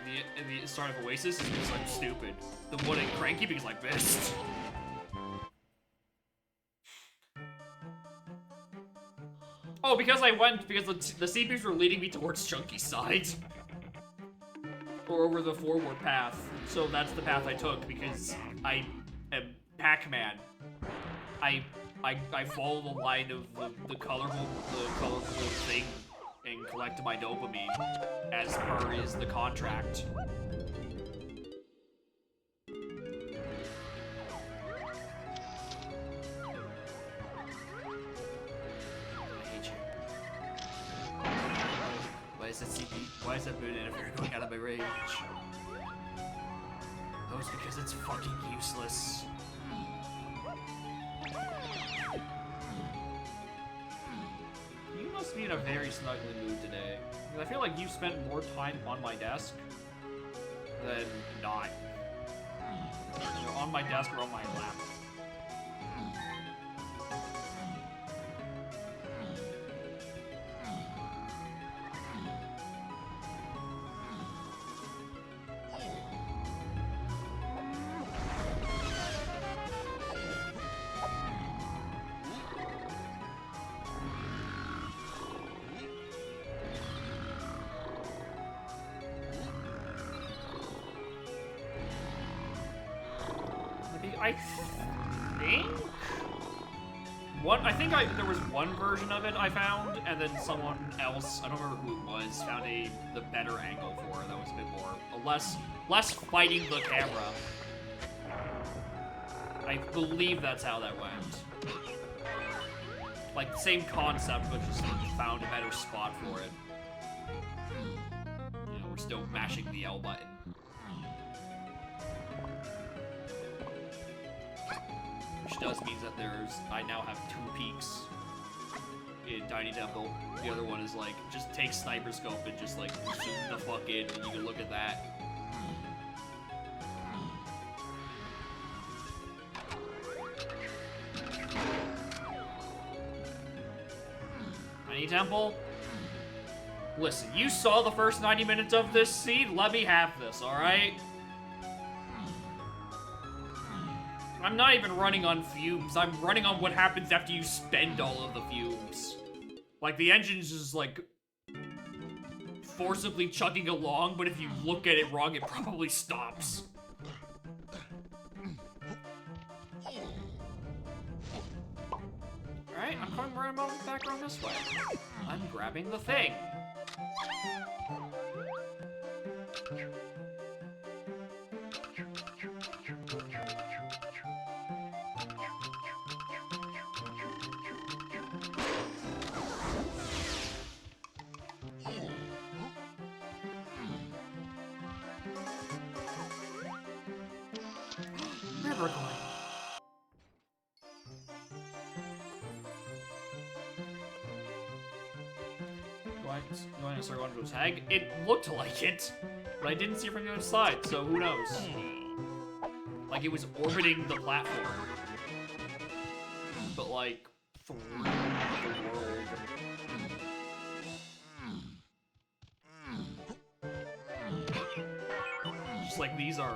the start of Oasis is just like stupid. The one in Cranky because like this. Oh, because the CPs were leading me towards Chunky's side. Or over the forward path. So that's the path I took because I am Pac-Man. I follow the line of the colorful thing and collect my dopamine as per is the contract. Why is that moon interfering going out of my range? Oh, it's because it's fucking useless. You must be in a very snuggly mood today. I feel like you've spent more time on my desk than not. You know, on my desk or on my lap. I think there was one version of it I found, and then someone else, I don't remember who it was, found the better angle for it that was a bit more, less fighting the camera. I believe that's how that went. Like, same concept, but just found a better spot for it. You know, we're still mashing the L button. Which does mean that I now have 2 peaks in Tiny Temple. The other one is like, just take Sniper Scope and just like zoom the fuck in and you can look at that. Tiny Temple? Listen, you saw the first 90 minutes of this seed, let me have this, alright? I'm not even running on fumes, I'm running on what happens after you spend all of the fumes. Like, the engine's just, like, forcibly chugging along, but if you look at it wrong, it probably stops. Alright, I'm coming right back around this way. I'm grabbing the thing. going to start going to a tag? It looked like it, but I didn't see it from the other side, so who knows? Like, it was orbiting the platform. But, like, through the world. Just like these are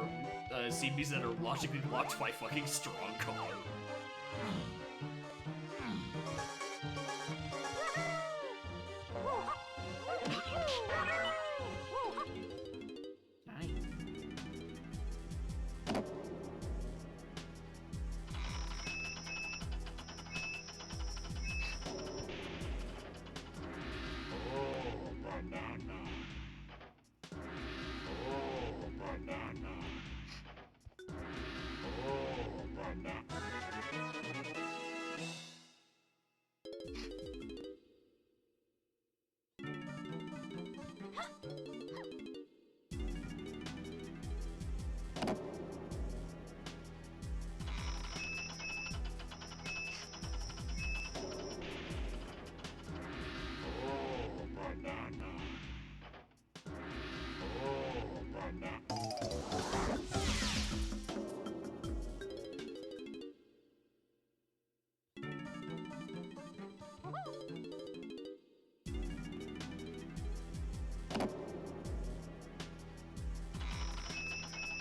CBs that are logically blocked by fucking strong call.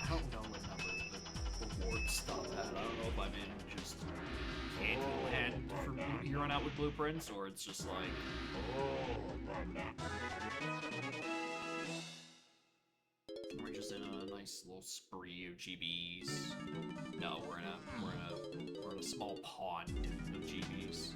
I don't know what number the rewards stop at. I don't know if I'm in just Candyland from here on out with blueprints, or it's just like... We're just in a nice little spree of GBs. No, we're in a small pond of GBs.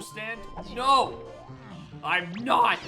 Stand? No! I'm not!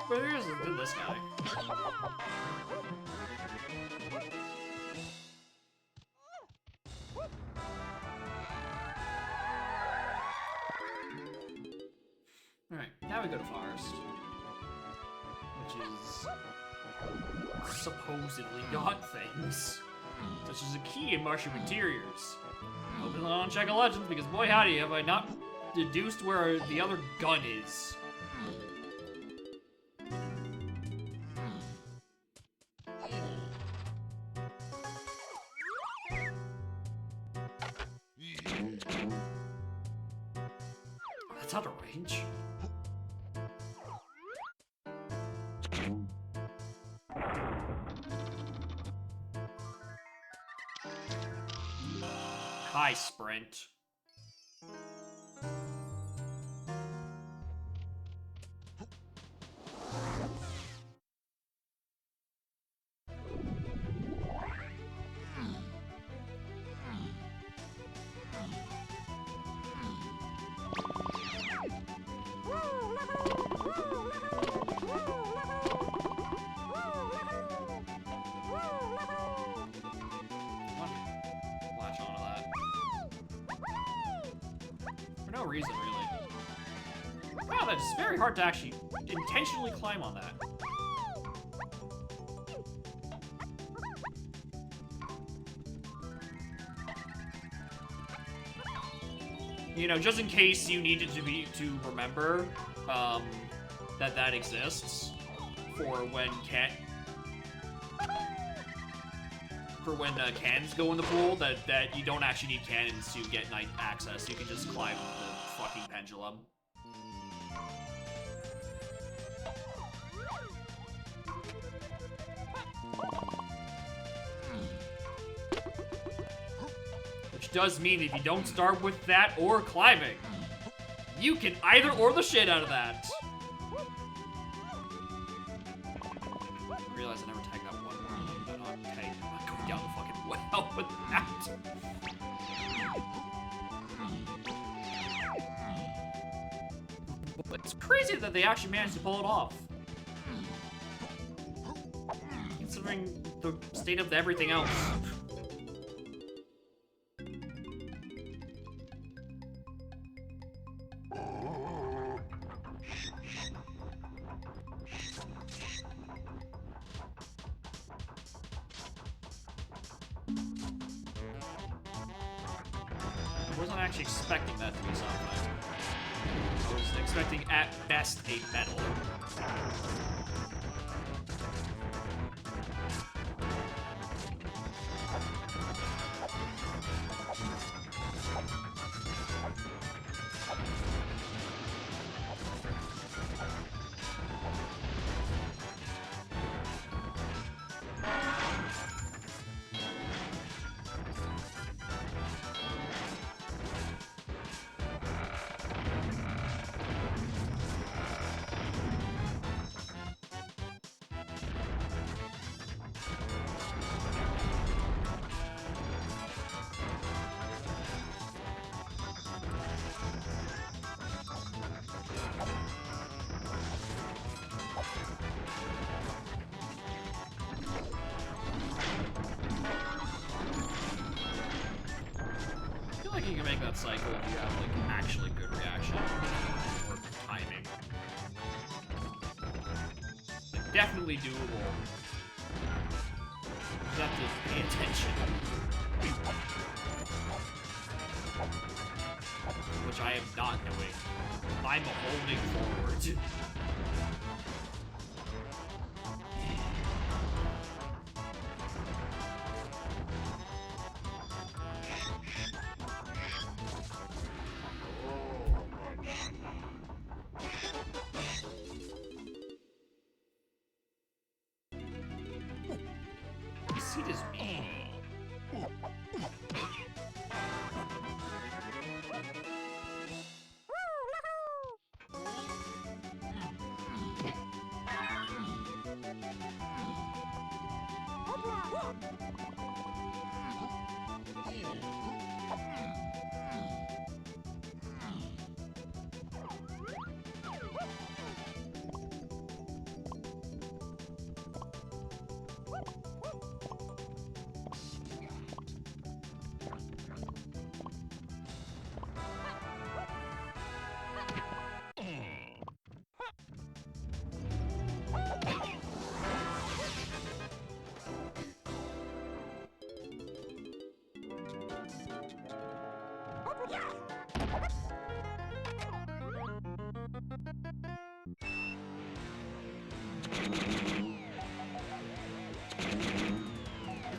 But here's this guy. Alright, now we go to Forest. Which is supposedly got things. Such as a key in Mushroom Interiors. Open on check of legends because boy howdy have I not deduced where the other gun is. That's out of range. Hi, Sprint. Latch onto that. For no reason, really. Wow, that's very hard to actually intentionally climb on that. You know, just in case you needed to remember that exists for when cannons go in the pool, that you don't actually need cannons to get night access. You can just climb the fucking pendulum. Which does mean if you don't start with that or climbing, you can either or the shit out of that. I realize I never tagged that one. I'm not going down the fucking well with that. But it's crazy that they actually managed to pull it off. Considering the state of everything else. I wasn't actually expecting that to be something. I was expecting, at best, a medal. I feel like you can make that cycle if you have, like, actually good reaction or timing. Like, definitely doable. You have to pay attention. Which I am not doing. I'm holding forward. This seat is mean.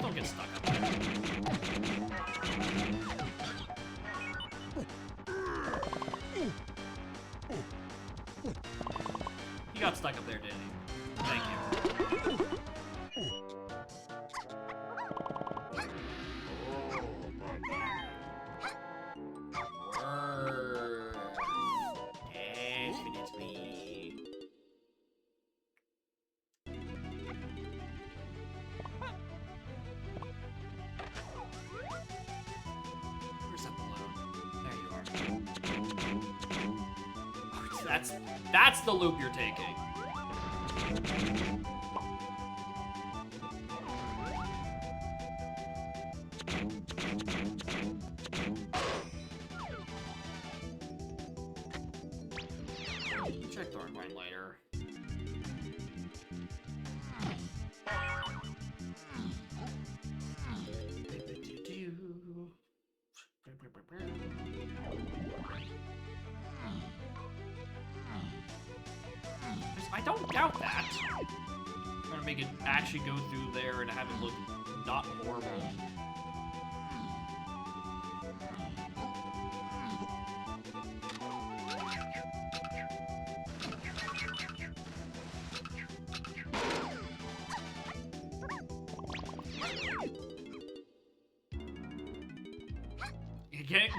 Don't get stuck up there. He got stuck up there, didn't he? Thank you. That's the loop you're taking. Check Thornvine later. I don't doubt that. I'm gonna make it actually go through there and have it look not horrible.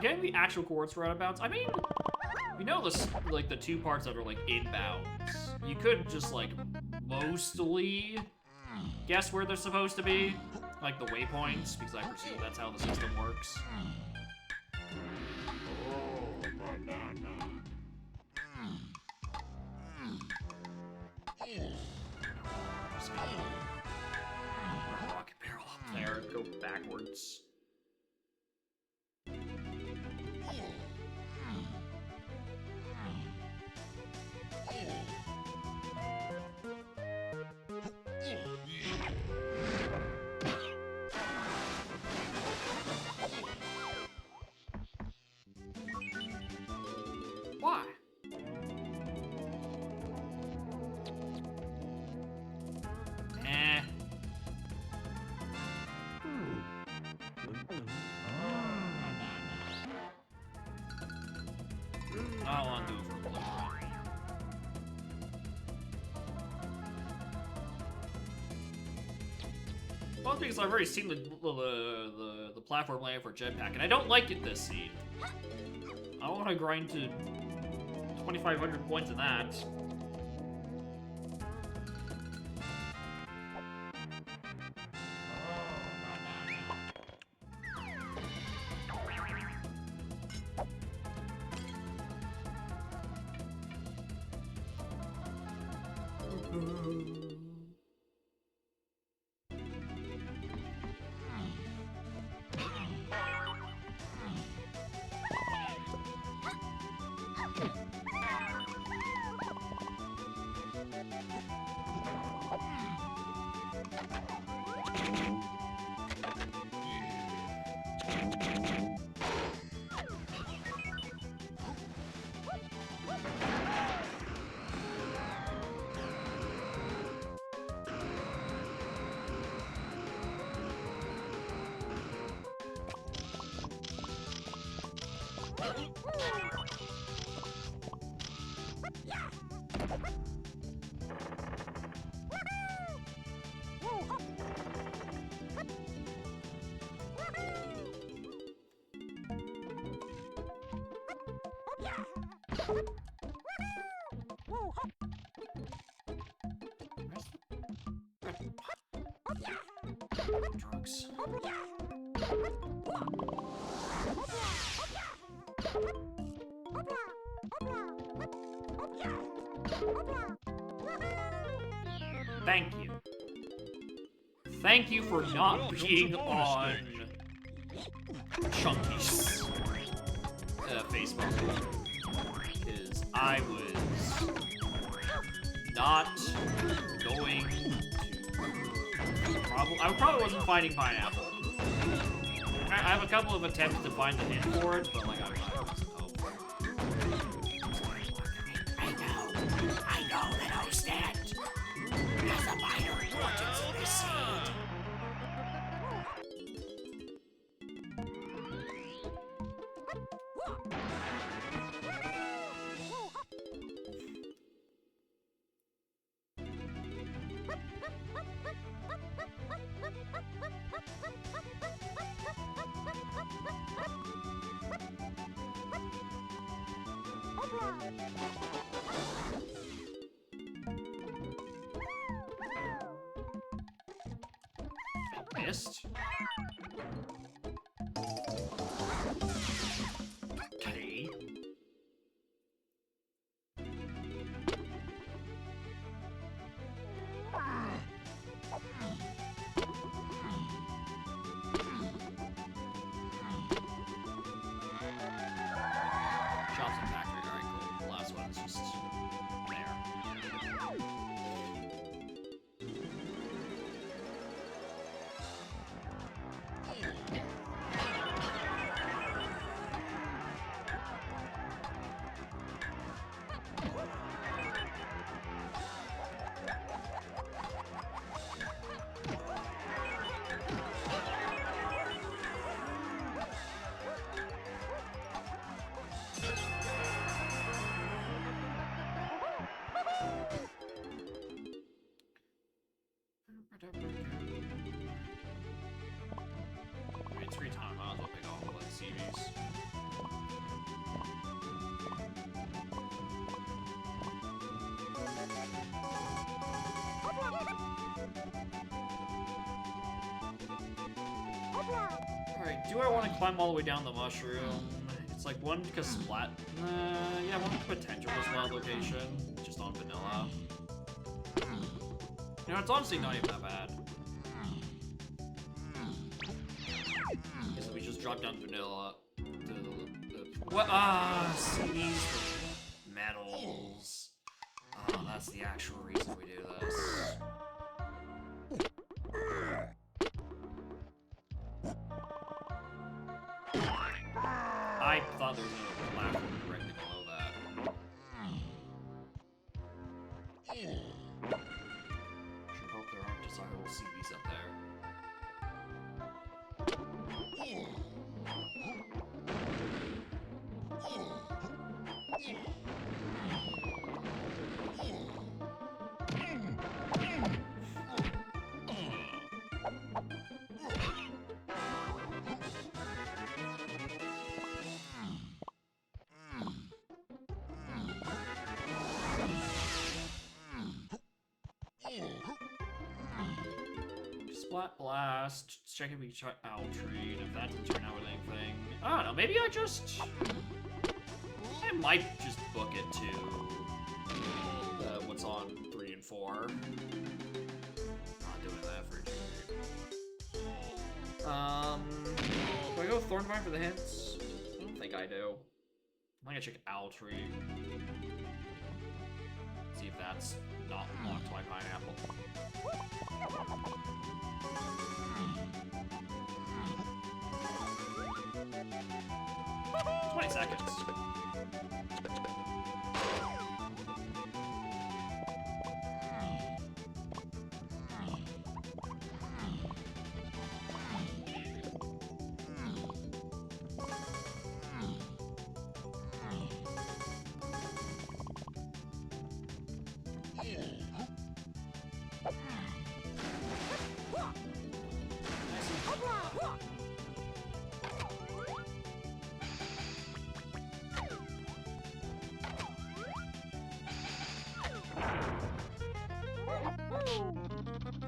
Getting the actual coordinates for roundabouts, I mean, you know like the two parts that are like inbounds. You could just like mostly guess where they're supposed to be, like the waypoints, because I presume that's how the system works. Just gonna rocket barrel up there and go backwards. Why? Eh. I don't want to do it for blue. Well, because I've already seen the platform layout for jetpack, and I don't like it this scene. I don't want to grind to 2,500 points in that. Drugs. Thank you. Thank you for not being on Chunky's Facebook. Because I was not going to... I probably wasn't finding pineapple. I have a couple of attempts to find the hint for it, but like I wasn't hopeful. I know that I'll stand as a minor importance in this seed. Missed. Okay. CVs. Alright, do I want to climb all the way down the mushroom? It's like one splat. Yeah, one potential splat location. Just on vanilla. You know, it's honestly not even that bad. So we just drop down vanilla to the what? CVs for metals. Oh, that's the actual reason we do this. I thought there was another platform directly below that. Sure hope there aren't desirable CVs up there. Splat blast. Check if we try Altrine. If that doesn't turn out with anything, I don't know. Maybe I might just book it to what's on 3 and 4. Not doing that for 2. Do I go Thornvine for the hints? I don't think I do. I'm gonna check Altrine. See if that's not locked by pineapple. 20 seconds.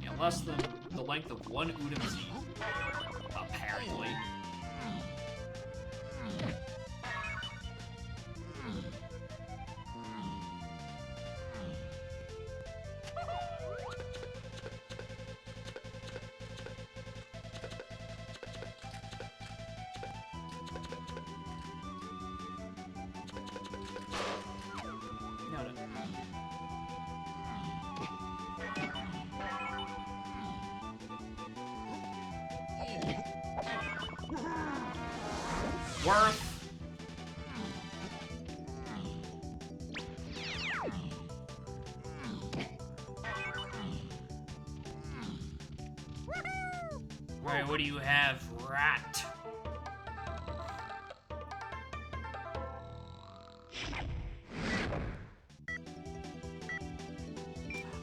Yeah, less than the length of one Udon seed, apparently. No. Worth. Right, what do you have, rat?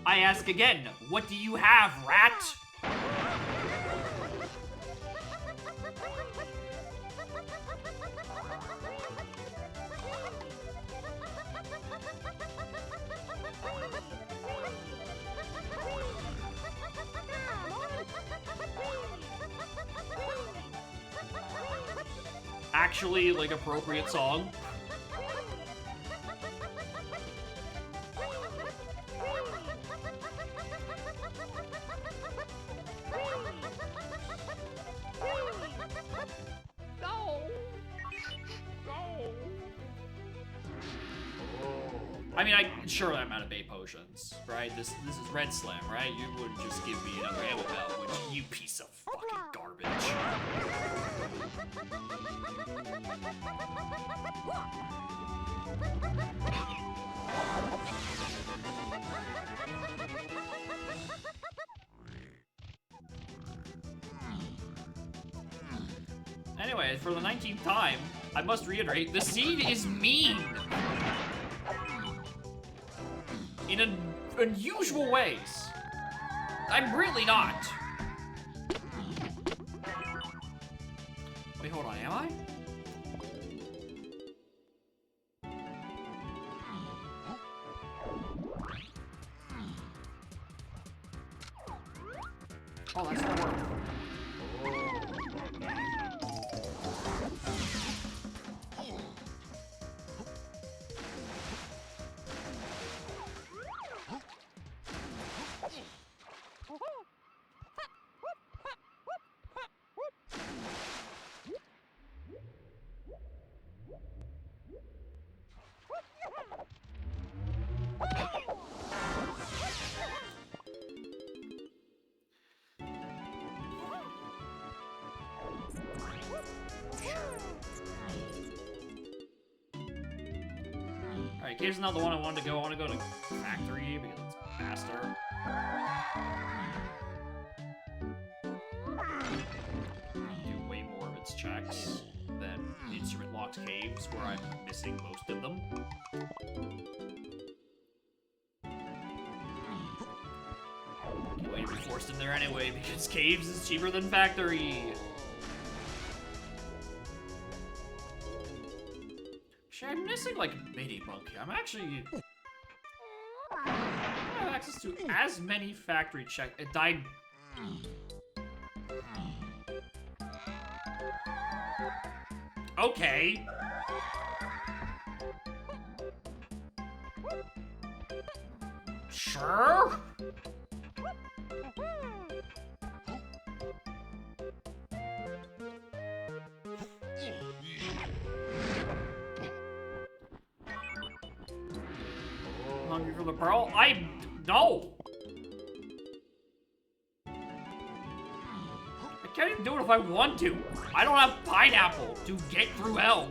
I ask again, what do you have, rat? Actually, like, appropriate song. I mean, sure I'm out of bait potions, right? This is Red Slam, right? You wouldn't just give me another ammo belt, would you? You piece of fucking garbage. Anyway, for the 19th time, I must reiterate, the seed is mean! In unusual ways. I'm really not. Wait, hold on, am I? Alright, cave's not the one I wanted to go. I want to go to factory because it's faster. Do way more of its checks than instrument locked caves where I'm missing most of them. Can't wait to be forced in there anyway because caves is cheaper than factory. Actually, I'm missing like mini monkey. I'm actually I have access to as many factory check. It died. Okay. Sure. Hungry for the pearl? No. I can't even do it if I want to. I don't have pineapple to get through hell.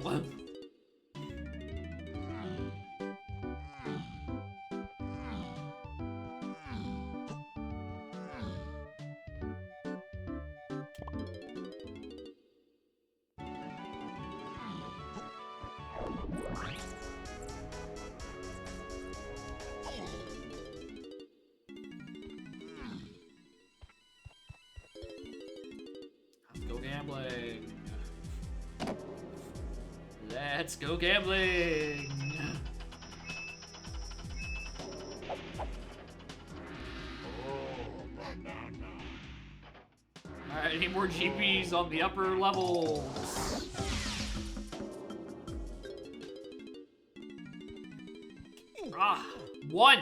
Let's go gambling. Let's go gambling. Alright, any more GPs on the upper levels? Ah, 1!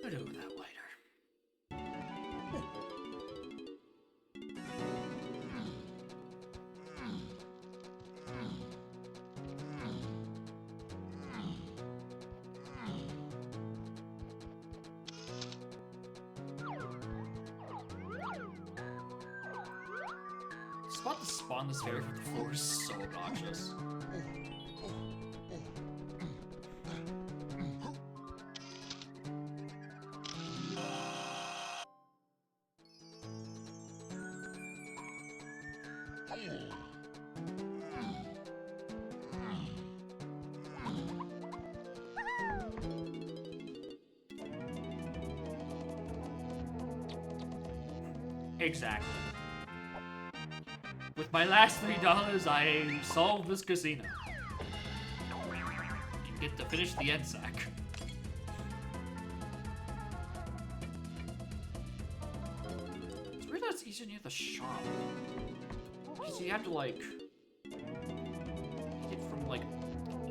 I'll do that later. Spot to spawn this fairy from the floor is so obnoxious. Exactly. With my last $3, I solved this casino. You get to finish the end sack. It's weird that it's easier near the shop. Because you have to, like, get from, like,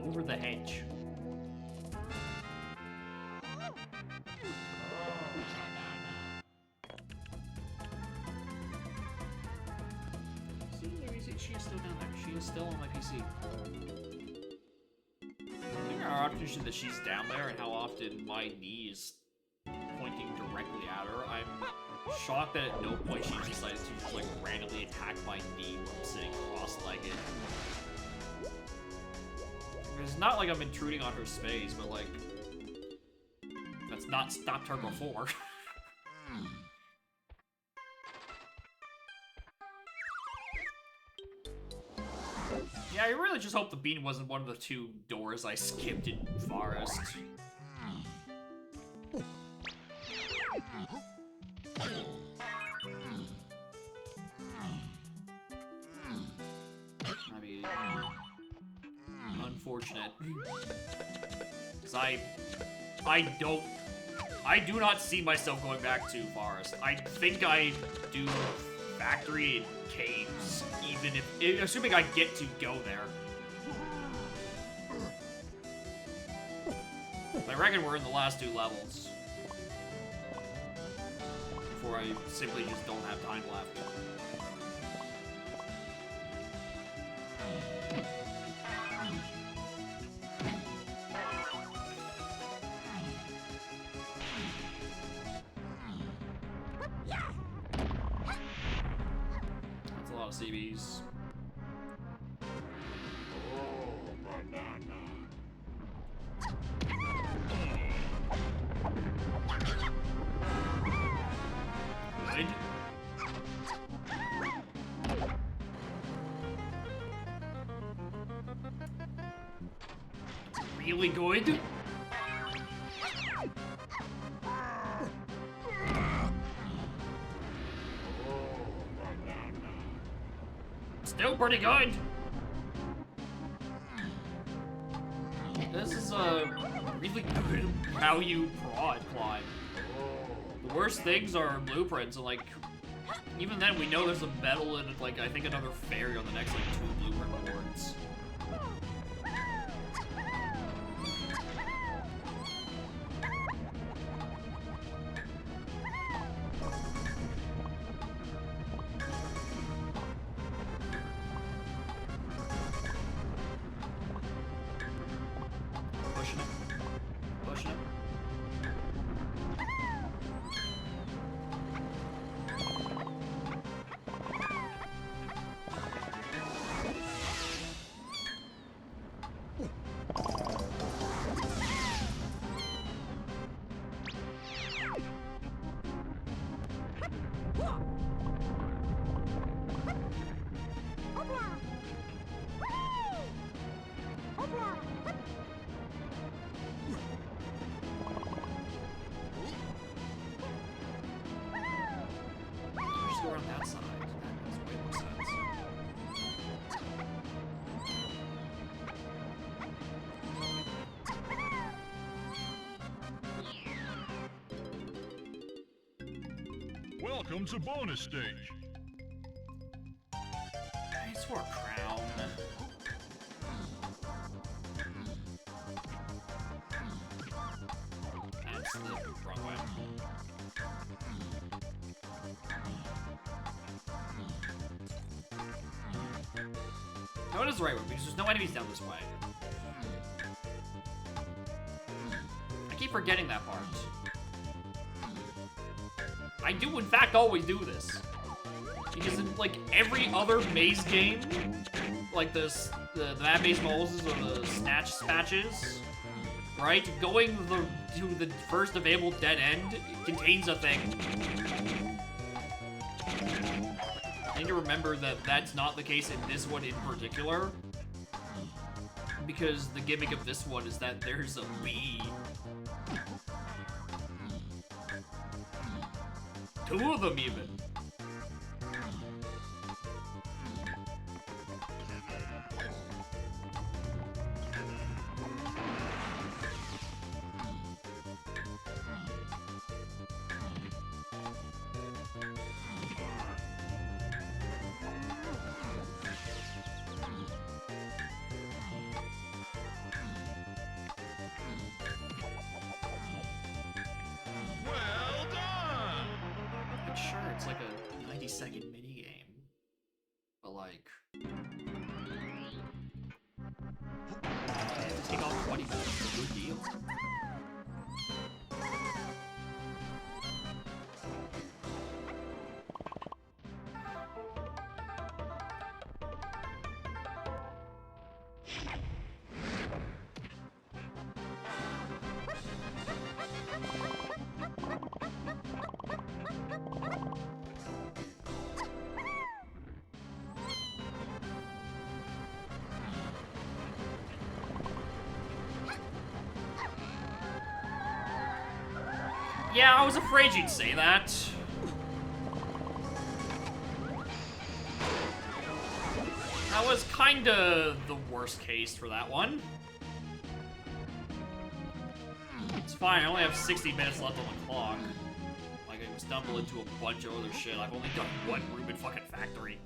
over the hedge. She is still down there. She is still on my PC. I think how often that she's down there and how often my knee is pointing directly at her. I'm shocked that at no point she decided to just like randomly attack my knee when I'm sitting cross-legged. It's not like I'm intruding on her space, but like that's not stopped her before. Yeah, I really just hope the bean wasn't one of the 2 doors I skipped in Forest. I mean, unfortunate. Because I do not see myself going back to Forest. I think I do factory and caves, even if, assuming I get to go there. I reckon we're in the last 2 levels before where I simply just don't have time left. That's a lot of CBs. Good. Really good. Still pretty good. This is really good how you prod climb. The worst things are blueprints, and like, even then we know there's a medal and like I think another fairy on the next like 2 blueprint boards. Pushing it. Pushing it. Just go around that side. That makes way more sense. Welcome to bonus stage. I just want a crown. That's the wrong way. No, it is the right way because there's no enemies down this way. I keep forgetting that part. I do, in fact, always do this. Because in, like, every other maze game, like the Mad Maze Moles or the Snatch Spatches, right? Going to the first available dead end contains a thing. I need to remember that that's not the case in this one in particular. Because the gimmick of this one is that there's a bee. 2 of them, even. Well done! Like, sure, it's like a 90-second minigame. But, like... It take off 20 minutes, it's a good deal. Yeah, I was afraid you'd say that. That was kinda the worst case for that one. It's fine, I only have 60 minutes left on the clock. Like, I can stumble into a bunch of other shit. I've only done one Reuben fucking factory.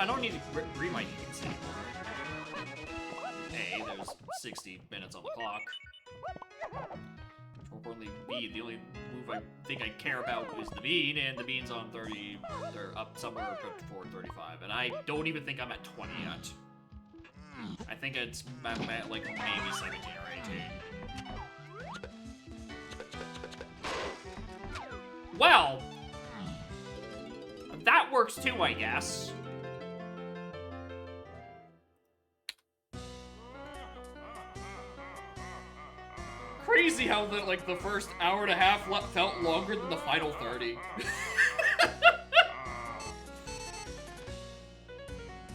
I don't need to read my needs anymore. A, there's 60 minutes on the clock. More importantly, B, the only move I think I care about is the bean, and the bean's on 30, or up somewhere before 35, and I don't even think I'm at 20 yet. I think it's like maybe 17 or 18. Well, that works too, I guess. Crazy how the first hour and a half felt longer than the final 30.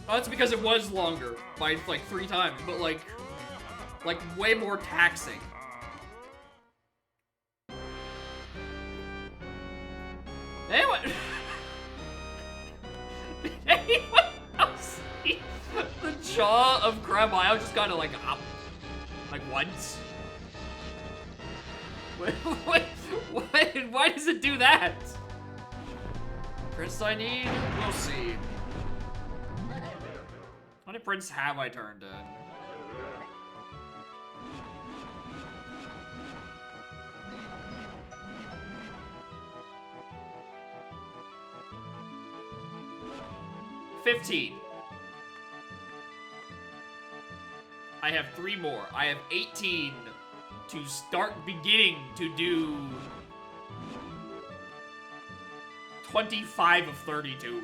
Oh, that's because it was longer by like 3 times, but like way more taxing. Anyone? Did anyone else see the jaw of Grandma just kind of like up, like once? Why does it do that? Prince I need? We'll see. How many prints have I turned in? $15. I have 3 more. I have 18 to start beginning to do 25 of 32.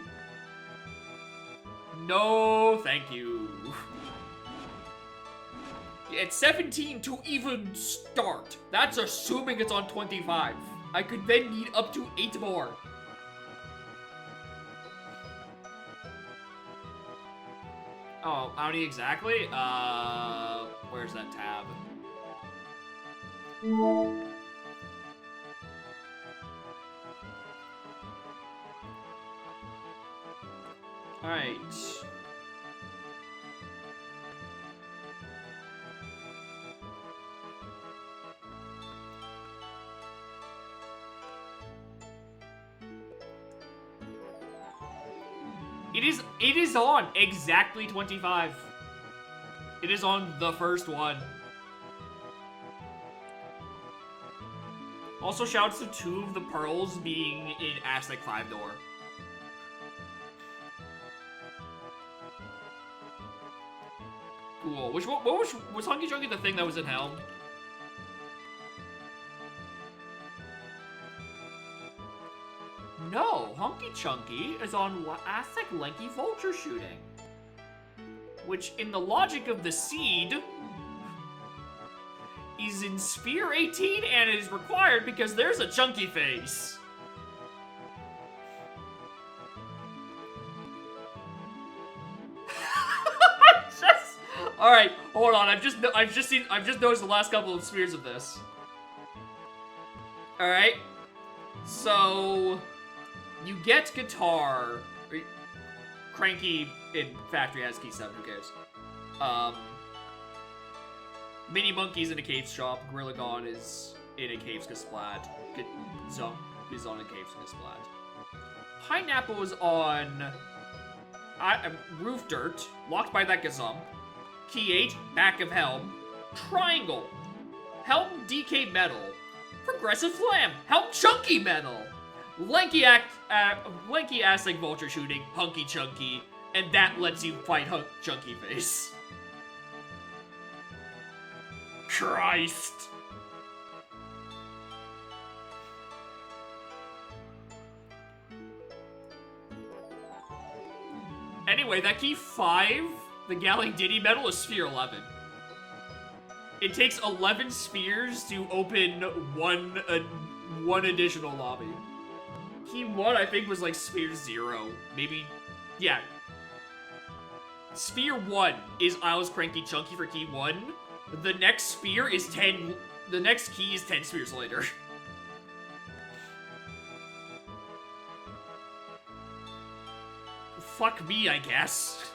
No, thank you. It's 17 to even start. That's assuming it's on 25. I could then need up to 8 more. Oh, how many exactly? Where's that tab? Alright. It is on exactly 25. It is on the first one. Also shouts to 2 of the pearls being in Aztec 5 door. Cool. Was Hunky Chunky the thing that was in Helm? No, Hunky Chunky is on Aztec Lanky Vulture Shooting. Which, in the logic of the seed, is in Sphere 18 and is required because there's a Chunky face. Alright, hold on, I've just noticed the last couple of spheres of this. Alright. So you get guitar. Cranky in Factory has key 7, who cares? Mini Monkey's in a cave shop. Gorilla Gone is in a caves Kasplat. Zump is on a caves Kasplat. Pineapple is on Roof Dirt, locked by that Gazump. Key 8, back of Helm. Triangle, Helm DK Metal. Progressive Flam, Helm Chunky Metal. Lanky Aztec Vulture Shooting, Hunky Chunky, and that lets you fight Chunky Face. Christ. Anyway, that key 5, the Galling Diddy Medal, is Sphere 11. It takes 11 spheres to open one additional lobby. Key 1, I think, was like Sphere 0. Maybe, yeah. Sphere 1 is Isles Cranky Chunky for key 1. The next sphere is 10, the next key is 10 spheres later. Fuck me, I guess.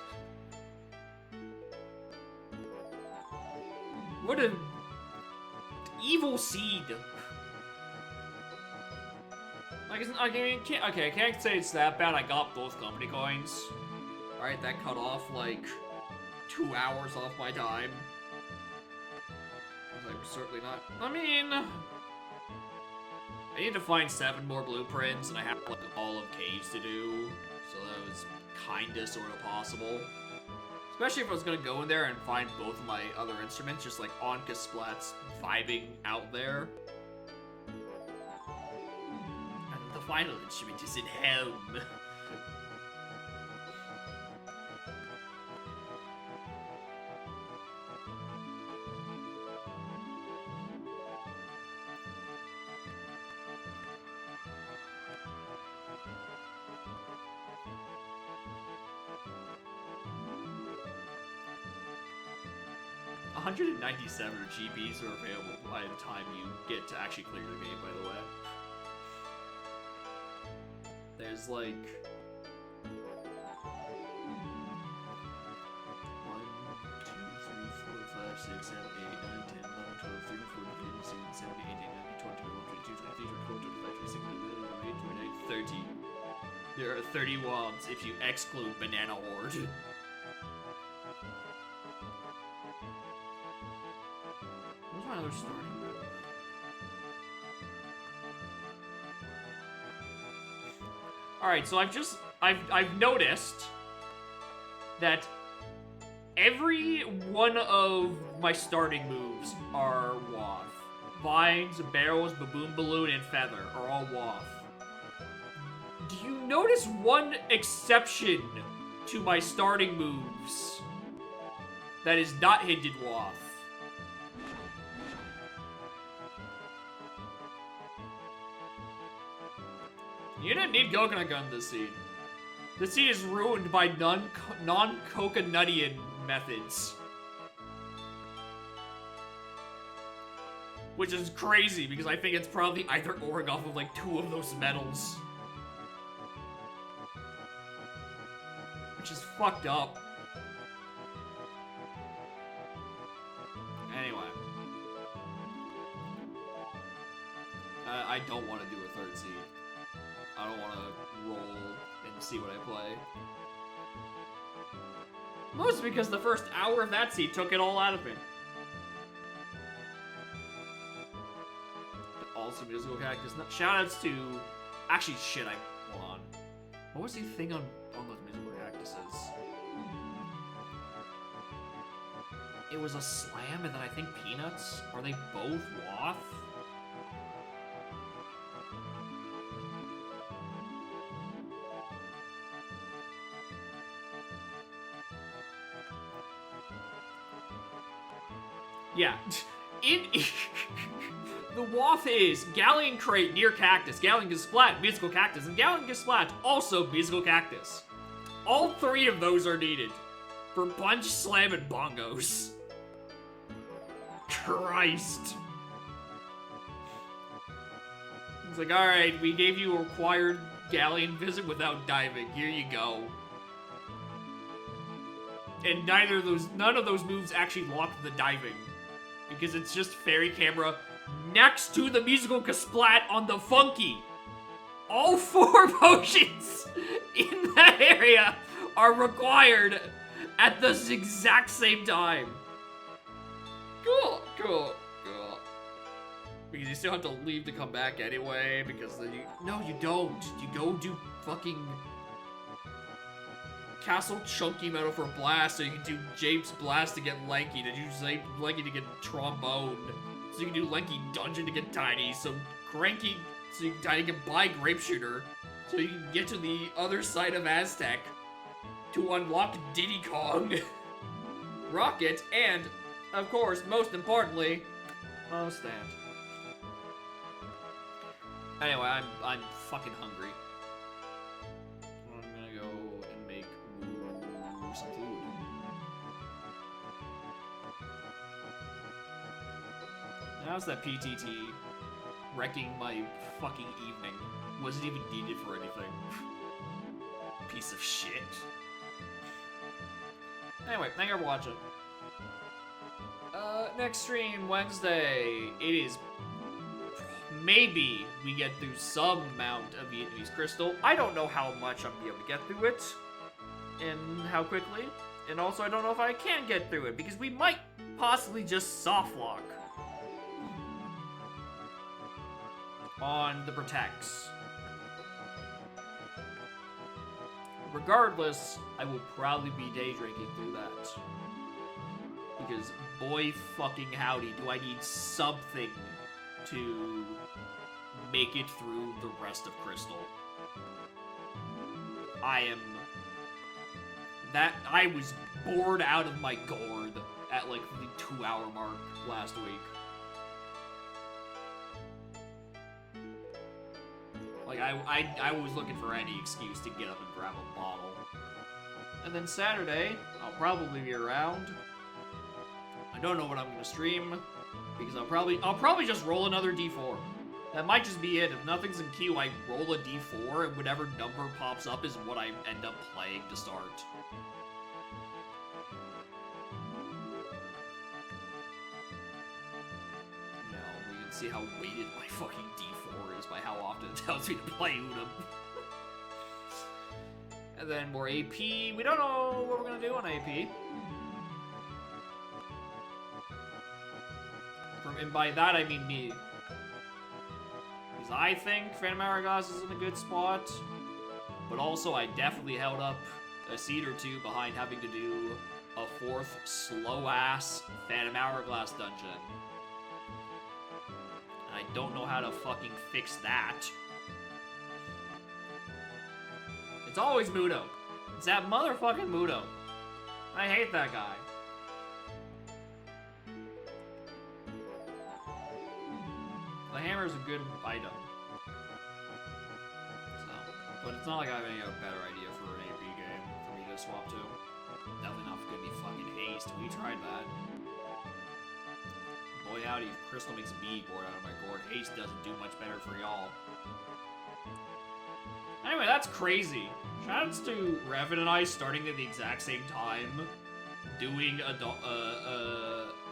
What a evil seed. I can't say it's that bad. I got both company coins. Alright, that cut off, like, 2 hours off my time. I was like, certainly not. I mean, I need to find 7 more blueprints, and I have, like, all of Caves to do. So that was kinda, sorta possible. Especially if I was gonna go in there and find both of my other instruments, just like on Kasplat's vibing out there. And the final instrument is in Helm. 197 GPs are available by the time you get to actually clear the game, by the way. There's like... 1, 2, 3, 4, 5, 6, 7, 8, 9, 10, 11, 12, 13, 14, 15, 16, 17, 18, 19, 20, 21, 22, 23, 24, 25, 26, 27, 28, 29, 30. There are 30 wands if you exclude Banana Horde. Where's my other starting move? Alright, so I've noticed that every one of my starting moves are Waff. Vines, Barrels, Baboon Balloon, and Feather are all Waff. Do you notice one exception to my starting moves that is not hinted Waff? You didn't need Coconut Gun this scene. This scene is ruined by non-coconutian methods. Which is crazy, because I think it's probably either oring off of like 2 of those metals. Which is fucked up. Anyway. I don't want to do a 3rd seed. I don't want to roll and see what I play. Mostly because the first hour of that seed took it all out of me. Also musical cactus. Shoutouts to... Actually, shit, hold on. What was the thing on those musical cactuses? It was a slam and then I think peanuts? Are they both Waff? Yeah. The Waff is Galleon Crate near Cactus, Galleon Kasplat, Musical Cactus, and Galleon Kasplat also Musical Cactus. All 3 of those are needed for Bunch, Slam, and Bongos. Christ. It's like, alright, we gave you a required Galleon visit without diving. Here you go. And none of those moves actually lock the diving. Because it's just Fairy Camera next to the Musical Kasplat on the Funky. All 4 potions in that area are required at the exact same time. Cool. Because you still have to leave to come back anyway, because then no, you don't. You go do fucking Castle Chunky Metal for Blast, so you can do James Blast to get Lanky, to do Lanky to get Trombone, so you can do Lanky Dungeon to get Tiny, so Cranky, so you can Tiny can buy Grape Shooter, so you can get to the other side of Aztec to unlock Diddy Kong, Rocket, and, of course, most importantly, Stand. Anyway, I'm fucking hungry. I'm gonna go and make some food. How's that PTT wrecking my fucking evening? Wasn't even needed for anything. Piece of shit. Anyway, thank you for watching. Next stream, Wednesday. It is... Maybe we get through some amount of Vietnamese Crystal. I don't know how much I'm gonna be able to get through it. and how quickly. And also, I don't know if I can get through it, because we might possibly just soft lock on the protects. Regardless, I will probably be day drinking through that. Because boy fucking howdy, do I need something to make it through the rest of Crystal. I was bored out of my gourd at like the 2-hour mark last week. Like, I was looking for any excuse to get up and grab a bottle. And then Saturday, I'll probably be around. I don't know what I'm gonna stream, because I'll probably just roll another D4. That might just be it. If nothing's in queue, I roll a D4, and whatever number pops up is what I end up playing to start. Now, we can see how weighted my fucking D4 is by how often it tells me to play Udam. And then more AP. We don't know what we're gonna do on AP. And by that, I mean me. Because I think Phantom Hourglass is in a good spot. But also, I definitely held up a seat or two behind having to do a 4th slow-ass Phantom Hourglass dungeon. And I don't know how to fucking fix that. It's always Mudo. It's that motherfucking Mudo. I hate that guy. The hammer is a good item. So, but it's not like I have any better idea for an AP game for me to swap to. Definitely not gonna be fucking haste. We tried that. Boy howdy, if Crystal makes me bored out of my gourd, haste doesn't do much better for y'all. Anyway, that's crazy. Shoutouts to Revan and I starting at the exact same time, doing an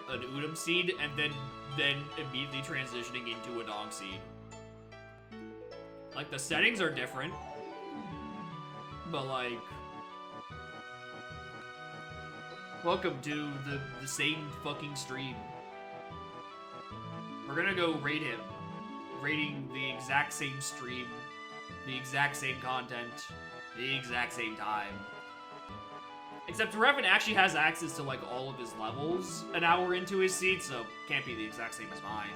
Udam seed, and then immediately transitioning into a Dong seed. Like, the settings are different, but like, welcome to the same fucking stream. We're gonna go raid him, raiding the exact same stream, the exact same content, the exact same time. Except Revan actually has access to like all of his levels an hour into his seat, so can't be the exact same as mine.